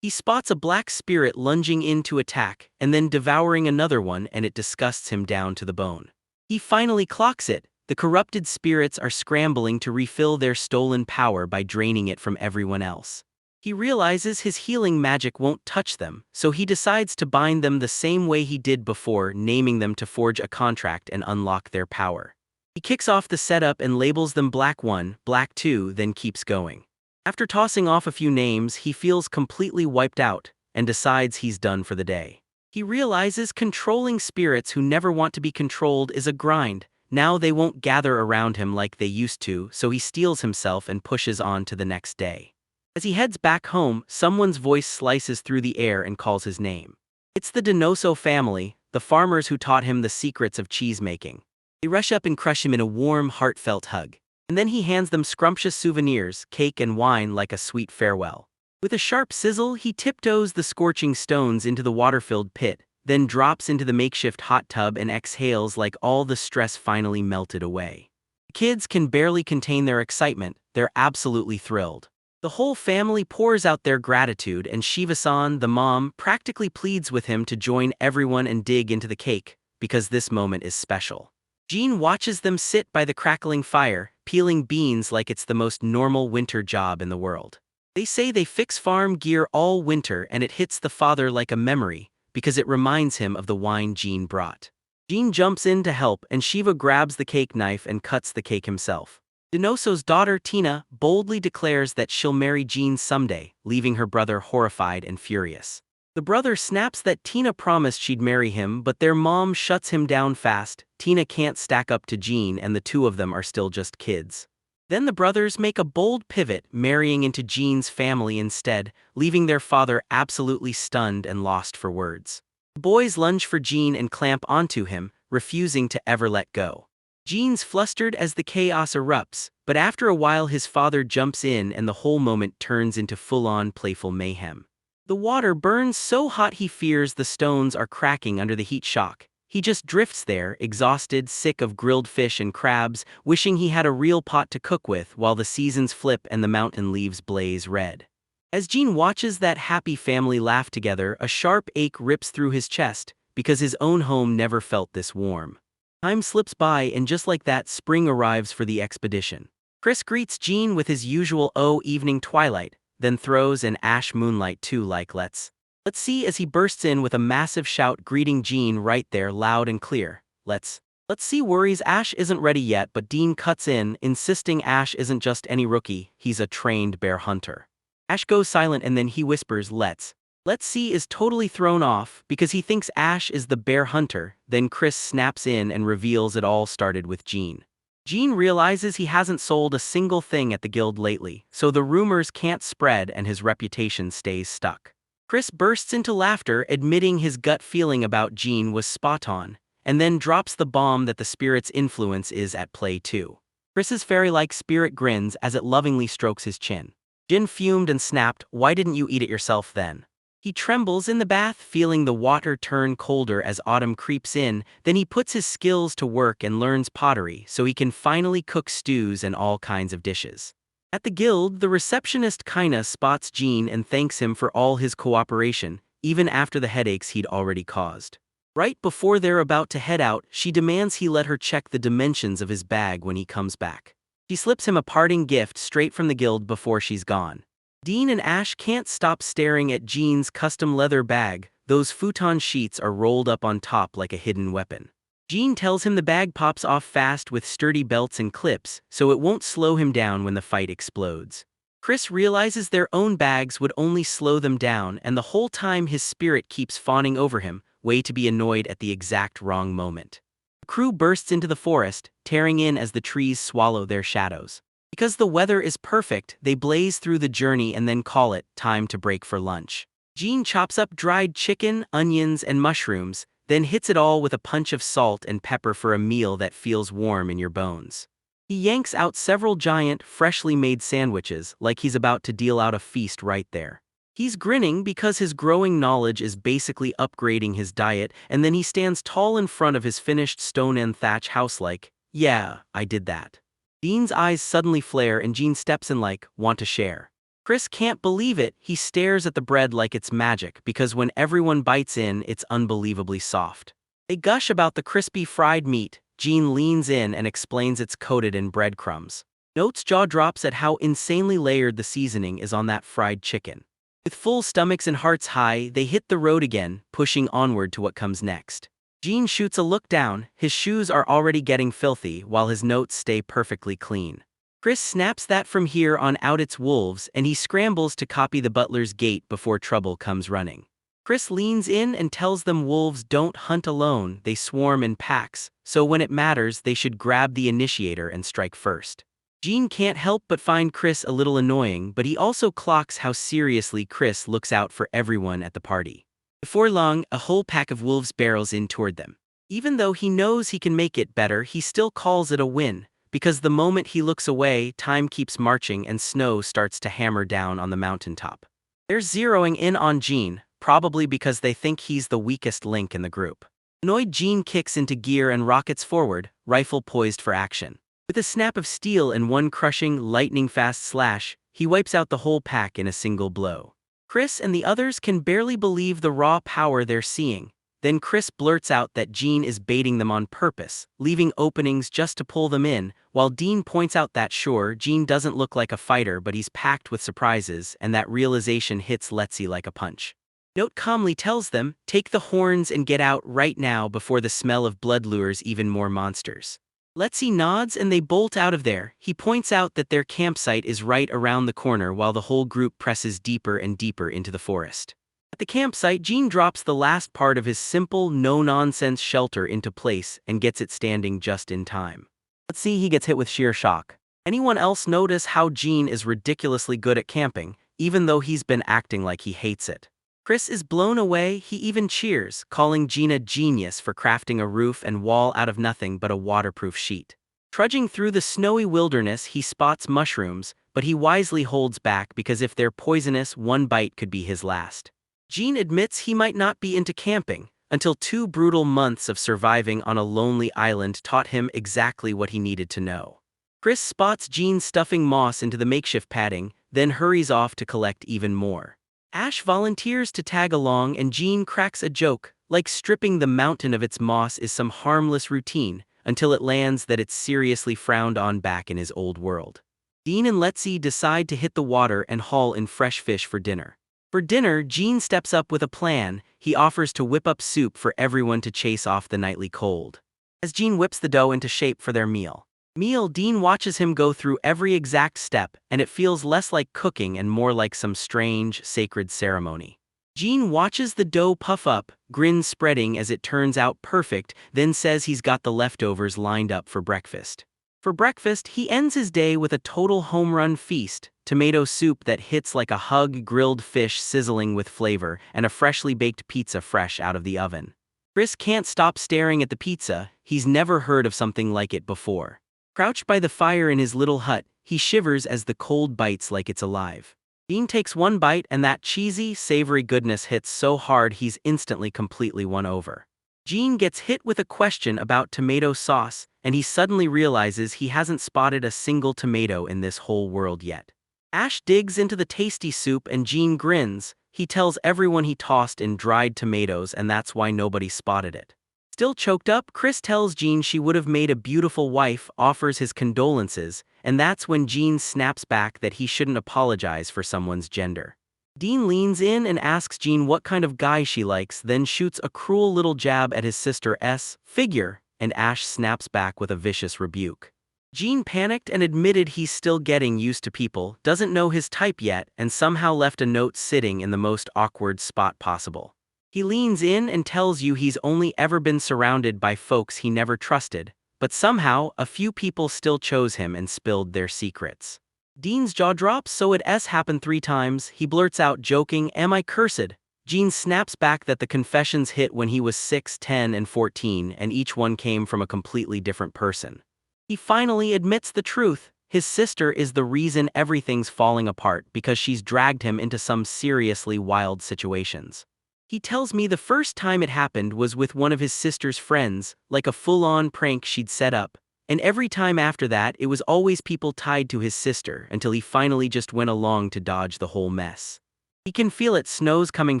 He spots a black spirit lunging in to attack, and then devouring another one, and it disgusts him down to the bone. He finally clocks it. The corrupted spirits are scrambling to refill their stolen power by draining it from everyone else. He realizes his healing magic won't touch them, so he decides to bind them the same way he did before, naming them to forge a contract and unlock their power. He kicks off the setup and labels them Black 1, Black 2, then keeps going. After tossing off a few names, he feels completely wiped out and decides he's done for the day. He realizes controlling spirits who never want to be controlled is a grind. Now they won't gather around him like they used to, so he steels himself and pushes on to the next day. As he heads back home, someone's voice slices through the air and calls his name. It's the Donoso family, the farmers who taught him the secrets of cheese-making. They rush up and crush him in a warm, heartfelt hug. And then he hands them scrumptious souvenirs, cake and wine like a sweet farewell. With a sharp sizzle, he tiptoes the scorching stones into the water-filled pit, then drops into the makeshift hot tub and exhales like all the stress finally melted away. The kids can barely contain their excitement. They're absolutely thrilled. The whole family pours out their gratitude, and Shiva-san, the mom, practically pleads with him to join everyone and dig into the cake, because this moment is special. Jean watches them sit by the crackling fire, peeling beans like it's the most normal winter job in the world. They say they fix farm gear all winter, and it hits the father like a memory, because it reminds him of the wine Jean brought. Jean jumps in to help, and Shiva grabs the cake knife and cuts the cake himself. Donoso's daughter, Tina, boldly declares that she'll marry Jean someday, leaving her brother horrified and furious. The brother snaps that Tina promised she'd marry him, but their mom shuts him down fast. Tina can't stack up to Jean, and the two of them are still just kids. Then the brothers make a bold pivot, marrying into Jean's family instead, leaving their father absolutely stunned and lost for words. The boys lunge for Jean and clamp onto him, refusing to ever let go. Jean's flustered as the chaos erupts, but after a while his father jumps in and the whole moment turns into full-on playful mayhem. The water burns so hot he fears the stones are cracking under the heat shock. He just drifts there, exhausted, sick of grilled fish and crabs, wishing he had a real pot to cook with while the seasons flip and the mountain leaves blaze red. As Jean watches that happy family laugh together, a sharp ache rips through his chest, because his own home never felt this warm. Time slips by, and just like that, spring arrives for the expedition. Chris greets Jean with his usual evening twilight, then throws an ash moonlight too, like let's see, as he bursts in with a massive shout greeting Jean right there, loud and clear. Let's see worries Ash isn't ready yet, but Dean cuts in, insisting Ash isn't just any rookie, he's a trained bear hunter. Ash goes silent, and then he whispers let's see is totally thrown off because he thinks Ash is the bear hunter. Then Chris snaps in and reveals it all started with Jean. Jean realizes he hasn't sold a single thing at the guild lately, so the rumors can't spread and his reputation stays stuck. Chris bursts into laughter, admitting his gut feeling about Jean was spot on, and then drops the bomb that the spirit's influence is at play too. Chris's fairy-like spirit grins as it lovingly strokes his chin. Jean fumed and snapped, "Why didn't you eat it yourself then?" He trembles in the bath, feeling the water turn colder as autumn creeps in. Then he puts his skills to work and learns pottery so he can finally cook stews and all kinds of dishes. At the guild, the receptionist Kaina spots Jean and thanks him for all his cooperation, even after the headaches he'd already caused. Right before they're about to head out, she demands he let her check the dimensions of his bag when he comes back. She slips him a parting gift straight from the guild before she's gone. Dean and Ash can't stop staring at Jean's custom leather bag. Those futon sheets are rolled up on top like a hidden weapon. Jean tells him the bag pops off fast with sturdy belts and clips, so it won't slow him down when the fight explodes. Chris realizes their own bags would only slow them down, and the whole time his spirit keeps fawning over him, way to be annoyed at the exact wrong moment. The crew bursts into the forest, tearing in as the trees swallow their shadows. Because the weather is perfect, they blaze through the journey and then call it time to break for lunch. Jean chops up dried chicken, onions, and mushrooms, then hits it all with a punch of salt and pepper for a meal that feels warm in your bones. He yanks out several giant, freshly made sandwiches, like he's about to deal out a feast right there. He's grinning because his growing knowledge is basically upgrading his diet, and then he stands tall in front of his finished stone-end thatch house like, "Yeah, I did that." Dean's eyes suddenly flare and Jean steps in like, "Want to share?" Chris can't believe it. He stares at the bread like it's magic because when everyone bites in, it's unbelievably soft. They gush about the crispy fried meat. Jean leans in and explains it's coated in breadcrumbs. Note's jaw drops at how insanely layered the seasoning is on that fried chicken. With full stomachs and hearts high, they hit the road again, pushing onward to what comes next. Jean shoots a look down. His shoes are already getting filthy while his notes stay perfectly clean. Chris snaps that from here on out it's wolves, and he scrambles to copy the butler's gate before trouble comes running. Chris leans in and tells them wolves don't hunt alone, they swarm in packs, so when it matters they should grab the initiator and strike first. Jean can't help but find Chris a little annoying, but he also clocks how seriously Chris looks out for everyone at the party. Before long, a whole pack of wolves barrels in toward them. Even though he knows he can make it better, he still calls it a win, because the moment he looks away, time keeps marching and snow starts to hammer down on the mountaintop. They're zeroing in on Jean, probably because they think he's the weakest link in the group. Annoyed, Jean kicks into gear and rockets forward, rifle poised for action. With a snap of steel and one crushing, lightning-fast slash, he wipes out the whole pack in a single blow. Chris and the others can barely believe the raw power they're seeing. Then Chris blurts out that Jean is baiting them on purpose, leaving openings just to pull them in, while Dean points out that sure, Jean doesn't look like a fighter but he's packed with surprises, and that realization hits Letzi like a punch. Note calmly tells them, take the horns and get out right now before the smell of blood lures even more monsters. Letzi nods and they bolt out of there. He points out that their campsite is right around the corner while the whole group presses deeper and deeper into the forest. At the campsite, Jean drops the last part of his simple, no-nonsense shelter into place and gets it standing just in time. Let's see, he gets hit with sheer shock. Anyone else notice how Jean is ridiculously good at camping, even though he's been acting like he hates it? Chris is blown away. He even cheers, calling Jean a genius for crafting a roof and wall out of nothing but a waterproof sheet. Trudging through the snowy wilderness, he spots mushrooms, but he wisely holds back because if they're poisonous, one bite could be his last. Jean admits he might not be into camping, until 2 brutal months of surviving on a lonely island taught him exactly what he needed to know. Chris spots Jean stuffing moss into the makeshift padding, then hurries off to collect even more. Ash volunteers to tag along and Jean cracks a joke, like stripping the mountain of its moss is some harmless routine, until it lands that it's seriously frowned on back in his old world. Dean and Letzi decide to hit the water and haul in fresh fish for dinner. For dinner, Jean steps up with a plan. He offers to whip up soup for everyone to chase off the nightly cold. As Jean whips the dough into shape for their meal, Dean watches him go through every exact step, and it feels less like cooking and more like some strange, sacred ceremony. Jean watches the dough puff up, grin spreading as it turns out perfect, then says he's got the leftovers lined up for breakfast. For breakfast, he ends his day with a total home run feast: tomato soup that hits like a hug, grilled fish sizzling with flavor, and a freshly baked pizza fresh out of the oven. Chris can't stop staring at the pizza. He's never heard of something like it before. Crouched by the fire in his little hut, he shivers as the cold bites like it's alive. Dean takes one bite and that cheesy, savory goodness hits so hard he's instantly completely won over. Jean gets hit with a question about tomato sauce, and he suddenly realizes he hasn't spotted a single tomato in this whole world yet. Ash digs into the tasty soup and Jean grins. He tells everyone he tossed in dried tomatoes and that's why nobody spotted it. Still choked up, Chris tells Jean she would have made a beautiful wife, offers his condolences, and that's when Jean snaps back that he shouldn't apologize for someone's gender. Dean leans in and asks Jean what kind of guy she likes, then shoots a cruel little jab at his sister's figure, and Ash snaps back with a vicious rebuke. Jean panicked and admitted he's still getting used to people, doesn't know his type yet, and somehow left a note sitting in the most awkward spot possible. He leans in and tells you he's only ever been surrounded by folks he never trusted, but somehow a few people still chose him and spilled their secrets. Dean's jaw drops, so it's happened 3 times. He blurts out, joking, "Am I cursed?" Jean snaps back that the confessions hit when he was 6, 10, and 14, and each one came from a completely different person. He finally admits the truth. His sister is the reason everything's falling apart because she's dragged him into some seriously wild situations. He tells me the first time it happened was with one of his sister's friends, like a full-on prank she'd set up, and every time after that it was always people tied to his sister until he finally just went along to dodge the whole mess. He can feel it snow's coming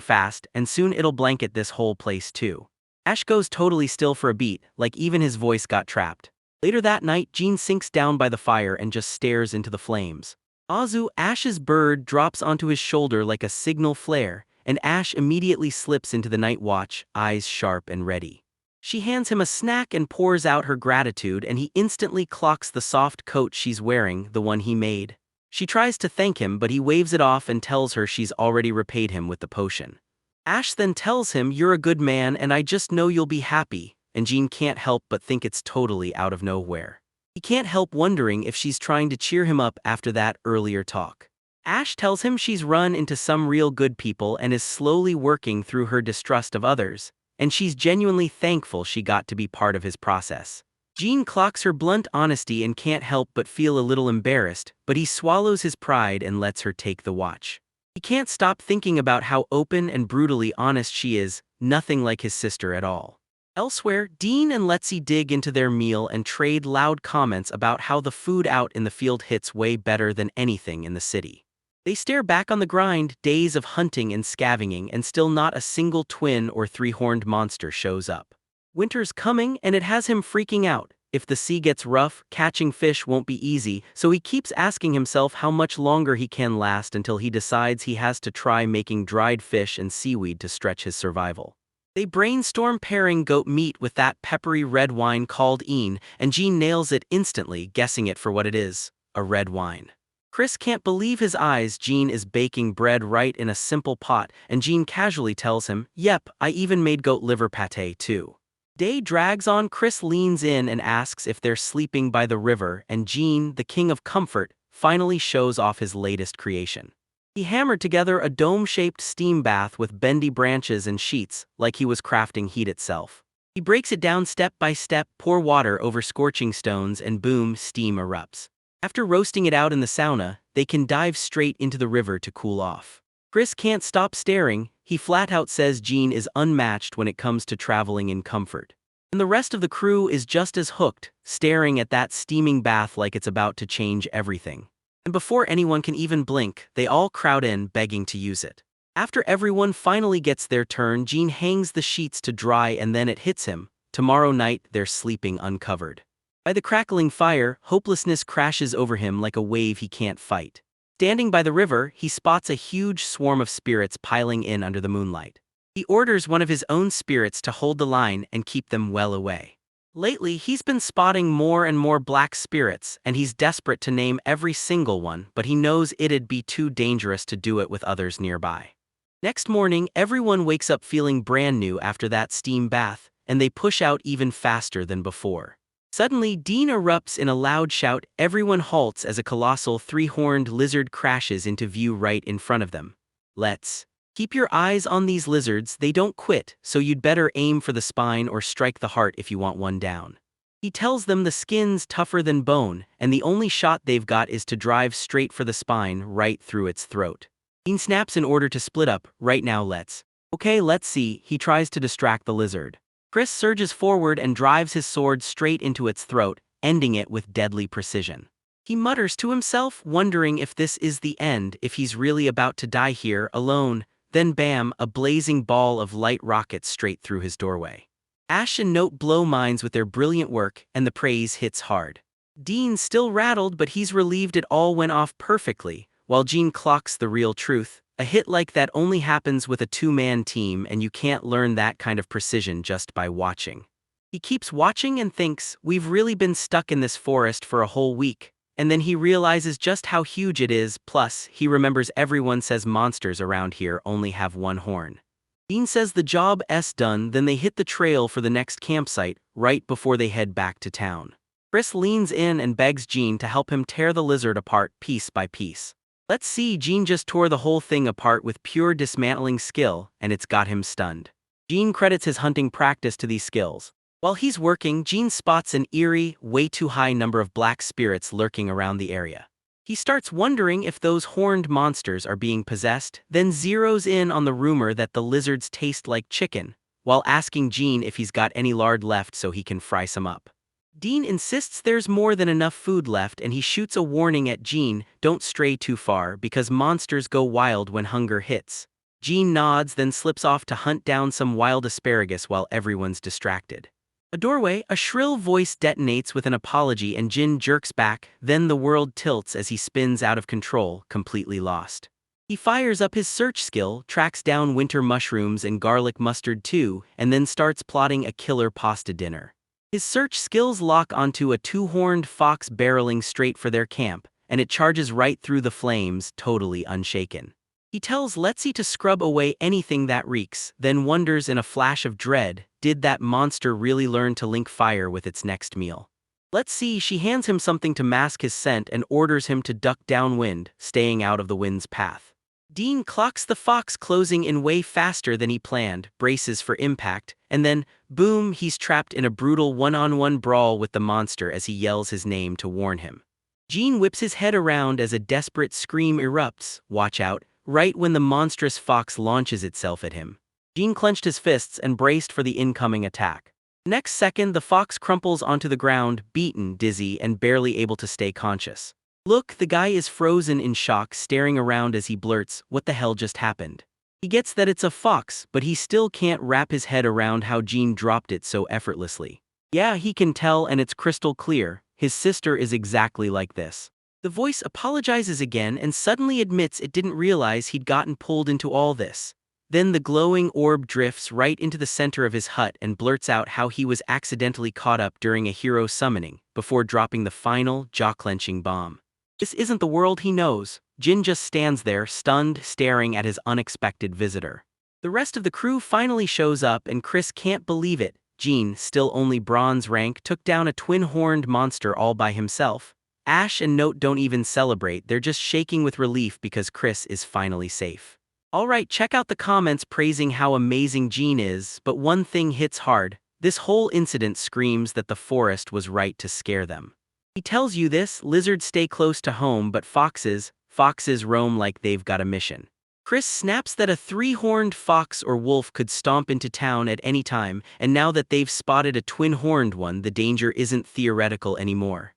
fast, and soon it'll blanket this whole place too. Ash goes totally still for a beat, like even his voice got trapped. Later that night, Jean sinks down by the fire and just stares into the flames. Azu, Ash's bird, drops onto his shoulder like a signal flare, and Ash immediately slips into the night watch, eyes sharp and ready. She hands him a snack and pours out her gratitude, and he instantly clocks the soft coat she's wearing, the one he made. She tries to thank him, but he waves it off and tells her she's already repaid him with the potion. Ash then tells him, "You're a good man and I just know you'll be happy," and Jean can't help but think it's totally out of nowhere. He can't help wondering if she's trying to cheer him up after that earlier talk. Ash tells him she's run into some real good people and is slowly working through her distrust of others, and she's genuinely thankful she got to be part of his process. Jean clocks her blunt honesty and can't help but feel a little embarrassed, but he swallows his pride and lets her take the watch. He can't stop thinking about how open and brutally honest she is, nothing like his sister at all. Elsewhere, Dean and Letzi dig into their meal and trade loud comments about how the food out in the field hits way better than anything in the city. They stare back on the grind, days of hunting and scavenging, and still not a single twin or 3-horned monster shows up. Winter's coming, and it has him freaking out. If the sea gets rough, catching fish won't be easy, so he keeps asking himself how much longer he can last until he decides he has to try making dried fish and seaweed to stretch his survival. They brainstorm pairing goat meat with that peppery red wine called een, and Jean nails it instantly, guessing it for what it is, a red wine. Chris can't believe his eyes. Jean is baking bread right in a simple pot, and Jean casually tells him, "Yep, I even made goat liver pate too." Day drags on. Chris leans in and asks if they're sleeping by the river, and Jean, the king of comfort, finally shows off his latest creation. He hammered together a dome-shaped steam bath with bendy branches and sheets, like he was crafting heat itself. He breaks it down step by step, pour water over scorching stones, and boom, steam erupts. After roasting it out in the sauna, they can dive straight into the river to cool off. Chris can't stop staring. He flat out says Jean is unmatched when it comes to traveling in comfort. And the rest of the crew is just as hooked, staring at that steaming bath like it's about to change everything. And before anyone can even blink, they all crowd in, begging to use it. After everyone finally gets their turn, Jean hangs the sheets to dry, and then it hits him. Tomorrow night, they're sleeping uncovered. By the crackling fire, hopelessness crashes over him like a wave he can't fight. Standing by the river, he spots a huge swarm of spirits piling in under the moonlight. He orders one of his own spirits to hold the line and keep them well away. Lately, he's been spotting more and more black spirits, and he's desperate to name every single one, but he knows it'd be too dangerous to do it with others nearby. Next morning, everyone wakes up feeling brand new after that steam bath, and they push out even faster than before. Suddenly, Dean erupts in a loud shout. Everyone halts as a colossal 3-horned lizard crashes into view right in front of them. "Let's keep your eyes on these lizards, they don't quit, so you'd better aim for the spine or strike the heart if you want one down." He tells them the skin's tougher than bone, and the only shot they've got is to drive straight for the spine, right through its throat. Dean snaps in order to split up. "Right now, let's." "Okay, let's see." He tries to distract the lizard. Chris surges forward and drives his sword straight into its throat, ending it with deadly precision. He mutters to himself, wondering if this is the end, if he's really about to die here, alone. Then bam, a blazing ball of light rockets straight through his doorway. Ash and Note blow minds with their brilliant work, and the praise hits hard. Dean's still rattled, but he's relieved it all went off perfectly, while Jean clocks the real truth. A hit like that only happens with a two-man team, and you can't learn that kind of precision just by watching. He keeps watching and thinks, we've really been stuck in this forest for a whole week. And then he realizes just how huge it is, plus, he remembers everyone says monsters around here only have one horn. Dean says the job's done, then they hit the trail for the next campsite, right before they head back to town. Chris leans in and begs Jean to help him tear the lizard apart piece by piece. Let's see, Jean just tore the whole thing apart with pure dismantling skill, and it's got him stunned. Jean credits his hunting practice to these skills. While he's working, Jean spots an eerie, way too high number of black spirits lurking around the area. He starts wondering if those horned monsters are being possessed, then zeroes in on the rumor that the lizards taste like chicken, while asking Jean if he's got any lard left so he can fry some up. Dean insists there's more than enough food left, and he shoots a warning at Jean, don't stray too far because monsters go wild when hunger hits. Jean nods, then slips off to hunt down some wild asparagus while everyone's distracted. A doorway, a shrill voice detonates with an apology and Jin jerks back, then the world tilts as he spins out of control, completely lost. He fires up his search skill, tracks down winter mushrooms and garlic mustard too, and then starts plotting a killer pasta dinner. His search skills lock onto a two-horned fox barreling straight for their camp, and it charges right through the flames, totally unshaken. He tells Letzi to scrub away anything that reeks, then wonders in a flash of dread, did that monster really learn to link fire with its next meal? Letzi, she hands him something to mask his scent and orders him to duck downwind, staying out of the wind's path. Dean clocks the fox closing in way faster than he planned, braces for impact, and then, boom, he's trapped in a brutal one-on-one brawl with the monster as he yells his name to warn him. Jean whips his head around as a desperate scream erupts, watch out, right when the monstrous fox launches itself at him. Jean clenched his fists and braced for the incoming attack. Next second, the fox crumples onto the ground, beaten, dizzy, and barely able to stay conscious. Look, the guy is frozen in shock, staring around as he blurts, what the hell just happened? He gets that it's a fox, but he still can't wrap his head around how Jean dropped it so effortlessly. Yeah, he can tell, and it's crystal clear, his sister is exactly like this. The voice apologizes again and suddenly admits it didn't realize he'd gotten pulled into all this. Then the glowing orb drifts right into the center of his hut and blurts out how he was accidentally caught up during a hero summoning, before dropping the final, jaw-clenching bomb. This isn't the world he knows. Jin just stands there, stunned, staring at his unexpected visitor. The rest of the crew finally shows up and Chris can't believe it. Jean, still only bronze rank, took down a twin-horned monster all by himself. Ash and Note don't even celebrate, they're just shaking with relief because Chris is finally safe. Alright, check out the comments praising how amazing Jean is, but one thing hits hard. This whole incident screams that the forest was right to scare them. He tells you this, lizards stay close to home, but foxes roam like they've got a mission. Chris snaps that a three-horned fox or wolf could stomp into town at any time, and now that they've spotted a twin-horned one, the danger isn't theoretical anymore.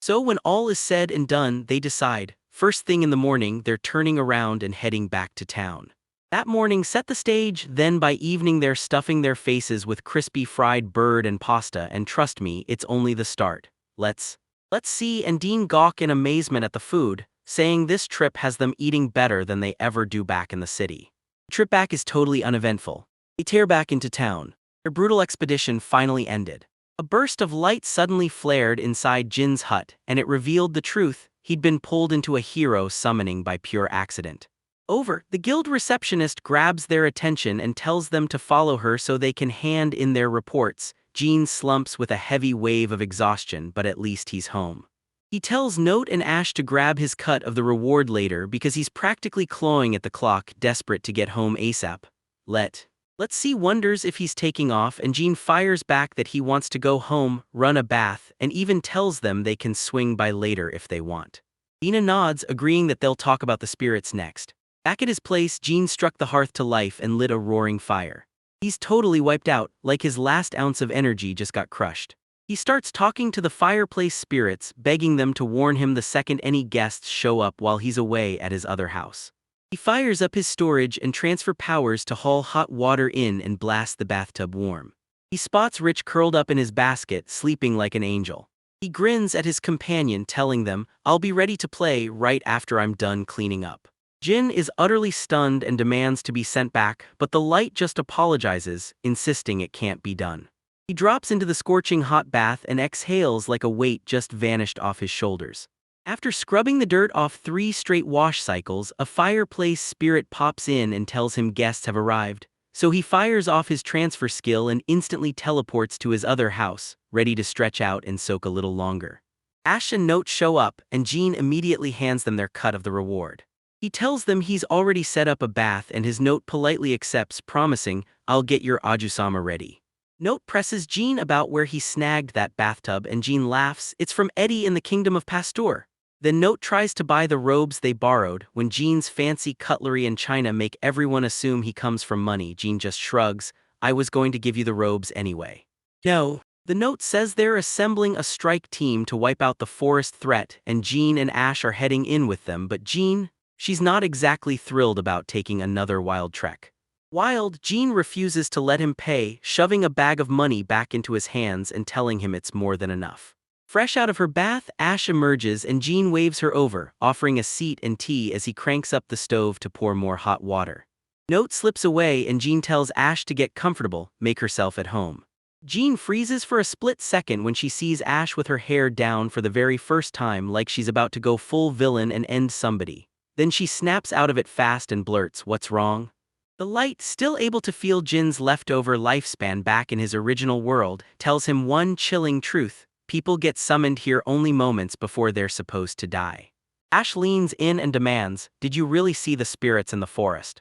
So when all is said and done, they decide, first thing in the morning, they're turning around and heading back to town. That morning set the stage, then by evening they're stuffing their faces with crispy fried bird and pasta, and trust me, it's only the start. Let's see, and Dean gawk in amazement at the food, saying this trip has them eating better than they ever do back in the city. The trip back is totally uneventful. They tear back into town. Their brutal expedition finally ended. A burst of light suddenly flared inside Jin's hut, and it revealed the truth. He'd been pulled into a hero summoning by pure accident. The guild receptionist grabs their attention and tells them to follow her so they can hand in their reports. Jean slumps with a heavy wave of exhaustion, but at least he's home. He tells Note and Ash to grab his cut of the reward later because he's practically clawing at the clock, desperate to get home ASAP. Let's see wonders if he's taking off, and Jean fires back that he wants to go home, run a bath, and even tells them they can swing by later if they want. Dina nods, agreeing that they'll talk about the spirits next. Back at his place, Jean struck the hearth to life and lit a roaring fire. He's totally wiped out, like his last ounce of energy just got crushed. He starts talking to the fireplace spirits, begging them to warn him the second any guests show up while he's away at his other house. He fires up his storage and transfer powers to haul hot water in and blast the bathtub warm. He spots Rich curled up in his basket, sleeping like an angel. He grins at his companion, telling them, "I'll be ready to play right after I'm done cleaning up." Jin is utterly stunned and demands to be sent back, but the light just apologizes, insisting it can't be done. He drops into the scorching hot bath and exhales like a weight just vanished off his shoulders. After scrubbing the dirt off 3 straight wash cycles, a fireplace spirit pops in and tells him guests have arrived. So he fires off his transfer skill and instantly teleports to his other house, ready to stretch out and soak a little longer. Ash and Note show up, and Jean immediately hands them their cut of the reward. He tells them he's already set up a bath and his Note politely accepts, promising, "I'll get your Ajusama ready." Note presses Jean about where he snagged that bathtub and Jean laughs, "It's from Eddie in the Kingdom of Pasteur." Then Note tries to buy the robes they borrowed. When Jean's fancy cutlery and china make everyone assume he comes from money, Jean just shrugs, "I was going to give you the robes anyway." No. The Note says they're assembling a strike team to wipe out the forest threat and Jean and Ash are heading in with them, but Jean, she's not exactly thrilled about taking another wild trek. Jean refuses to let him pay, shoving a bag of money back into his hands and telling him it's more than enough. Fresh out of her bath, Ash emerges and Jean waves her over, offering a seat and tea as he cranks up the stove to pour more hot water. Note slips away and Jean tells Ash to get comfortable, make herself at home. Jean freezes for a split second when she sees Ash with her hair down for the very first time, like she's about to go full villain and end somebody. Then she snaps out of it fast and blurts, "What's wrong?" The light, still able to feel Jin's leftover lifespan back in his original world, tells him one chilling truth. People get summoned here only moments before they're supposed to die. Ash leans in and demands, "Did you really see the spirits in the forest?"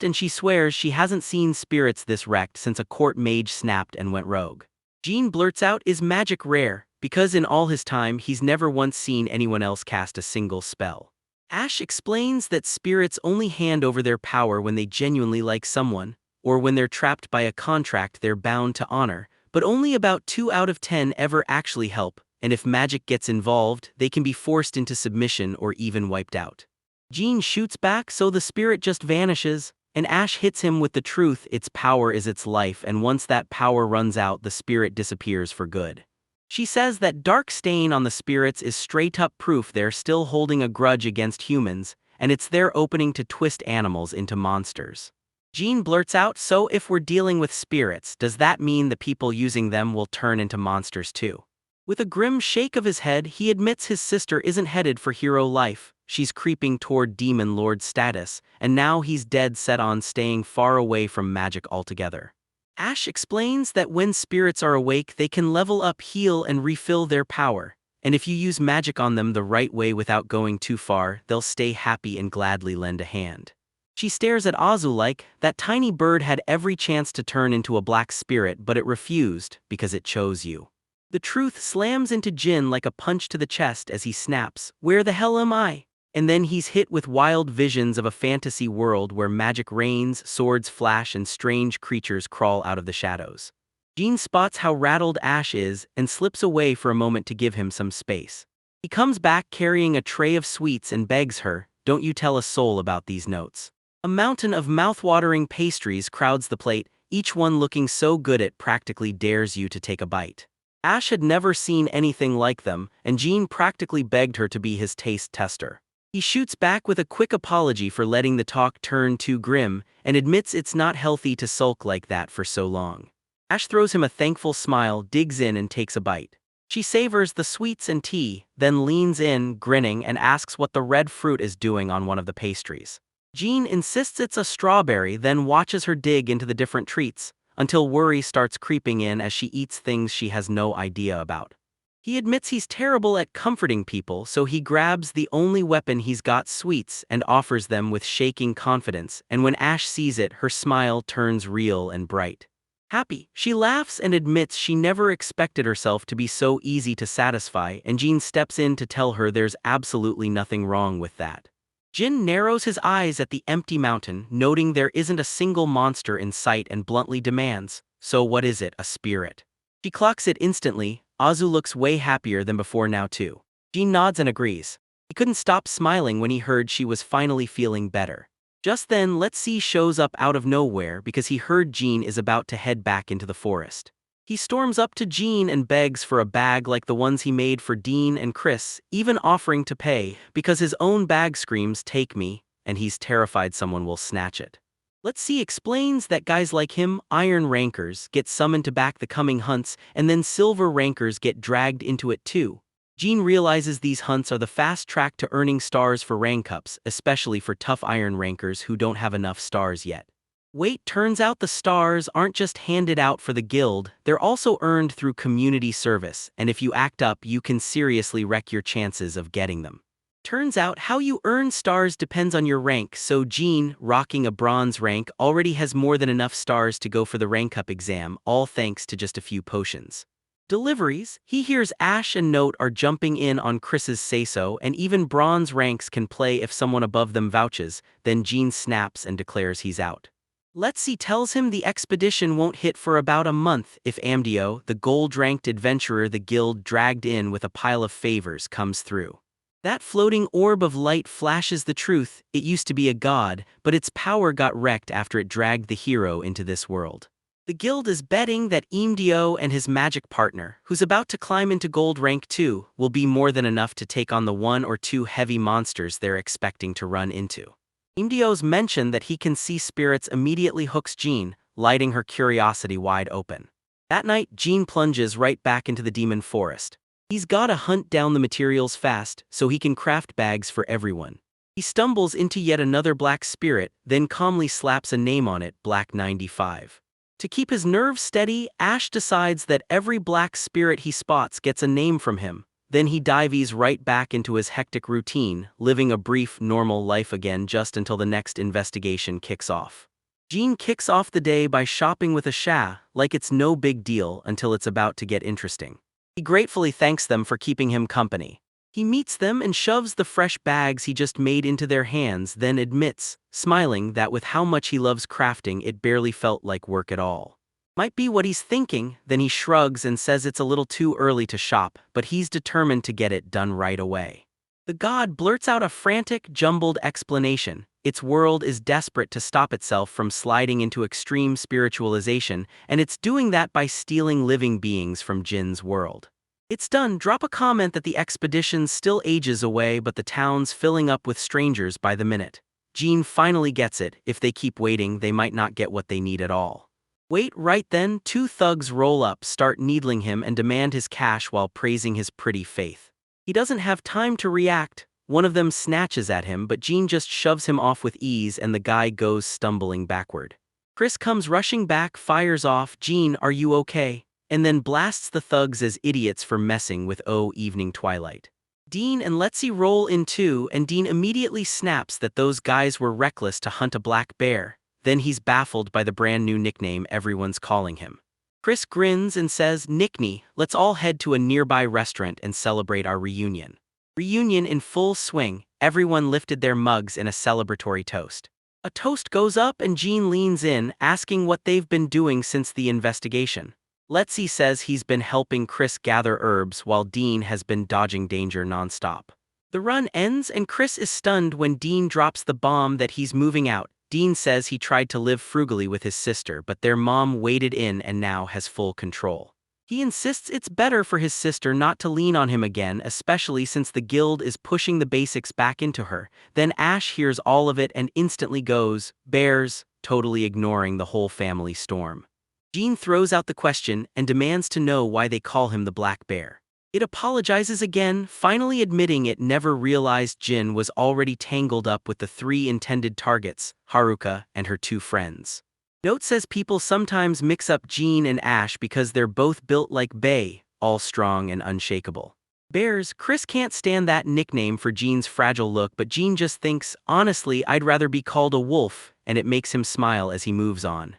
And she swears she hasn't seen spirits this wrecked since a court mage snapped and went rogue. Jean blurts out, "Is magic rare?" Because in all his time he's never once seen anyone else cast a single spell. Ash explains that spirits only hand over their power when they genuinely like someone, or when they're trapped by a contract they're bound to honor, but only about 2 out of 10 ever actually help, and if magic gets involved, they can be forced into submission or even wiped out. Jean shoots back, so the spirit just vanishes, and Ash hits him with the truth, its power is its life, and once that power runs out, the spirit disappears for good. She says that dark stain on the spirits is straight-up proof they're still holding a grudge against humans, and it's their opening to twist animals into monsters. Jean blurts out, "So if we're dealing with spirits, does that mean the people using them will turn into monsters too?" With a grim shake of his head, he admits his sister isn't headed for hero life, she's creeping toward demon lord status, and now he's dead set on staying far away from magic altogether. Ash explains that when spirits are awake they can level up, heal, and refill their power, and if you use magic on them the right way without going too far, they'll stay happy and gladly lend a hand. She stares at Azu like, that tiny bird had every chance to turn into a black spirit but it refused because it chose you. The truth slams into Jin like a punch to the chest as he snaps, "Where the hell am I?" And then he's hit with wild visions of a fantasy world where magic reigns, swords flash, and strange creatures crawl out of the shadows. Jean spots how rattled Ash is and slips away for a moment to give him some space. He comes back carrying a tray of sweets and begs her, "Don't you tell a soul about these notes." A mountain of mouth-watering pastries crowds the plate, each one looking so good it practically dares you to take a bite. Ash had never seen anything like them, and Jean practically begged her to be his taste tester. He shoots back with a quick apology for letting the talk turn too grim, and admits it's not healthy to sulk like that for so long. Ash throws him a thankful smile, digs in and takes a bite. She savors the sweets and tea, then leans in, grinning, and asks what the red fruit is doing on one of the pastries. Jean insists it's a strawberry, then watches her dig into the different treats, until worry starts creeping in as she eats things she has no idea about. He admits he's terrible at comforting people, so he grabs the only weapon he's got, sweets, and offers them with shaking confidence, and when Ash sees it, her smile turns real and bright. Happy, she laughs and admits she never expected herself to be so easy to satisfy, and Jean steps in to tell her there's absolutely nothing wrong with that. Jin narrows his eyes at the empty mountain, noting there isn't a single monster in sight, and bluntly demands, "So what is it, a spirit?" She clocks it instantly. Azu looks way happier than before now too. Jin nods and agrees. He couldn't stop smiling when he heard she was finally feeling better. Just then Let's See shows up out of nowhere because he heard Jean is about to head back into the forest. He storms up to Jean and begs for a bag like the ones he made for Dean and Chris, even offering to pay, because his own bag screams, "Take me," and he's terrified someone will snatch it. Let's See explains that guys like him, iron rankers, get summoned to back the coming hunts, and then silver rankers get dragged into it too. Jean realizes these hunts are the fast track to earning stars for rank ups, especially for tough iron rankers who don't have enough stars yet. Wait, turns out the stars aren't just handed out for the guild, they're also earned through community service, and if you act up, you can seriously wreck your chances of getting them. Turns out how you earn stars depends on your rank, so Jean, rocking a bronze rank, already has more than enough stars to go for the rank up exam, all thanks to just a few potions. Deliveries, he hears Ash and Note are jumping in on Chris's say-so, and even bronze ranks can play if someone above them vouches, then Jean snaps and declares he's out. Let's See tells him the expedition won't hit for about a month if Amdio, the gold-ranked adventurer the guild dragged in with a pile of favors, comes through. That floating orb of light flashes the truth: it used to be a god, but its power got wrecked after it dragged the hero into this world. The guild is betting that Amdio and his magic partner, who's about to climb into gold rank 2, will be more than enough to take on the 1 or 2 heavy monsters they're expecting to run into. Amdio's mention that he can see spirits immediately hooks Jean, lighting her curiosity wide open. That night, Jean plunges right back into the demon forest. He's gotta hunt down the materials fast so he can craft bags for everyone. He stumbles into yet another black spirit, then calmly slaps a name on it, Black 95. To keep his nerves steady, Ash decides that every black spirit he spots gets a name from him. Then he dives right back into his hectic routine, living a brief, normal life again just until the next investigation kicks off. Jean kicks off the day by shopping with Asha, like it's no big deal until it's about to get interesting. He gratefully thanks them for keeping him company. He meets them and shoves the fresh bags he just made into their hands, then admits, smiling, that with how much he loves crafting, it barely felt like work at all. Might be what he's thinking, then he shrugs and says it's a little too early to shop, but he's determined to get it done right away. The god blurts out a frantic, jumbled explanation. Its world is desperate to stop itself from sliding into extreme spiritualization, and it's doing that by stealing living beings from Jin's world. It's done. Drop a comment that the expedition's still ages away, but the town's filling up with strangers by the minute. Jean finally gets it. If they keep waiting, they might not get what they need at all. Wait, right then, 2 thugs roll up, start needling him, and demand his cash while praising his pretty faith. He doesn't have time to react. One of them snatches at him, but Jean just shoves him off with ease, and the guy goes stumbling backward. Chris comes rushing back, fires off, "Jean, are you okay?" and then blasts the thugs as idiots for messing with Evening Twilight. Dean and Let's See roll in too, and Dean immediately snaps that those guys were reckless to hunt a black bear. Then he's baffled by the brand new nickname everyone's calling him. Chris grins and says, "Nickney, let's all head to a nearby restaurant and celebrate our reunion." Reunion in full swing, everyone lifted their mugs in a celebratory toast. A toast goes up and Jean leans in, asking what they've been doing since the investigation. Let's See says he's been helping Chris gather herbs while Dean has been dodging danger nonstop. The run ends and Chris is stunned when Dean drops the bomb that he's moving out. Dean says he tried to live frugally with his sister, but their mom waded in and now has full control. He insists it's better for his sister not to lean on him again, especially since the guild is pushing the basics back into her. Then Ash hears all of it and instantly goes, "Bears," totally ignoring the whole family storm. Jean throws out the question and demands to know why they call him the Black Bear. It apologizes again, finally admitting it never realized Jin was already tangled up with the 3 intended targets, Haruka and her 2 friends. Note says people sometimes mix up Jean and Ash because they're both built like Bay, all strong and unshakable. Bears. Chris can't stand that nickname for Jean's fragile look, but Jean just thinks, "Honestly, I'd rather be called a wolf," and it makes him smile as he moves on.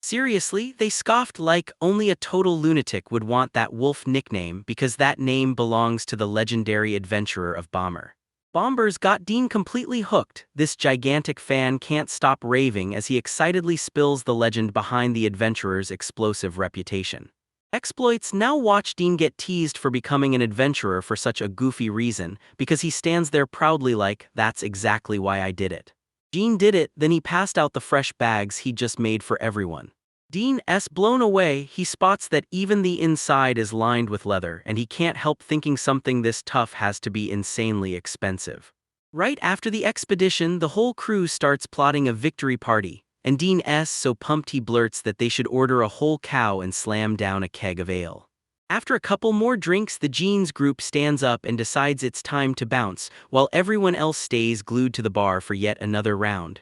Seriously, they scoffed like only a total lunatic would want that wolf nickname because that name belongs to the legendary adventurer of Bomber. Bombers got Dean completely hooked. This gigantic fan can't stop raving as he excitedly spills the legend behind the adventurer's explosive reputation. Exploits now watch Dean get teased for becoming an adventurer for such a goofy reason because he stands there proudly like, "That's exactly why I did it." Jean did it, then he passed out the fresh bags he'd just made for everyone. Dean's blown away. He spots that even the inside is lined with leather, and he can't help thinking something this tough has to be insanely expensive. Right after the expedition, the whole crew starts plotting a victory party, and Dean's so pumped he blurts that they should order a whole cow and slam down a keg of ale. After a couple more drinks, the Jeans group stands up and decides it's time to bounce, while everyone else stays glued to the bar for yet another round.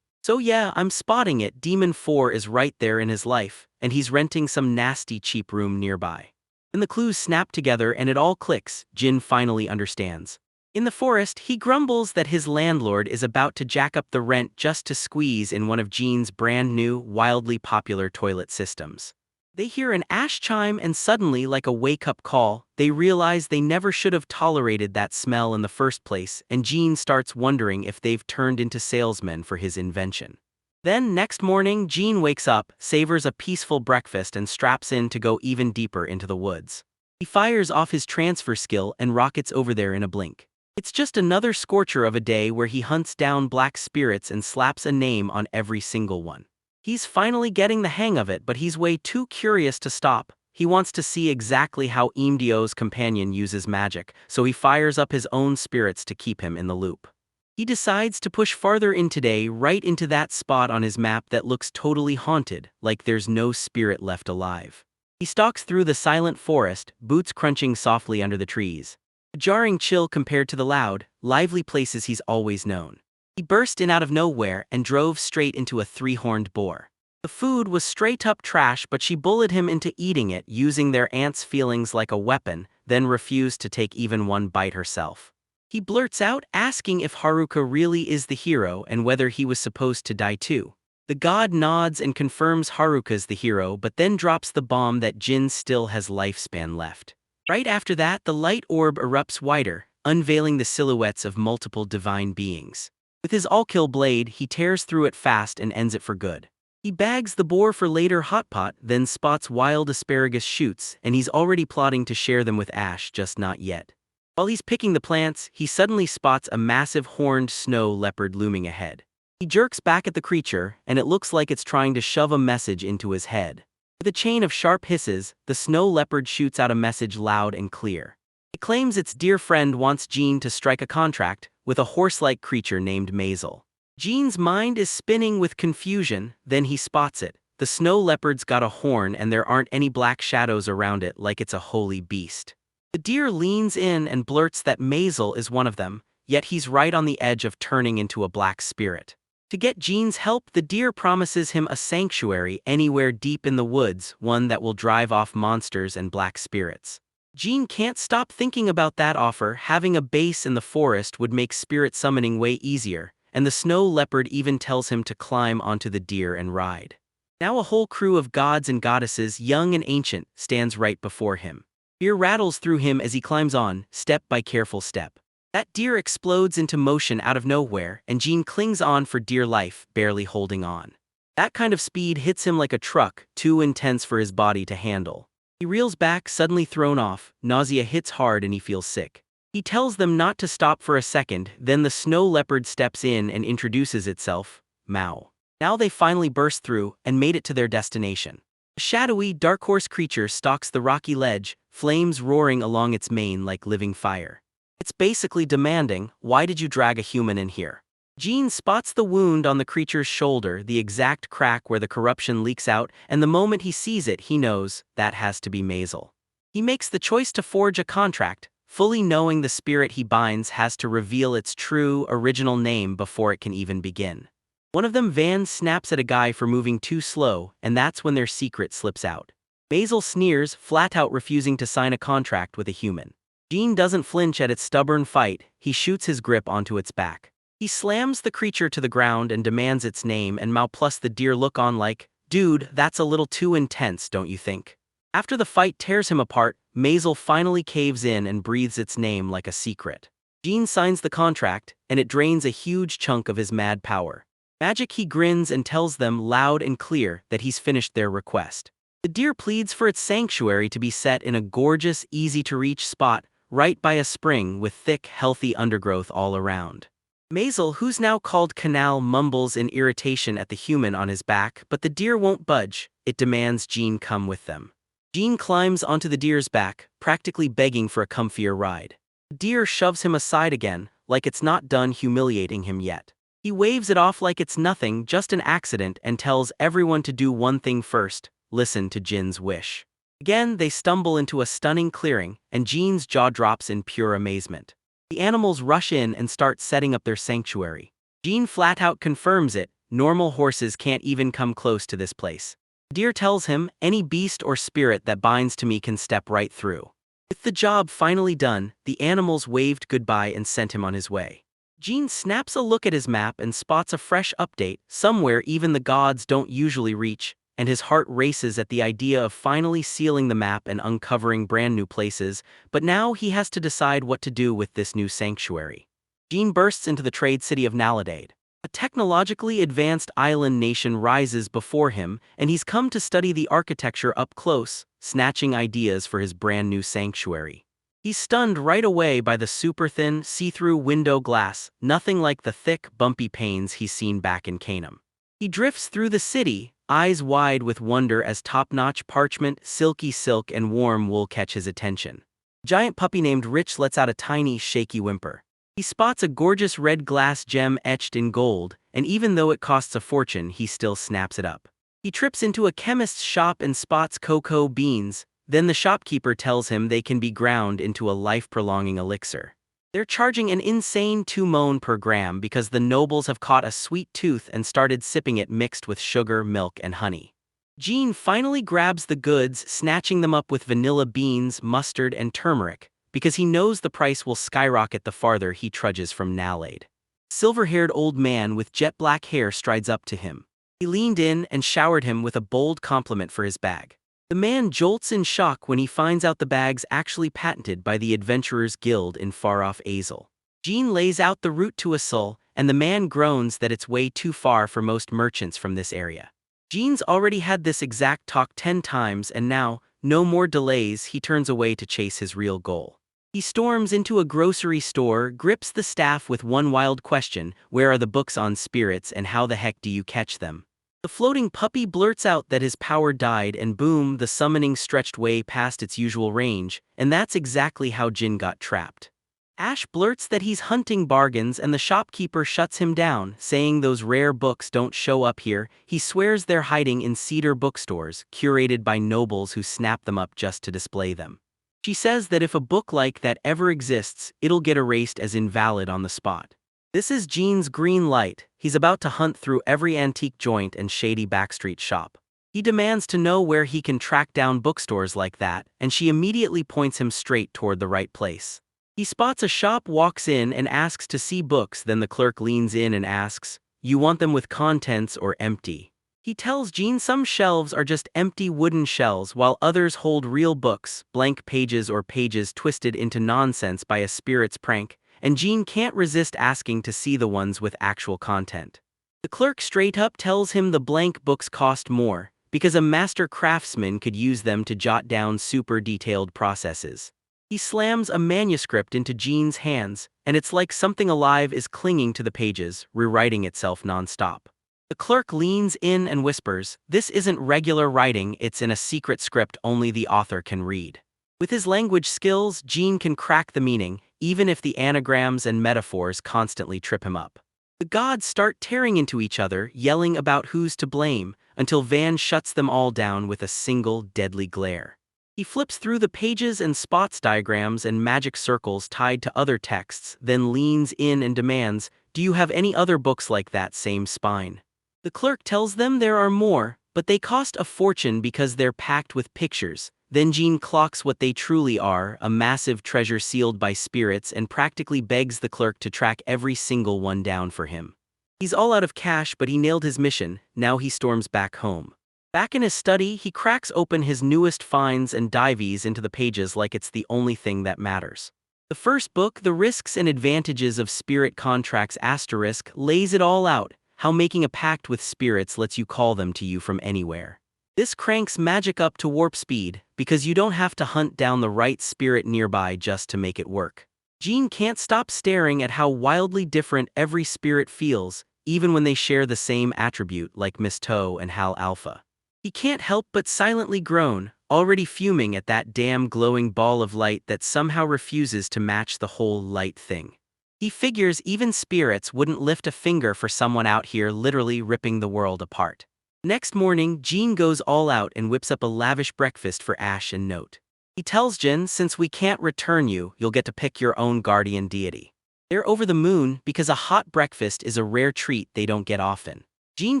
So yeah, I'm spotting it. Demon 4 is right there in his life, and he's renting some nasty cheap room nearby. Then the clues snap together and it all clicks. Jin finally understands. In the forest, he grumbles that his landlord is about to jack up the rent just to squeeze in one of Jin's brand new, wildly popular toilet systems. They hear an ash chime and suddenly, like a wake-up call, they realize they never should have tolerated that smell in the first place, and Jin starts wondering if they've turned into salesmen for his invention. Then, next morning, Jin wakes up, savors a peaceful breakfast and straps in to go even deeper into the woods. He fires off his transfer skill and rockets over there in a blink. It's just another scorcher of a day where he hunts down black spirits and slaps a name on every single one. He's finally getting the hang of it, but he's way too curious to stop. He wants to see exactly how Imdio's companion uses magic, so he fires up his own spirits to keep him in the loop. He decides to push farther in today, right into that spot on his map that looks totally haunted, like there's no spirit left alive. He stalks through the silent forest, boots crunching softly under the trees. A jarring chill compared to the loud, lively places he's always known. He burst in out of nowhere and drove straight into a three-horned boar. The food was straight-up trash, but she bullied him into eating it, using their aunt's feelings like a weapon, then refused to take even one bite herself. He blurts out, asking if Haruka really is the hero and whether he was supposed to die too. The god nods and confirms Haruka's the hero, but then drops the bomb that Jin still has lifespan left. Right after that, the light orb erupts wider, unveiling the silhouettes of multiple divine beings. With his all-kill blade, he tears through it fast and ends it for good. He bags the boar for later hotpot, then spots wild asparagus shoots, and he's already plotting to share them with Ash, just not yet. While he's picking the plants, he suddenly spots a massive horned snow leopard looming ahead. He jerks back at the creature, and it looks like it's trying to shove a message into his head. With a chain of sharp hisses, the snow leopard shoots out a message loud and clear. It claims its dear friend wants Jean to strike a contract with a horse-like creature named Maisel. Jean's mind is spinning with confusion, then he spots it. The snow leopard's got a horn and there aren't any black shadows around it like it's a holy beast. The deer leans in and blurts that Maisel is one of them, yet he's right on the edge of turning into a black spirit. To get Jean's help, the deer promises him a sanctuary anywhere deep in the woods, one that will drive off monsters and black spirits. Jean can't stop thinking about that offer. Having a base in the forest would make spirit summoning way easier, and the snow leopard even tells him to climb onto the deer and ride. Now a whole crew of gods and goddesses, young and ancient, stands right before him. Fear rattles through him as he climbs on, step by careful step. That deer explodes into motion out of nowhere, and Jean clings on for dear life, barely holding on. That kind of speed hits him like a truck, too intense for his body to handle. He reels back, suddenly thrown off, nausea hits hard and he feels sick. He tells them not to stop for a second, then the snow leopard steps in and introduces itself, Mao. Now they finally burst through and made it to their destination. A shadowy, dark horse creature stalks the rocky ledge, flames roaring along its mane like living fire. It's basically demanding, why did you drag a human in here? Jean spots the wound on the creature's shoulder, the exact crack where the corruption leaks out, and the moment he sees it, he knows that has to be Maisel. He makes the choice to forge a contract, fully knowing the spirit he binds has to reveal its true, original name before it can even begin. One of them snaps at a guy for moving too slow, and that's when their secret slips out. Maisel sneers, flat out refusing to sign a contract with a human. Jean doesn't flinch at its stubborn fight, he shoots his grip onto its back. He slams the creature to the ground and demands its name, and Mao plus the deer look on like, dude, that's a little too intense, don't you think? After the fight tears him apart, Maisel finally caves in and breathes its name like a secret. Jean signs the contract, and it drains a huge chunk of his mad power. Magic, he grins and tells them loud and clear that he's finished their request. The deer pleads for its sanctuary to be set in a gorgeous, easy-to-reach spot, right by a spring with thick, healthy undergrowth all around. Maisel, who's now called Canal, mumbles in irritation at the human on his back, but the deer won't budge. It demands Jean come with them. Jean climbs onto the deer's back, practically begging for a comfier ride. The deer shoves him aside again, like it's not done humiliating him yet. He waves it off like it's nothing, just an accident, and tells everyone to do one thing first: listen to Jin's wish. Again, they stumble into a stunning clearing, and Jean's jaw drops in pure amazement. The animals rush in and start setting up their sanctuary. Jean flat out confirms it: normal horses can't even come close to this place. Deer tells him, any beast or spirit that binds to me can step right through. With the job finally done, the animals waved goodbye and sent him on his way. Jean snaps a look at his map and spots a fresh update, somewhere even the gods don't usually reach, and his heart races at the idea of finally sealing the map and uncovering brand new places, but now he has to decide what to do with this new sanctuary. Jean bursts into the trade city of Naladade. A technologically advanced island nation rises before him, and he's come to study the architecture up close, snatching ideas for his brand new sanctuary. He's stunned right away by the super-thin, see-through window glass, nothing like the thick, bumpy panes he's seen back in Canaan. He drifts through the city, eyes wide with wonder as top-notch parchment, silky silk, and warm wool catch his attention. A giant puppy named Rich lets out a tiny, shaky whimper. He spots a gorgeous red glass gem etched in gold, and even though it costs a fortune, he still snaps it up. He trips into a chemist's shop and spots cocoa beans. Then the shopkeeper tells him they can be ground into a life-prolonging elixir. They're charging an insane 2 mon per gram because the nobles have caught a sweet tooth and started sipping it mixed with sugar, milk, and honey. Jean finally grabs the goods, snatching them up with vanilla beans, mustard, and turmeric, because he knows the price will skyrocket the farther he trudges from Nalade. A silver-haired old man with jet-black hair strides up to him. He leaned in and showered him with a bold compliment for his bag. The man jolts in shock when he finds out the bag's actually patented by the Adventurers Guild in far-off Azel. Jean lays out the route to Asul, and the man groans that it's way too far for most merchants from this area. Jean's already had this exact talk 10 times, and now, no more delays, he turns away to chase his real goal. He storms into a grocery store, grips the staff with one wild question: where are the books on spirits and how the heck do you catch them? The floating puppy blurts out that his power died, and boom, the summoning stretched way past its usual range, and that's exactly how Jin got trapped. Ash blurts that he's hunting bargains, and the shopkeeper shuts him down, saying those rare books don't show up here. He swears they're hiding in cedar bookstores, curated by nobles who snap them up just to display them. She says that if a book like that ever exists, it'll get erased as invalid on the spot. This is Jean's green light. He's about to hunt through every antique joint and shady backstreet shop. He demands to know where he can track down bookstores like that, and she immediately points him straight toward the right place. He spots a shop, walks in, and asks to see books. Then the clerk leans in and asks, "You want them with contents or empty?" He tells Jean some shelves are just empty wooden shells, while others hold real books, blank pages or pages twisted into nonsense by a spirit's prank, and Jean can't resist asking to see the ones with actual content. The clerk straight up tells him the blank books cost more, because a master craftsman could use them to jot down super detailed processes. He slams a manuscript into Jean's hands, and it's like something alive is clinging to the pages, rewriting itself nonstop. The clerk leans in and whispers, "This isn't regular writing, it's in a secret script only the author can read." With his language skills, Jean can crack the meaning, even if the anagrams and metaphors constantly trip him up. The gods start tearing into each other, yelling about who's to blame, until Van shuts them all down with a single deadly glare. He flips through the pages and spots diagrams and magic circles tied to other texts, then leans in and demands, "Do you have any other books like that same spine?" The clerk tells them there are more, but they cost a fortune because they're packed with pictures. Then Jean clocks what they truly are, a massive treasure sealed by spirits, and practically begs the clerk to track every single one down for him. He's all out of cash, but he nailed his mission. Now he storms back home. Back in his study, he cracks open his newest finds and dives into the pages like it's the only thing that matters. The first book, The Risks and Advantages of Spirit Contracts *, lays it all out: how making a pact with spirits lets you call them to you from anywhere. This cranks magic up to warp speed, because you don't have to hunt down the right spirit nearby just to make it work. Jean can't stop staring at how wildly different every spirit feels, even when they share the same attribute like Miss Toe and Hal Alpha. He can't help but silently groan, already fuming at that damn glowing ball of light that somehow refuses to match the whole light thing. He figures even spirits wouldn't lift a finger for someone out here literally ripping the world apart. Next morning, Jean goes all out and whips up a lavish breakfast for Ash and Note. He tells Jin, since we can't return you, you'll get to pick your own guardian deity. They're over the moon because a hot breakfast is a rare treat they don't get often. Jean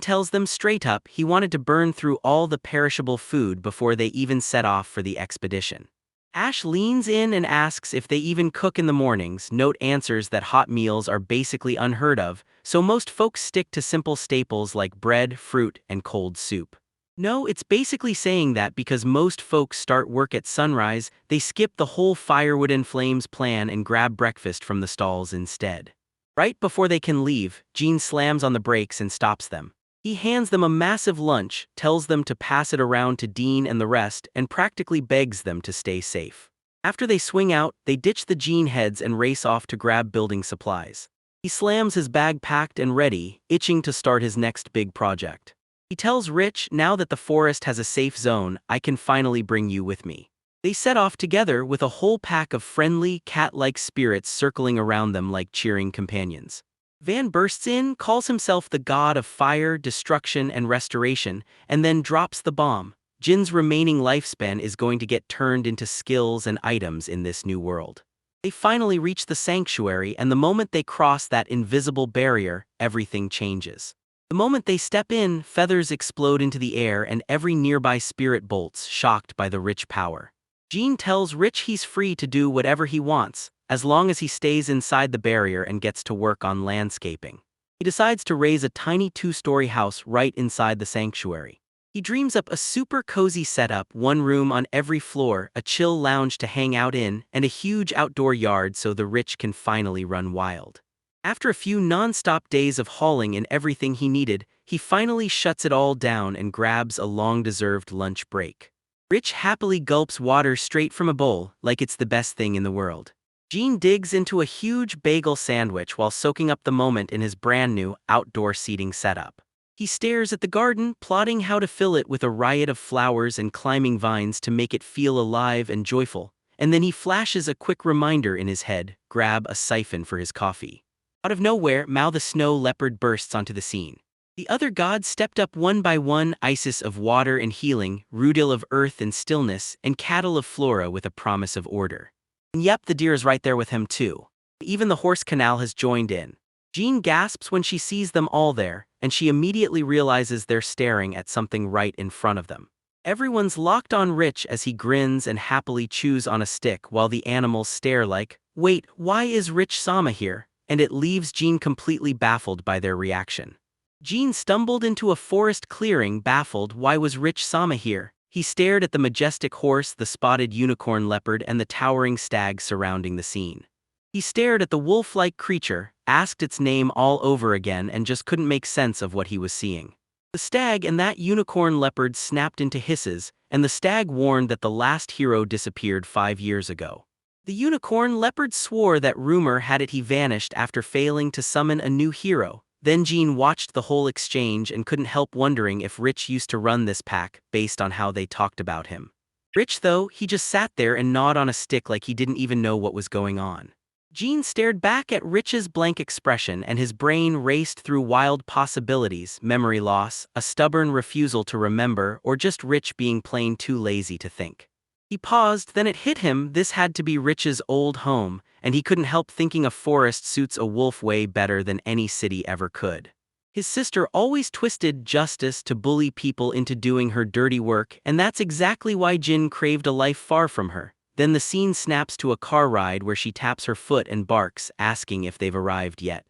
tells them straight up he wanted to burn through all the perishable food before they even set off for the expedition. Ash leans in and asks if they even cook in the mornings. Note answers that hot meals are basically unheard of, so most folks stick to simple staples like bread, fruit, and cold soup. No, it's basically saying that because most folks start work at sunrise, they skip the whole firewood and flames plan and grab breakfast from the stalls instead. Right before they can leave, Jean slams on the brakes and stops them. He hands them a massive lunch, tells them to pass it around to Dean and the rest, and practically begs them to stay safe. After they swing out, they ditch the Jean heads and race off to grab building supplies. He slams his bag packed and ready, itching to start his next big project. He tells Rich, now that the forest has a safe zone, I can finally bring you with me. They set off together with a whole pack of friendly, cat-like spirits circling around them like cheering companions. Van bursts in, calls himself the god of fire, destruction, and restoration, and then drops the bomb. Jin's remaining lifespan is going to get turned into skills and items in this new world. They finally reach the sanctuary, and the moment they cross that invisible barrier, everything changes. The moment they step in, feathers explode into the air and every nearby spirit bolts, shocked by the rich power. Jean tells Rich he's free to do whatever he wants, as long as he stays inside the barrier and gets to work on landscaping. He decides to raise a tiny 2-story house right inside the sanctuary. He dreams up a super cozy setup, one room on every floor, a chill lounge to hang out in, and a huge outdoor yard so the rich can finally run wild. After a few non-stop days of hauling in everything he needed, he finally shuts it all down and grabs a long-deserved lunch break. Rich happily gulps water straight from a bowl, like it's the best thing in the world. Jean digs into a huge bagel sandwich while soaking up the moment in his brand-new outdoor seating setup. He stares at the garden, plotting how to fill it with a riot of flowers and climbing vines to make it feel alive and joyful, and then he flashes a quick reminder in his head, grab a siphon for his coffee. Out of nowhere, Mao the snow leopard bursts onto the scene. The other gods stepped up one by one, Isis of water and healing, Rudil of earth and stillness, and Cattle of flora with a promise of order. And yep, the deer is right there with him too. Even the horse canal has joined in. Jean gasps when she sees them all there, and she immediately realizes they're staring at something right in front of them. Everyone's locked on Rich as he grins and happily chews on a stick while the animals stare like, wait, why is Rich Sama here? And it leaves Jean completely baffled by their reaction. Jean stumbled into a forest clearing, baffled. Why was Rich Sama here? He stared at the majestic horse, the spotted unicorn leopard, and the towering stag surrounding the scene. He stared at the wolf-like creature, asked its name all over again, and just couldn't make sense of what he was seeing. The stag and that unicorn leopard snapped into hisses, and the stag warned that the last hero disappeared 5 years ago. The unicorn leopard swore that rumor had it he vanished after failing to summon a new hero. Then Jean watched the whole exchange and couldn't help wondering if Rich used to run this pack, based on how they talked about him. Rich though, he just sat there and gnawed on a stick like he didn't even know what was going on. Jean stared back at Rich's blank expression and his brain raced through wild possibilities: memory loss, a stubborn refusal to remember, or just Rich being plain too lazy to think. He paused, then it hit him, this had to be Rich's old home, and he couldn't help thinking a forest suits a wolf way better than any city ever could. His sister always twisted justice to bully people into doing her dirty work, and that's exactly why Jin craved a life far from her. Then the scene snaps to a car ride where she taps her foot and barks, asking if they've arrived yet.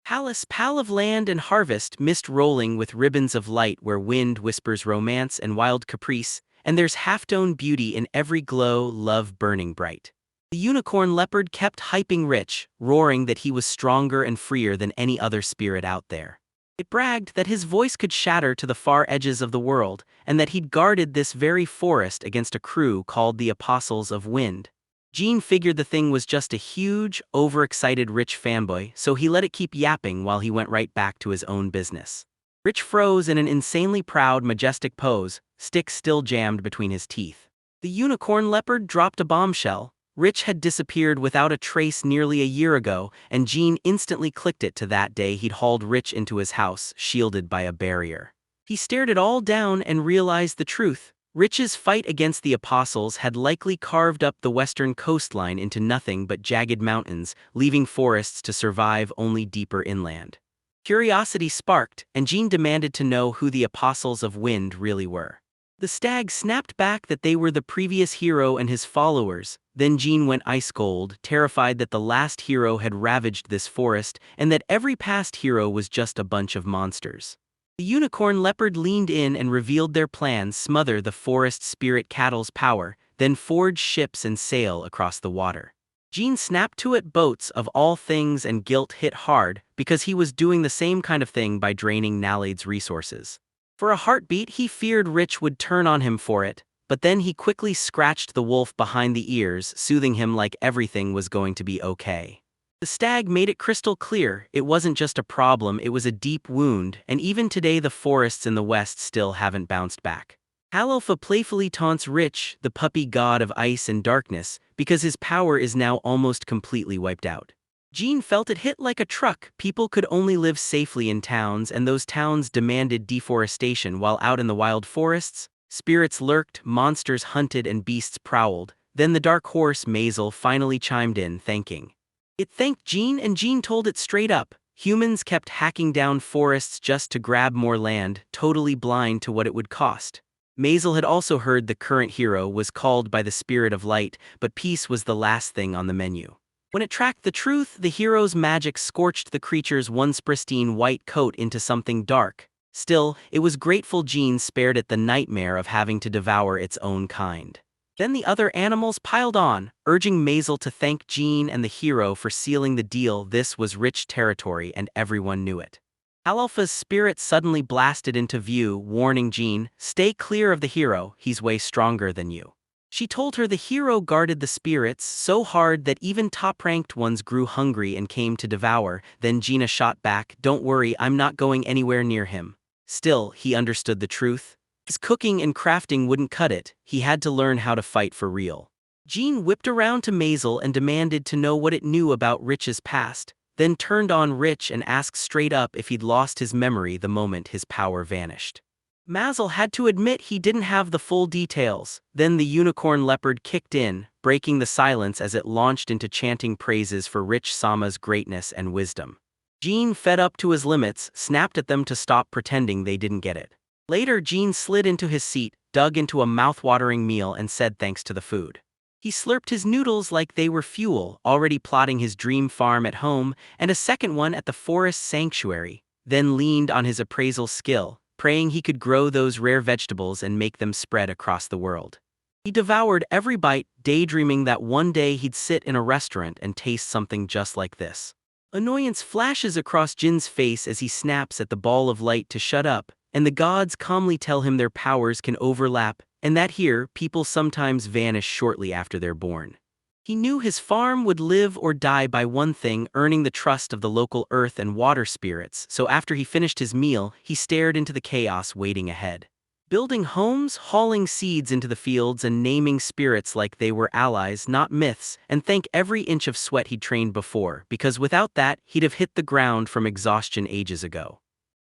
Palace, pal of land and harvest, mist rolling with ribbons of light where wind whispers romance and wild caprice, and there's half-tone beauty in every glow, love burning bright. The unicorn leopard kept hyping Rich, roaring that he was stronger and freer than any other spirit out there. It bragged that his voice could shatter to the far edges of the world, and that he'd guarded this very forest against a crew called the Apostles of Wind. Gene figured the thing was just a huge, overexcited Rich fanboy, so he let it keep yapping while he went right back to his own business. Rich froze in an insanely proud, majestic pose, stick still jammed between his teeth. The unicorn leopard dropped a bombshell. Rich had disappeared without a trace nearly a year ago, and Gene instantly clicked it to that day he'd hauled Rich into his house, shielded by a barrier. He stared it all down and realized the truth. Rich's fight against the apostles had likely carved up the western coastline into nothing but jagged mountains, leaving forests to survive only deeper inland. Curiosity sparked, and Gene demanded to know who the apostles of wind really were. The stag snapped back that they were the previous hero and his followers. Then Gene went ice cold, terrified that the last hero had ravaged this forest and that every past hero was just a bunch of monsters. The unicorn leopard leaned in and revealed their plans: smother the forest spirit cattle's power, then forge ships and sail across the water. Gene snapped to it. Boats of all things, and guilt hit hard because he was doing the same kind of thing by draining Nalade's resources. For a heartbeat he feared Rich would turn on him for it, but then he quickly scratched the wolf behind the ears, soothing him like everything was going to be okay. The stag made it crystal clear it wasn't just a problem, it was a deep wound, and even today the forests in the west still haven't bounced back. Halilfa playfully taunts Rich, the puppy god of ice and darkness, because his power is now almost completely wiped out. Gene felt it hit like a truck. People could only live safely in towns, and those towns demanded deforestation, while out in the wild forests, spirits lurked, monsters hunted, and beasts prowled. Then the dark horse Maisel finally chimed in, thanking. It thanked Gene, and Gene told it straight up. Humans kept hacking down forests just to grab more land, totally blind to what it would cost. Maisel had also heard the current hero was called by the spirit of light, but peace was the last thing on the menu. When it tracked the truth, the hero's magic scorched the creature's once pristine white coat into something dark. Still, it was grateful Gene spared it the nightmare of having to devour its own kind. Then the other animals piled on, urging Maisel to thank Gene and the hero for sealing the deal. This was rich territory, and everyone knew it. Halilfa's spirit suddenly blasted into view, warning Gene, "Stay clear of the hero, he's way stronger than you." She told her the hero guarded the spirits so hard that even top-ranked ones grew hungry and came to devour. Then Gina shot back, "Don't worry, I'm not going anywhere near him." Still, he understood the truth. His cooking and crafting wouldn't cut it. He had to learn how to fight for real. Gene whipped around to Maisel and demanded to know what it knew about Rich's past, then turned on Rich and asked straight up if he'd lost his memory the moment his power vanished. Maisel had to admit he didn't have the full details. Then the unicorn leopard kicked in, breaking the silence as it launched into chanting praises for Rich Sama's greatness and wisdom. Gene, fed up to his limits, snapped at them to stop pretending they didn't get it. Later, Gene slid into his seat, dug into a mouth-watering meal, and said thanks to the food. He slurped his noodles like they were fuel, already plotting his dream farm at home and a second one at the forest sanctuary, then leaned on his appraisal skill, praying he could grow those rare vegetables and make them spread across the world. He devoured every bite, daydreaming that one day he'd sit in a restaurant and taste something just like this. Annoyance flashes across Jin's face as he snaps at the ball of light to shut up, and the gods calmly tell him their powers can overlap, and that here, people sometimes vanish shortly after they're born. He knew his farm would live or die by one thing: earning the trust of the local earth and water spirits, so after he finished his meal, he stared into the chaos waiting ahead. Building homes, hauling seeds into the fields, and naming spirits like they were allies, not myths, and thank every inch of sweat he'd trained before, because without that, he'd have hit the ground from exhaustion ages ago.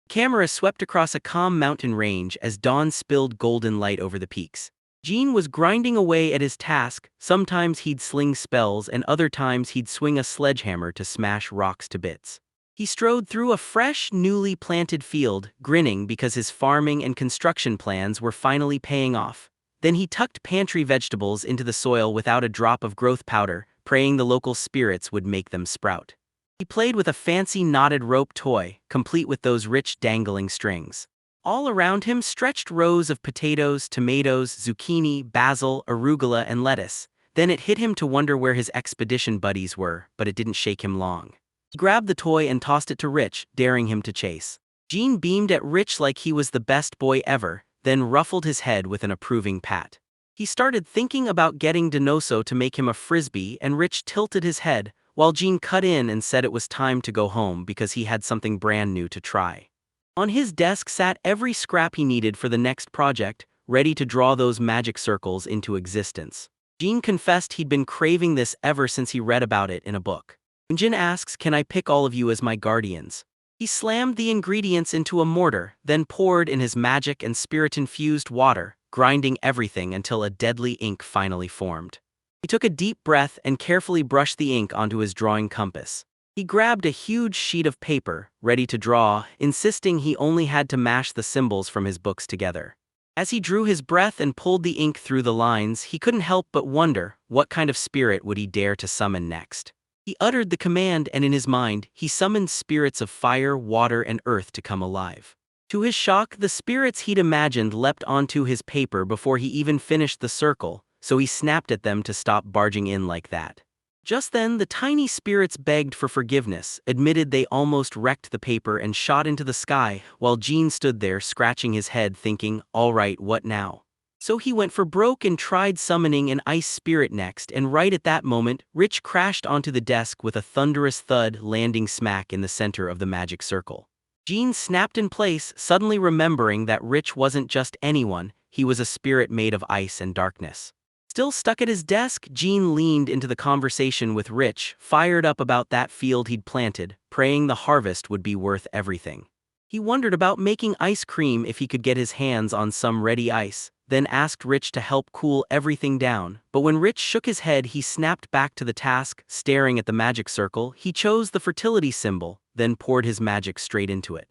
Camera swept across a calm mountain range as dawn spilled golden light over the peaks. Gene was grinding away at his task. Sometimes he'd sling spells, and other times he'd swing a sledgehammer to smash rocks to bits. He strode through a fresh, newly planted field, grinning because his farming and construction plans were finally paying off. Then he tucked pantry vegetables into the soil without a drop of growth powder, praying the local spirits would make them sprout. He played with a fancy knotted rope toy, complete with those rich dangling strings. All around him stretched rows of potatoes, tomatoes, zucchini, basil, arugula, and lettuce. Then it hit him to wonder where his expedition buddies were, but it didn't shake him long. He grabbed the toy and tossed it to Rich, daring him to chase. Gene beamed at Rich like he was the best boy ever, then ruffled his head with an approving pat. He started thinking about getting Denoso to make him a frisbee, and Rich tilted his head, while Jean cut in and said it was time to go home because he had something brand new to try. On his desk sat every scrap he needed for the next project, ready to draw those magic circles into existence. Jean confessed he'd been craving this ever since he read about it in a book. When Jin asks, "Can I pick all of you as my guardians?" he slammed the ingredients into a mortar, then poured in his magic and spirit-infused water, grinding everything until a deadly ink finally formed. He took a deep breath and carefully brushed the ink onto his drawing compass. He grabbed a huge sheet of paper, ready to draw, insisting he only had to mash the symbols from his books together. As he drew his breath and pulled the ink through the lines, he couldn't help but wonder, what kind of spirit would he dare to summon next? He uttered the command, and in his mind, he summoned spirits of fire, water, and earth to come alive. To his shock, the spirits he'd imagined leapt onto his paper before he even finished the circle, so he snapped at them to stop barging in like that. Just then, the tiny spirits begged for forgiveness, admitted they almost wrecked the paper, and shot into the sky, while Jean stood there scratching his head thinking, all right, what now? So he went for broke and tried summoning an ice spirit next, and right at that moment, Rich crashed onto the desk with a thunderous thud, landing smack in the center of the magic circle. Jean snapped in place, suddenly remembering that Rich wasn't just anyone, he was a spirit made of ice and darkness. Still stuck at his desk, Jean leaned into the conversation with Rich, fired up about that field he'd planted, praying the harvest would be worth everything. He wondered about making ice cream if he could get his hands on some ready ice, then asked Rich to help cool everything down, but when Rich shook his head, he snapped back to the task, staring at the magic circle. He chose the fertility symbol, then poured his magic straight into it.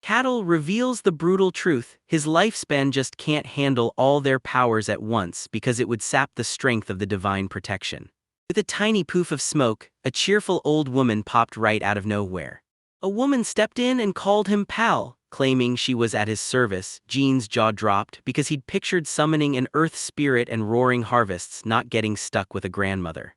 Cattle reveals the brutal truth: his lifespan just can't handle all their powers at once because it would sap the strength of the divine protection. With a tiny poof of smoke, a cheerful old woman popped right out of nowhere. A woman stepped in and called him pal, claiming she was at his service. Jean's jaw dropped because he'd pictured summoning an earth spirit and roaring harvests, not getting stuck with a grandmother.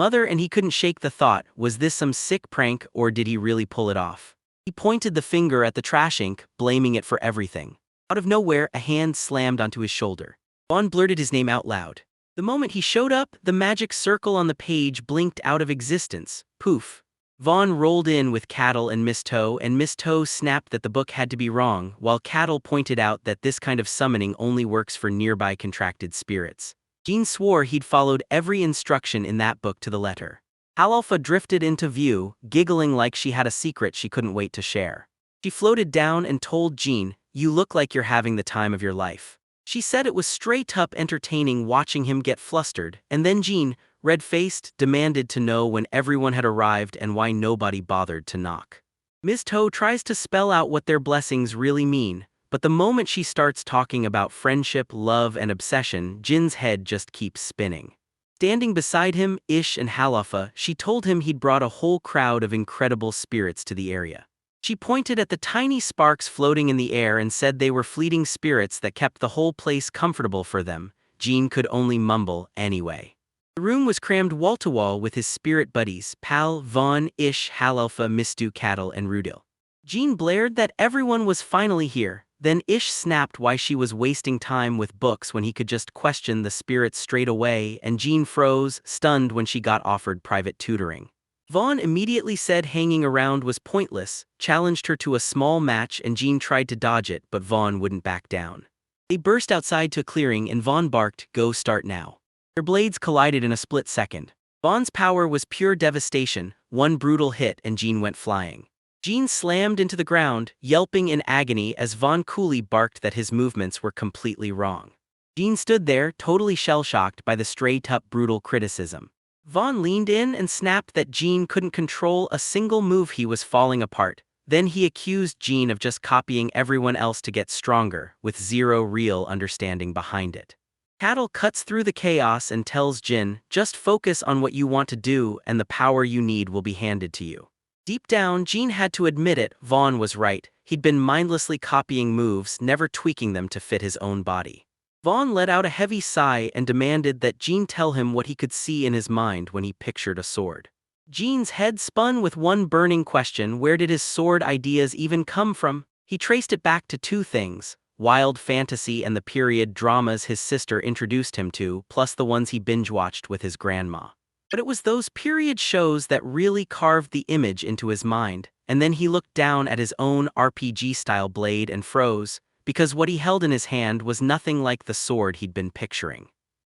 And he couldn't shake the thought, was this some sick prank or did he really pull it off? He pointed the finger at the trash ink, blaming it for everything. Out of nowhere, a hand slammed onto his shoulder. Vaughn blurted his name out loud. The moment he showed up, the magic circle on the page blinked out of existence. Poof. Vaughn rolled in with Cattle and Miss Toe, and Miss Toe snapped that the book had to be wrong, while Cattle pointed out that this kind of summoning only works for nearby contracted spirits. Jean swore he'd followed every instruction in that book to the letter. Alpha drifted into view, giggling like she had a secret she couldn't wait to share. She floated down and told Jean, "You look like you're having the time of your life." She said it was straight up entertaining watching him get flustered, and then Jean, red-faced, demanded to know when everyone had arrived and why nobody bothered to knock. Ms. Toe tries to spell out what their blessings really mean, but the moment she starts talking about friendship, love, and obsession, Jin's head just keeps spinning. Standing beside him, Ish and Halafa, she told him he'd brought a whole crowd of incredible spirits to the area. She pointed at the tiny sparks floating in the air and said they were fleeting spirits that kept the whole place comfortable for them. Jean could only mumble, anyway. The room was crammed wall-to-wall with his spirit buddies, Pal, Vaughn, Ish, Halalfa, Mistu, Cattle, and Rudil. Jean blared that everyone was finally here. Then Ish snapped why she was wasting time with books when he could just question the spirits straight away, and Jean froze, stunned when she got offered private tutoring. Vaughn immediately said hanging around was pointless, challenged her to a small match, and Jean tried to dodge it, but Vaughn wouldn't back down. They burst outside to a clearing and Vaughn barked, "Go start now." Their blades collided in a split second. Vaughn's power was pure devastation, one brutal hit and Jean went flying. Jean slammed into the ground, yelping in agony as Vaughn coolly barked that his movements were completely wrong. Jean stood there, totally shell-shocked by the straight-up brutal criticism. Vaughn leaned in and snapped that Jean couldn't control a single move. He was falling apart. Then he accused Jean of just copying everyone else to get stronger, with zero real understanding behind it. Cattle cuts through the chaos and tells Jin, "Just focus on what you want to do and the power you need will be handed to you." Deep down, Jean had to admit it, Vaughn was right. He'd been mindlessly copying moves, never tweaking them to fit his own body. Vaughn let out a heavy sigh and demanded that Jean tell him what he could see in his mind when he pictured a sword. Jean's head spun with one burning question: where did his sword ideas even come from? He traced it back to two things. wild fantasy and the period dramas his sister introduced him to, plus the ones he binge-watched with his grandma. But it was those period shows that really carved the image into his mind, and then he looked down at his own RPG-style blade and froze, because what he held in his hand was nothing like the sword he'd been picturing.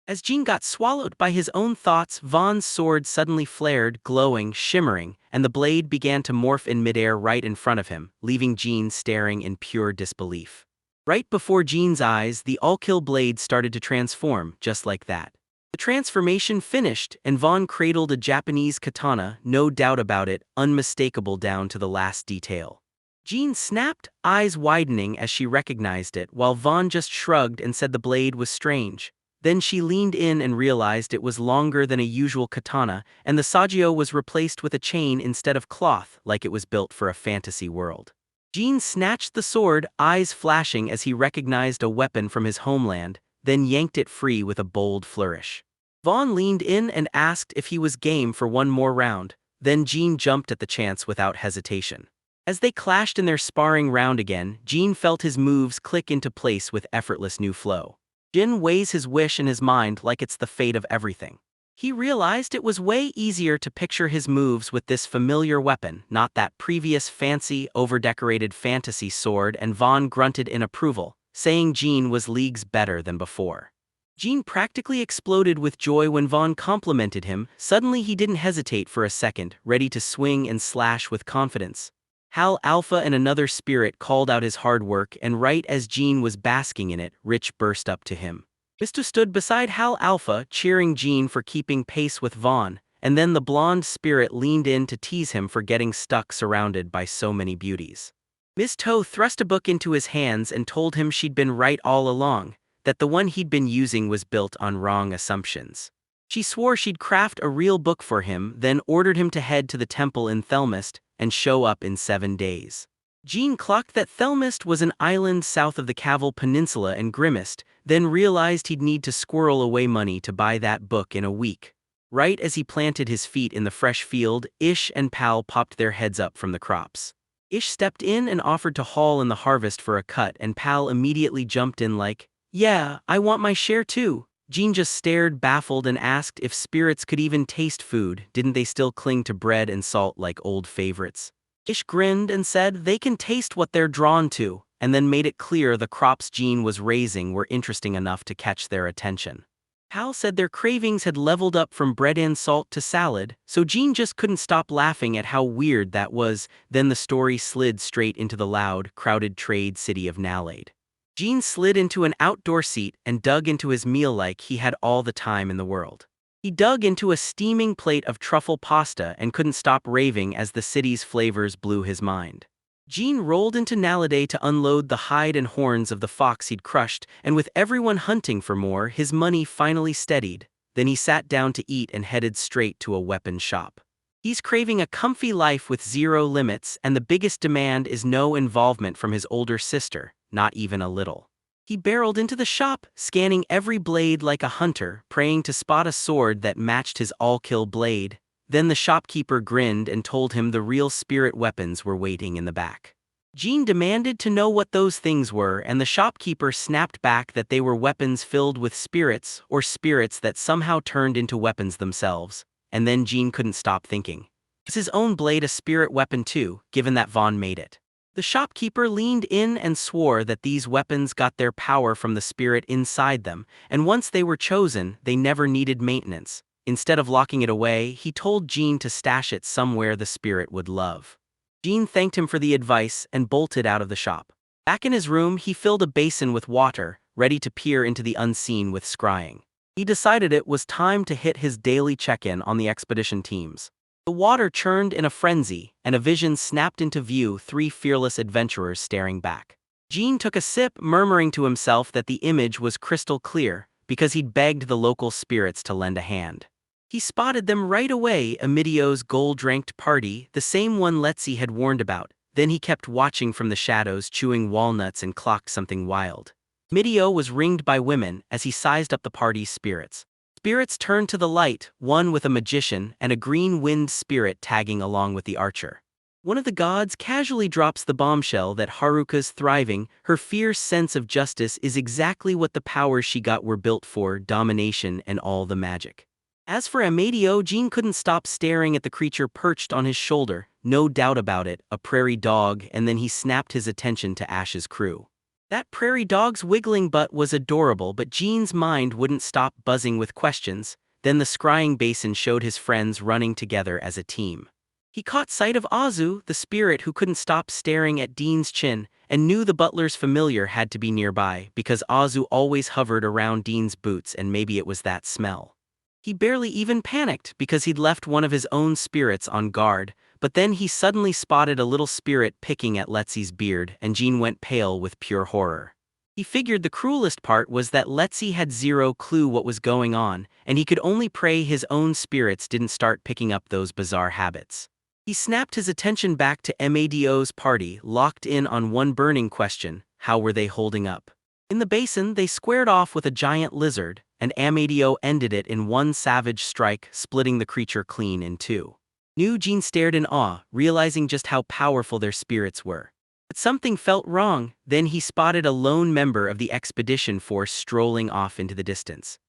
As Jean got swallowed by his own thoughts, Vaughn's sword suddenly flared, glowing, shimmering, and the blade began to morph in midair right in front of him, leaving Jean staring in pure disbelief. Right before Jean's eyes, the all-kill blade started to transform, just like that. The transformation finished, and Vaughn cradled a Japanese katana, no doubt about it, unmistakable down to the last detail. Jean snapped, eyes widening as she recognized it, while Vaughn just shrugged and said the blade was strange. Then she leaned in and realized it was longer than a usual katana, and the Sagio was replaced with a chain instead of cloth, like it was built for a fantasy world. Jean snatched the sword, eyes flashing as he recognized a weapon from his homeland, then yanked it free with a bold flourish. Vaughn leaned in and asked if he was game for one more round, then Jean jumped at the chance without hesitation. As they clashed in their sparring round again, Jean felt his moves click into place with effortless new flow. Jin weighs his wish in his mind like it's the fate of everything. He realized it was way easier to picture his moves with this familiar weapon, not that previous fancy, over-decorated fantasy sword, and Vaughn grunted in approval, saying Jean was leagues better than before. Jean practically exploded with joy when Vaughn complimented him. Suddenly he didn't hesitate for a second, ready to swing and slash with confidence. Hal Alpha and another spirit called out his hard work, and right as Jean was basking in it, Rich burst up to him. Misto stood beside Hal Alpha, cheering Jean for keeping pace with Vaughn, and then the blonde spirit leaned in to tease him for getting stuck surrounded by so many beauties. Miss Toe thrust a book into his hands and told him she'd been right all along, that the one he'd been using was built on wrong assumptions. She swore she'd craft a real book for him, then ordered him to head to the temple in Thelmist and show up in 7 days. Jean clocked that Thelmist was an island south of the Caval Peninsula and grimaced, then realized he'd need to squirrel away money to buy that book in a week. Right as he planted his feet in the fresh field, Ish and Pal popped their heads up from the crops. Ish stepped in and offered to haul in the harvest for a cut, and Pal immediately jumped in like, "Yeah, I want my share too." Jean just stared baffled and asked if spirits could even taste food. Didn't they still cling to bread and salt like old favorites? Ish grinned and said they can taste what they're drawn to, and then made it clear the crops Jean was raising were interesting enough to catch their attention. Pal said their cravings had leveled up from bread and salt to salad, so Jean just couldn't stop laughing at how weird that was. Then the story slid straight into the loud, crowded trade city of Nalade. Jean slid into an outdoor seat and dug into his meal like he had all the time in the world. He dug into a steaming plate of truffle pasta and couldn't stop raving as the city's flavors blew his mind. Jean rolled into Nalade to unload the hide and horns of the fox he'd crushed, and with everyone hunting for more, his money finally steadied. Then he sat down to eat and headed straight to a weapon shop. He's craving a comfy life with zero limits, and the biggest demand is no involvement from his older sister. Not even a little. He barreled into the shop, scanning every blade like a hunter, praying to spot a sword that matched his all-kill blade. Then the shopkeeper grinned and told him the real spirit weapons were waiting in the back. Jean demanded to know what those things were, and the shopkeeper snapped back that they were weapons filled with spirits, or spirits that somehow turned into weapons themselves. And then Jean couldn't stop thinking. Is his own blade a spirit weapon too, given that Vaughn made it? The shopkeeper leaned in and swore that these weapons got their power from the spirit inside them, and once they were chosen, they never needed maintenance. Instead of locking it away, he told Jean to stash it somewhere the spirit would love. Jean thanked him for the advice and bolted out of the shop. Back in his room, he filled a basin with water, ready to peer into the unseen with scrying. He decided it was time to hit his daily check-in on the expedition teams. The water churned in a frenzy, and a vision snapped into view, 3 fearless adventurers staring back. Jean took a sip, murmuring to himself that the image was crystal clear, because he'd begged the local spirits to lend a hand. He spotted them right away, Amidio's gold-ranked party, the same one Letzi had warned about. Then he kept watching from the shadows, chewing walnuts, and clocked something wild. Amidio was ringed by women as he sized up the party's spirits. Spirits turned to the light, one with a magician and a green wind spirit tagging along with the archer. One of the gods casually drops the bombshell that Haruka's thriving, her fierce sense of justice is exactly what the powers she got were built for: domination and all the magic. As for Amadeo, Jean couldn't stop staring at the creature perched on his shoulder, no doubt about it, a prairie dog, and then he snapped his attention to Ash's crew. That prairie dog's wiggling butt was adorable, but Jean's mind wouldn't stop buzzing with questions. Then the scrying basin showed his friends running together as a team. He caught sight of Azu, the spirit who couldn't stop staring at Dean's chin, and knew the butler's familiar had to be nearby, because Azu always hovered around Dean's boots, and maybe it was that smell. He barely even panicked because he'd left one of his own spirits on guard, but then he suddenly spotted a little spirit picking at Letzi's beard, and Jean went pale with pure horror. He figured the cruelest part was that Letzi had zero clue what was going on, and he could only pray his own spirits didn't start picking up those bizarre habits. He snapped his attention back to Mado's party, locked in on one burning question: how were they holding up? In the basin, they squared off with a giant lizard, and Amadeo ended it in one savage strike, splitting the creature clean in two. Jean stared in awe, realizing just how powerful their spirits were. But something felt wrong. Then he spotted a lone member of the expedition force strolling off into the distance.